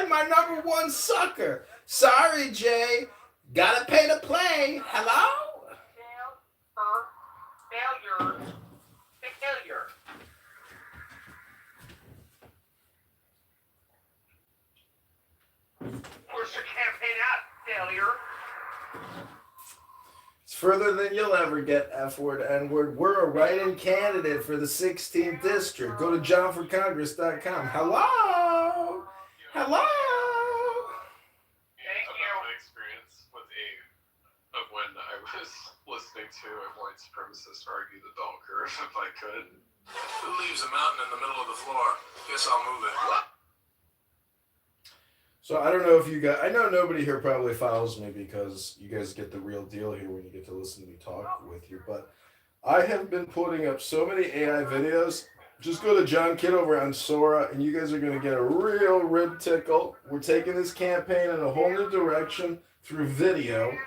my number one sucker. Sorry, Jay. Gotta pay to play. Hello? Failure. Failure. Where's your campaign at, failure? It's further than you'll ever get, F-word, N-word. We're a write-in candidate for the 16th district. Go to johnforcongress.com. Hello? Hello? About my experience with of when I was listening to a white supremacist argue the bell curve, if I could. Who leaves a mountain in the middle of the floor? Guess I'll move it. So I don't know if you guys, I know nobody here probably follows me because you guys get the real deal here when you get to listen to me talk with you, but I have been putting up so many AI videos. Just go to John Kitover on Sora and you guys are going to get a real rib tickle. We're taking this campaign in a whole new direction through video.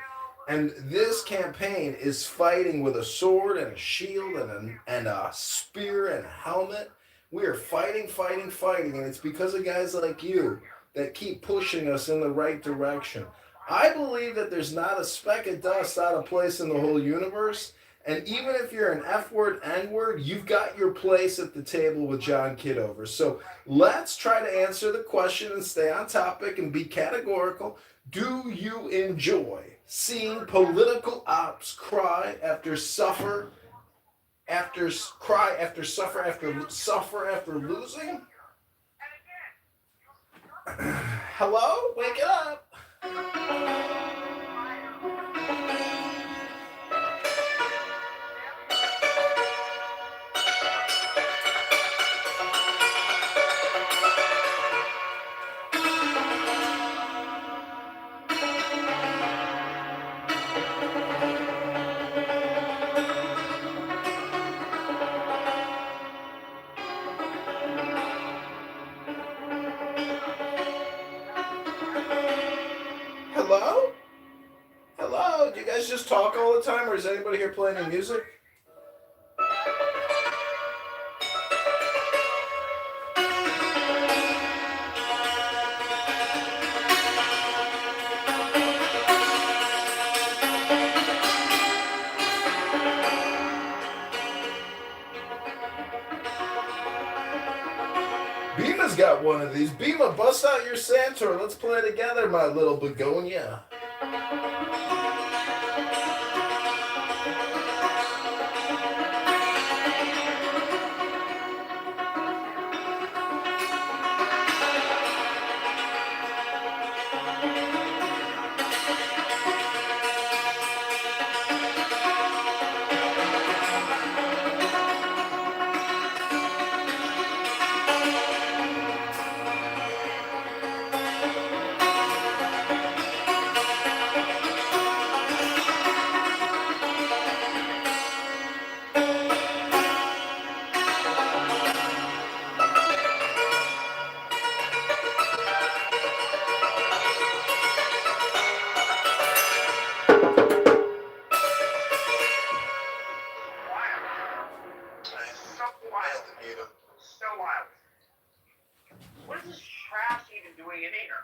And this campaign is fighting with a sword and a shield and a spear and a helmet. We are fighting, and it's because of guys like you that keep pushing us in the right direction. I believe that there's not a speck of dust out of place in the whole universe. And even if you're an F-word, N-word, you've got your place at the table with John Kitover. So let's try to answer the question and stay on topic and be categorical. Do you enjoy seeing political ops cry after suffer after losing? Hello? Wake it up. Hello? Hello? Do you guys just talk all the time, or is anybody here playing any music? got one of these. Beema, bust out your Santor. Let's play together, my little begonia. So wild. What is this trash even doing in here?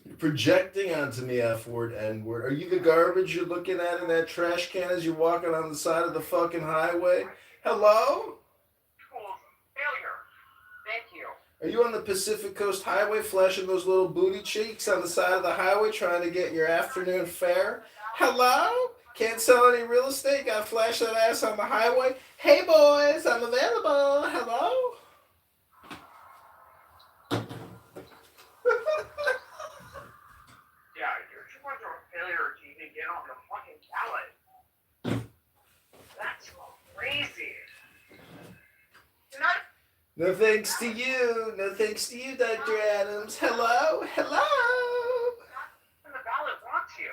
You're projecting onto me, F word, N word. Are you the garbage you're looking at in that trash can as you're walking on the side of the fucking highway? Hello? Cool. Failure. Thank you. Are you on the Pacific Coast Highway flashing those little booty cheeks on the side of the highway trying to get your afternoon fare? Hello? Can't sell any real estate? Gotta flash that ass on the highway? Hey boys, I'm available. Hello? Yeah, you're too much of a failure to even get on the fucking ballot. That's crazy. You're not No thanks to you. No thanks to you, Dr. Adams. Hello? Hello? the ballot wants you.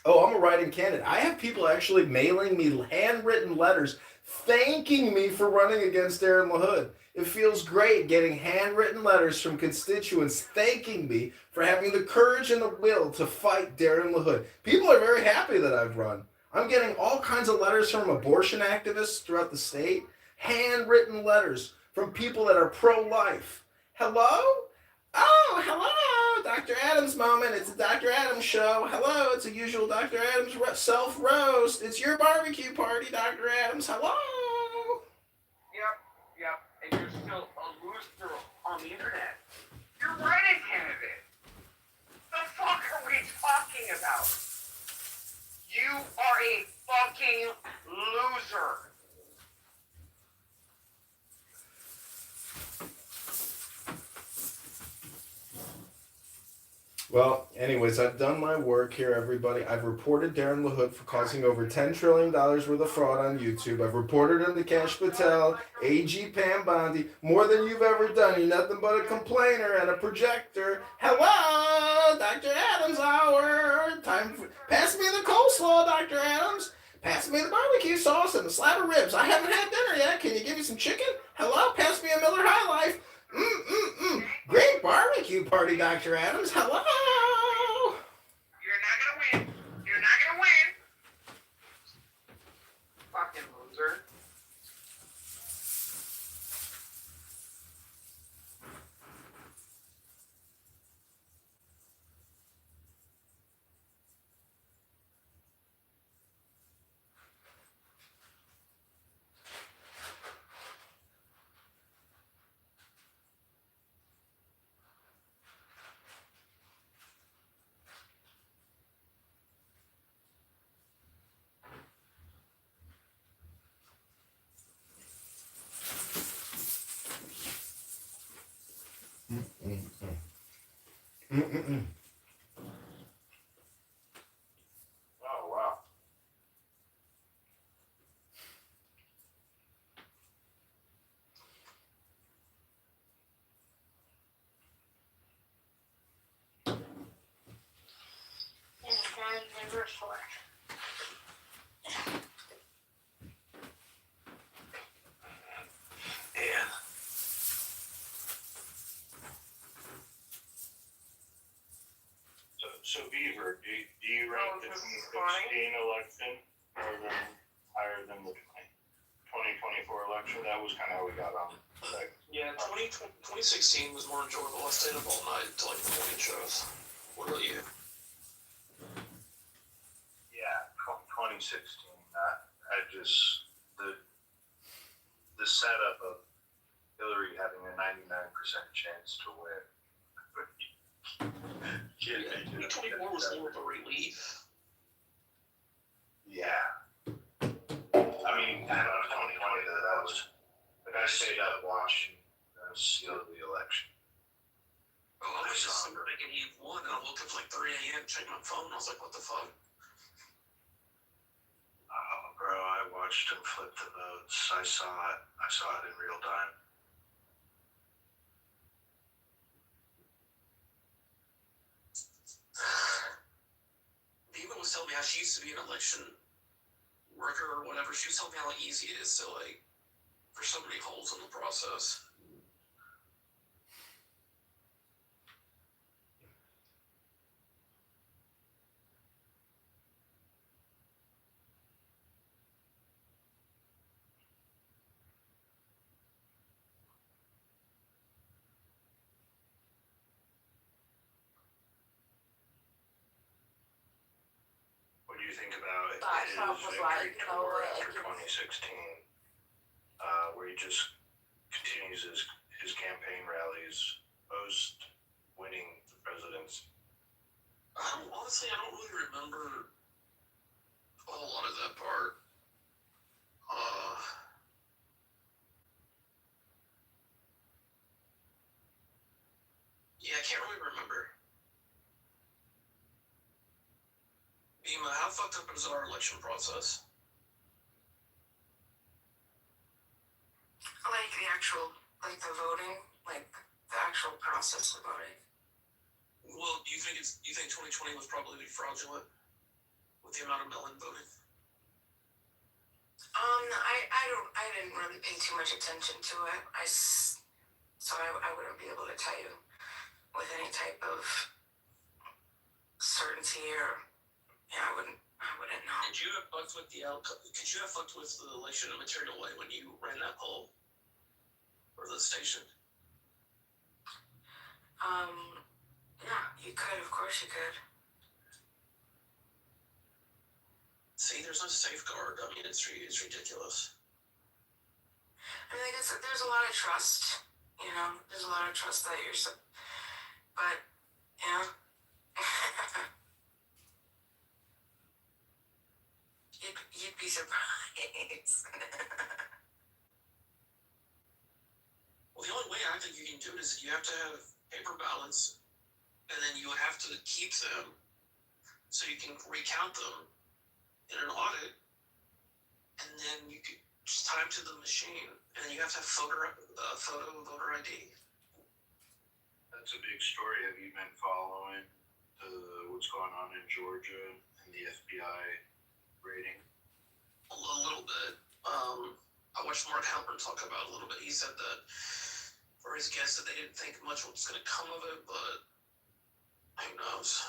Oh, I'm a writing candidate. I have people actually mailing me handwritten letters thanking me for running against Darren LaHood. It feels great getting handwritten letters from constituents thanking me for having the courage and the will to fight Darren LaHood. People are very happy that I've run. I'm getting all kinds of letters from abortion activists throughout the state, handwritten letters from people that are pro-life. Hello? Oh, hello, Dr. Adams moment. It's a Dr. Adams show. Hello, it's a usual Dr. Adams self-roast. It's your barbecue party, Dr. Adams. Hello. Yep. And you're still a loser on the internet. You're writing candidate. The fuck are we talking about? You are a fucking loser. Well, anyways, I've done my work here, everybody. I've reported Darren LaHood for causing over $10 trillion worth of fraud on YouTube. I've reported him to Cash Patel, AG Pam Bondi, more than you've ever done. You're nothing but a complainer and a projector. Hello, Dr. Adams hour. Pass me the coleslaw, Dr. Adams. Pass me the barbecue sauce and a slab of ribs. I haven't had dinner yet. Can you give me some chicken? Hello, pass me a Miller High Life. Great barbecue party, Dr. Adams. Hello. You're not gonna win. You're not gonna win. Fucking loser. Oh, wow. And then number 4. Yeah. So Beaver, do you rank the 2016 election higher than the 2024 election? That was kind of how we got on. Like, Yeah, 2016 was more enjoyable. I stayed up all night until like the morning shows. What about you? yeah, 2016. I just the setup of Hillary having a 99% chance to win. Can't make it. 2024 was more of a relief. Yeah. I mean, I don't know, 2020, that was, like, I stayed up watching seal the election. Oh, I was just thinking he won, and I woke up like 3 a.m., checked my phone, and I was like, what the fuck? Oh, bro, I watched him flip the votes. I saw it in real time. Eva was telling me how she used to be an election worker or whatever. She was telling me how easy it is to, like, for so many holes in the process. What do you think about his Trump was like, victory you know, tour like, after 2016, where he just continues his campaign rallies post winning the presidency? Honestly, I don't really remember a whole lot of that part. Yeah, I can't really remember. Bima, how fucked up is our election process? Like the actual, like the voting, like the actual process of voting. Well, do you think 2020 was probably fraudulent with the amount of mail-in voting? I didn't really pay too much attention to it. So I wouldn't be able to tell you with any type of certainty or, yeah, I wouldn't know. Could you have fucked with the election in a material way when you ran that poll? Or the station? Yeah, you could, of course you could. See, there's no safeguard. I mean, it's ridiculous. I mean, there's a lot of trust, you know. There's a lot of trust that but, yeah. You'd be surprised. Well, the only way I think you can do it is you have to have paper ballots, and then you would have to keep them so you can recount them in an audit, and then you could just tie them to the machine, and then you have to have photo voter ID. That's a big story. Have you been following what's going on in Georgia and the FBI raiding? A little bit. I watched Mark Halpern talk about it a little bit. He said that for his guest that they didn't think much was going to come of it, but who knows?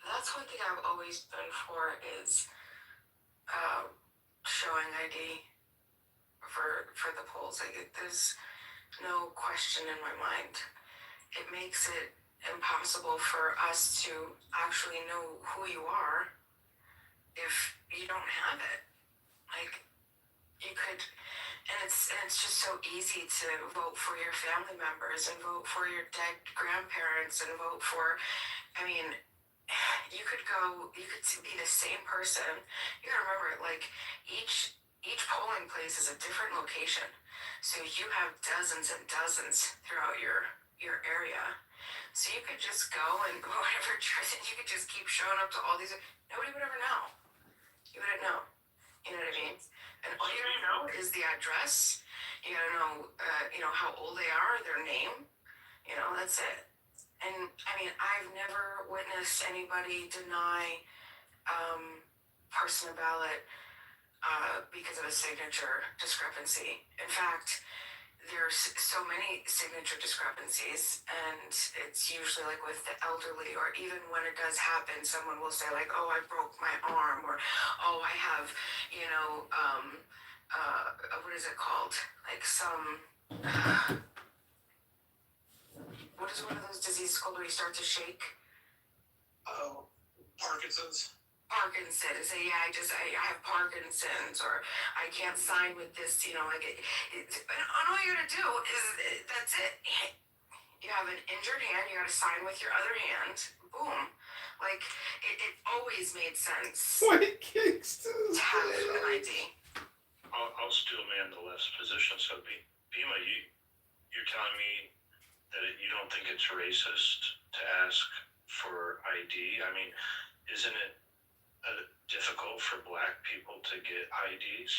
That's one thing I've always been for is showing ID for the polls. Like, there's no question in my mind. It makes it impossible for us to actually know who you are if you don't have it. Like, you could, and it's just so easy to vote for your family members and vote for your dead grandparents and vote for, I mean, you could be the same person. You gotta remember, like, each polling place is a different location. So you have dozens and dozens throughout your area. So you could just go and whatever, you could just keep showing up to all these. Nobody would ever know. You wouldn't know. You know what I mean? And all you gotta know is the address. You gotta know, how old they are, their name. That's it. And I mean, I've never witnessed anybody deny person a ballot because of a signature discrepancy. In fact, there's so many signature discrepancies, and it's usually like with the elderly, or even when it does happen, someone will say like, oh, I broke my arm, or oh, I have, what is it called? Like some, what is one of those diseases called where you start to shake? Oh, Parkinson's. Parkinson's, say, yeah, I have Parkinson's, or I can't sign with this, and all you gotta do is, that's it. You have an injured hand, you gotta sign with your other hand, boom. Like, it always made sense White kicks to to have an ID. I'll still man the left's position. So, Bima, you're telling me that you don't think it's racist to ask for ID? I mean, isn't it difficult for black people to get IDs?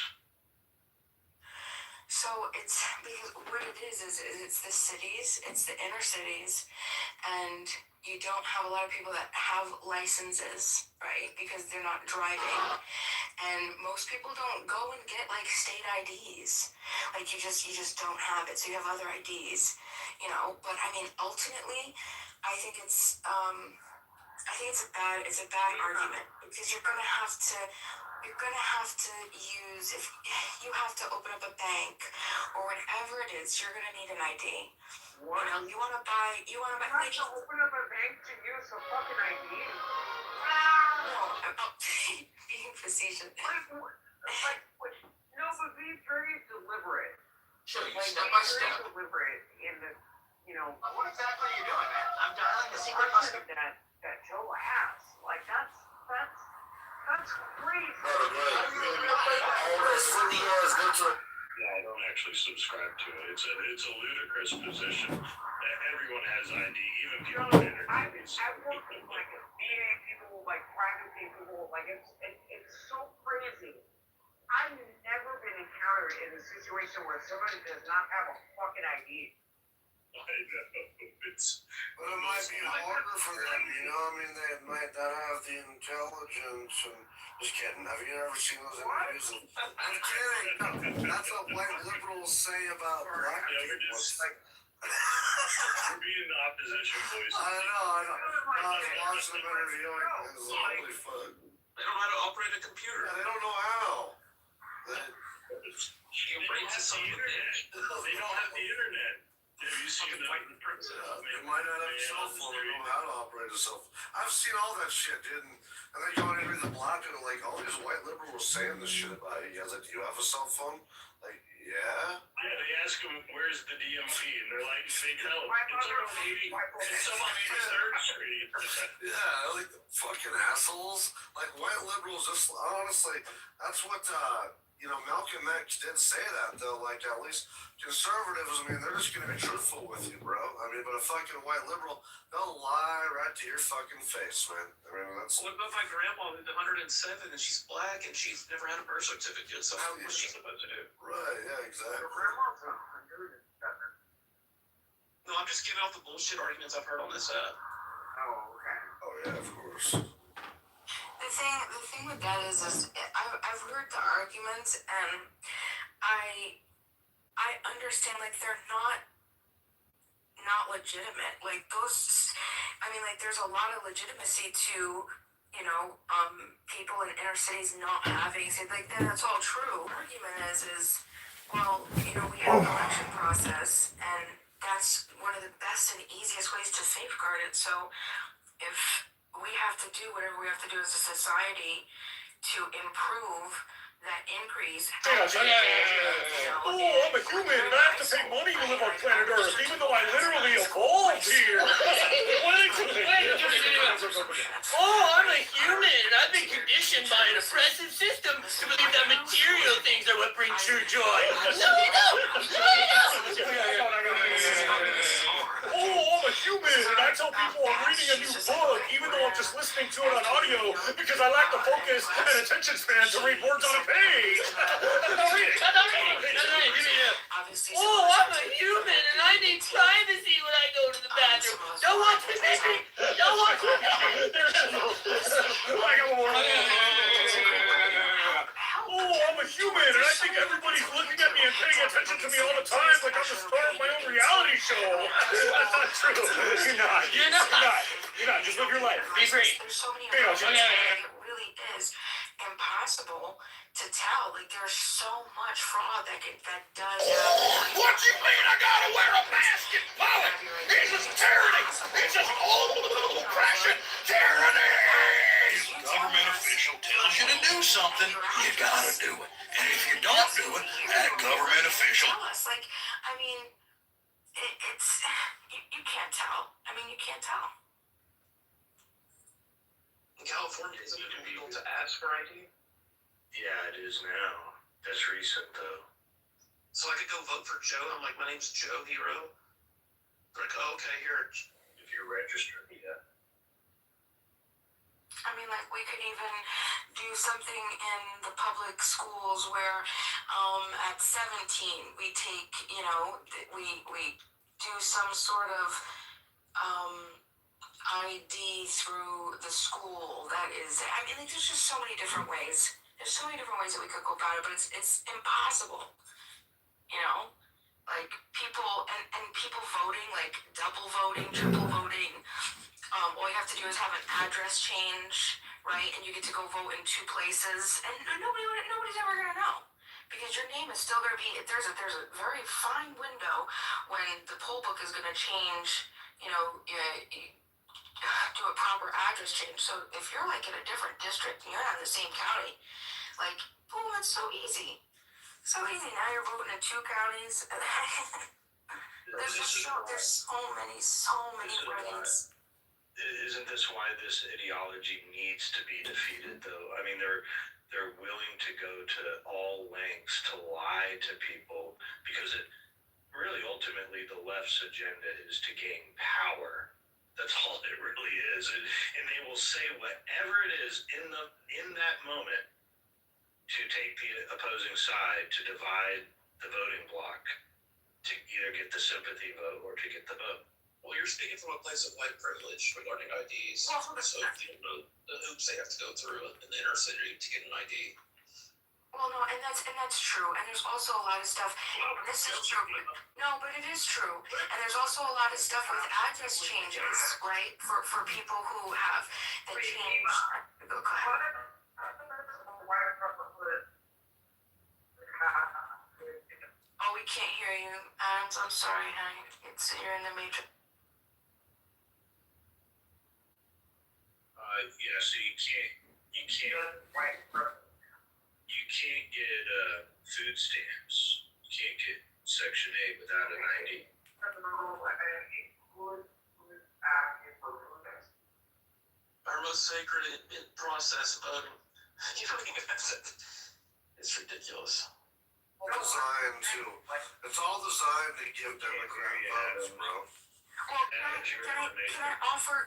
So it's because what it is it's the cities, it's the inner cities, and you don't have a lot of people that have licenses, right? Because they're not driving, and most people don't go and get like state IDs. Like you just don't have it. So you have other IDs, But I mean, ultimately, I think it's a bad argument because you're gonna have to use, if you have to open up a bank or whatever it is, you're gonna need an ID. What? You wanna buy. You have to open up a bank to use a fucking ID? No, I'm not being facetious. No, but be very deliberate. Sure, you Like, step be by very step. deliberate in the, What exactly are you doing, man? I'm dialing the secret question custom. that Joe asked. Like, that's crazy. Yeah, I don't actually subscribe to it. It's a ludicrous position. Everyone has ID, even people on the internet. I've worked with like VA people, like private people, like it's so crazy. I've never been encountered in a situation where somebody does not have a fucking ID. I know. But it might be harder for them, I mean, they might not have the intelligence and just kidding. Have you ever seen those interviews? I'm kidding. That's what white liberals say about black people. It's like We're being the opposition voice. I know. I was watching them interviewing. It was holy fuck. They don't know how to operate a computer. Yeah, they don't know how. Your brain's just something. They don't have the internet. Have you seen them? They might not have a cell phone. They don't know how to operate a cell phone. I've seen all that shit, dude. And then you want to interview the black people, like all these white liberals were saying this shit about it. You guys like, do you have a cell phone? Like, yeah. Yeah, they ask them, where's the DMV? And they're like, they tell them, it's on 83rd Street. Yeah, like fucking assholes. Like white liberals, just honestly, that's what, Malcolm X did say that though. Like at least conservatives, I mean, they're just gonna be truthful with you, bro. I mean, but a fucking white liberal, they'll lie right to your fucking face, man. I mean, that's. What about my grandma who's 107 and she's black and she's never had a birth certificate? So what's she supposed to do? Right, yeah, exactly. Grandma's 107. No, I'm just giving off the bullshit arguments I've heard on this app. Oh, okay. Oh yeah, of course. The thing with that is I've heard the arguments, and I understand, like, they're not legitimate. Like those, I mean, like, there's a lot of legitimacy to, people in inner cities not having, like, that's all true. The argument is, well, we have an election process, and that's one of the best and easiest ways to safeguard it. So if we have to do whatever we have to do as a society to improve that increase. Oh, I'm a human and I have to pay money to live on planet Earth, even though I literally evolved here. Oh, I'm a human and I've been conditioned by an oppressive system to believe that material things are what bring true joy. No, you don't! Oh, I'm a human and I tell people I'm reading a new book, even though I'm just listening to it on audio because I lack the focus and attention span to read words on a page. Don't read it. Oh, I'm a human and I need privacy when I go to the bathroom. Don't watch me, baby! Don't watch me! Oh, I'm a human and I think everybody's looking at me and paying attention to me all the time like I'm the star of my own reality show. That's not true. You're not. You're not. Just live your life. Be free. There's so many options. It really is impossible to tell. Like, there's so much fraud that does happen. What you mean I gotta wear a mask in public? This is tyranny. This is old, crashing tyranny. If a government official tells you to do something, you gotta do it. And if you don't do it, that government official... Tell us, like, I mean, it's you can't tell. I mean, you can't tell. In California, isn't it illegal to ask for ID? Yeah, it is now. That's recent, though. So I could go vote for Joe. I'm like, my name's Joe Hero. They're like, oh, okay, here. If you're registered, yeah. I mean, like, we could even do something in the public schools where at 17 we take, you know, we do some sort of ID through the school. That is, I mean, like, there's just so many different ways. There's so many different ways that we could go about it, but it's impossible. You know, like people and people voting, like double voting, triple voting. All you have to do is have an address change, right? And you get to go vote in 2 places, and nobody's ever gonna know because your name is still gonna be. There's a very fine window when the poll book is gonna change. You know, do a proper address change. So if you're like in a different district and you're not in the same county, like, boom, it's so easy. So easy. Now you're voting in 2 counties. There's so many ways. Isn't this why this ideology needs to be defeated, though? I mean, they're willing to go to all lengths to lie to people because it really ultimately the left's agenda is to gain power. That's all it really is, and they will say whatever it is in that moment to take the opposing side, to divide the voting bloc, to either get the sympathy vote or to get the vote. Well, you're speaking from a place of white privilege regarding IDs. So you know the hoops they have to go through in the inner city to get an ID. Well, no, and that's true. And there's also a lot of stuff. This is true. No, but it is true. And there's also a lot of stuff with address changes, right? For people who have the change. Go ahead. Oh, we can't hear you, Adams. I'm sorry, honey. You're in the matrix. Yeah, so you can't get food stamps. You can't get Section 8 without an ID. Our most sacred process of voting. You don't even have to. It's ridiculous. It's all designed to give Democrat votes, bro. Well, can I offer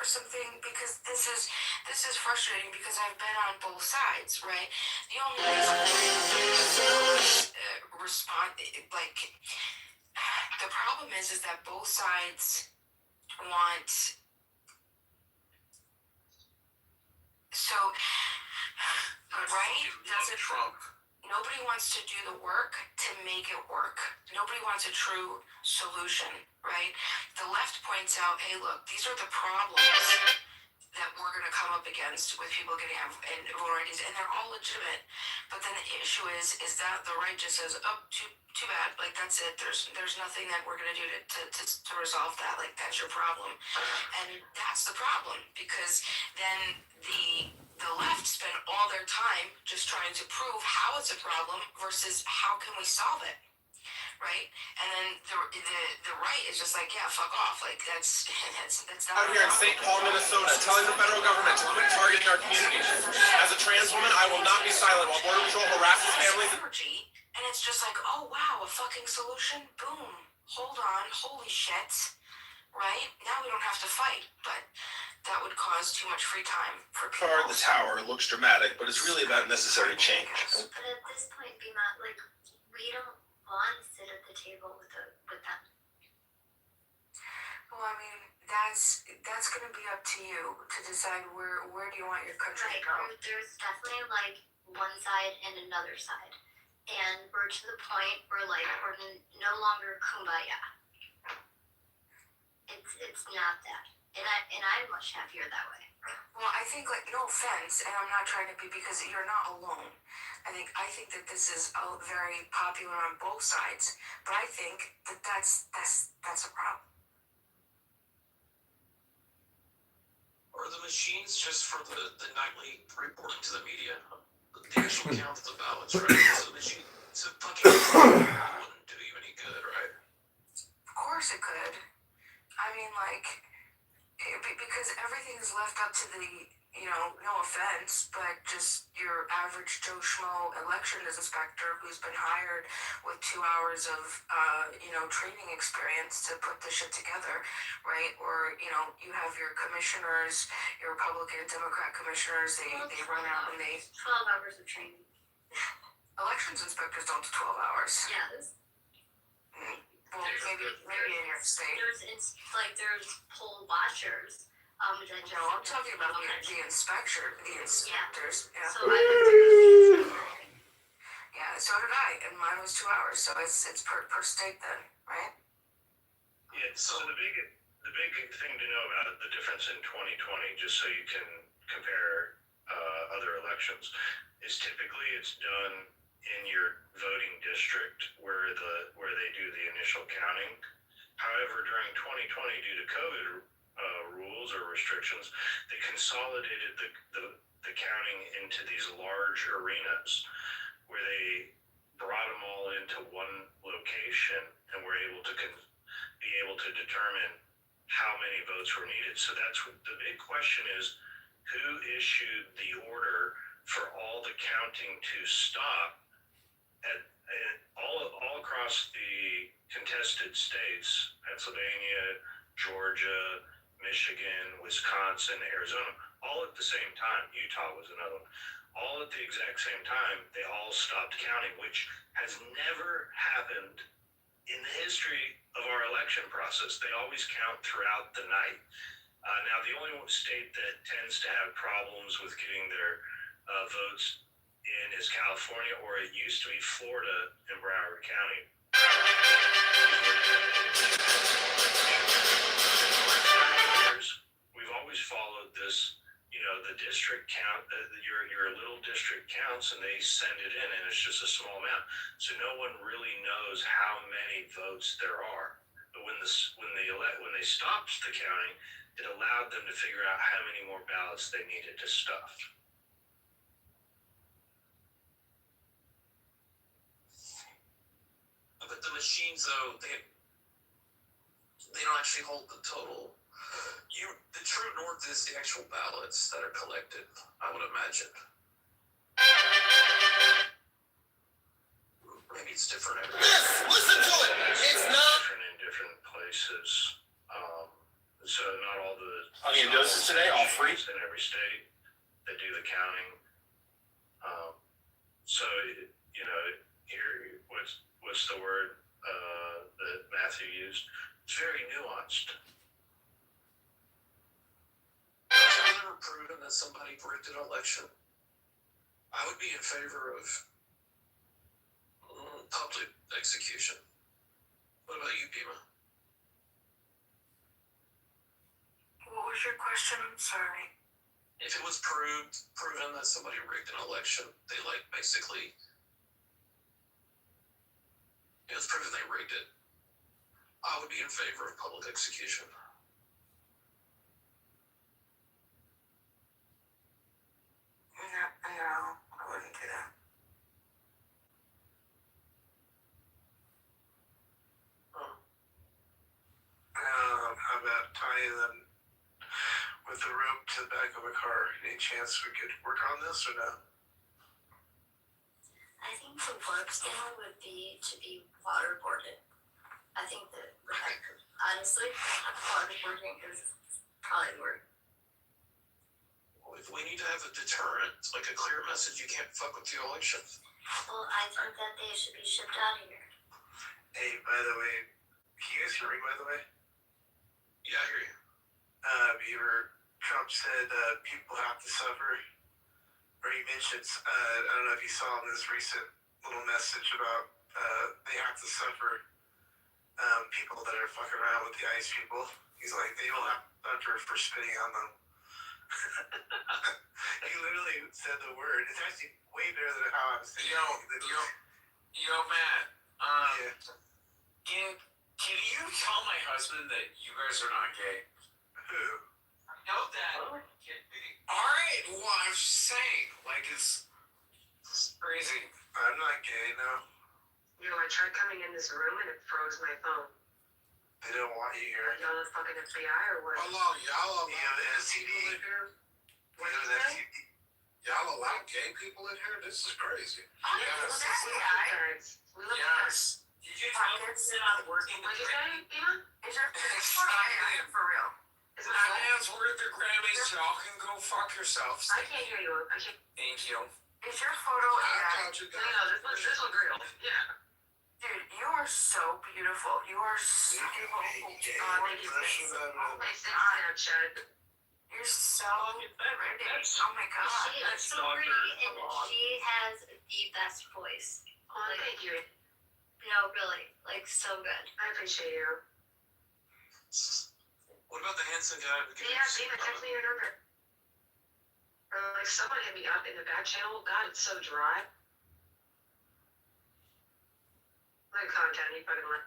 something, because this is frustrating because I've been on both sides, right? The only reason respond, like, the problem is that both sides want, so right doesn't Trump. Nobody wants to do the work to make it work. Nobody wants a true solution, right? The left points out, hey, look, these are the problems that we're going to come up against with people getting voter IDs, and they're all legitimate. But then the issue is that the right just says, oh, too bad, like, that's it. There's nothing that we're going to do to resolve that. Like, that's your problem. And that's the problem, because then the left spend all their time just trying to prove how it's a problem versus how can we solve it, right? And then the right is just like, yeah, fuck off. Like, that's not. Out here in St. Paul, Minnesota, telling the federal government to quit targeting our communities. As a trans woman, I will not be silent while Border Patrol harasses families. And it's just like, oh wow, a fucking solution. Boom. Hold on. Holy shit. Right? Now we don't have to fight, but that would cause too much free time for people. The tower looks dramatic, but it's really about necessary change. But at this point, Bima, like, we don't want to sit at the table with them. Well, I mean, that's going to be up to you to decide where do you want your country to go. There's definitely, like, one side and another side. And we're to the point where, like, we're no longer kumbaya. It's not that. And I'm much happier that way. Well, I think, like, no offense, and I'm not trying to be, because you're not alone. I think that this is very popular on both sides, but I think that that's a problem. Are the machines just for the nightly reporting to the media? The actual count of the ballots, right? So the machine, so fucking wouldn't do you any good, right? Of course it could. I mean, like, because everything is left up to the, no offense, but just your average Joe Schmo election inspector who's been hired with 2 hours of, training experience to put this shit together, right? Or, you have your commissioners, your Republican, Democrat commissioners, they run out and they... 12 hours of training. Elections inspectors don't do 12 hours. Yes. Well, maybe in your state. There's poll watchers. No, I'm talking about the inspectors. Yeah. So I went to Yeah, so did I, and mine was 2 hours. So it's per state then, right? Yeah. So the big thing to know about the difference in 2020, just so you can compare other elections, is typically it's done in your voting district where they do the initial counting. However, during 2020, due to COVID rules or restrictions, they consolidated the counting into these large arenas where they brought them all into one location and were able to be able to determine how many votes were needed. So that's what the big question is: who issued the order for all the counting to stop at all across the contested states, Pennsylvania, Georgia, Michigan, Wisconsin, Arizona, all at the same time. Utah was another one. All at the exact same time, they all stopped counting, which has never happened in the history of our election process. They always count throughout the night. Now, the only state that tends to have problems with getting their votes in is California, or it used to be Florida and Broward County. We've always followed this, the district count, your little district counts, and they send it in, and it's just a small amount. So no one really knows how many votes there are. But when they stopped the counting, it allowed them to figure out how many more ballots they needed to stuff. But the machines, though, they don't actually hold the total. The true north is the actual ballots that are collected, I would imagine. Maybe it's different everywhere. Yes, listen to it. It's not different in different places. So not all the. How many doses today? All free? In every state, they do the counting. So here, what's the word that Matthew used? It's very nuanced. Has it ever proven that somebody rigged an election? I would be in favor of public execution. What about you, Pima? What was your question? I'm sorry. If it was proven that somebody rigged an election, they basically, it was proven they rigged it, I would be in favor of public execution. No, I wouldn't do that. How about tying them with a rope to the back of a car? Any chance we could work on this or no? I think the worst thing would be to be waterboarded. I think that, honestly, waterboarding is probably worse. If we need to have a deterrent, like a clear message, you can't fuck with the election. Well, I think that they should be shipped out of here. Hey, by the way, can you guys hear me, by the way? Yeah, I hear you. Trump said people have to suffer, or he mentions, I don't know if you saw in this recent little message about they have to suffer people that are fucking around with the ICE people. He's like, they will have to suffer for spitting on them. He literally said the word. It's actually way better than how I was saying. Yo, Matt. Yeah. Can you tell my husband that you guys are not gay? Who? know that. Alright, well, I'm just saying, like, it's crazy. I'm not gay now. You know, I tried coming in this room and it froze my phone. They don't want you here. Y'all the fucking FBI or what? Hello, y'all allow STD in here? What did you say? Y'all allow gay people in here? This is crazy. Oh, yes. We live Yes. Did you tell them to not working? What'd you say, Eva? Is your Exactly. for real? Is it My hands were at the Grammys. Y'all can go fuck yourselves. I can't hear you. I can't. Thank you. Is your photo I thought you No, this looks real. Yeah. Dude, you are so beautiful. You are so beautiful. Thank you. Oh my Snapchat. You're so pretty. Oh my god. She is so pretty, and she has the best voice. Oh, thank you. No, really, like so good. I appreciate you. What about the handsome guy? Yeah, David, text me your number. Like someone hit me up in the back channel. God, it's so dry. Like content, you fucking like.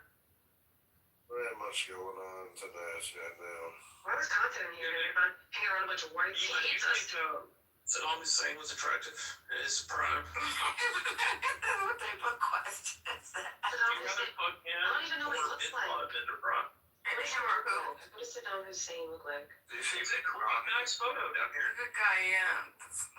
There ain't much going on tonight, right now. Why was content in here? Everybody hanging around a bunch of white You kids. think Saddam Hussein was attractive in his prime? What type of question is that? Saddam Hussein. I don't even know what he looks like. What does Saddam Hussein look like? Do you think Mitt Romney? Nice photo down here. Good guy, yeah.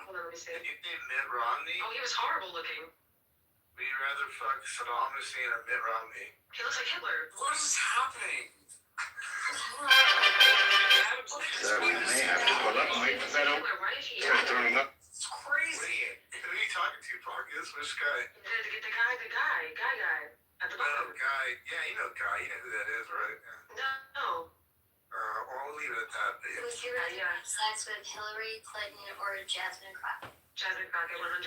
Hold on, let me see. You think Mitt Romney? Oh, he was horrible looking. Would you rather fuck Saddam Hussein or Mitt Romney? He looks like Hitler. What is happening? So we may have to pull up and wait for that open. It's crazy. Who are you talking to, Parkins? Which guy? The guy. At the bottom. Guy. Yeah, you know Guy. You know who that is, right? No. Well, we'll leave it at that. Would you rather have sex with Hillary Clinton or Jasmine Crockett? Jasmine Crockett, 100%.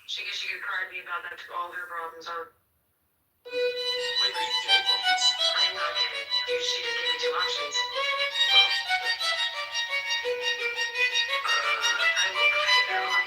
She could cry to me about that to all her problems on. Wait, are you gay? I'm not gay. Dude, she just gave me two options. I will protect her. I'll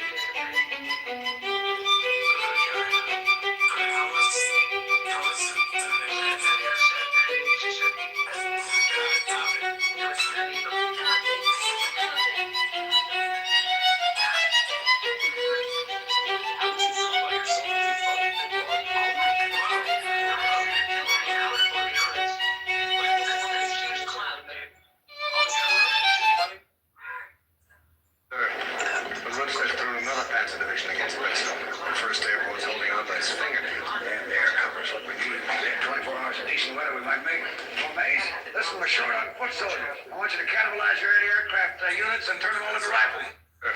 be units and turn them all into rifles. But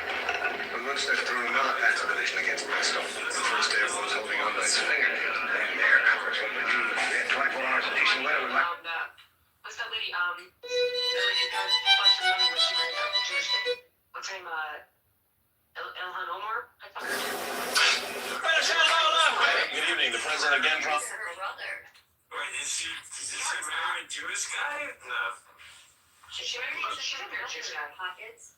once they've thrown another panzer division against Bristol, the first airborne's holding on to his fingernails. And there covers what we need. We had 24 hours of decent weather. We might. What's that lady? That lady got a bunch of money when she married out the Jewish guy. What's her name? Ilhan Omar? I thought her name. Good evening. The president again from. Her brother. Wait, is she married a Jewish guy? No. She married a Jewish guy. Pockets.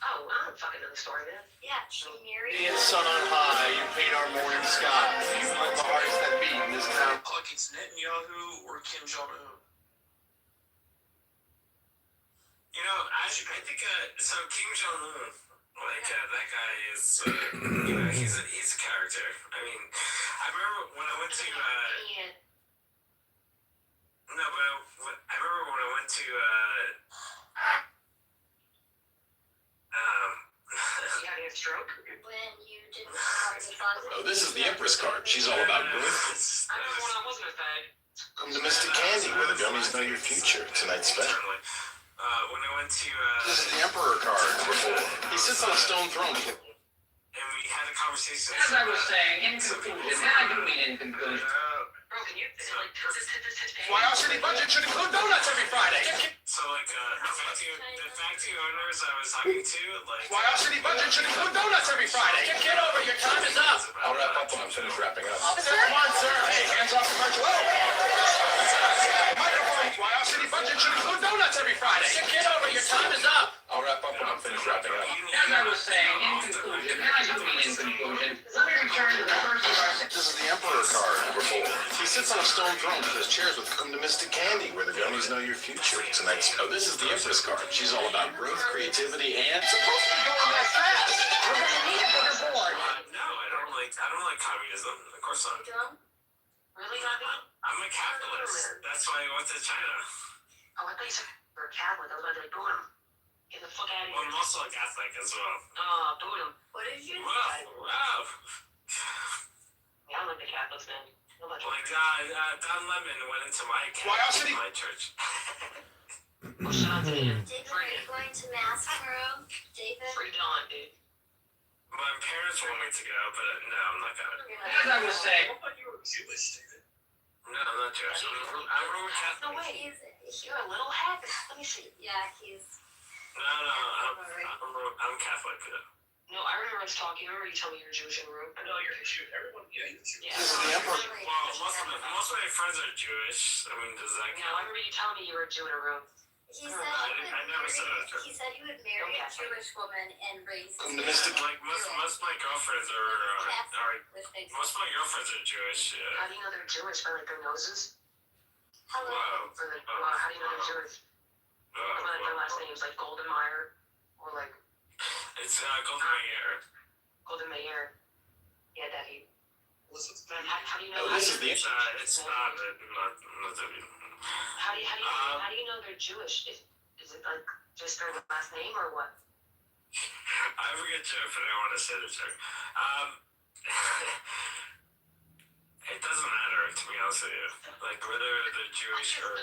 Oh, I don't fucking know the story then. Yeah, she married. Being sun on high, you paint our morning sky. You put the hearts that beat in this town. Like it's Netanyahu or Kim Jong-un. You know, I think, so Kim Jong-un, like, that guy is, you know, he's a character. I mean, I remember when I went to, no, but I remember when I went to, You having a stroke? When you didn't have the closet. Oh, this is the Empress card. She's all about growth. I remember when I wasn't a fag. Come to Mystic Candy, where the dummies know your future. Tonight's special. When I went to, This is the Emperor card. He sits on a stone throne. and we had a conversation. As I was saying, in conclusion, and I do mean in conclusion. Bro, can you, like, Why our city budget should include donuts every Friday. So, like, the factory owners I was talking to, like... Why our city budget should include donuts every Friday. Get over, your time is up. I'll wrap up when I'm finished wrapping up. Officer? Come on, sir. Hey, hands off the virtual. Microphone. Why our city budget should include donuts every Friday. Get over, your time is up. I'll wrap up when I'm finished wrapping up. As I was saying, in conclusion, and I do mean in conclusion, let me return to the first of our This is the Emperor card, number 4. He sits on a stone throne with his chairs with mystic candy where the gummies know your future. Tonight's, this is the Empress card. She's all about growth, creativity, and... Supposed to be going that fast! We're gonna need a bigger board. No, I don't like communism. Of course not. Really, Gandhi? I'm a capitalist. That's why I went to China. Oh, I thought you said you were a Catholic. I was about to like, boom. Get the fuck out of Well, here. I'm also a Catholic as well. Oh, boom. What did you say? Wow. Yeah, I like the Catholics, man. Like, Don Lemon went into my church. Oh, shout out to him. David, are you going to mass tomorrow? David? Free Dawn, dude. My parents want me to go, but no, I'm not going. As I was saying. I thought you were Jewish, David. No, I'm not Jewish. I'm Roman Catholic. No way. You're a little heck. Let me see. Yeah, he's... No, I'm Catholic. No, I remember us talking. I remember you told me you're Jewish in the room. No, you're Jewish. Everyone, yeah, you're Jewish. Yeah. Well, most of my friends are Jewish. I mean, does that No, I remember you telling me you were a Jew in a room. He said you would marry a Jewish woman and raise his Like most of my girlfriends are Jewish. Yeah. How do you know they're Jewish? By like their noses? Hello. Wow. How do you know they're Jewish? Or like their last names, like Goldenmeyer, or like it's Golden Mayer. Golden Mayer. Yeah, Daddy. How do you know? It's not. How do you know they're Jewish? Is it like just their last name or what? I forget to if I don't want to say the joke. It doesn't matter, to be honest with you. Like whether they're Jewish or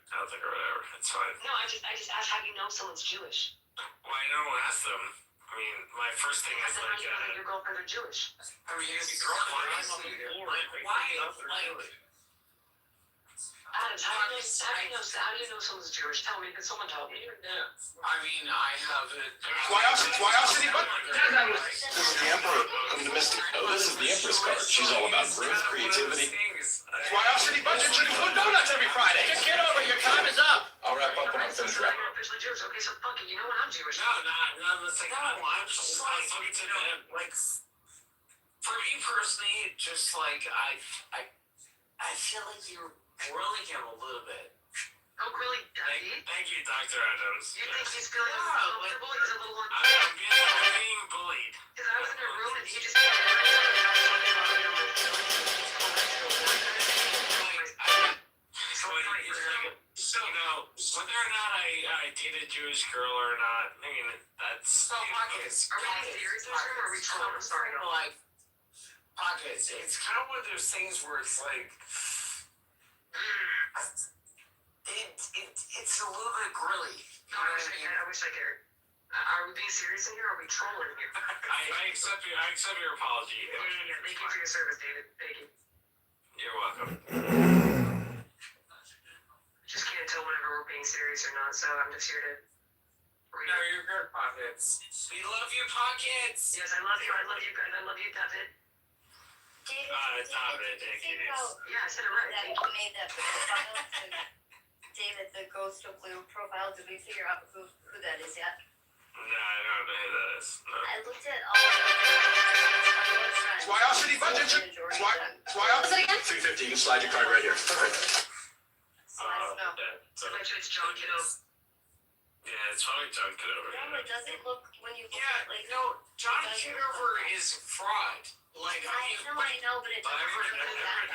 Catholic or whatever, it's fine. No, I just asked how do you know someone's Jewish? Well, I don't ask them. I mean, my first thing is like, your girlfriend are Jewish. I mean, your girlfriend. Adams, how do you know someone's Jewish? Tell me, because someone told me. Yeah. I mean, I have it. Why else did he This is the Emperor. This is the Empress card. She's all about growth, creativity. Why else did he budget you to put donuts every Friday? Just get over, your time is up. I'll wrap up when I'm finished You're wrapping. officially Jewish. Okay, so fuck it. You know what? I'm Jewish. No, let's say I'm just like, like, for me personally, just like, I feel like you're grilling him a little bit. Oh, really, Daddy? Thank you, Dr. Adams. You think he's feeling uncomfortable? He's a little I'm being bullied. Because I was in a room and he just So, you know, whether or not I date a Jewish girl or not, I mean, that's... So, pockets. Are we being serious or are we trolling? I'm sorry. Like, pockets. It's kind of one of those things where it's like... It's a little bit grilly. No, I wish I cared. Are we being serious in here or are we trolling here? I accept your apology. Yeah, thank you for your service, David. Thank you. You're welcome. Just can't tell whenever we're being serious or not, so I'm just here to read. No, you're good, Pockets. We love you, Pockets. Yes, I love you. I love you guys. I love you, David. Yeah, I said it right. That we made that profile to David, the Ghost of Blue profile. Did we figure out who that is yet? No, I don't know who that is. No. I looked at all of the Why else did he budget you? Why else? 350. You can slide your card right here. Perfect. I bet you it's John Kitover. Yeah, it's probably John Kitover. No, it doesn't look when you look at like no, John Kitover is fraud. Like I know, but it doesn't everyone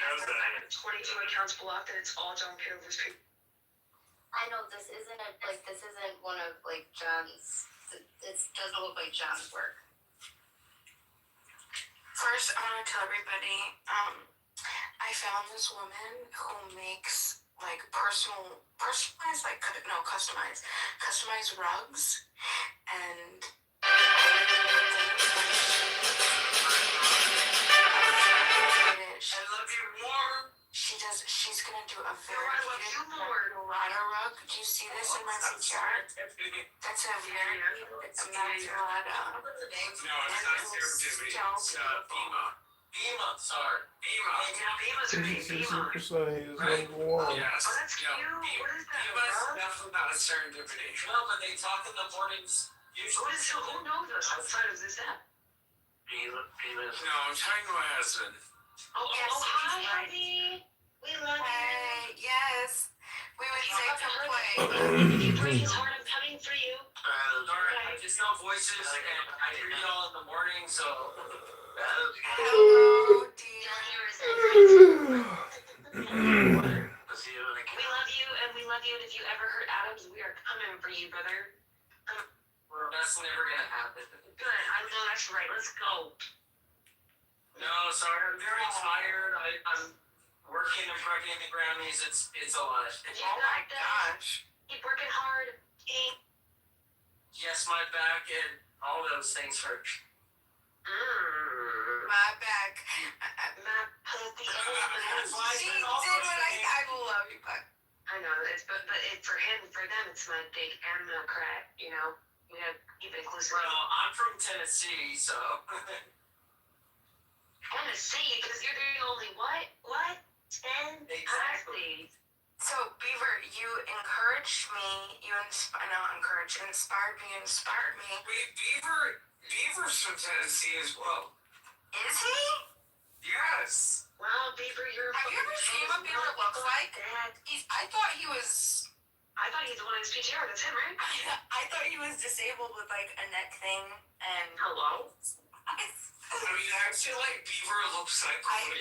knows that. 22 accounts blocked and it's all John Kitover's people. I know this isn't one of like John's. It doesn't look like John's work. First, I want to tell everybody, I found this woman who makes like customized rugs, and I love you more. She's gonna do a very cute Murata rug. Do you see this in my PTR? That's a very Murata. No, it's not serendipity. It's Bima. Sorry. Bima. Bima's a big Bima. Yes. Oh, that's cute. What is that, Bima's definitely not a serendipity. No, but they talk in the mornings. Who knows us outside of this app? Bima. No, I'm talking to my husband. Yes, hi, right. honey. We love you. Hey, yes. We would say come play. If you break his heart, I'm coming for you. Alright, I just know voices, and I hear y'all in the morning, so. Hello, dear. You'll hear us at night. I'll see you when I We love you, and we love you, and if you ever hurt Adams, we are coming for you, brother. Well, that's never gonna happen. Good. I know that's right. Let's go. No, sorry, I'm very tired. I'm working and pregnant the Grammys. It's a lot. Oh my gosh. Keep working hard. Yes, my back and all those things hurt. My back. My pussy. She did what I love you, but I know it's but for them it's my dick and my crack. You know, we gotta keep it exclusive. Well, I'm from Tennessee, so. I'm gonna see you because you're the only what 10 Exactly. so Beaver, you encouraged me. Inspired me. Wait, Beaver's from Tennessee as well. Is he? Yes. Wow, Beaver, you're. Have you ever seen what Beaver looks like? I thought he was. I thought he's the one in his PTR. That's him, right? I thought he was disabled with like a neck thing and. Hello. I mean, I feel like Beaver looks like. I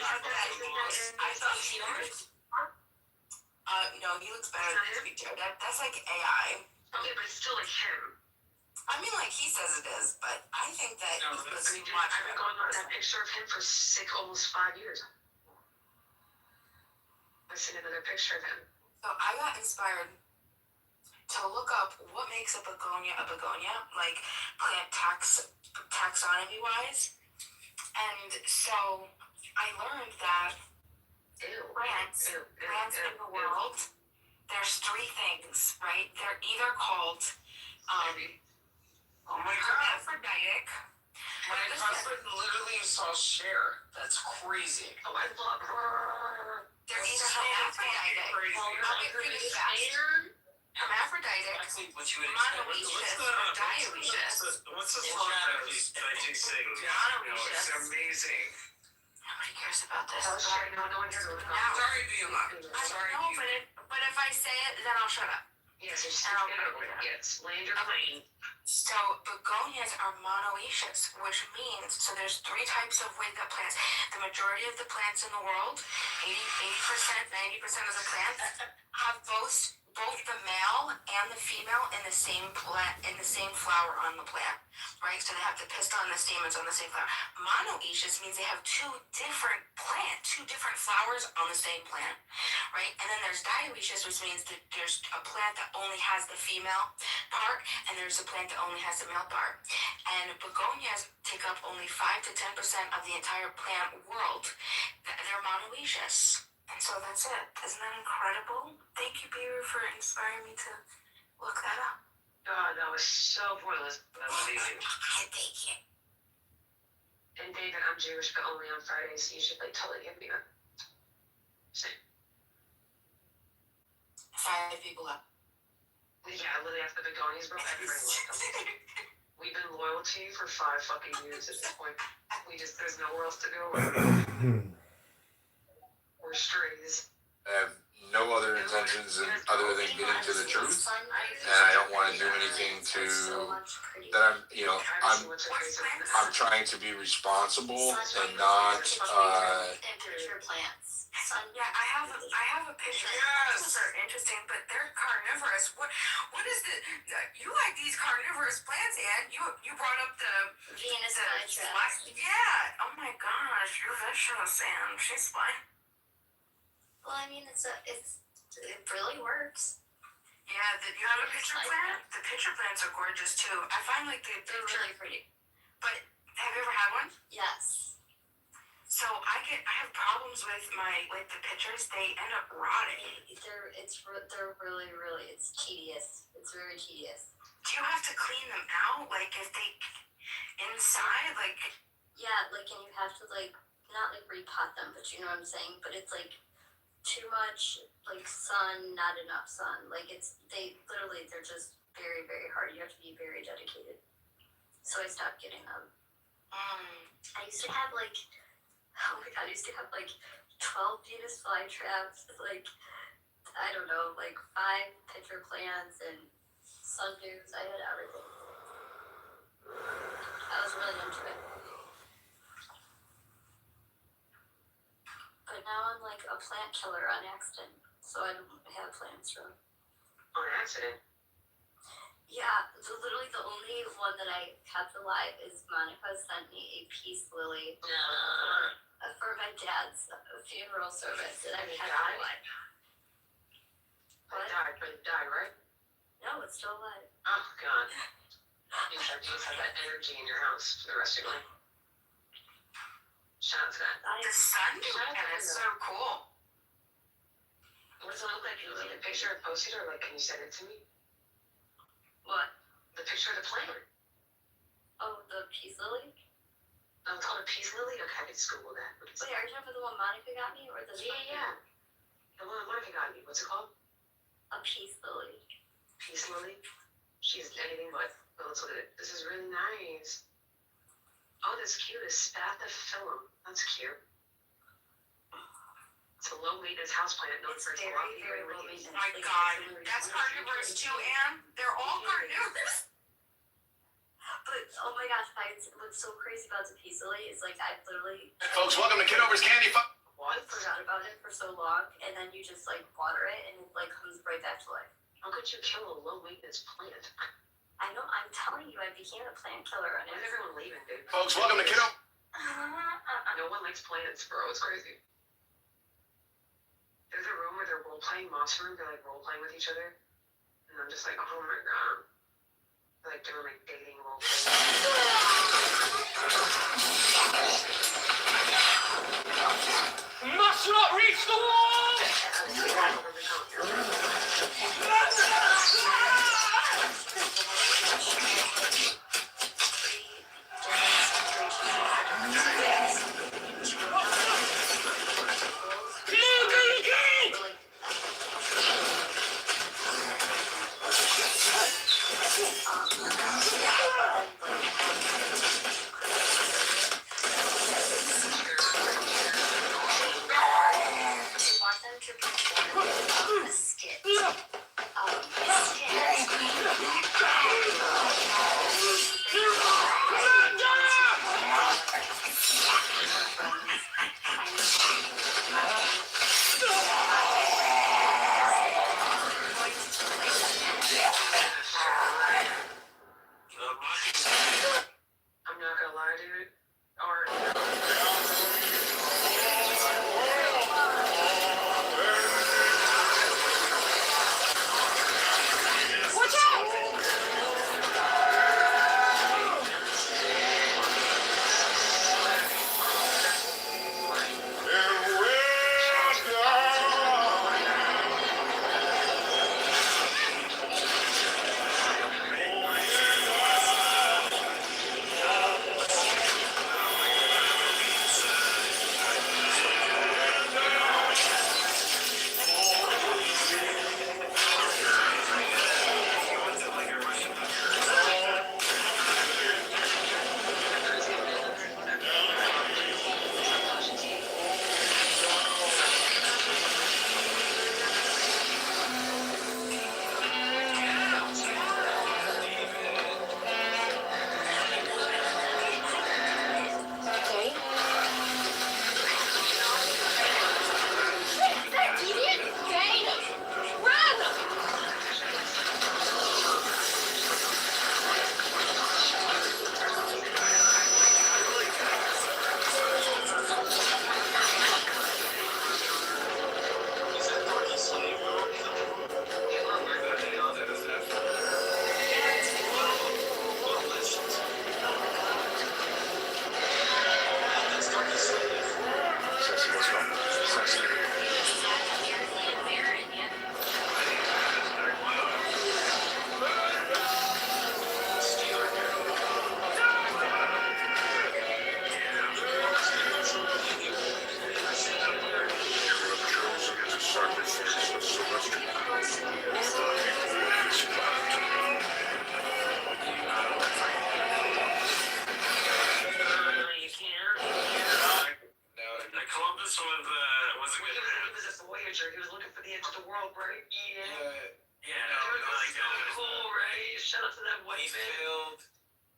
thought he was. No, he looks better than his picture. That's like AI. Okay, but it's still like him. I mean, like he says it is, but I think that No, he that's- looks I've much been better. going on that picture of him for almost 5 years. I've seen another picture of him. So I got inspired to look up what makes a begonia, like plant taxonomy wise. And so I learned that plants in the world, there's three things, right? They're either called Oh my god. hermaphroditic. My husband literally saw Cher. That's crazy. Oh, I love her. They're either hermaphroditic. I'll get through this fast. Hermaphroditic, Exactly what you would expect. monoecious, or dioecious. What's the song that you sing? It's amazing. Nobody cares about this. Oh, sure. No one cares about Now, Sorry, Beulah. I Sorry, know, Beulah. but if I say it, then I'll shut up. Yes, it's Oh, yes. Land your plane. So begonias are monoecious, which means, so there's three types of wake-up plants. The majority of the plants in the world, 80%, 90% of the plants, have both the male and the female in the same plant, in the same flower on the plant, right? So they have the pistil and the stamens on the same flower. Monoecious means they have two different flowers on the same plant, right? And then there's dioecious, which means that there's a plant that only has the female part, and there's a plant that only has the male part. And begonias take up only 5 to 10% of the entire plant world. They're monoecious. And so that's it. Isn't that incredible? Thank you, Beaver, for inspiring me to look that up. God, that was so pointless. That was amazing. Thank you. And David, I'm Jewish, but only on Fridays, so you should like totally give me that. Same. 5 people up. Yeah, literally after the begonias, bro, everybody left them. We've been loyal to you for 5 fucking years at this point. There's nowhere else to go. We're strays. I have no other intentions other than getting to the truth, and I don't want to do anything that I'm trying to be responsible and not. Picture plants. Yeah, I have a picture. Yes. Those are interesting, but they're carnivorous. What is the? You like these carnivorous plants, Ann? You brought up the Venus flytrap. Yeah. Oh my gosh, you're vicious, Ann. She's fine. Well, I mean, it really works. Yeah, you have a picture plant? The picture plants are gorgeous too. I find like they're really pretty. But have you ever had one? Yes. So I have problems with the pictures. They end up rotting. They're really it's tedious. It's very tedious. Do you have to clean them out? Like if they inside like. Yeah, like and you have to like not like repot them, but you know what I'm saying. But it's like too much like sun, not enough sun. Like they're just very, very hard. You have to be very dedicated. So I stopped getting them. I used to have like Oh my god, I used to have like 12 Venus flytraps, like, I don't know, like 5 pitcher plants and sundews. I had everything. I was really into it. But now I'm like a plant killer on accident, so I don't have plants really. On accident? Yeah, so literally the only one that I kept alive is Monica sent me a peace lily for my dad's funeral service, and I kept it alive. What? It died, right? No, it's still alive. Oh, God. You just have that energy in your house for the rest of your life. Shout out to that. The sundew plant is so cool. What does it look like? Can you take a picture and post it, or like, can you send it to me? What? The picture of the plant. Oh, the peace lily? Oh, it's called a peace lily? Okay, I can just Google that. Wait, are you talking about the one Monica got me, or this one? Yeah. The one Monica got me. What's it called? A peace lily. Peace lily? She's anything but. Oh, let's look at it. This is really nice. Oh, that's cute. A spathiphyllum. That's cute. It's a low maintenance houseplant known for its lofty very low leaves. maintenance. My God, that's carnivores too, Anne. They're all carnivores. But oh my gosh, what's so crazy about the peace lily is like I literally. Folks, welcome to Kitover's Candy Farm. What? Forgot about it for so long, and then you just like water it, and it like comes right back to life. How could you kill a low maintenance plant? I know. I'm telling you, I became a plant killer, and Why is everyone leaving, dude? Folks, welcome to Kitover. No one likes plants, bro. It's crazy. There's a room where they're role playing, monster room. They're like role playing with each other, and I'm just like, oh my god. They're like doing like dating role playing. Must not reach the wall! A skit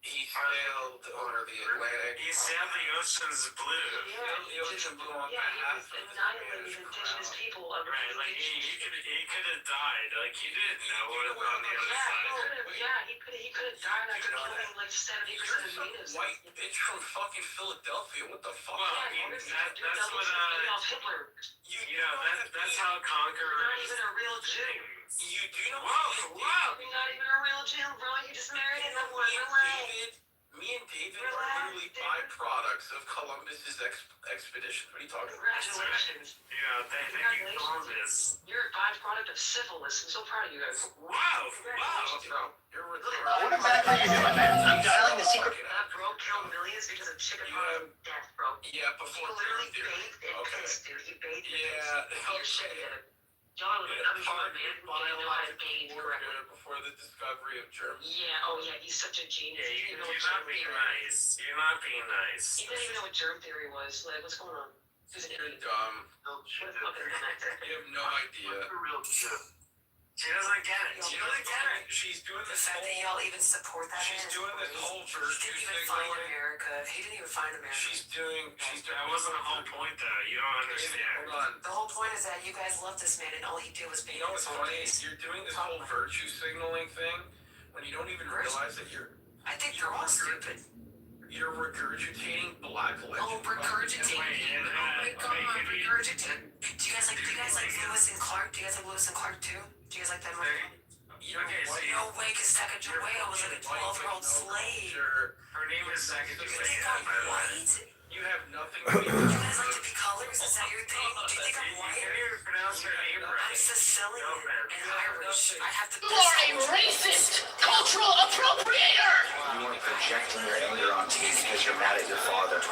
He failed over the Atlantic. He sailed the oceans blue. The ocean blew on behalf of the Spanish crown. people. Right, like he could have died. Like he didn't know what was on the other side. He could have died after killing like 70% of natives. White bitch from fucking Philadelphia. What the fuck? Well, I mean, that's what Hitler. that's how conquerors. Not even a real Jew. You do know? Whoa! You're not even a real Jew, bro. You just married someone. Me and David are literally byproducts of Columbus's expedition. What are you talking about? Congratulations. Yeah, thank you, Columbus. You're a byproduct of syphilis. I'm so proud of you guys. Wow! You're What exactly you doing, man? I'm dialing the secret. That bro killed millions because of chickenpox death, bro. Yeah, before he literally bathed in piss, dude. He bathed in piss. Your shit together. John was coming from a man who didn't know how to bathe correctly. Before the discovery of Germany. Yeah, oh yeah, he's such a genius. Yeah, you're not being nice. You're not being nice. He didn't even know what germ theory was. Like, what's going on? He's an idiot. Dumb. What the fuck is that? You have no idea. She doesn't get it. She doesn't get it. She's doing The this fact that y'all even support that. She's doing this whole virtue He didn't even find signaling. America. He didn't even find America. She's doing. That wasn't the whole point, though. You don't understand. Hold on. The whole point is that you guys love this man, and all he did was You be know his what's own funny? case. You're doing this whole virtue signaling thing when you don't even realize that you're. I think they're all stupid. You're regurgitating black legend. Oh, regurgitating. Oh my god, regurgitating. Do you guys like Lewis and Clark? Do you guys like Lewis and Clark too? Do you guys like them? No way, because Sacagawea was like a 12-year-old slave. Her name is You think I'm white? You have nothing. Do you guys like to be colors? Is that your thing? Do you think I'm white? Can you pronounce her name right? I'm Sicilian and Irish. I have the You are a racist, cultural appropriator! You are projecting your anger onto me because you're mad at your father. You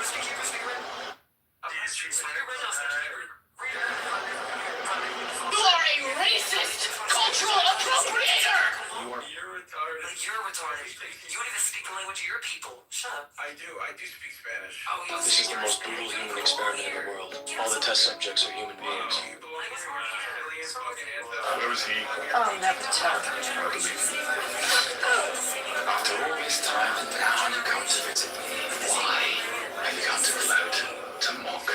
are a racist, cultural appropriator! You're retarded. Like, you're retarded. You don't even speak the language of your people. Shut up. I do speak Spanish. Oh, you This is the most brutal human experiment in the world. All the test subjects are human beings. Where was he? I'll never tell. After all this time, and now you come to visit me. Why have you come to gloat, to mock?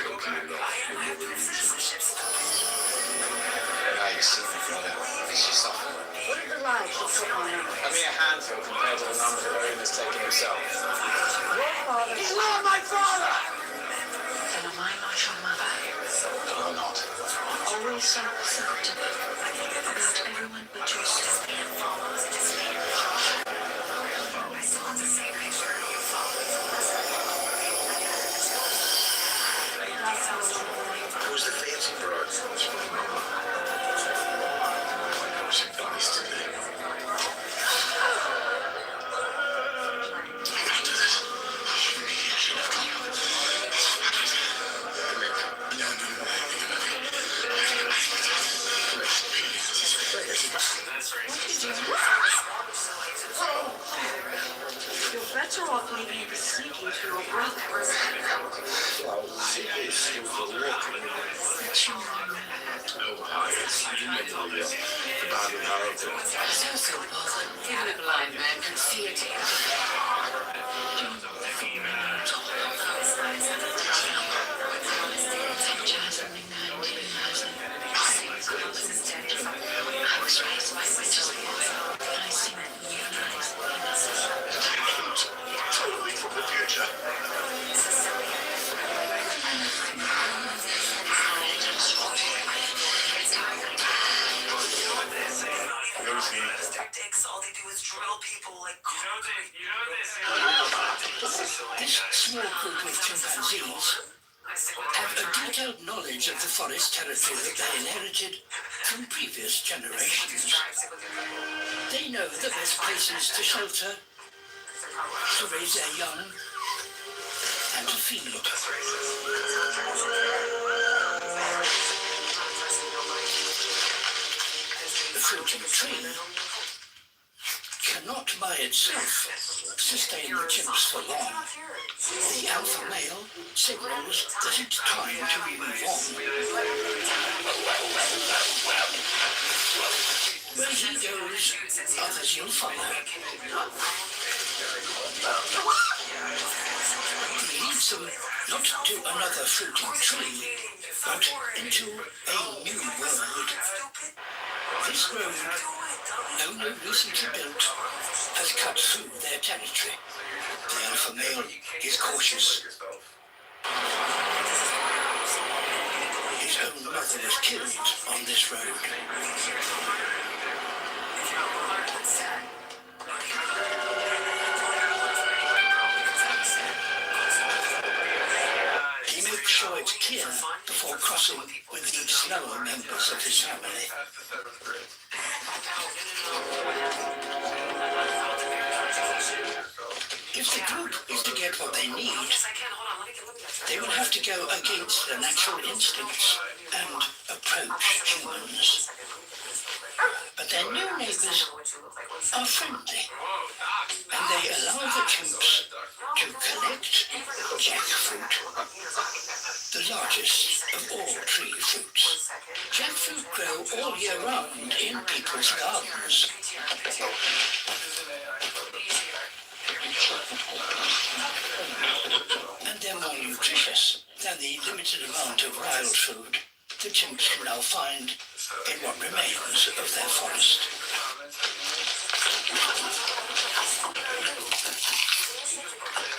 Now you see me, brother. Makes you suffer. What are the lies you put on him? I mean, a handful compared to the number that Owen has taken himself. Your father. He's not my father! And am I not your mother? No, I'm not. Always so perceptive about everyone but yourself. I still have the same picture of you following Who's the fancy broad? She nice to me. I can't do this. You should have come. That's racist. You're better off leaving the sneaky to your brother. Well, it's still the walk. Oh, hi. You remember the Bible narrative. So simple. Even a blind man can see it. Totally from the future. all they do is drill people like. This small group of chimpanzees have a detailed knowledge of the forest territory that they inherited from previous generations. They know the best places to shelter, to raise their young, and to feed. The fruiting tree cannot by itself sustain the chimps for long. The alpha male signals that it's time to move on. Where he goes, others will follow. He leads them not to another fruiting tree, but into a new world. This road, only recently built, has cut through their territory. The alpha male is cautious. His own mother was killed on this road. He makes sure it's clear before crossing with the slower members of his family. If the group is to get what they need, they will have to go against their natural instincts and approach humans. But their new neighbors are friendly, and they allow the chimps to collect jackfruit, the largest of all tree fruits. Jackfruit grow all year round in people's gardens. And they're more nutritious than the limited amount of wild food the chimps can now find in what remains of their forest.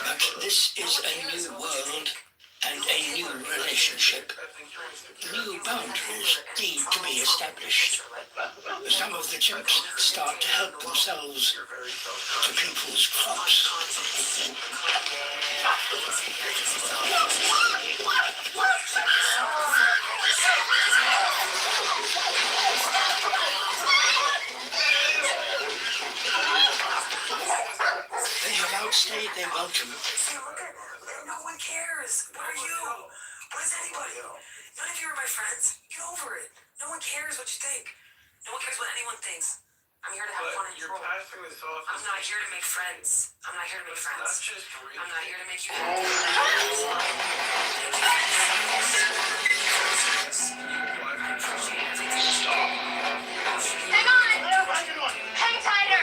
But this is a new world and a new relationship. New boundaries need to be established. Some of the chimps start to help themselves to people's crops. They have outstayed their welcome. No one cares. What are you? What is anybody? None of you are my friends. Get over it. No one cares what you think. No one cares what anyone thinks. I'm here to have fun and troll. I'm not here to make friends. I'm not here to make friends. I'm not here to make you happy. Hang on! Hang tighter!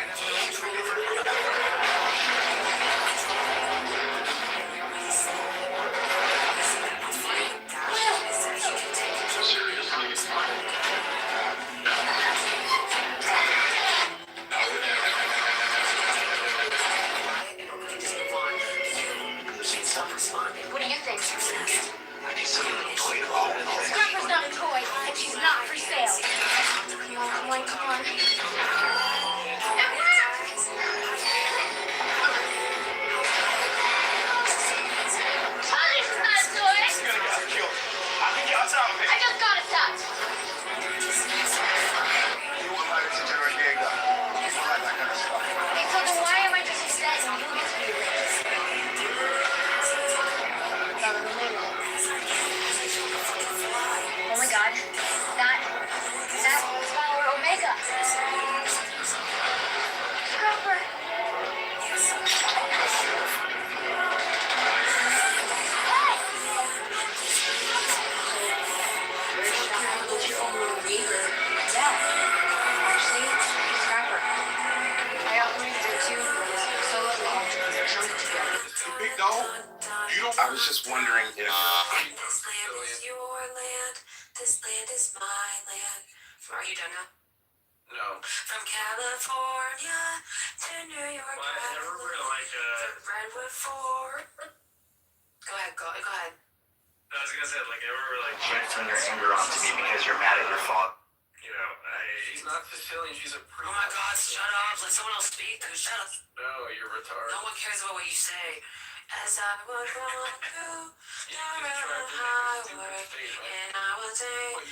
What do you think? Scrapper's not a toy, and she's not for sale. Come on, come on, come on. I just got it stopped. Okay, so then why am I just upset and you get to be rich? Oh my god. That's follower Omega. Scrapper. I was just wondering if... This land is your land. This land is my land. Are you done now? No. From California to New York. Well, I never really from Redwood Fort. Go ahead. I was gonna say, ever Can't turn your anger on to me because you're mad at your father. she's not Sicilian, she's a Oh my god, shut up. Let someone else speak, dude. Shut up. No, you're retarded. No one cares about what you say. As I would run through the highway, and I would take...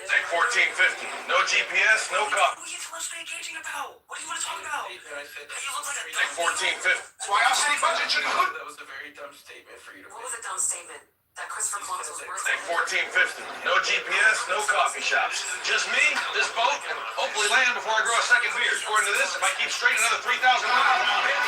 Take 1450. No GPS, no cop. What are you intellectually engaging about? What do you want to talk about? You look like a Take 1450. That's why our city budget should include. That was a very dumb statement for you to What was a dumb statement? That Christopher Columbus was worth Take 1450. No GPS, no coffee shops. Just me, this boat, and hopefully land before I grow a second beard. According to this, if I keep straight another 3,000 miles, I'll hit.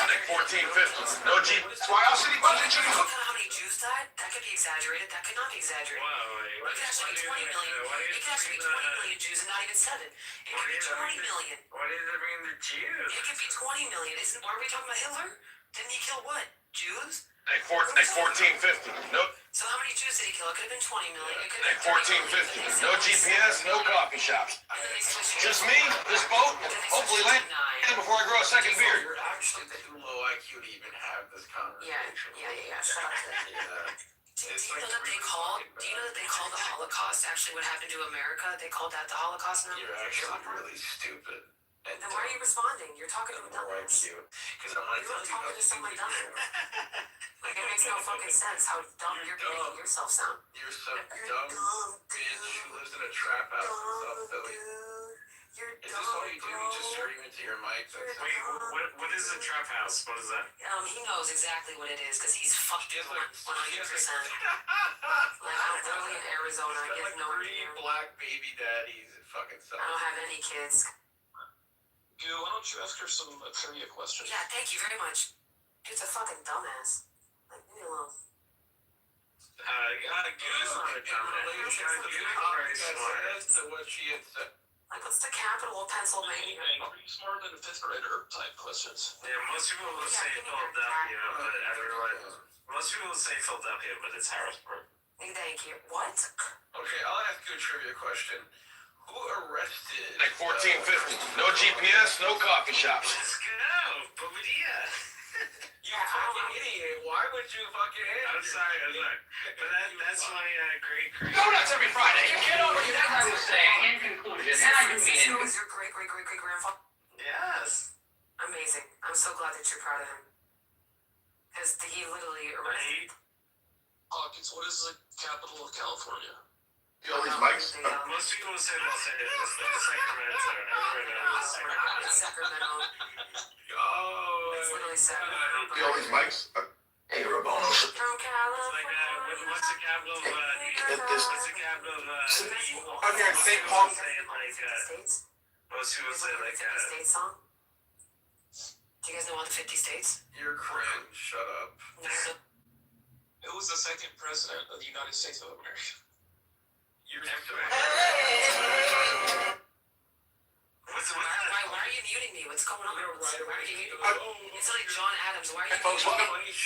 Take 1450. No Jeep. That's why our city budget should be. How many Jews died? That could be exaggerated. That could not be exaggerated. It could actually be 20 million. It could actually be 20 million Jews and not even 7. It could be 20 million. What does it mean the Jews? It could be 20 million. Are we talking about Hitler? Didn't he kill what? Jews? Like 1450. No. So how many Jews did he kill? It could have been 20 million. It could Like have been 1450. No GPS, no coffee shops. Just me, this boat, and hopefully land before I grow a second beard. You're actually too low IQ to even have this conversation. Yeah. Shut up. Do you know that they call the Holocaust actually what happened to America? They called that the Holocaust now? You're actually really stupid. Then why are you responding? You're talking to a dumbass. Because I'm not You're talking to someone dumb. Like, it makes no fucking sense how dumb you're making yourself sound. You're some dumb bitch who lives in a trap house in South Philly. You're Is this all you do? You just scream into your mic? Wait, what is a trap house? What is that? He knows exactly what it is because he's fucked 100%. Like, I'm literally in Arizona. He has no idea. Black baby daddies and fucking stuff. I don't have any kids. Goo, why don't you ask her some trivia questions? Yeah, thank you very much. Dude's a fucking dumbass. Like, leave me alone. Goose on a dumbass. Very smart. As to what she had said. Like, what's the capital of Pennsylvania? Pretty smarter than a fifth grader type questions. Yeah, most people will say Philadelphia, but I realize most people will say Philadelphia, but it's Harrisburg. Thank you. What? Okay, I'll ask you a trivia question. Who arrested? Like 1450. No GPS, no coffee shops. Let's go, Bobadilla. You fucking idiot. Why would you fucking answer? I'm sorry. But that's my great. Donuts every Friday. Get over here. As I was saying, in conclusion, how you mean? Was your great-great-great-great-grandfather? Yes. Amazing. I'm so glad that you're proud of him. Because he literally arrested. Hawkins, what is the capital of California? All these mics. Most people will say Los Angeles, Sacramento. Sacramento. Oh. It's literally Sacramento. All these mics. Hey, Rabonos. From California. What's the capital of I'm here in St. Paul. States? Most people say like 50 States song? Do you guys know all the 50 states? You're cringe. Shut up. Who was the second president of the United States of America? You're Why are you muting me? What's going on? Why are you muting me? It's like John Adams. Why are you Folks, muting welcome. me?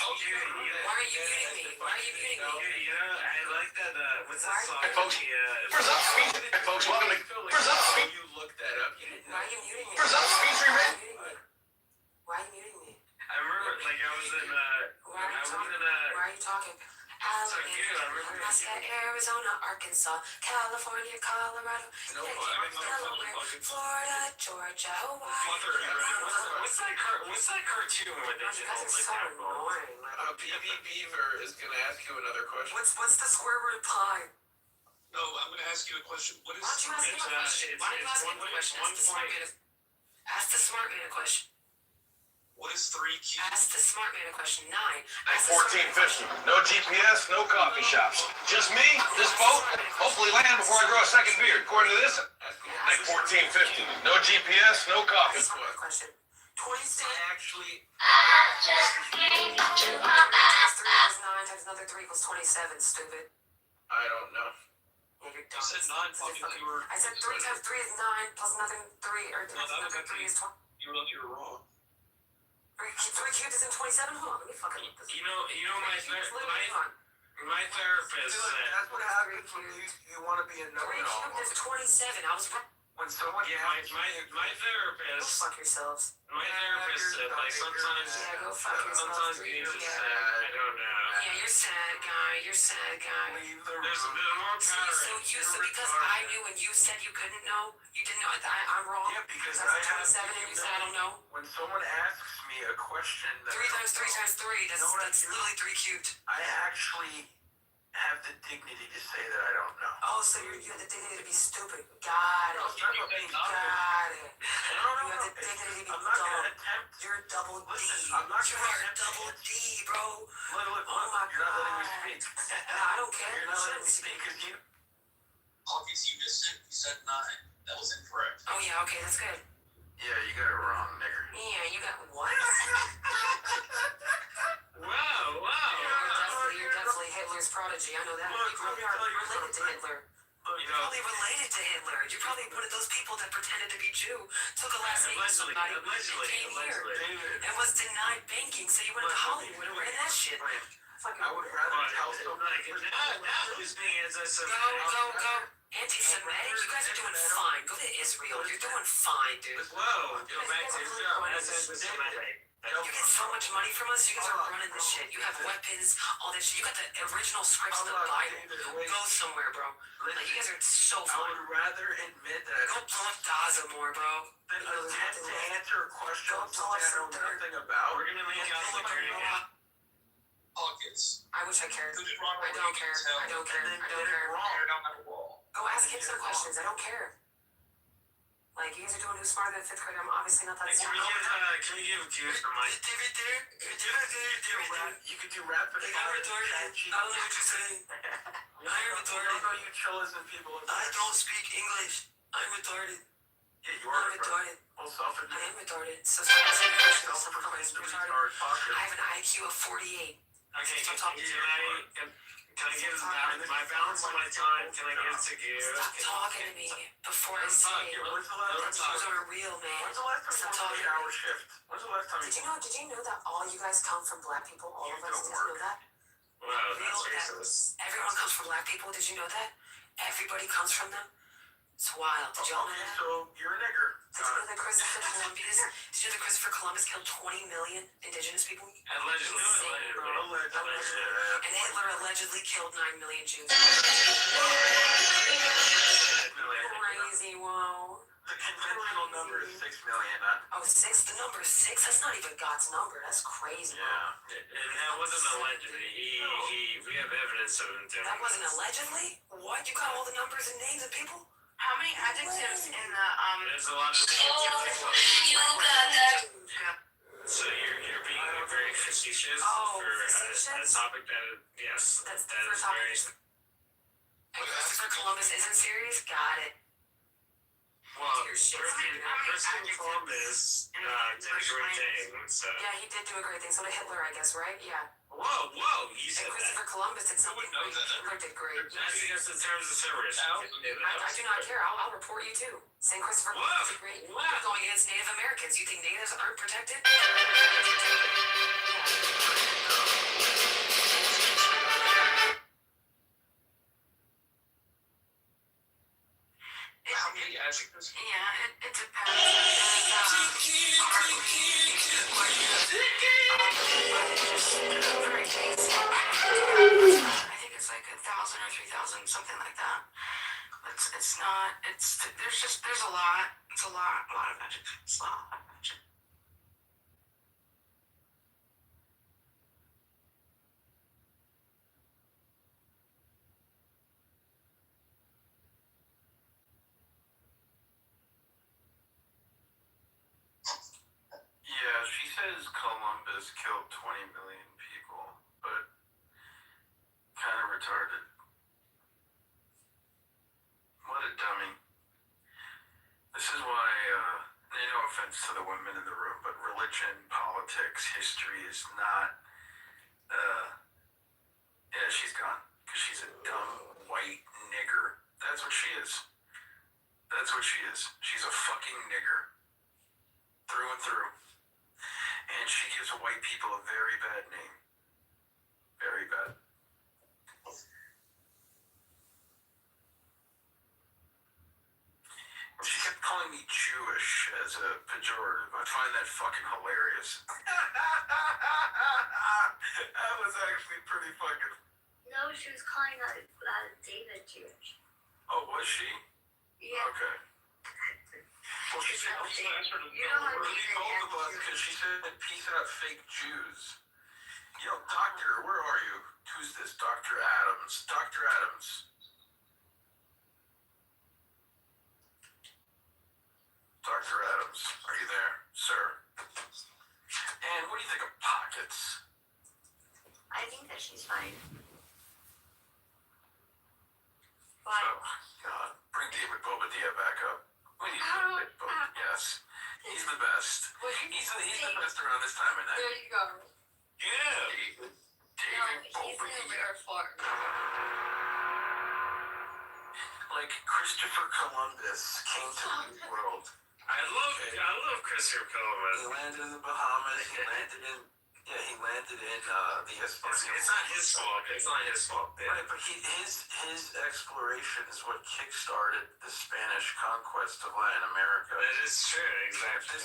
Why are you muting me? Why are you muting me? You know, I like that. What's that song? Hey, folks. Where's up, speech? Hey, folks, welcome to. Where's up, speech? You looked that up. You didn't Why are you muting me? Where's up, speech rewritten? Why are you muting me? I remember, like, I was in. Why are you talking? Alaska, Arizona, Arkansas, California, Colorado, Delaware, Florida, Georgia, Hawaii. What's that cartoon where they You did guys are so annoying. PB Beaver is gonna ask you another question. What's the square root of pi? No, I'm going to ask you a question. What is Why don't you ask him a question? Why don't you ask him a question? Ask the smart man a question. What is 3 cubes? Ask the smart man a question. 9. Like 1450. No GPS, no coffee shops. Just me, this boat, hopefully land before I grow a second beard. According to this, like 1450. No GPS, no coffee. Question. 20 states. Actually, 3 times 3 plus 9 times another 3 equals 27. Stupid. I don't know. Yeah, you're dumb. You said 9, you were. I said 3 times 3 is 9 plus another 3 or No, that was another 3 is 20. You were wrong. 3 cubed is in 27? Hold on, let me fucking look this. You know my therapist said. That's what happens when you want to be a 3 know-it-all. cubed is 27. I was wrong. When someone My Go therapist. fuck yourselves. My therapist said like sometimes. Yeah, go fuck yourselves. Sometimes you need to sad. I don't know. Yeah, you're sad, guy. You're sad, guy. There's a bit more pattern. So you said because I knew when you said you couldn't know, you didn't know. I'm wrong. Yeah, because that's I have 27 and you said I don't know. When someone asks me a question that 3 times 3 times 3. That's literally 3 cubed. I actually have the dignity to say that I don't know. Oh, so you have the dignity to be stupid. Got it. Got it. You have the dignity to be dumb. You're double D. You're double D, bro. Look, Oh my you're not letting god. me speak. I don't care. You're not letting me speak because you. Hawkins, you said 9. That was incorrect. Oh yeah, okay, that's good. Yeah, you got it wrong, nigger. Yeah, you got what? Wow. You're definitely Hitler's prodigy. I know that. Look, You probably let me are tell you related to Hitler. Look, You're probably related to Hitler. You're probably one of those people that pretended to be Jew, took a last name of somebody, and came here, and was denied banking, so you went to Hollywood and ran that shit. I would rather tell somebody. Now who's being anti-Semitic? Go. Anti-Semitic? You guys are doing fine. Go to Israel. You're doing fine, dude. Whoa, go back to Israel. That's anti-Semitic. You get so much money from us. You guys are running this shit. You have weapons, all that shit. You got the original scripts of the Bible. Go somewhere, bro. Like, you guys are so I fine. would rather admit that. Go blow up Gaza more, bro. Than attempt to answer a question on something I know nothing about. We're gonna make out like we're pockets. I wish I cared. I don't care. I don't care. I don't care. Go ask him some questions. I don't care. Like, you guys are doing who's smarter than fifth grade. I'm obviously not that smart. Can we give a view from my... You could do rapid fire. I don't know what you're saying. I'm retarded. I don't know you chosen people. I don't speak English. I'm retarded. Yeah, you are retarded. Well, self-admitted. I am retarded. So stop asking me questions. Self-proclaimed Retarded. retard talker. I have an IQ of 48. Okay, Stop talking to me. Can I give my balance of my time? Can I give it to you? Stop talking to me before I say it. When's the last time Those aren't real, man. When's the last time Stop you talking. 8-hour shift? When's the last time Did you know that all you guys come from black people? All of us. Did you know that? Wow, that's racist. Everyone comes from black people. Did you know that? Everybody comes from them. It's wild. Did y'all know that? So you're a nigger. Did you know that Christopher Columbus killed 20 million indigenous people? Allegedly. And Hitler allegedly killed 9 million Jews. Crazy, whoa. The conventional number is 6 million. Oh, 6? The number is 6? That's not even God's number. That's crazy. Yeah. And that wasn't allegedly. We have evidence of him doing That wasn't allegedly? What? You got all the numbers and names of people? How many adjectives in the There's a lot of So you're being very facetious for a topic that, yes, that is very... And Christopher Columbus isn't serious? Got it. Well, Christopher Columbus did a great thing, so... Yeah, he did do a great thing. So did Hitler, I guess, right? Yeah. Whoa, you said And Christopher Columbus did something great. Hitler did great. That's against the terms of service. I do not care. I'll report you too. Saying Christopher Columbus did great. You're going against Native Americans. You think natives aren't protected? How many adjectives? Yeah, it depends. I think it's like 1,000 or 3,000, something like that. It's not. There's a lot. It's a lot of adjectives. A lot of adjectives. Yeah, she says Columbus killed 20 million people, but kind of retarded. What a dummy. This is why, no offense to the women in the room, but religion, politics, history is not, yeah, she's gone. Because she's a dumb, white nigger. That's what she is. That's what she is. She's a fucking nigger. Through and through. And she gives white people a very bad name. Very bad. She kept calling me Jewish as a pejorative. I find that fucking hilarious. That was actually pretty fucking... No, she was calling David Jewish. Oh, was she? Yeah. Okay. Well, she said, You know how because she said, peace out, fake Jews. Yo, doctor, where are you? Who's this? Dr. Adams. Dr. Adams. Dr. Adams, are you there, sir? And what do you think of pockets? I think that she's fine. Oh, God. Bring David Bobadilla back up. We need David Bobadilla. Yes. He's the best. He's the best around this time of night. There you go. Yeah. David He's in a rare form. Like Christopher Columbus came to the New World. I love Christopher Columbus. He landed in the Bahamas. He landed in the It's not his fault. It's not his fault. Yeah. Right, but his exploration is what kickstarted the Spanish conquest of Latin America. That is true, exactly.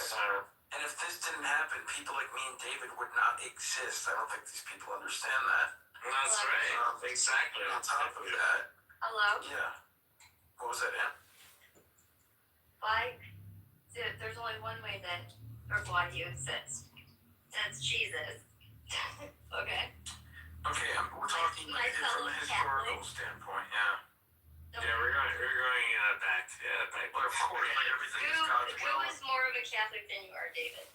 And if this didn't happen, people like me and David would not exist. I don't think these people understand that. That's right. Exactly. On top of that. Hello? Yeah. What was that, Ann? Why? There's only one way that, or why you exist. That's Jesus. Okay. Okay, we're talking from a historical standpoint, yeah. Yeah, we're going back. Yeah, back. But of course, like everything is God's will. Who is more of a Catholic than you are, David?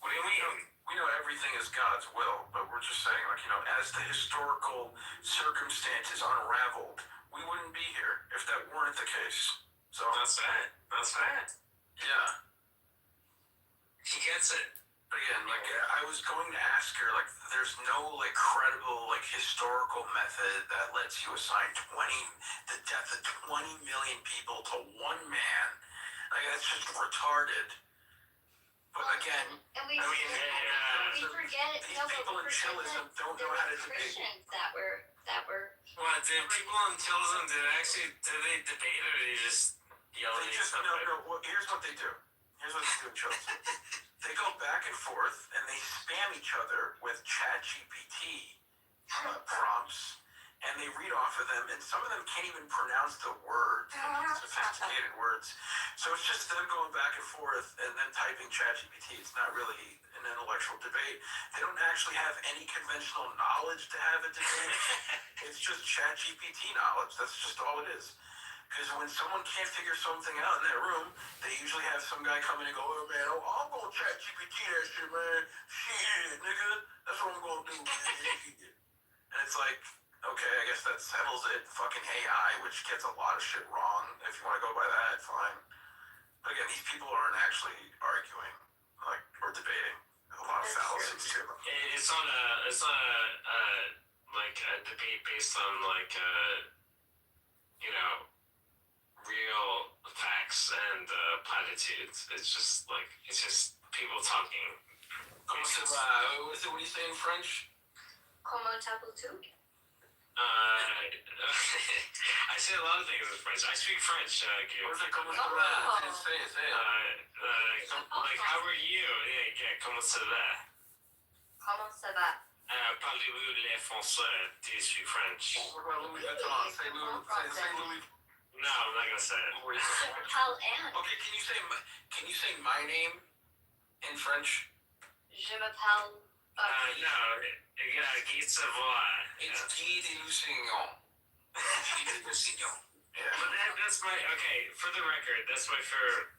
What do you mean? We know everything is God's will, but we're just saying, like, as the historical circumstances unraveled, we wouldn't be here if that weren't the case. So that's right. That's right. Yeah. He gets it. But again, like, I was going to ask her, like, there's no, like, credible, like, historical method that lets you assign the death of 20 million people to one man. Like, that's just retarded. But again, we forget these people in chillism don't know how to debate. Christians that were. What, did people in chillism did they debate or did they just yell at each other? Well, here's what they do. Here's what they do in chillism. They go back and forth and they spam each other with ChatGPT prompts, and they read off of them, and some of them can't even pronounce the words, sophisticated words. So it's just them going back and forth and then typing ChatGPT. It's not really an intellectual debate. They don't actually have any conventional knowledge to have a debate. It's just ChatGPT knowledge. That's just all it is. Because when someone can't figure something out in that room, they usually have some guy come in and go, oh man, I'm going to ChatGPT that shit, man. Shit, nigga. That's what I'm going to do, man. And it's like, okay, I guess that settles it. Fucking AI, which gets a lot of shit wrong. If you want to go by that, fine. But again, these people aren't actually arguing, like, or debating. There's a lot of fallacies to them. It's not a debate based on, like, real facts and platitudes. It's just people talking. What do you say in French? Comment tu? I say a lot of things in French. I speak French, Gil. What is it? Say it. Like, how are you? Yeah, comment ça va? Comment ça va? Parlez-vous les français? Do you speak French? What about Louis Vuitton? Say Louis. No, I'm not gonna say it. Okay, can you say my name in French? Je m'appelle. No, Guy Savoy. It's Guy de Lusignan. Guy de Lusignan. Yeah. But that's for the record, that's my favorite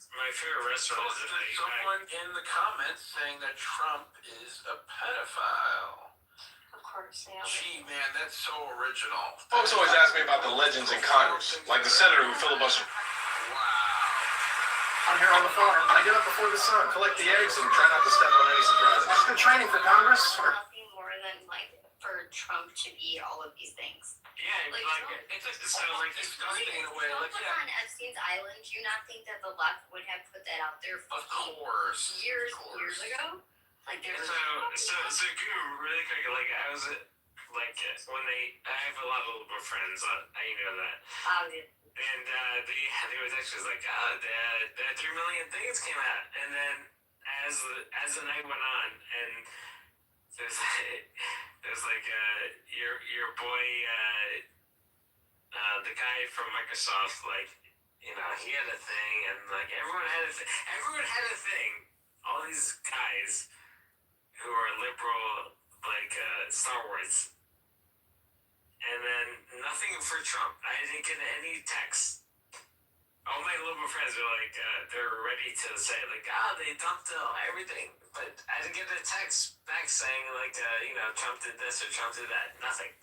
restaurant. Oh, there's someone in the comments saying that Trump is a pedophile. Of course, yeah. Gee, man, that's so original. Folks always ask me about the legends in Congress, like the senator who filibustered. I'm here on the farm. I get up before the sun, collect the eggs, and try not to step on any surprises. It's good training for Congress. Nothing more than, like, for Trump to be all of these things. Yeah, it's disgusting in a way. Trump was on Epstein's Island. Do you not think that the left would have put that out there years ago? Like, there's so really quick, like, I was like, I have a lot of liberal friends, you know that. And they was actually like, the 3 million things came out, and then as the night went on, and there's like your boy, the guy from Microsoft, like, he had a thing, and like everyone had a thing. All these guys who are liberal, like Star Wars. And then nothing for Trump. I didn't get any texts. All my liberal friends are like, they're ready to say, like, they dumped everything. But I didn't get a text back saying, like, Trump did this or Trump did that. Nothing.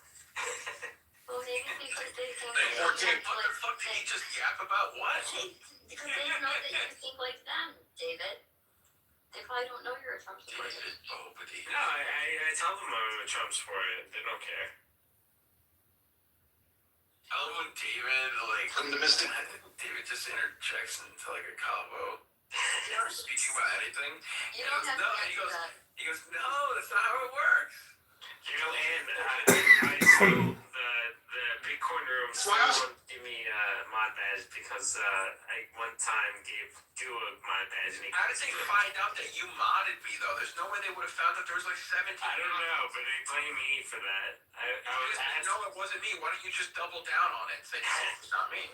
Well, maybe because they think what the fuck did he just yap about? What? Because they know that you think like them, David. They probably don't know you're a Trump supporter. No, I tell them I'm a Trump supporter. They don't care. I love when David, like, David just interjects into, like, a convo. Speaking about anything. You don't have to answer that. He goes, no, that's not how it works. You know, and I still, the Bitcoin room still won't give me a mod badge because I one time gave Duo a mod badge. And How did they find out that you modded me, though? There's no way they would have found that there was like 17. I don't know, but they blame me for that. I was asked. No, it wasn't me. Why don't you just double down on it and say, no, it's not me?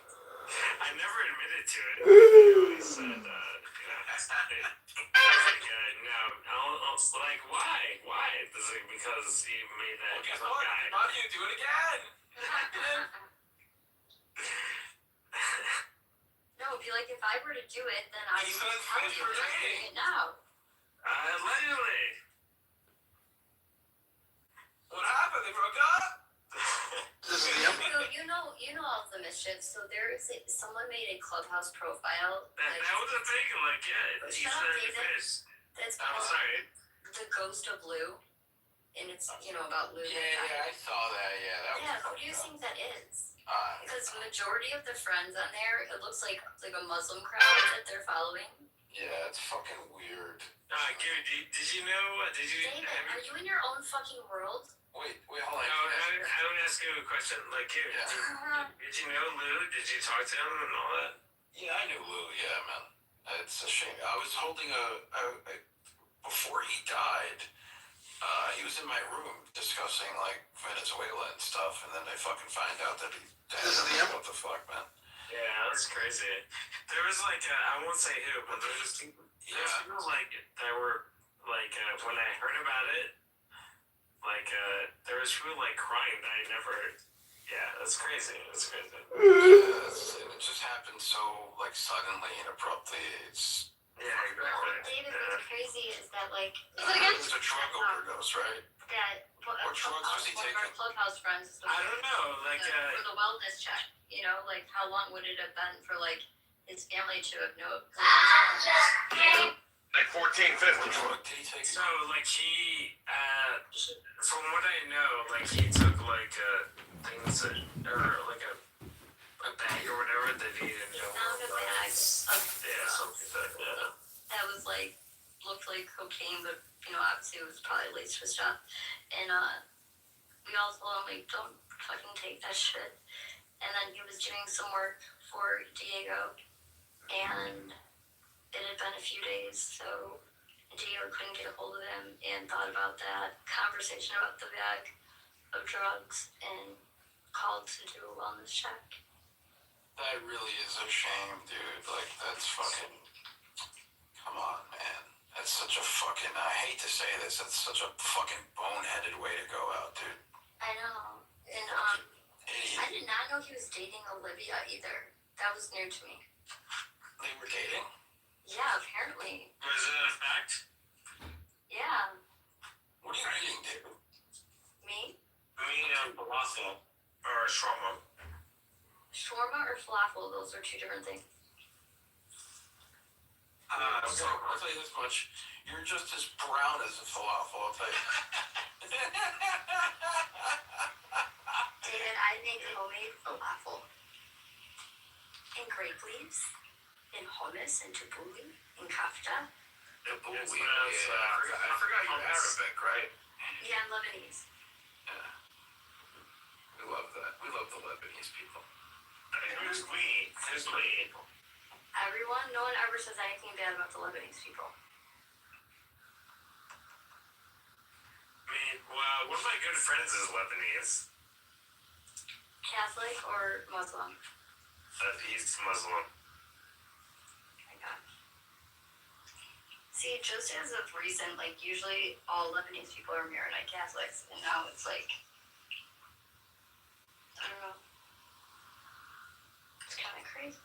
I never admitted to it. I always said, no. I'll like, why? Why? It's like, because he made that guess what? guy. How do you do it again? No, it'd be like if I were to do it, then I would tell you that I'm doing it now. Allegedly. What happened? They broke up? So you know all of the mischief. So someone made a Clubhouse profile. That was a thing, like, yeah. He Shut up, said David. this. That's I'm called sorry. The Ghost of Lou, and it's about Lou. Yeah, I saw that. Yeah, Who do you think that is? Because the majority of the friends on there, it looks like a Muslim crowd that they're following. Yeah, it's fucking weird. Gary, did you know? David, are you in your own fucking world? Wait, hold on. No, I would ask you a question. Like, did you know Lou? Did you talk to him and all that? Yeah, I knew Lou. Yeah, man. It's a shame. I was holding before he died, he was in my room discussing, like, Venezuela and stuff, and then they fucking find out that he died. What the fuck, man? Yeah, that's crazy. There was, like, I won't say who, but there was people, like, that were, like, when I heard about it, like, there was people, like, crying that I never, that's crazy. That's crazy. Yeah, it just happened so, like, suddenly and abruptly. It's... Yeah, exactly. David, what's crazy is that, like... It was a drug overdose, right? That what drugs was he taking? One of our Clubhouse friends... I don't know, like... for the wellness check, like, how long would it have been for, like, his family to have known? Like 1450. What did he take? So, like, he, from what I know, like, he took, like, things that, or, like, a bag or whatever that he didn't know. Found a bag of something like that, that was, like, looked like cocaine, but, obviously it was probably laced with stuff. And, we all told him, like, don't fucking take that shit. And then he was doing some work for Diego, and it had been a few days, so Diego couldn't get a hold of him and thought about that conversation about the bag of drugs and called to do a wellness check. That really is a shame, dude. Like, that's fucking... Come on, man. That's such a fucking... I hate to say this, that's such a fucking boneheaded way to go out, dude. I know. And, I did not know he was dating Olivia either. That was new to me. They were dating? Yeah, apparently. Was it a fact? Yeah. What are you eating, David? Me? Falafel. Or shawarma. Shawarma or falafel, those are two different things. I'll tell you this much. You're just as brown as a falafel, I'll tell you. David, I make homemade falafel. In grape leaves, in hummus, and tabbouleh, in kafta. Tabbouleh, I forgot you're Arabic, right? Yeah, I'm Lebanese. Yeah. We love that. We love the Lebanese people. Who's we? Everyone, no one ever says anything bad about the Lebanese people. I mean, well, one of my good friends is Lebanese. Catholic or Muslim? He's Muslim. My God. See, just as of recent, like, usually all Lebanese people are Maronite Catholics, and now it's like, I don't know. It's kind of crazy.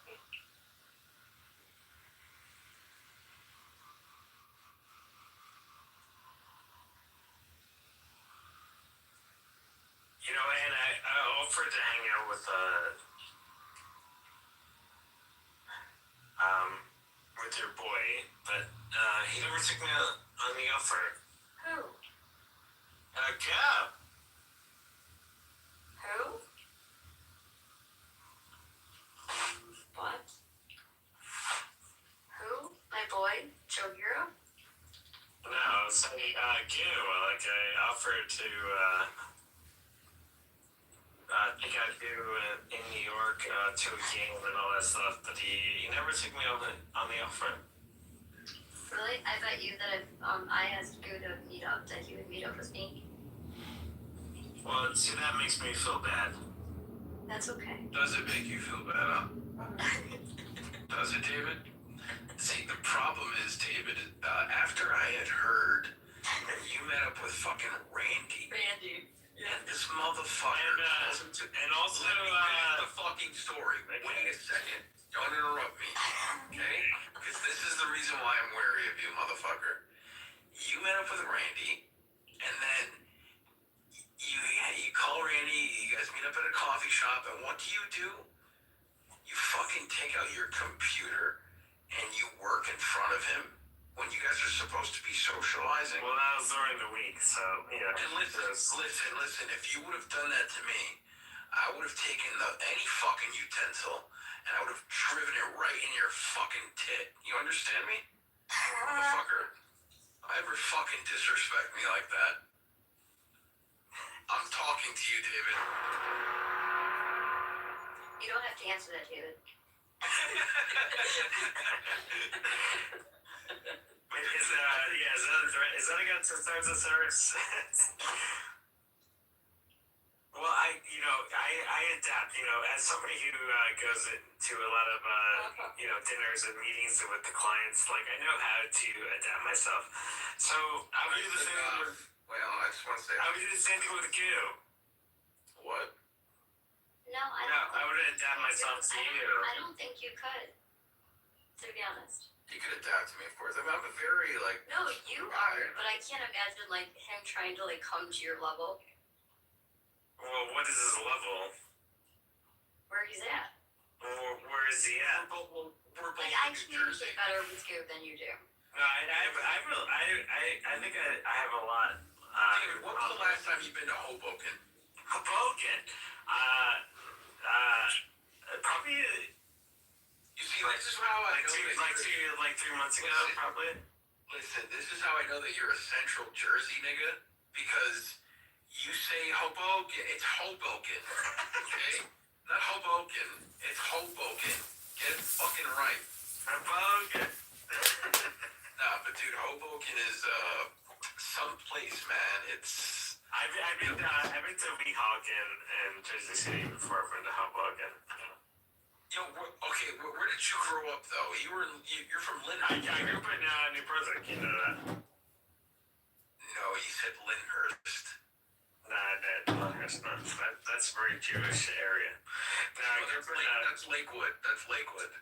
And I offered to hang out with your boy, but He never took me on the offer. Who? Gab. Who? What? Who? My boy, Joe Hero? No, say, Goo. Like, I offered to, think I'd do in New York, to a game and all that stuff, but he never took me on the offer. Really? I bet you that if I asked Goo to meet up, that he would meet up with me. Well, see, that makes me feel bad. That's okay. Does it make you feel bad, huh? Does it, David? See, the problem is, David, after I had heard that you met up with fucking Randy. And this motherfucker. And also, let me finish the fucking story. Wait a second. Don't interrupt me. Okay? Because this is the reason why I'm wary of you, motherfucker. You met up with Randy, and then you call Randy, you guys meet up at a coffee shop, and what do? You fucking take out your computer and you work in front of him when you guys are supposed to be socializing. Well, that was during the week, so, yeah. And listen, if you would have done that to me, I would have taken any fucking utensil and I would have driven it right in your fucking tit. You understand me? Motherfucker. Ever fucking disrespect me like that? I'm talking to you, David. You don't have to answer that, David. Is that against the terms of service? Well, I adapt, as somebody who goes to a lot of, dinners and meetings with the clients, like, I know how to adapt myself. So, I would do the same thing with... Well, I just want to say... I would do the same thing with Goo. What? No, I would adapt myself to you. I don't think you could, to be honest. You could adapt to me, of course. I mean, I'm a very, like... No, you are, but I can't imagine, like, him trying to, like, come to your level. Well, what is his level? Where he's at. Well, where is he at? Like, I communicate better with you than you do. No, I think I have a lot. David, when was the last time you've been to Hoboken? Hoboken? Probably... You see, this is how I know like 3 months ago, probably. Listen, this is how I know that you're a Central Jersey nigga, because you say Hoboken, it's Hoboken, okay? Not Hoboken, it's Hoboken. Get it fucking right. Hoboken. Nah, but dude, Hoboken is someplace, man. It's... I've been to Weehawken and Jersey City before I've been to Hoboken. Where did you grow up, though? You're from Lyndhurst. I grew up in New Brunswick, you know that. No, you said Lyndhurst. Nah, Lyndhurst, no. That's a very Jewish area. That's Lakewood. That's Lakewood.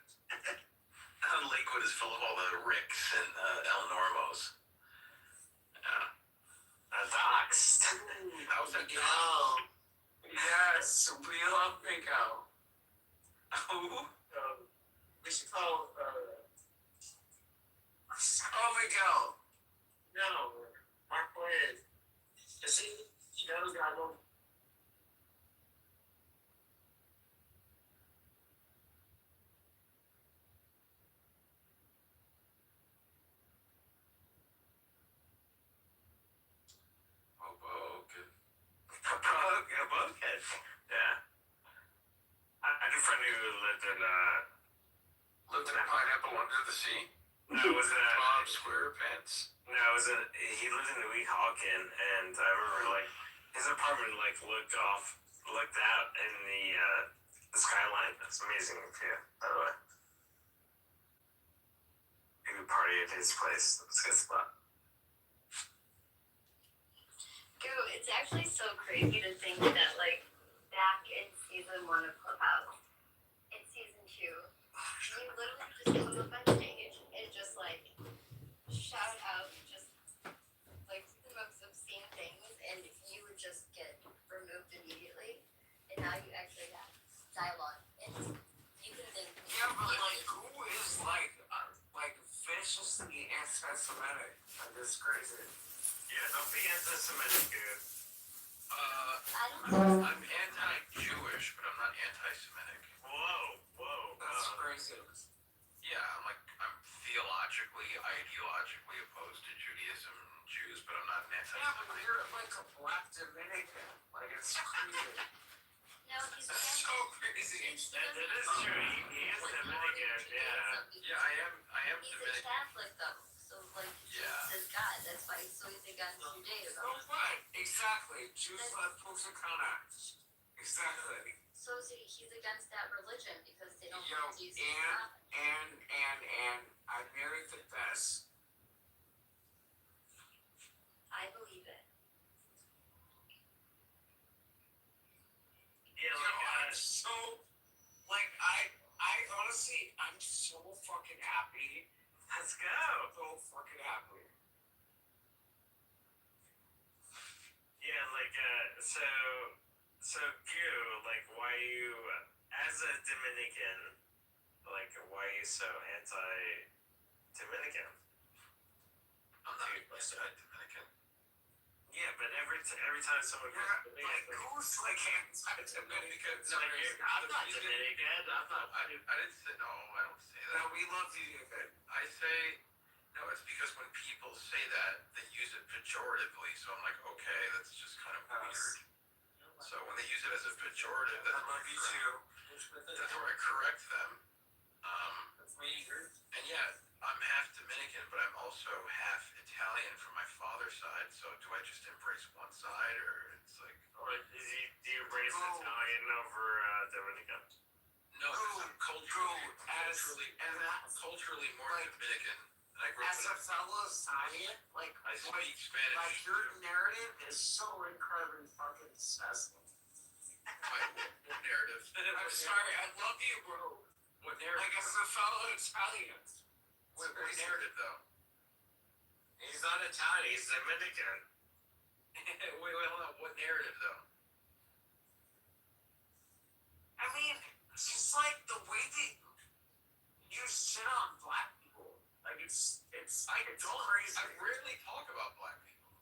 Lakewood is full of all the Ricks and El Normos. Yeah. Doxed. How's that going? Yes, we love Bingo. Who? We should call, Miguel. No, Mark Wade. Is he? He knows I love. Hoboken. Yeah. I had a friend who lived in Pineapple Under the Sea? No, it was Tom SquarePants. No, it was he lived in the Weehawken, and I remember, like, his apartment, like, looked out in the skyline. It's amazing view, by the way. We could party at his place. It's a good spot. Goo, it's actually so crazy to think that, like, back in season 1 of Clubhouse, in season 2, you literally just come up on stage and just, like, shout out just, like, the most obscene things, and you would just get removed immediately, and now you actually have dialogue, and you can think... Yeah, but, like, who is, like viciously anti-Semitic. Like, it's crazy. Yeah, don't be anti-Semitic, dude. I'm anti-Jewish, but I'm not anti-Semitic. Whoa. That's crazy. Yeah, I'm theologically, ideologically opposed to Judaism and Jews, but I'm not an Yeah, but anti-Semite. you're like a black Dominican. Like, it's crazy. No, he's That's so crazy. That is true. He is Dominican, yeah. Yeah, I am He's a Dominican. Catholic though, so like Yeah. Jesus is God. That's why he's so he's against Judaism. No, right. Exactly. Jews love Pusakana. Exactly. So he's against that religion because they don't Yo, believe Jesus is God. and I married the best. I believe it. Yeah, Yo, I'm so, like, I honestly, I'm so fucking happy. let's go. So fucking happy. Yeah, like, so Goo, like, why you, as a Dominican, like, why are you so anti-Dominican? I'm not anti-Dominican. Yeah, but every time someone goes to Dominican, Like, who's like anti-Dominican? I'm not Dominican. I didn't say, no, I don't say that. No, we love you. I say, no, it's because when people say that, they use it pejoratively, so I'm like, okay, that's just kind of weird. So when they use it as a pejorative, that's where I correct them. And yeah, I'm half Dominican, but I'm also half Italian from my father's side, so do I just embrace one side, or it's like... Or do you embrace Italian over Dominican? No, because I'm culturally more Dominican. And I grew up As a fellow Italian, like, I speak Spanish. like your narrative is so incredibly fucking disgusting. What narrative? I'm sorry, I love you, bro. What narrative? Like, as a fellow Italian. What narrative, though? He's not Italian, he's Dominican. Wait, hold on. What narrative, though? I mean, it's just like the way that you sit on black people. Like, it's crazy. I rarely talk about black people.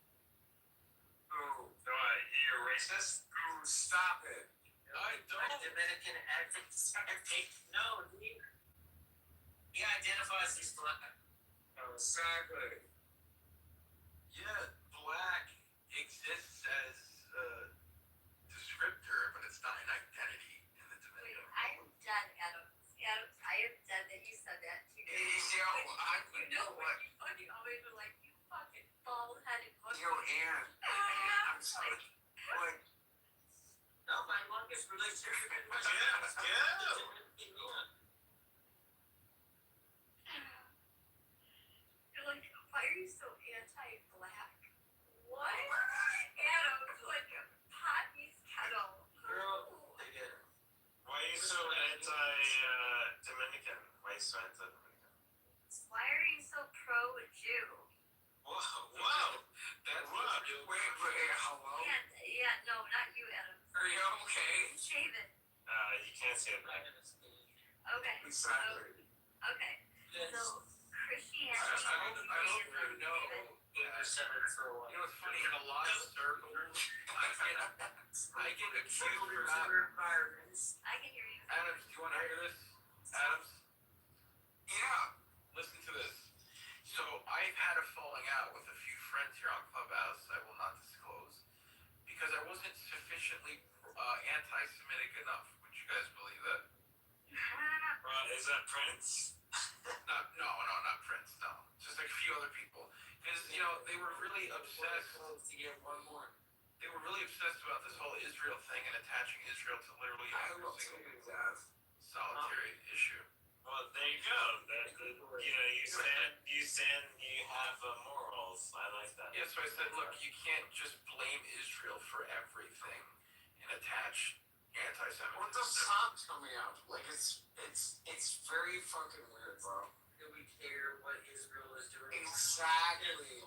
Ooh, you're racist? Ooh, stop it. I don't. Dominican no, he identifies as black. Exactly. Yeah, black exists as a descriptor, but it's not an identity in the Dominican. I am done, Adam. Adam, I am done that you said that to me. You know what? You always were like, you fucking bald-headed Yo, Ann, I'm sorry. Like, No, my longest relationship in my You're like, why are you so anti-black? What? Adam, like a potty's kettle. Why are you so anti-Dominican? Why are you so anti-Dominican? Why are you so pro-Jew? Whoa. wait, hello? Yeah, no, not you, Adam. Are you okay? Shave it. You can't say it. Okay. Exactly. Okay. So, Christianity. I don't even know. for a while. You know, it's funny, in a lot of circles, I get accused for not... I can hear you. Adams, do you want to hear this? Adams? Yeah. Listen to this. So, I've had a falling out with a few friends here on Clubhouse I will not disclose, because I wasn't sufficiently anti-Semitic enough. Would you guys believe that? Is that Prince? No, not Prince, no. Just like a few other people. Because, you know, they were really obsessed. They were really obsessed about this whole Israel thing and attaching Israel to literally every single solitary issue. Well, there you go. You have morals. I like that. Yeah, so I said, look, you can't just blame Israel for everything and attach anti-Semitism. What the song's coming out? Like, it's very fucking weird, bro. Do we care what Israel is doing? Exactly.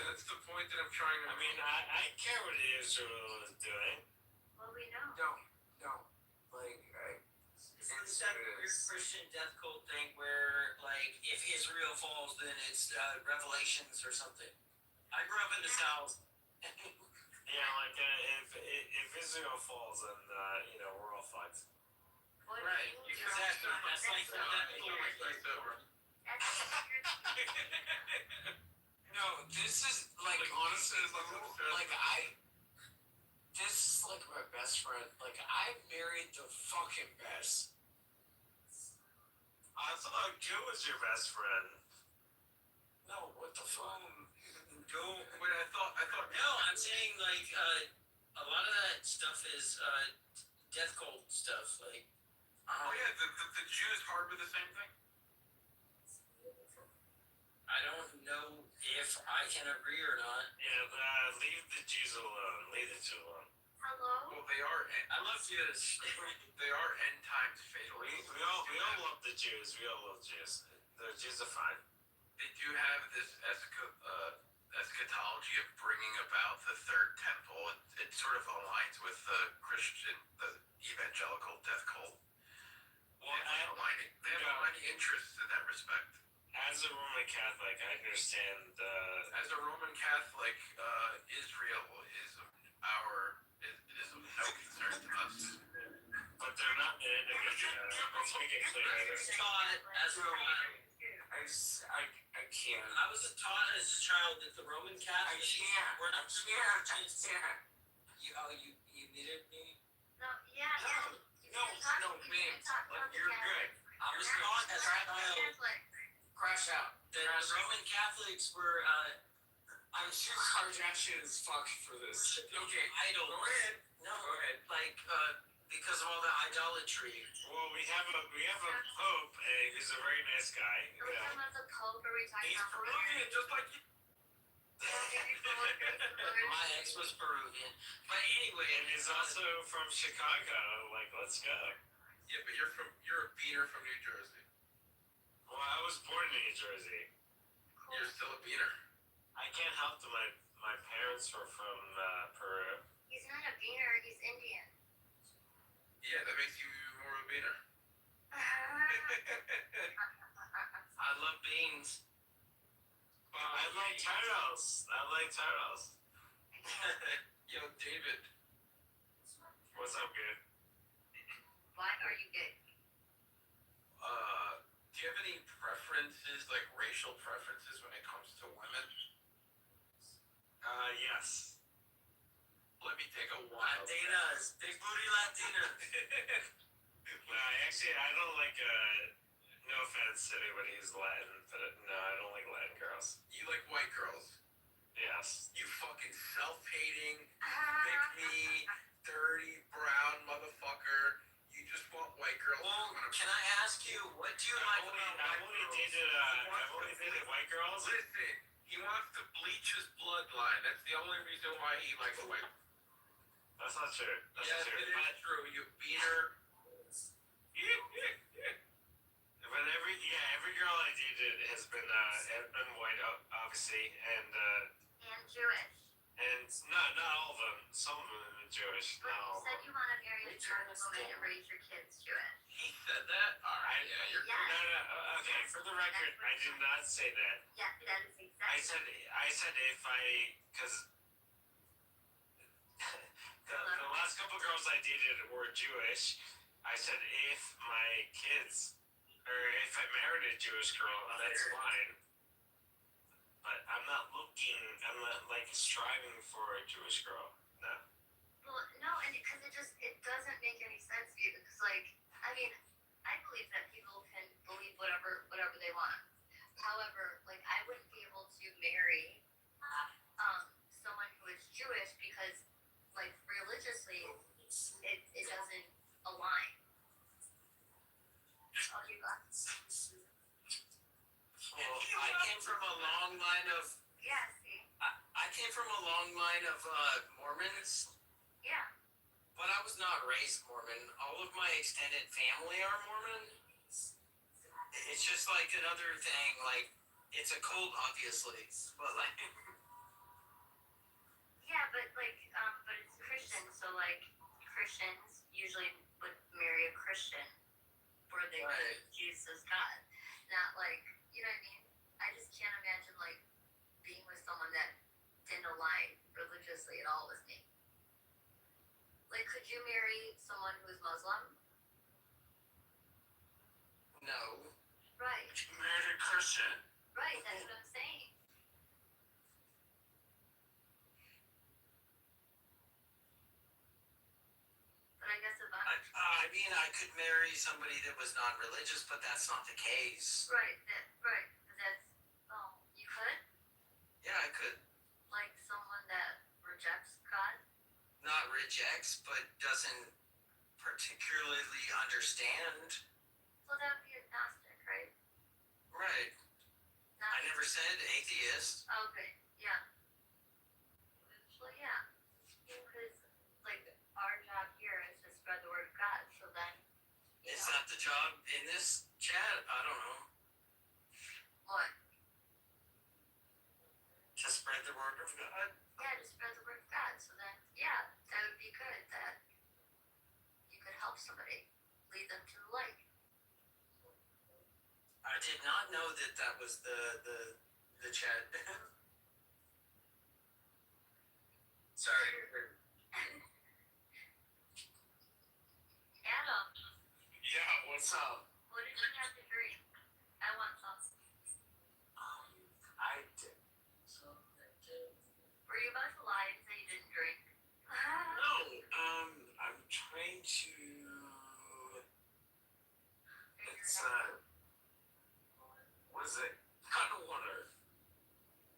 That's the point that I'm trying to make. I care what Israel is doing. Well, we know. No. Like, It's that weird Christian death cult thing where, like, if Israel falls, then it's Revelations or something. I grew up in the South. Yeah, like if Israel falls, then we're all fucked. Right. Exactly. That's like No, this is like honestly, this is like my best friend. Like I married the fucking best. I thought Joe was your best friend. No, what the fuck? Joe, wait, I thought. No, I'm saying like a lot of that stuff is death cult stuff. Like, Uh-huh. Oh yeah, the Jews harbor the same thing. I don't know if I can agree or not. Yeah, leave the Jews alone. Leave the Jews alone. Hello? Well, they are. I love Jews. They are end times fatalists. We all love the Jews. We all love Jews. The Jews are fine. They do have this eschatology of bringing about the third temple. It sort of aligns with the evangelical death cult. Well, They have aligning interests in that respect. As a Roman Catholic, I understand. As a Roman Catholic, Israel is of no concern to us. But they're not an enemy. Let's make it clear. I was taught as a I can't. I was taught as a child that the Roman Catholics were not You muted me? No, yeah. No, man. You're good. I was taught as a child Crash out. that the Roman Catholics were I'm too Kardashian as fuck for this. Okay, idols. go ahead. No, Go ahead. like because of all the idolatry. Well, we have a pope, and he's a very nice guy. Are we talking about the Pope, or are we talking He's about Peruvian, just like you. My ex was Peruvian, but anyway, And he's also from Chicago. Like, let's go. Yeah, but you're a beaner from New Jersey. Well, I was born in New Jersey. You're still a beaner. I can't help that my parents were from Peru. He's not a beaner, he's Indian. Yeah, that makes you more of a beaner. I love beans. I like turtles. Yo, David. What's up, good? Why are you gay? Do you have any preferences, like racial preferences, when it comes to women? Yes. Let me take a wild. Latinas, big booty Latinas. No, actually, I don't like. No offense to anybody who's Latin, but no, I don't like Latin girls. You like white girls? Yes. You fucking self-hating, pick-me, dirty, brown motherfucker. You just want white girls. Well, can I ask you, what do you like about I've only dated white girls. Listen, he wants to bleach his bloodline. That's the only reason why he likes white. That's not true. That's Yes, not true. it is true. You beater. But every girl I dated has been white, obviously, and Jewish. and not all of them. Some of them are Jewish. But Not all you of said them. you want to marry a Jewish woman and raise your kids Jewish. He said that? Alright, yeah, you're Yeah. No. Okay, for the record, I did not say that. Yeah, that is exactly. I said if because the last couple girls I dated were Jewish. I said if my kids, or if I married a Jewish girl, that's fine. But I'm not like striving for a Jewish girl. No. Well, no, and because it doesn't make any sense to you, because I mean, I believe that people can believe whatever they want. However, I wouldn't be able to marry someone who is Jewish because religiously it doesn't align. Oh, you got Well, I came from a long line of I came from a long line of Mormons. Yeah. But I was not raised Mormon. All of my extended family are Mormon. It's just like another thing, it's a cult, obviously, but Yeah, but it's Christian, so Christians usually would marry a Christian. they put Jesus as God. Not like, you know what I mean? I just can't imagine like being with someone that didn't align religiously at all with me. Like, could you marry someone who is Muslim? No. Right. But you married a Christian. Right, that's what I'm saying. But I guess if I mean, I could marry somebody that was non-religious, but that's not the case. right, right. But that's, oh, you could? Yeah, I could. Like someone that rejects God? Not rejects, but doesn't particularly understand. Well, that would be agnostic, right? Right. I never said atheist. Okay, yeah. Well, yeah. Because, like, our job here is to spread the word of God, so then... Is that the job in this chat? I don't know. What? To spread the word of God? Yeah, to spread the word of God, so then, yeah, that would be good, that you could help somebody, lead them to the light. I did not know that that was the chat. Sorry. Adam, Yeah, what's up? what did you have to drink? I want some. I did. Were you about to lie and say you didn't drink? No, I'm trying to. It's what is it? Cotton water.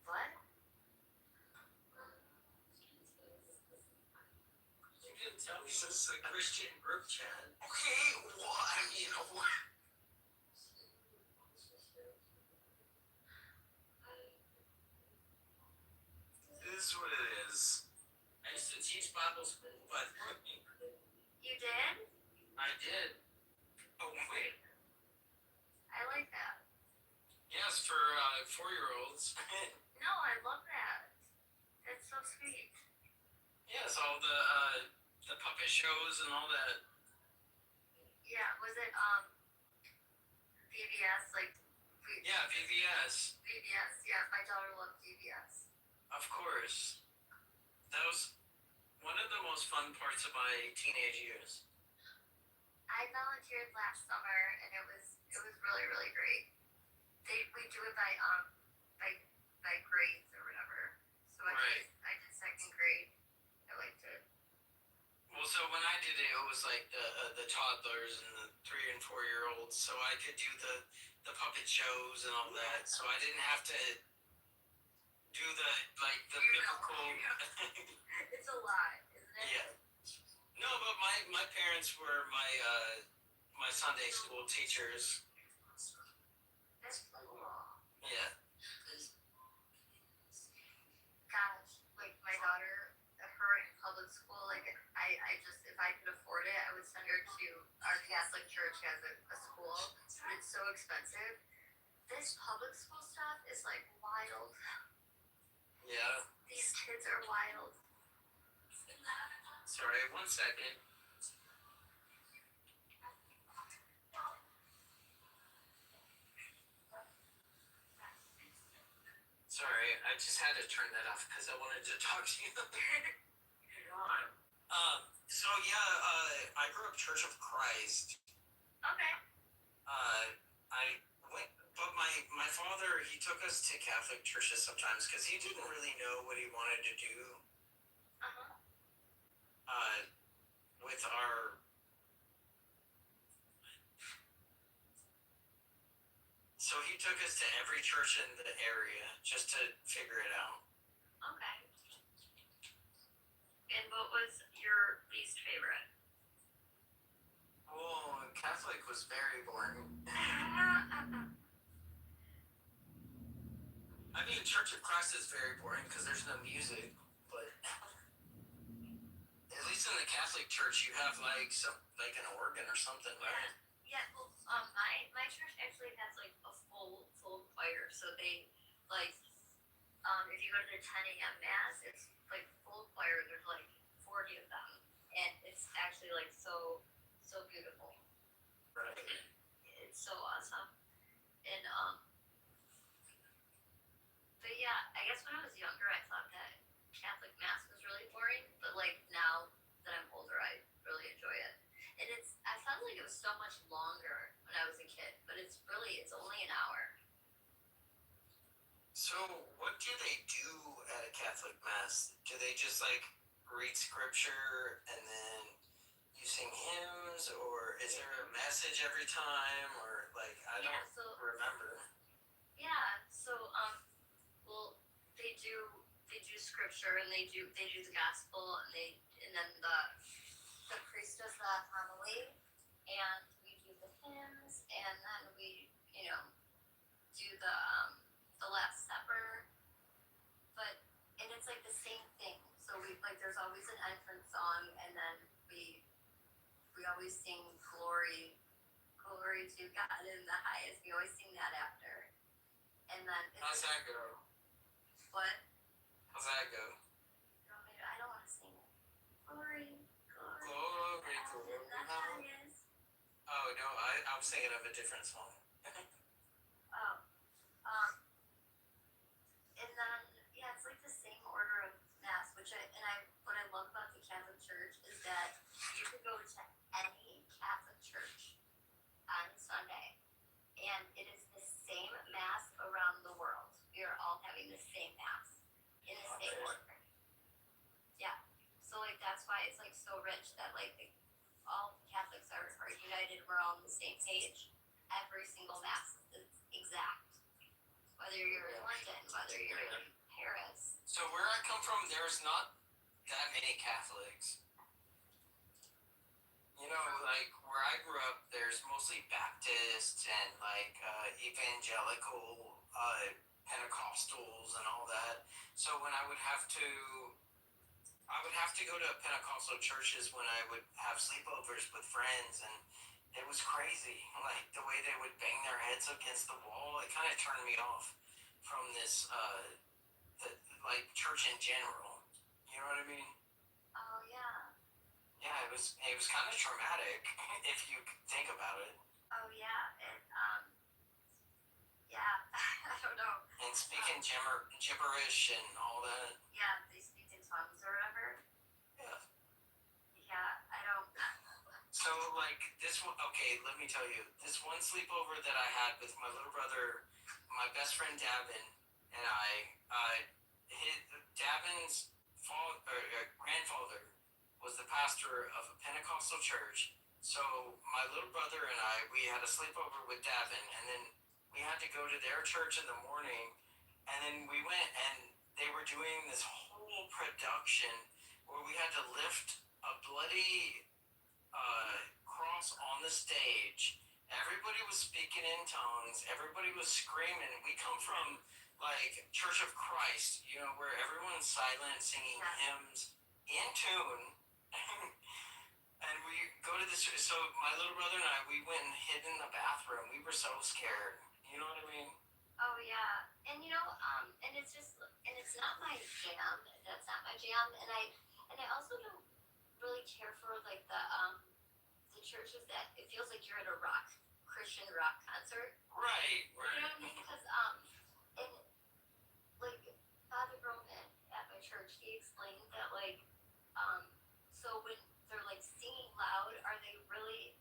What? You didn't tell me this is a Christian group chat. Okay, what? You know what? It is what it is. I used to teach Bible school, but You did? I did. Oh wait. I like that. Yes, for 4-year-olds. No, I love that. That's so sweet. Yes, all the puppet shows and all that. Yeah, was it, VBS, like... Yeah, VBS. VBS, yeah, my daughter loved VBS. Of course. That was one of the most fun parts of my teenage years. I volunteered last summer, and it was really, really great. We do it by grades or whatever. So Right. I did second grade. I liked it. Well, so when I did it, it was like the toddlers and the 3 and 4-year-olds, so I could do the puppet shows and all that. So I didn't have to do the biblical. It's a lot, isn't it? Yeah. No, but my parents were my Sunday school teachers. That's cool. Yeah. Gosh, like my daughter, her in public school, like I just, if I could afford it, I would send her to our Catholic church has a school, but it's so expensive. This public school stuff is like wild. Yeah. These kids are wild. Sorry, 1 second. Sorry, I just had to turn that off because I wanted to talk to you. So yeah, I grew up Church of Christ. Okay. I went, but my father, he took us to Catholic churches sometimes because he didn't really know what he wanted to do. With our. So he took us to every church in the area just to figure it out. Okay. And what was your least favorite? Well, Catholic was very boring. I mean, Church of Christ is very boring because there's no music, but at least in the Catholic church you have like an organ or something, right? Yeah, well, my church actually has like a full choir, so they like if you go to the 10 a.m. mass, it's like full choir. There's like 40 of them, and it's actually like so beautiful. Right. Yeah. it was so much longer when I was a kid, but it's only an hour. So, what do they do at a Catholic Mass? Do they just like read scripture and then you sing hymns, or is there a message every time, or like I don't remember. Yeah, so well, they do scripture and they do the gospel and then the priest does the homily and we do the hymns and then we do the Last Supper, and it's like the same thing. So there's always an entrance song and then we always sing glory to God in the highest. We always sing that after. And then how's that go? What? How's that go? I don't want to sing it. Glory in Glory. the highest. Oh no, I'm singing of a different song. Oh. And then it's like the same order of mass, what I love about the Catholic Church is that you can go to any Catholic church on Sunday, and it is the same mass around the world. We are all having the same mass in the same order. Yeah. So that's why it's so rich that all Catholics are united. We're all on the same page. Every single mass is exact. Whether you're in London, whether you're in Paris. So where I come from, there's not that many Catholics. Where I grew up, there's mostly Baptists and evangelical Pentecostals and all that. So when I would have to go to Pentecostal churches when I would have sleepovers with friends, and it was crazy. The way they would bang their heads against the wall, it kind of turned me off from this church in general. You know what I mean? Oh yeah. Yeah, it was kind of traumatic if you think about it. Oh yeah, I don't know. And speaking gibberish and all that. Yeah, they speak in tongues or whatever. Yeah. Yeah, I don't. So this one, okay, let me tell you, this one sleepover that I had with my little brother, my best friend Davin, and Davin's grandfather was the pastor of a Pentecostal church. So my little brother and we had a sleepover with Davin, and then we had to go to their church in the morning, and then we went and they were doing this whole production where we had to lift a bloody cross on the stage. Everybody was speaking in tongues. Everybody was screaming. We come from Church of Christ, where everyone's silent, singing hymns in tune. And we go to this. So my little brother and I, we went and hid in the bathroom. We were so scared. You know what I mean? Oh yeah, and and it's not my jam. That's not my jam. And I also don't really care for the churches that it feels like you're at a Christian rock concert. Right. You know what I mean? Because and Father Roman at my church, he explained that so when they're singing loud, are they really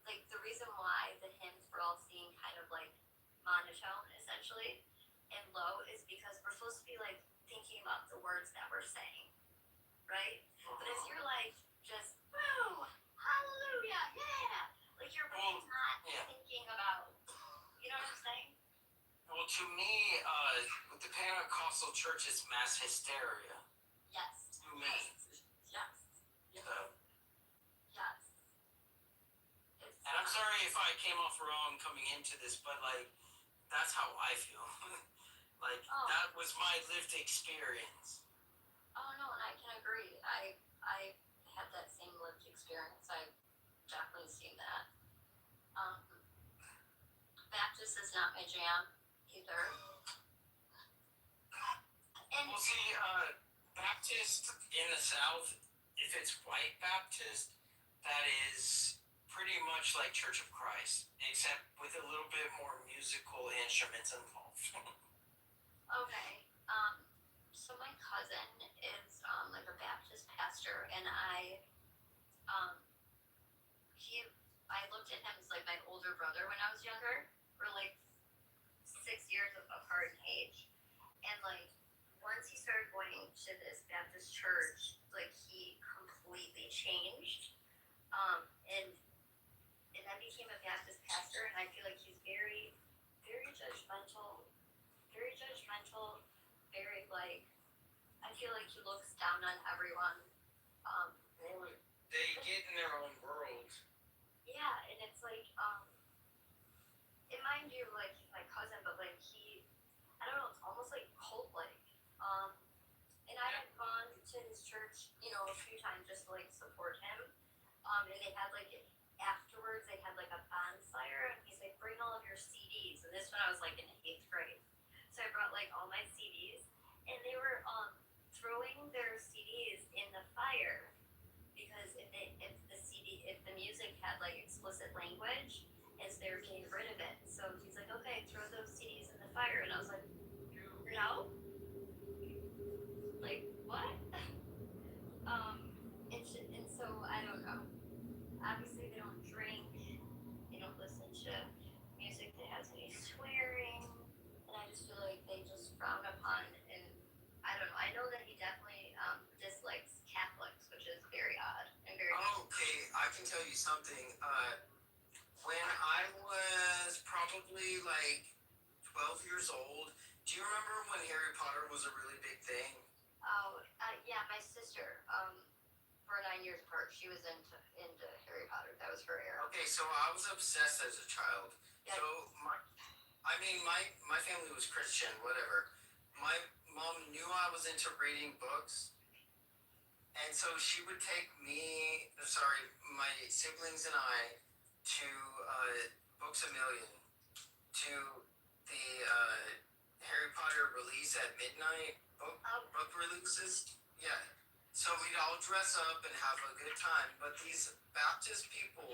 the reason why the hymns we're all singing kind of monotone essentially and low is because we're supposed to be thinking about the words that we're saying, right? But if you're just woo, hallelujah, yeah, your brain's not thinking about, you know what I'm saying? Well, to me, with the Pentecostal church, it's mass hysteria. Yes. To me. Yes. So. Yes. And I'm sorry if I came off wrong coming into this, but that's how I feel. That was my lived experience. Oh no, and I can agree. I had that same lived experience. I've definitely seen that. Baptist is not my jam either. And well, see, Baptist in the South, if it's white Baptist, that is pretty much like Church of Christ, except with a little bit more musical instruments involved. Okay. So my cousin is a Baptist pastor, and I looked at to this Baptist church, like he completely changed. And then became a Baptist pastor, and I feel like he's very, very judgmental, very like, I feel like he looks down on everyone. Well, they get in their own world. Yeah, and it's like, it might be like he's my cousin, but like I don't know, it's almost like cult-like. And I had gone to his church, you know, a few times just to like support him. And they had like afterwards they had like a bonfire, and he's like, bring all of your CDs. And this when I was like in 8th grade, so I brought like all my CDs, and they were throwing their CDs in the fire because if the music had like explicit language, as they're getting rid of it. So he's like, okay, throw those CDs in the fire, and I was like, no, like what? And so I don't know. Obviously, they don't drink. They don't listen to music that has any swearing, and I just feel like they just frown upon. And I don't know. I know that he definitely dislikes Catholics, which is very odd and very. Okay, I can tell you something. When I was probably like 12 years old, do you remember when Harry Potter was a really big thing? Oh, yeah, my sister. We're 9 years apart. She was into Harry Potter. That was her era. Okay, so I was obsessed as a child. Yeah. So my family was Christian, whatever. My mom knew I was into reading books, and so she would take my siblings and I to Books A Million, to the Harry Potter release at midnight book releases. Yeah. So we'd all dress up and have a good time, but these Baptist people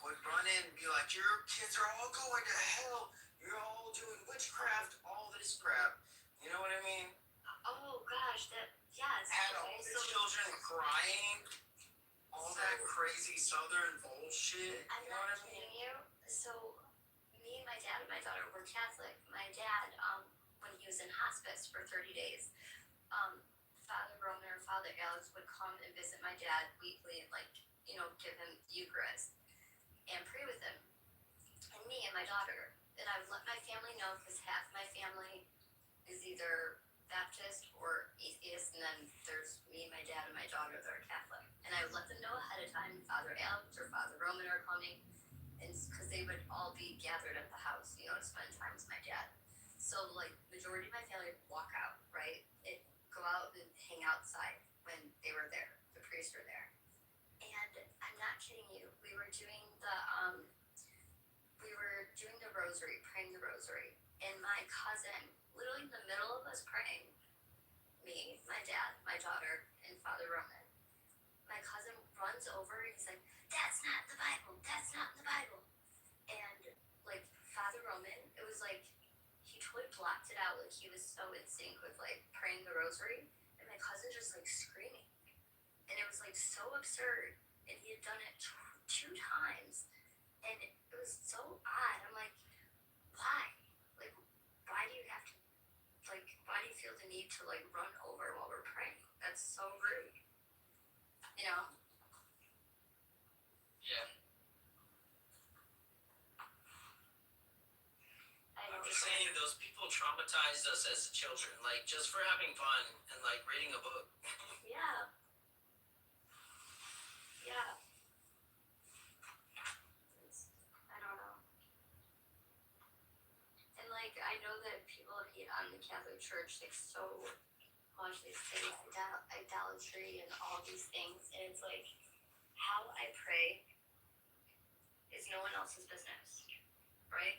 would run in and be like, your kids are all going to hell. You're all doing witchcraft, all this crap. You know what I mean? Oh gosh, yes. Had all these children crying, all that crazy Southern bullshit. I'm not kidding you. So me and my dad and my daughter were Catholic. My dad, when he was in hospice for 30 days, Father Roman or Father Alex would come and visit my dad weekly and like, you know, give him the Eucharist and pray with him. And me and my daughter. And I would let my family know because half my family is either Baptist or atheist, and then there's me, my dad, and my daughter that are Catholic. And I would let them know ahead of time Father Alex or Father Roman are coming, and because they would all be gathered at the house, you know, to spend time with my dad. So like majority of my family would walk out, right? Go out and hang outside when they were there. The priests were there. And I'm not kidding you. We were doing the rosary, praying the rosary. And my cousin, literally in the middle of us praying, me, my dad, my daughter, and Father Roman, my cousin runs over and he's like, that's not in the Bible. That's not in the Bible. And like Father Roman, it was like, he totally blocked it out. Like he was so in sync with like praying the rosary, and my cousin just like screaming, and it was like so absurd. And he had done it two times, and it was so odd. I'm like, why? Like, why do you have to? Like, why do you feel the need to like run over while we're praying? That's so rude. You know? Yeah. I'm just saying, those people traumatized us as children, like just for having fun and like reading a book. Yeah. Yeah. I don't know. And like, I know that people hate on the Catholic Church like so much. They say idolatry and all these things, and it's like, how I pray is no one else's business, right?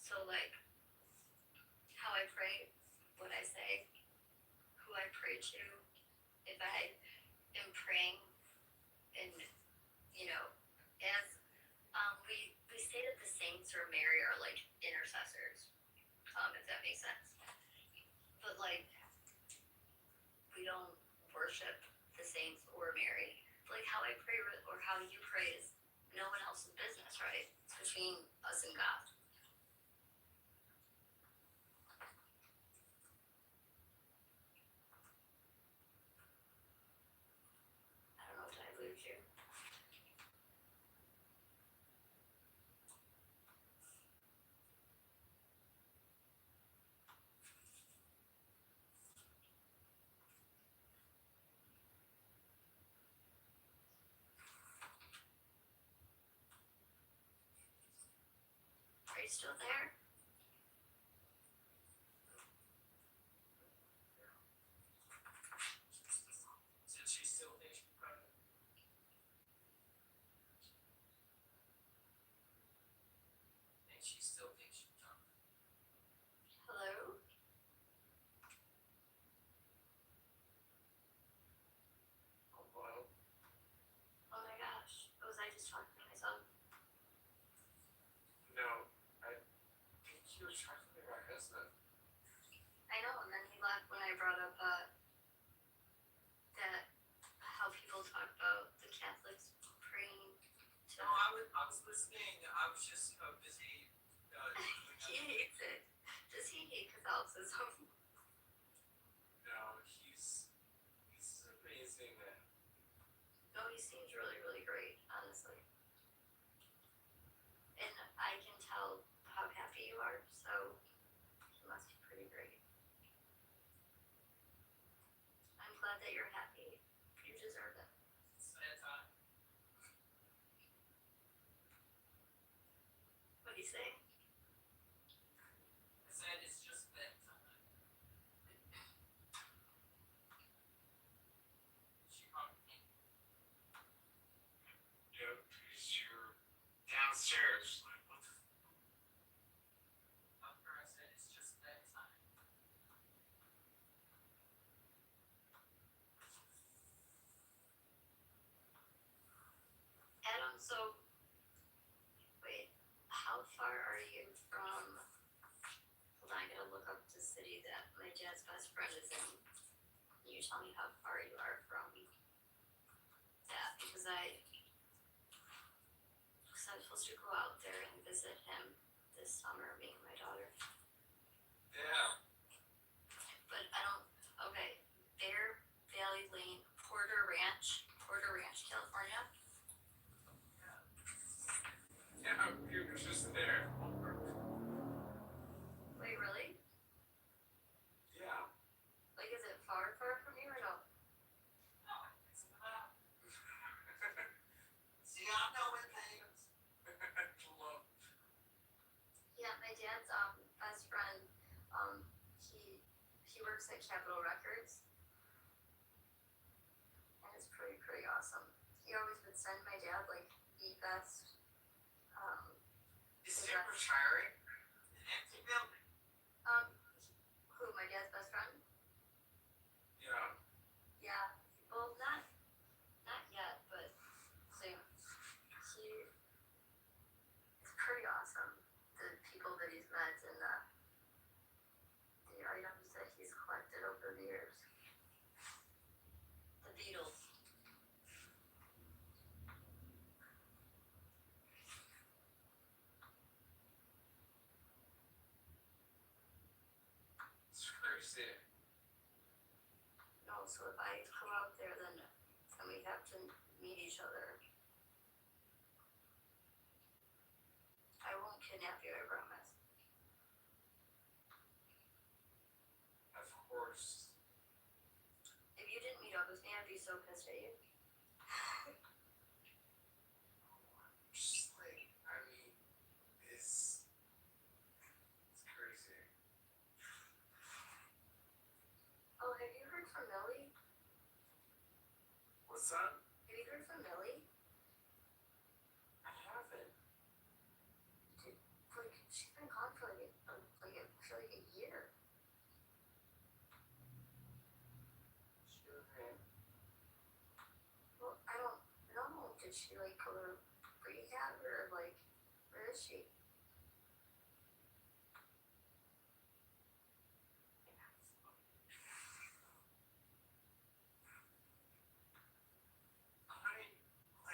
So like, how I pray, what I say, who I pray to, if I am praying, and you know, as we say that the saints or Mary are like intercessors, if that makes sense. But like, we don't worship the saints or Mary. Like how I pray or how you pray is no one else's business, right? It's between us and God. you still there? Since she still thinks she's pregnant. And she still thinks she's pregnant. Hello? Oh, well. Oh my gosh. Was I just talking to myself? No, I think he was talking to my husband. I know, and then he left when I brought up that how people talk about the Catholics praying to. No, I was listening. I was just busy. He hates it. Does he hate Catholicism? No, he's amazing. No, he seems really, really great, honestly. And I can tell how happy you are, so he must be pretty great. I'm glad that you're happy. You deserve it. It's that time. What do you say? I said it's just that time. She hugged me. Yeah, because you're downstairs. Like, what the I said it's just that time. Adam, so wait, how far are you from? Hold on, I gotta look up the city that my dad's best friend is in. Can you tell me how far you are from that? Because I'm supposed to go out there and visit him this summer, me and my daughter. Yeah. But I don't. Okay, Bear Valley Lane, Porter Ranch, California. Yeah, you were just there. Wait, really? Yeah. Like, is it far from you or no? No, it's not. See, I'm knowing things. Love. Yeah, my dad's best friend, he works at Capitol Records, and it's pretty awesome. He always would send my dad like the best. Is he retiring? An empty building. Who? My dad's best friend? Yeah. Yeah. Well, not yet, but soon. He is pretty awesome. The people that he's met and the items that he's collected over the years. The Beatles. It's crazy. No, so if I come out there, then we have to meet each other. I won't kidnap you, I promise. Of course. If you didn't meet up with me, I'd be so pissed at you. Just like, I mean, it's crazy. Oh, have you heard from Millie? What's that? Have you heard from Millie? I haven't. Like, she's been gone for like a year. Sure. Well, I don't know. Did she like go to rehab or like, where is she?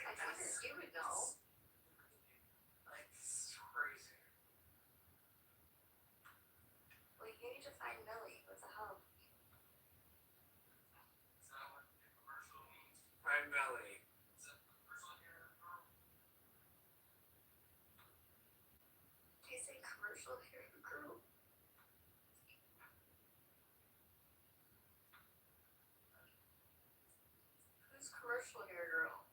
I figured you would know. Like, this is crazy. Well, you need to find Millie. What the hell? Is that what the commercial means? My belly. Is that the commercial here? Did you say commercial hair girl? Who's commercial hair girl?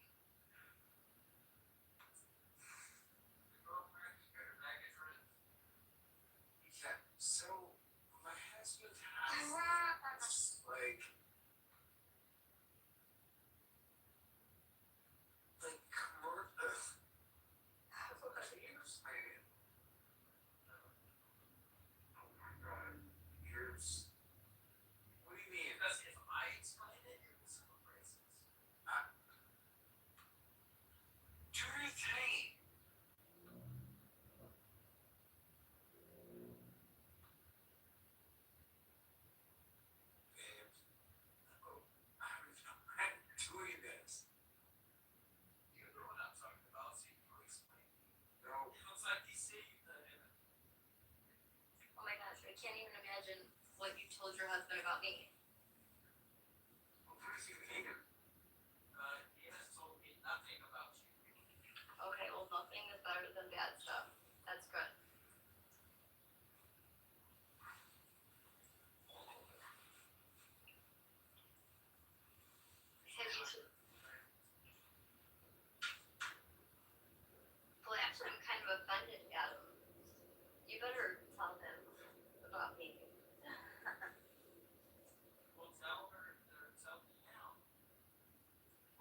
backwards. What do you mean? Because if I explain it, it will sound racist. Do your thing. Babe, I'm doing this. You know what I'm talking about, so you can explain. No. It looks like you see that. Oh my gosh, I can't even imagine what you told your husband about me. What does he mean? He has told me nothing about you. Okay, well, nothing is better than bad stuff. That's good. Well, actually, I'm kind of offended, Adam. You better tell him about me. Well, tell her, or tell me now.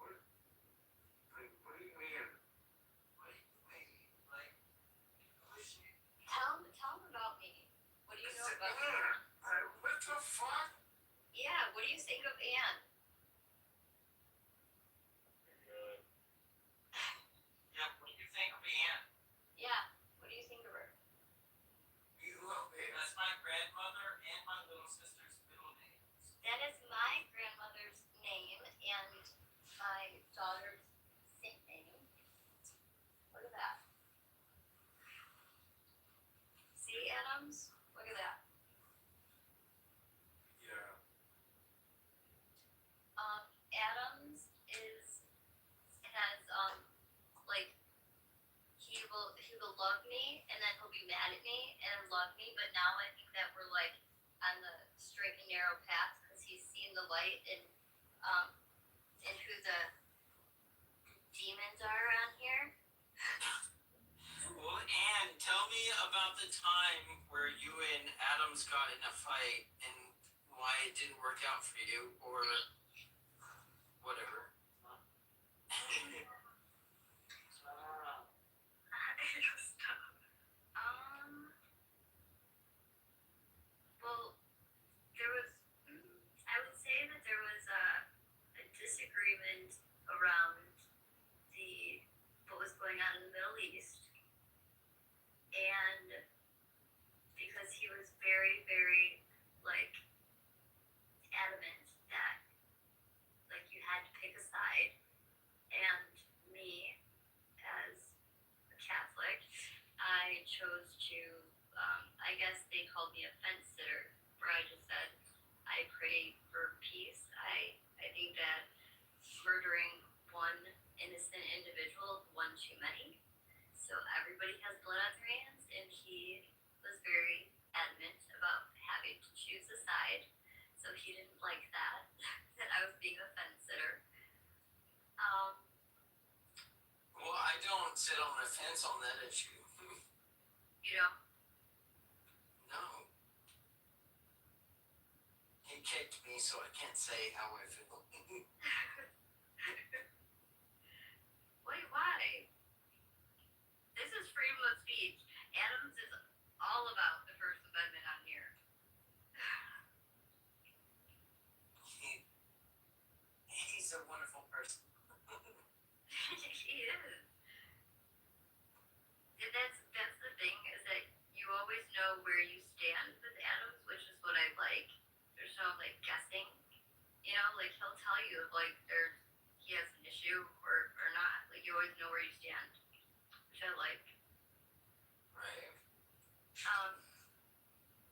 What do you mean? Wait, like, push it. Tell him about me. What do you know about me? What the fuck? Yeah, what do you think of Anne? Yeah, what do you think of Anne? Yeah, what do you think of her? That's my grandmother and my little sister's middle names. That is my grandmother's name and my daughter's name. Look at that. See, Adams? Look at that. Yeah. Adams has like he will love me and then he'll be mad at me and then love me, but now I think that we're like on the straight and narrow path because he's seen the light and who the demons are around here. Well, Anne, tell me about the time where you and Adams got in a fight and why it didn't work out for you, or whatever. Well, there was, I would say that there was a disagreement around what was going on in the Middle East, and because he was very, very, like, adamant that, like, you had to pick a side, and me, as a Catholic, I chose to, I guess they called me a fence sitter, where I just said, I pray for peace. I think that murdering one innocent individual is one too many. So everybody has blood on their hands, and he was very adamant about having to choose a side. So he didn't like that, that I was being a fence sitter. Well, I don't sit on the fence on that issue. You know, No. He kicked me, so I can't say how I feel. wait, why? This is freedom of speech. Adams is all about the First Amendment on here. He's a wonderful person. He is. And that's the thing, is that you always know where you stand with Adams, which is what I like. There's no like guessing. You know, like he'll tell you like he has an issue or not. Like you always know where you stand. Which I like. Right.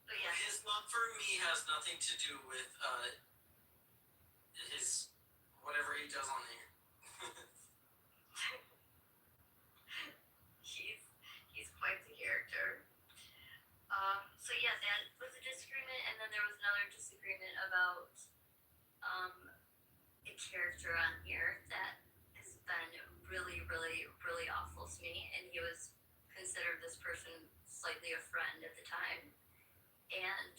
But yeah. His love for me has nothing to do with his whatever he does on here. He's quite the character. So yeah, that was a disagreement, and then there was another disagreement about a character on here that has been really, really, really awful to me, and he was considered this person slightly a friend at the time, and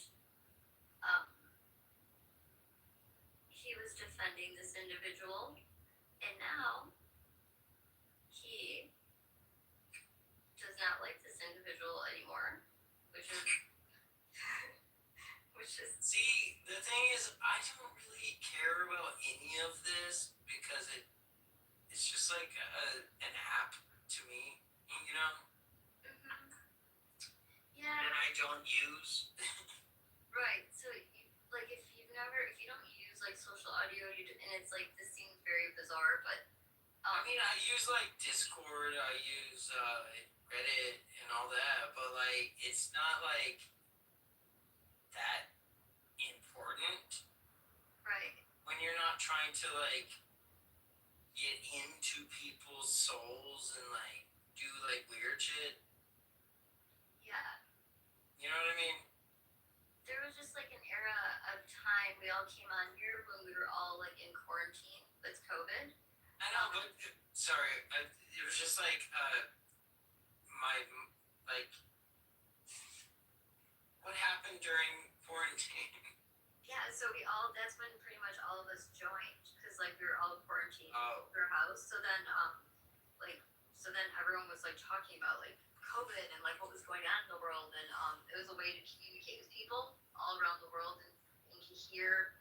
he was defending this individual, and now he does not like this individual anymore, which is like an app to me, you know, Yeah. that I don't use. Right. So, like, if you don't use like social audio, and it's like this seems very bizarre, but I mean, I use like Discord, I use Reddit and all that, but like it's not like that important. Right. When you're not trying to like get into people's souls and like do like weird shit. Yeah. You know what I mean? There was just like an era of time we all came on here when we were all like in quarantine with COVID. I know, but sorry, it was just like my like what happened during quarantine. Yeah, so that's when pretty much all of us joined, because like we were all quarantined Oh. in our house. So then everyone was like talking about like COVID and like what was going on in the world, and it was a way to communicate with people all around the world and to hear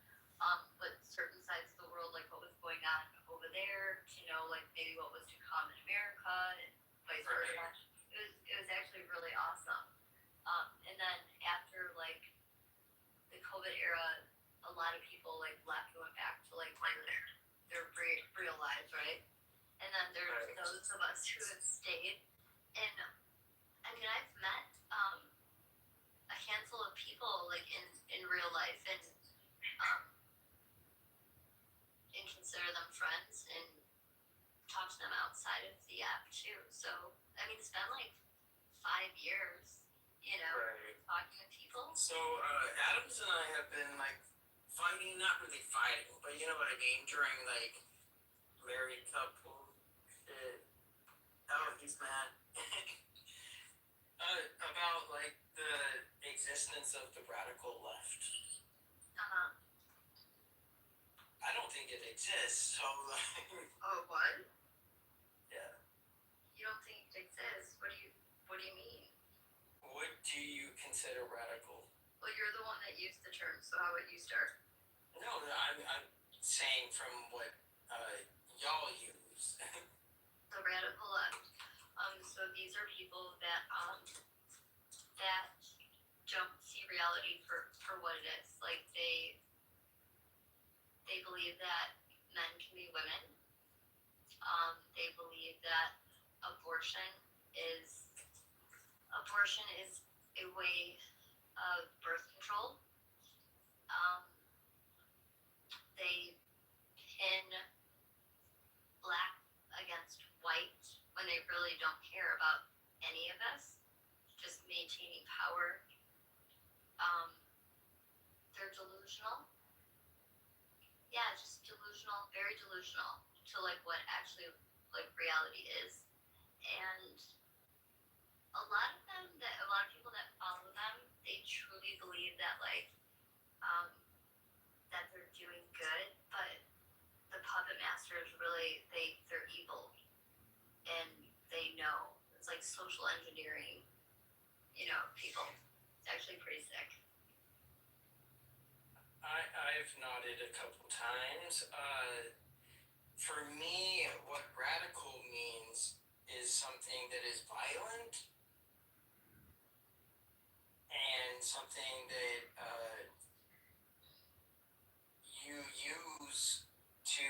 what certain sides of the world, like what was going on over there, to know like maybe what was to come in America and vice versa. It was actually really awesome. And then after like the COVID era, a lot of people like left and went back to like their real lives, right? And then there's those of us who have stayed. And I mean, I've met a handful of people like in real life, and consider them friends and talk to them outside of the app too. So I mean, it's been like 5 years, you know, talking to people. So Adams and I have been like fighting, not really fighting, but you know what I mean, during like married couple shit. Oh, he's mad. About like the existence of the radical left. I don't think it exists, so like. Oh, what? Yeah. You don't think it exists? What do you mean? What do you consider radical? Well, you're the one that used the term, so how would you start? No, I'm saying from what y'all use. The radical left. So these are people that don't see reality for what it is. Like they believe that men can be women. They believe that abortion is a way of birth control. They pin black against white when they really don't care about any of us, just maintaining power. They're delusional. Yeah, just delusional, very delusional to like what actually like reality is. And a lot of people that follow them, they truly believe that like that they're doing good, but the puppet masters really they're evil, and they know it's like social engineering, you know, people. It's actually pretty sick. I've nodded a couple times. For me, what radical means is something that is violent and something that you use to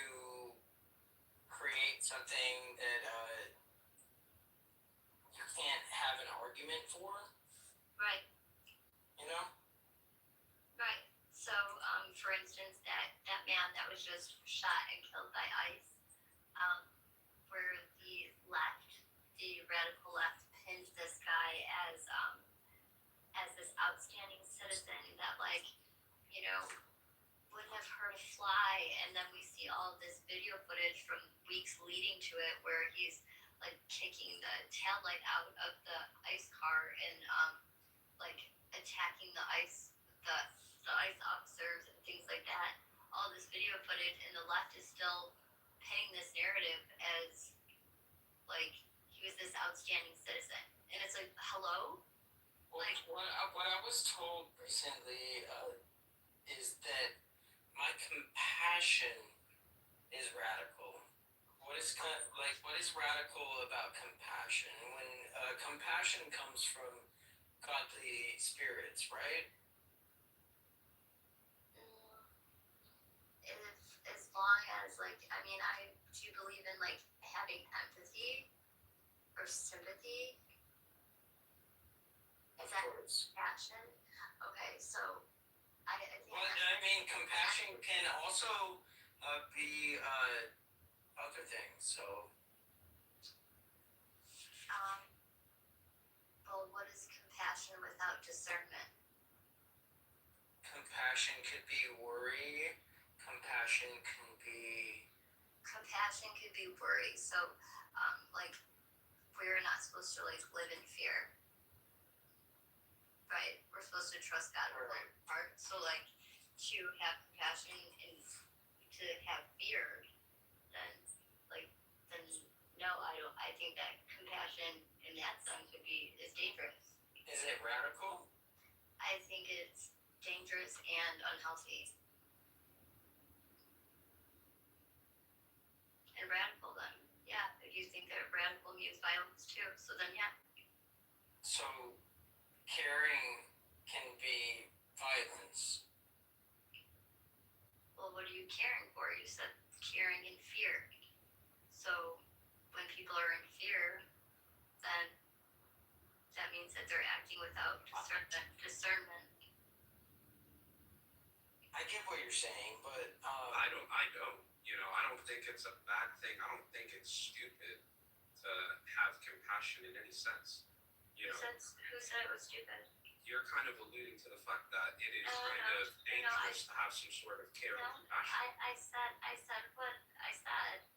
create something that you can't have an argument for. Right. You know? Right. So, for instance, that man that was just shot and killed by ICE, where the radical left pinned this guy as this outstanding citizen that, like, you know, wouldn't have hurt a fly, and then we see all of this video footage from weeks leading to it where he's like kicking the taillight out of the ICE car and like attacking the ICE officers and things like that. All this video footage, and the left is still pinning this narrative as like he was this outstanding citizen, and it's like, hello. Like what I was told recently is that my compassion is radical, what is radical about compassion? When compassion comes from godly spirits, right? As long as, like, I mean, I do believe in, like, having empathy or sympathy. Is that compassion? Okay, so I think. Well, I mean, compassion can also be other things. So. Well, what is compassion without discernment? Compassion could be worry. Compassion can be worry. So, like, we're not supposed to, like, live in fear, right? We're supposed to trust God with our heart. So, like, to have compassion and to have fear, then no, I don't. I think that compassion in that sense is dangerous. Is it radical? I think it's dangerous and unhealthy. And radical, then, yeah. If you think that radical means violence too, so then yeah. So, caring can be violence. Well, what are you caring for? You said caring and fear. So, when people are in fear, then that means that they're acting without discernment. I get what you're saying, but I don't. You know, I don't think it's a bad thing. I don't think it's stupid to have compassion in any sense. You know, Who said it was stupid? you're kind of alluding to the fact that it is kind of dangerous to have some sort of care and compassion. I said what I said.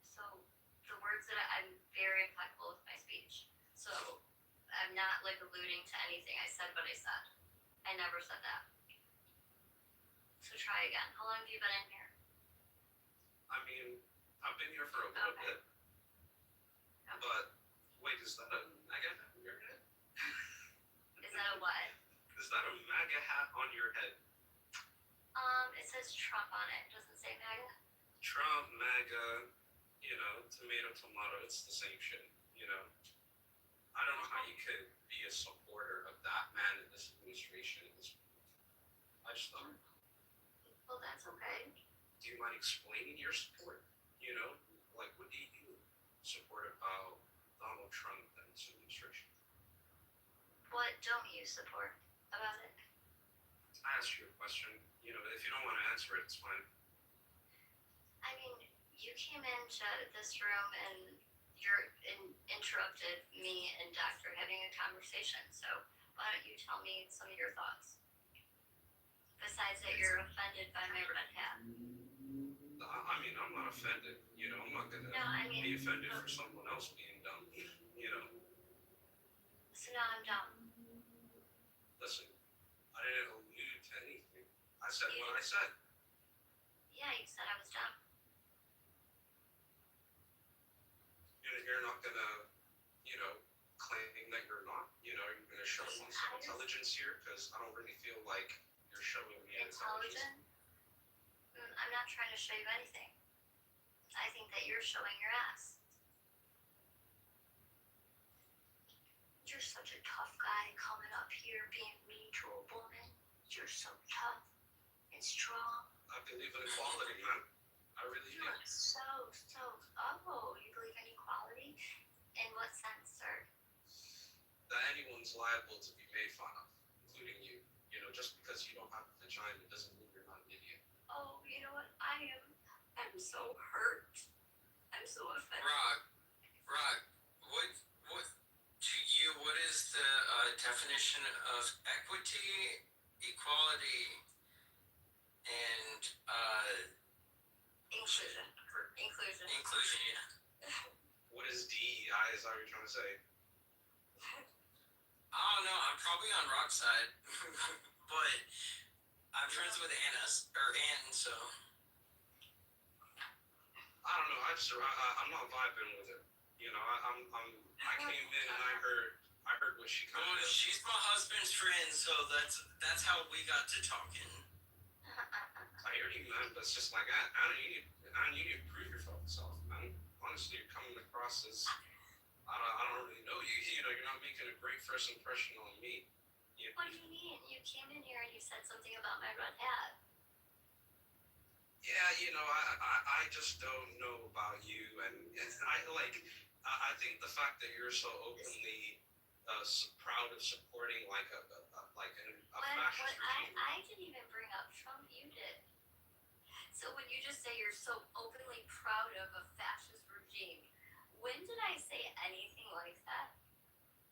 So the words that I'm very impeccable with my speech. So I'm not, like, alluding to anything. I said what I said. I never said that. So try again. How long have you been in here? I mean, I've been here for a little bit. But wait, is that a MAGA hat on your head? Is that a what? Is that a MAGA hat on your head? It says Trump on it. It doesn't say MAGA. Trump, MAGA, you know, tomato, it's the same shit, you know. I don't know how you could be a supporter of that man in this administration at this point. I just don't. Well, that's okay. Do you mind explaining your support? You know, like, what do you support about Donald Trump and his administration? What don't you support about it? I asked you a question. You know, if you don't want to answer it, it's fine. I mean, you came into this room and interrupted me and Doctor having a conversation. So why don't you tell me some of your thoughts? Besides that you're offended by my red hat. I mean, I'm not offended. You know, I'm not going to be offended for someone else being dumb. You know. So now I'm dumb. Listen, I didn't allude to anything. I said what I said. Yeah, you said I was dumb. You're not going to, you know, claim that you're not. You know, you're going to show me some intelligence here because I don't really feel like you're showing me intelligence. I'm not trying to show you anything. I think that you're showing your ass. You're such a tough guy coming up here being mean to a woman. You're so tough and strong. I believe in equality, man. I really do. You're so, you believe in equality? In what sense, sir? That anyone's liable to be made fun of, including you. You know, just because you don't have a vagina doesn't mean you're not an idiot. Oh, you know what? I'm so hurt. I'm so offended. Rod, what is the definition of equity, equality, and inclusion, yeah. What is DEI? Is that what you're trying to say? I don't know. I'm probably on Rock's side, but I'm friends with Ann, so. I don't know. I'm not vibing with it. You know, I came in and I heard what she kind of. She's my husband's friend, so that's how we got to talking. I hear you, man. But it's just like, I need you to prove yourself, man. honestly, you're coming across as I don't really know you. You know, you're not making a great first impression on me. What do you mean? You came in here and you said something about my red hat. Yeah, you know, I just don't know about you, and I think the fact that you're so openly proud of supporting like a fascist regime. I didn't even bring up Trump. You did. So when you just say you're so openly proud of a fascist regime, when did I say anything like that?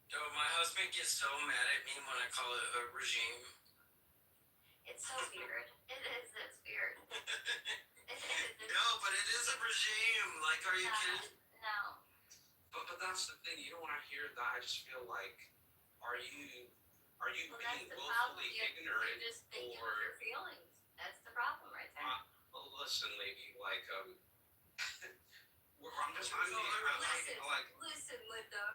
Yo, my husband gets so mad at me when I call it a regime. It's so weird. It is. It's weird. No, but it is a regime. Like, are you kidding? No. But that's the thing. You don't want to hear that. I just feel like, are you being willfully ignorant, You're just thinking or of your feelings. That's the problem right there. listen, lady, like I'm Listen, Linda.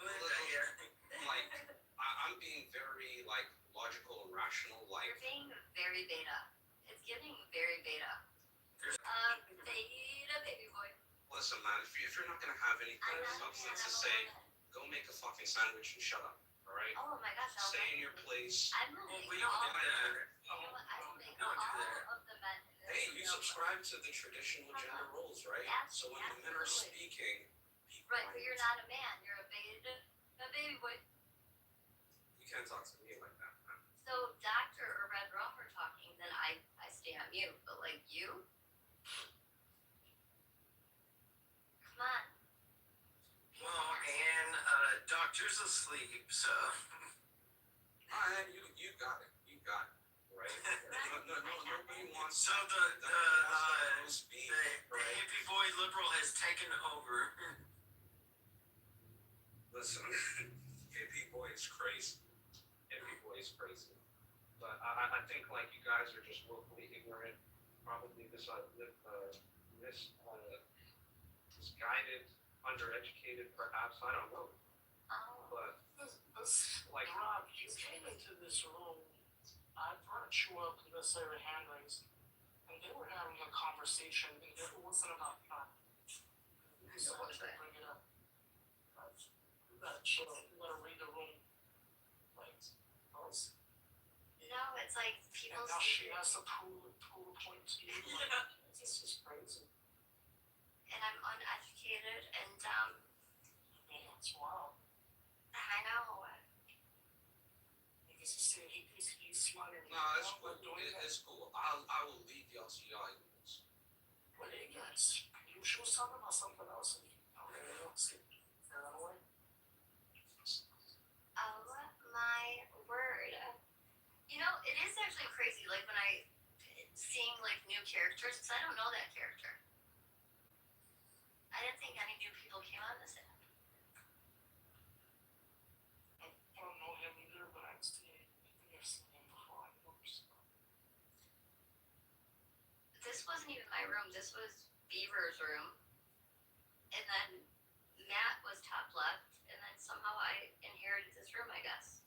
Like I'm being very like logical and rational. Like you're being very beta. It's getting very beta. Beta baby boy. Listen, man, if you're not gonna have any kind of substance to say, go make a fucking sandwich and shut up. All right? Oh my gosh. Stay in your place. I'm gonna make we don't do that. You know what? I will make all of the men in this Hey, you subscribe to the traditional gender roles, right? So when the men are speaking, right, but you're not a man. You're a baby boy. You can't talk to me like that, man. So Doctor or Red Rum are talking, then I stay on mute. But like you, come on. Well, and doctor's asleep, so. You got it. You got it. Right? Nobody wants so the hippie boy liberal has taken over. Listen, hippie boy is crazy. Hippie boy is crazy. But I think like you guys are just willfully ignorant. Probably misguided, undereducated, perhaps. I don't know. But like Rob, you came into this room. I brought you up because they were hand raised, and they were having a conversation, and it wasn't about that. You decided to bring it up. You gotta chill. You gotta read the room. Like, no, it's like people. And now she has to prove a point to you. Like, this is crazy. And I'm uneducated and Yeah, it's wild. I know. He's smarter than no, it's cool. It's cool. I will leave y'all to y'all ignorance. What ignorance? She was talking about something else. Throw that away. Oh my word. You know, it is actually crazy, like when I seeing like new characters, because I don't know that character. I didn't think any new people came on this app. I don't know him either, but I've seen him before. This wasn't even my room. This was Beaver's room. And then Matt was top left. And then somehow I inherited this room, I guess.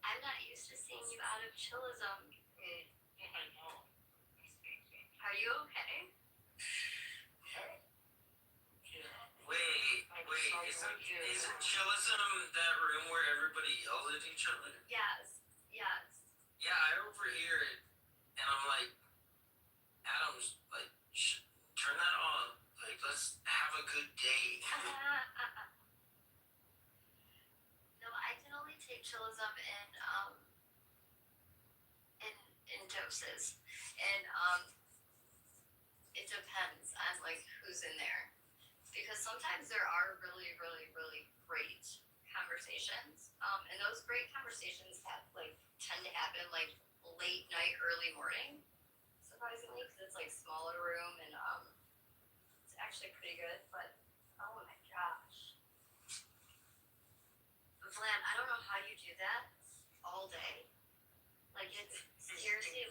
I'm not used to seeing you out of chillism. I know. Are you okay? Wait, isn't chillism that room where everybody yells at each other? Yes. Yeah, I overhear it, and I'm like, Adam's like, turn that on. Like, let's have a good day. No, I can only take chillism in doses, and it depends on like who's in there, because sometimes there are really, really, really great conversations, and those great conversations tend to happen like late night, early morning, surprisingly, because it's like smaller room and it's actually pretty good. But oh my gosh, Vlad, I don't know how you do that all day. Like it seriously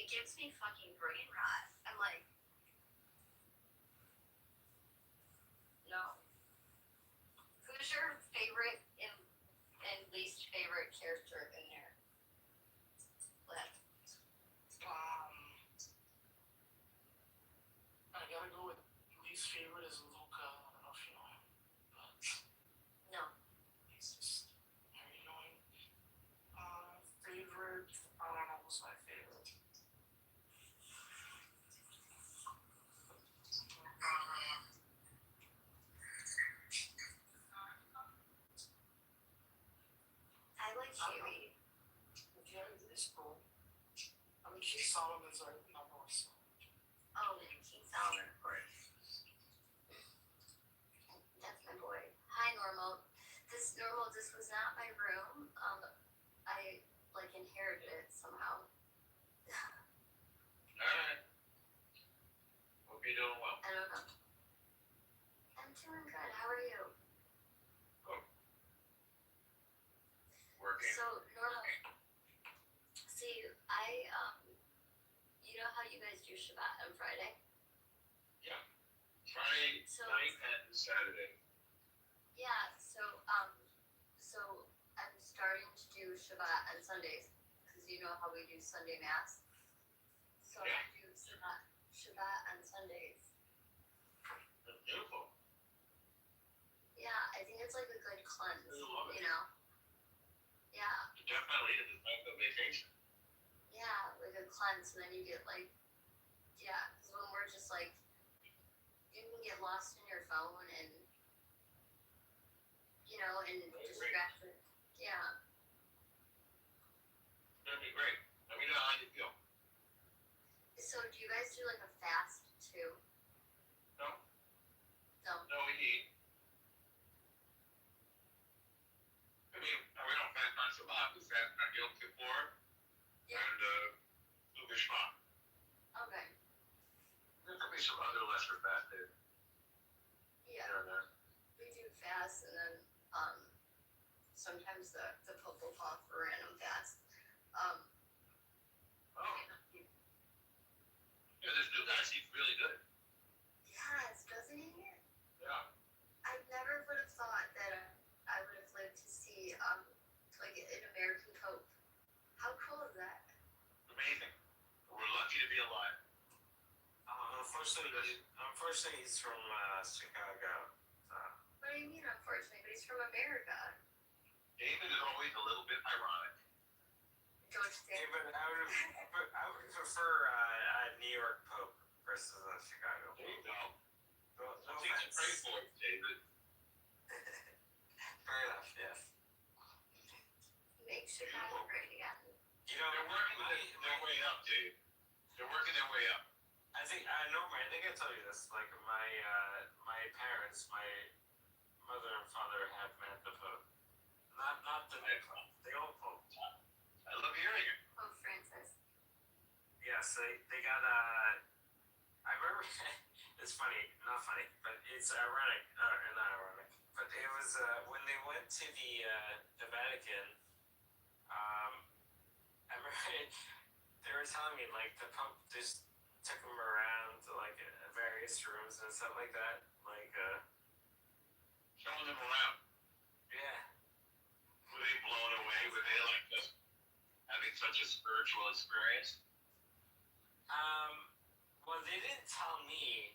gives me fucking brain rot. I'm like, no. Who's your favorite and least favorite character in there? Vlad. least favorite is Luca. I don't know if you know him, but No. he's just very annoying. Favorite, I don't know who's my favorite. I like Sherry. Yeah, it's cool. I mean, King Solomon's our number one song. Oh, King Solomon, of course. That's my boy. Hi, Normal. This was not my room. I like inherited it somehow. Alright. Hope you're doing well. I don't know. I'm doing good. How are you? Working. So, Normal. See, you know how you guys do Shabbat on Friday? Yeah. Friday night and Saturday. Yeah, so I'm starting to do Shabbat on Sundays, because you know how we do Sunday Mass. So I do Shabbat on Sundays. That's beautiful. Yeah, I think it's like a good cleanse, you know? Yeah. Definitely is a type of vacation. Yeah, like a cleanse, and then you get like, yeah, because when we're just like, you can get lost in your phone and, you know, and distracted. Yeah. That'd be great. Let me know how you feel. So do you guys do like a fast too? No. No. No, we eat. I mean, we don't fast on Shabbat. We fast on Yom Kippur and Shema. Okay. There could be some other lesser fast days. Yeah. Here and there. We do fast, and then sometimes the Pope will call for random fast. Yeah, this new guy seems really good. Yes, doesn't he? Yeah. I never would have thought that I would have lived to see like an American Pope. How cool is that? Amazing. We're lucky to be alive. Unfortunately, he's from Chicago. What do you mean, unfortunately? But he's from America. David is always a little bit ironic. Don't you think? Yeah, but I would prefer New York Pope versus Chicago. There you go. No Something to pray offense. for, David. Fair enough, yes. Make Chicago great again. You know, They're working their way up, Dave. They're working their way up. I think I told you this. Like my parents, my mother and father have met the Pope. Not the new Pope, the old Pope. I love hearing it. Pope Francis. Yes, they got I remember. It's funny, not funny, but it's ironic. Not ironic, but it was when they went to the Vatican. I remember they were telling me like the Pope just took them around to like various rooms and stuff like that, like Showing them around. yeah. Were they blown away? Were they like just having such a spiritual experience? Well, they didn't tell me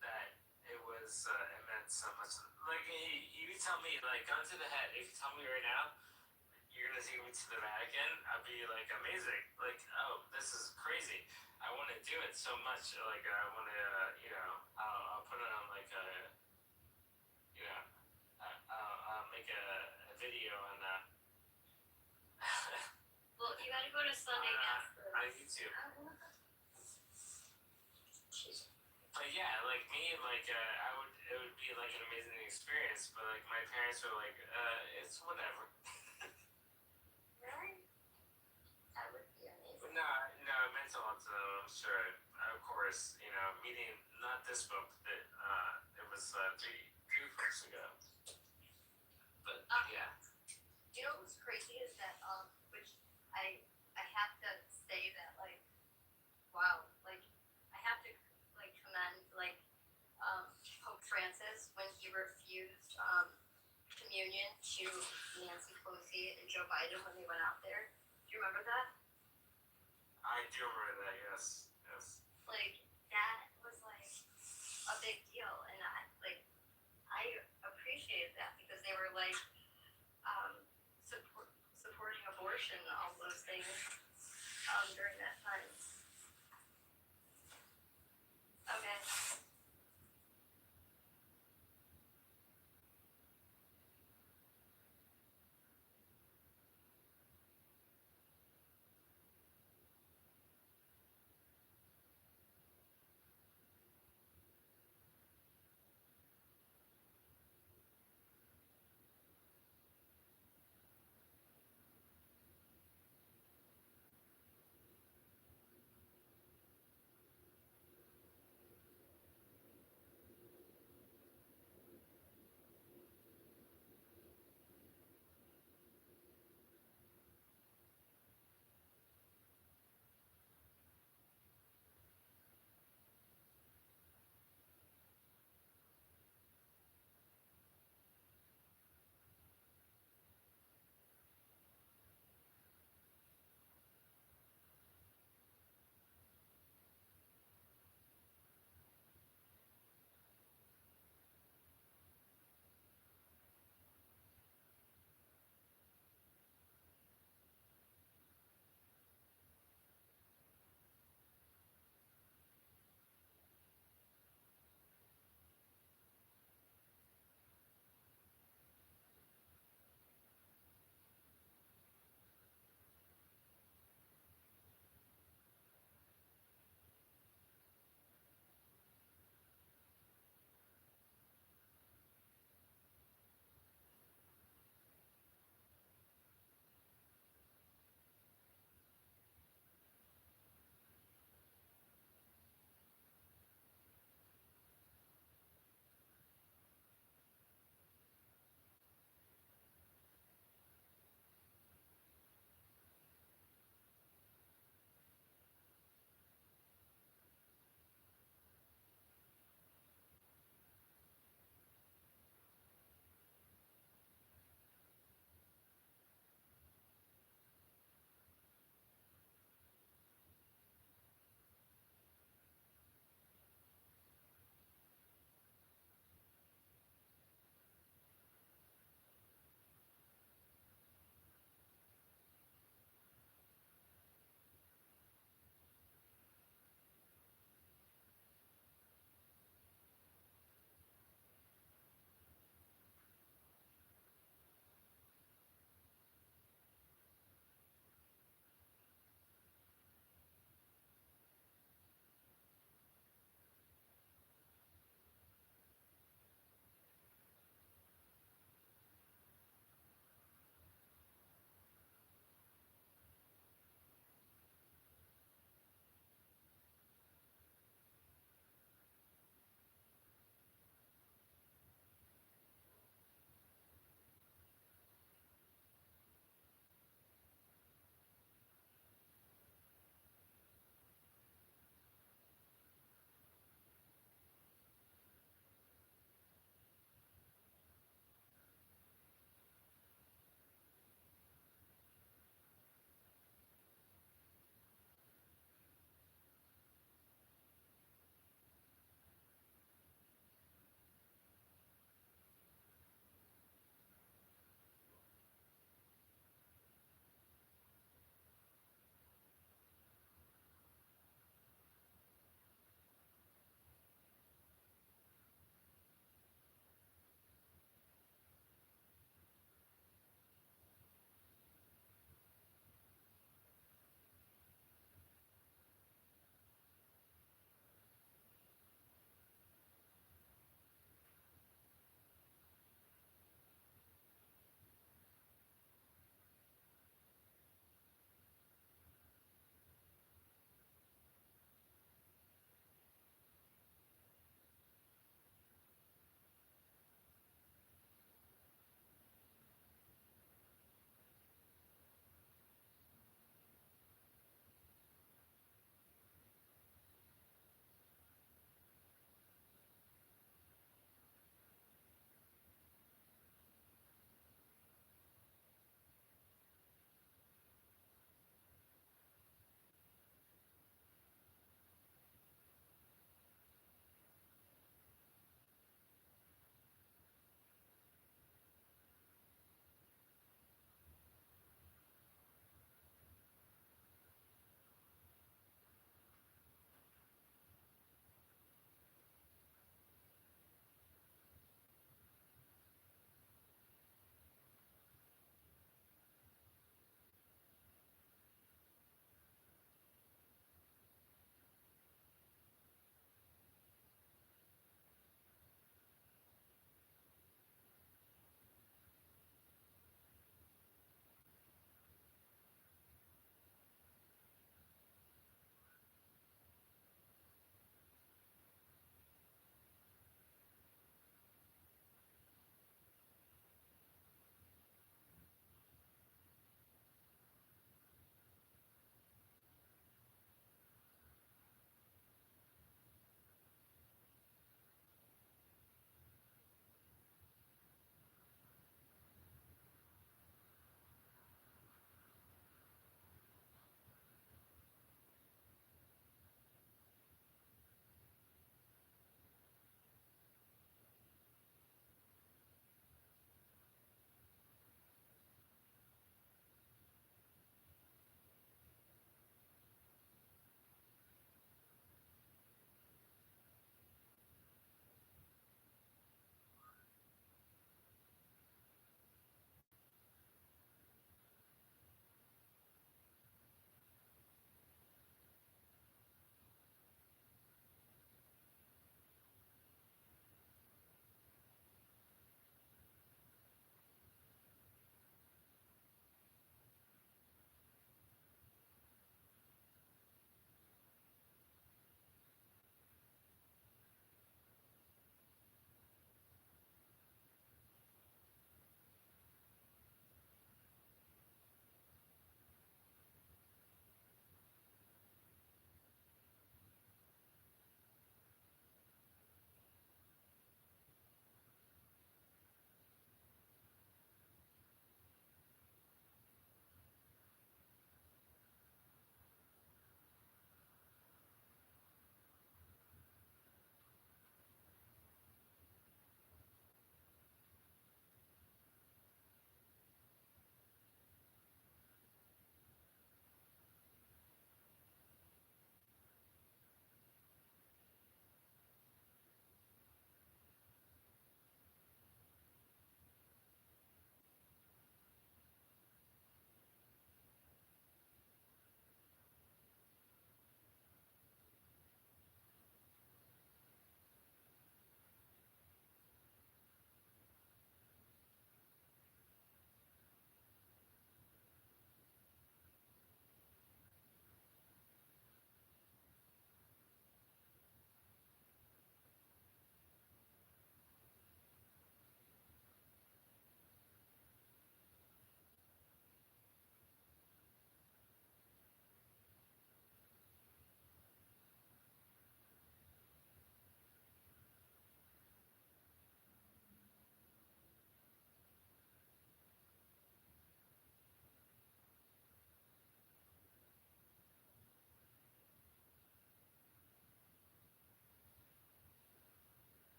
that it was it meant so much. Like you tell me like gun to the head. If you tell me right now you're gonna take me to the Vatican, I'd be like amazing. Like, oh, this is crazy. I want to do it so much. Like I want to, I'll put it on like a, I'll make a video on that. Well, you gotta go to Sunday Mass first. On YouTube. But yeah, like me, like it would be like an amazing experience. But like my parents were like, it's whatever. Really? That would be amazing. But no, it meant a lot to them. I'm sure. Of course, meeting not this book, that it was three books ago. But yeah. Do you know what's crazy is that which I have to say that like, wow, like I have to like commend like Pope Francis when he refused communion to Nancy Pelosi and Joe Biden when they went out there. Do you remember that? I do remember that. Yes. Like that was like a big deal. abortion, all those things during that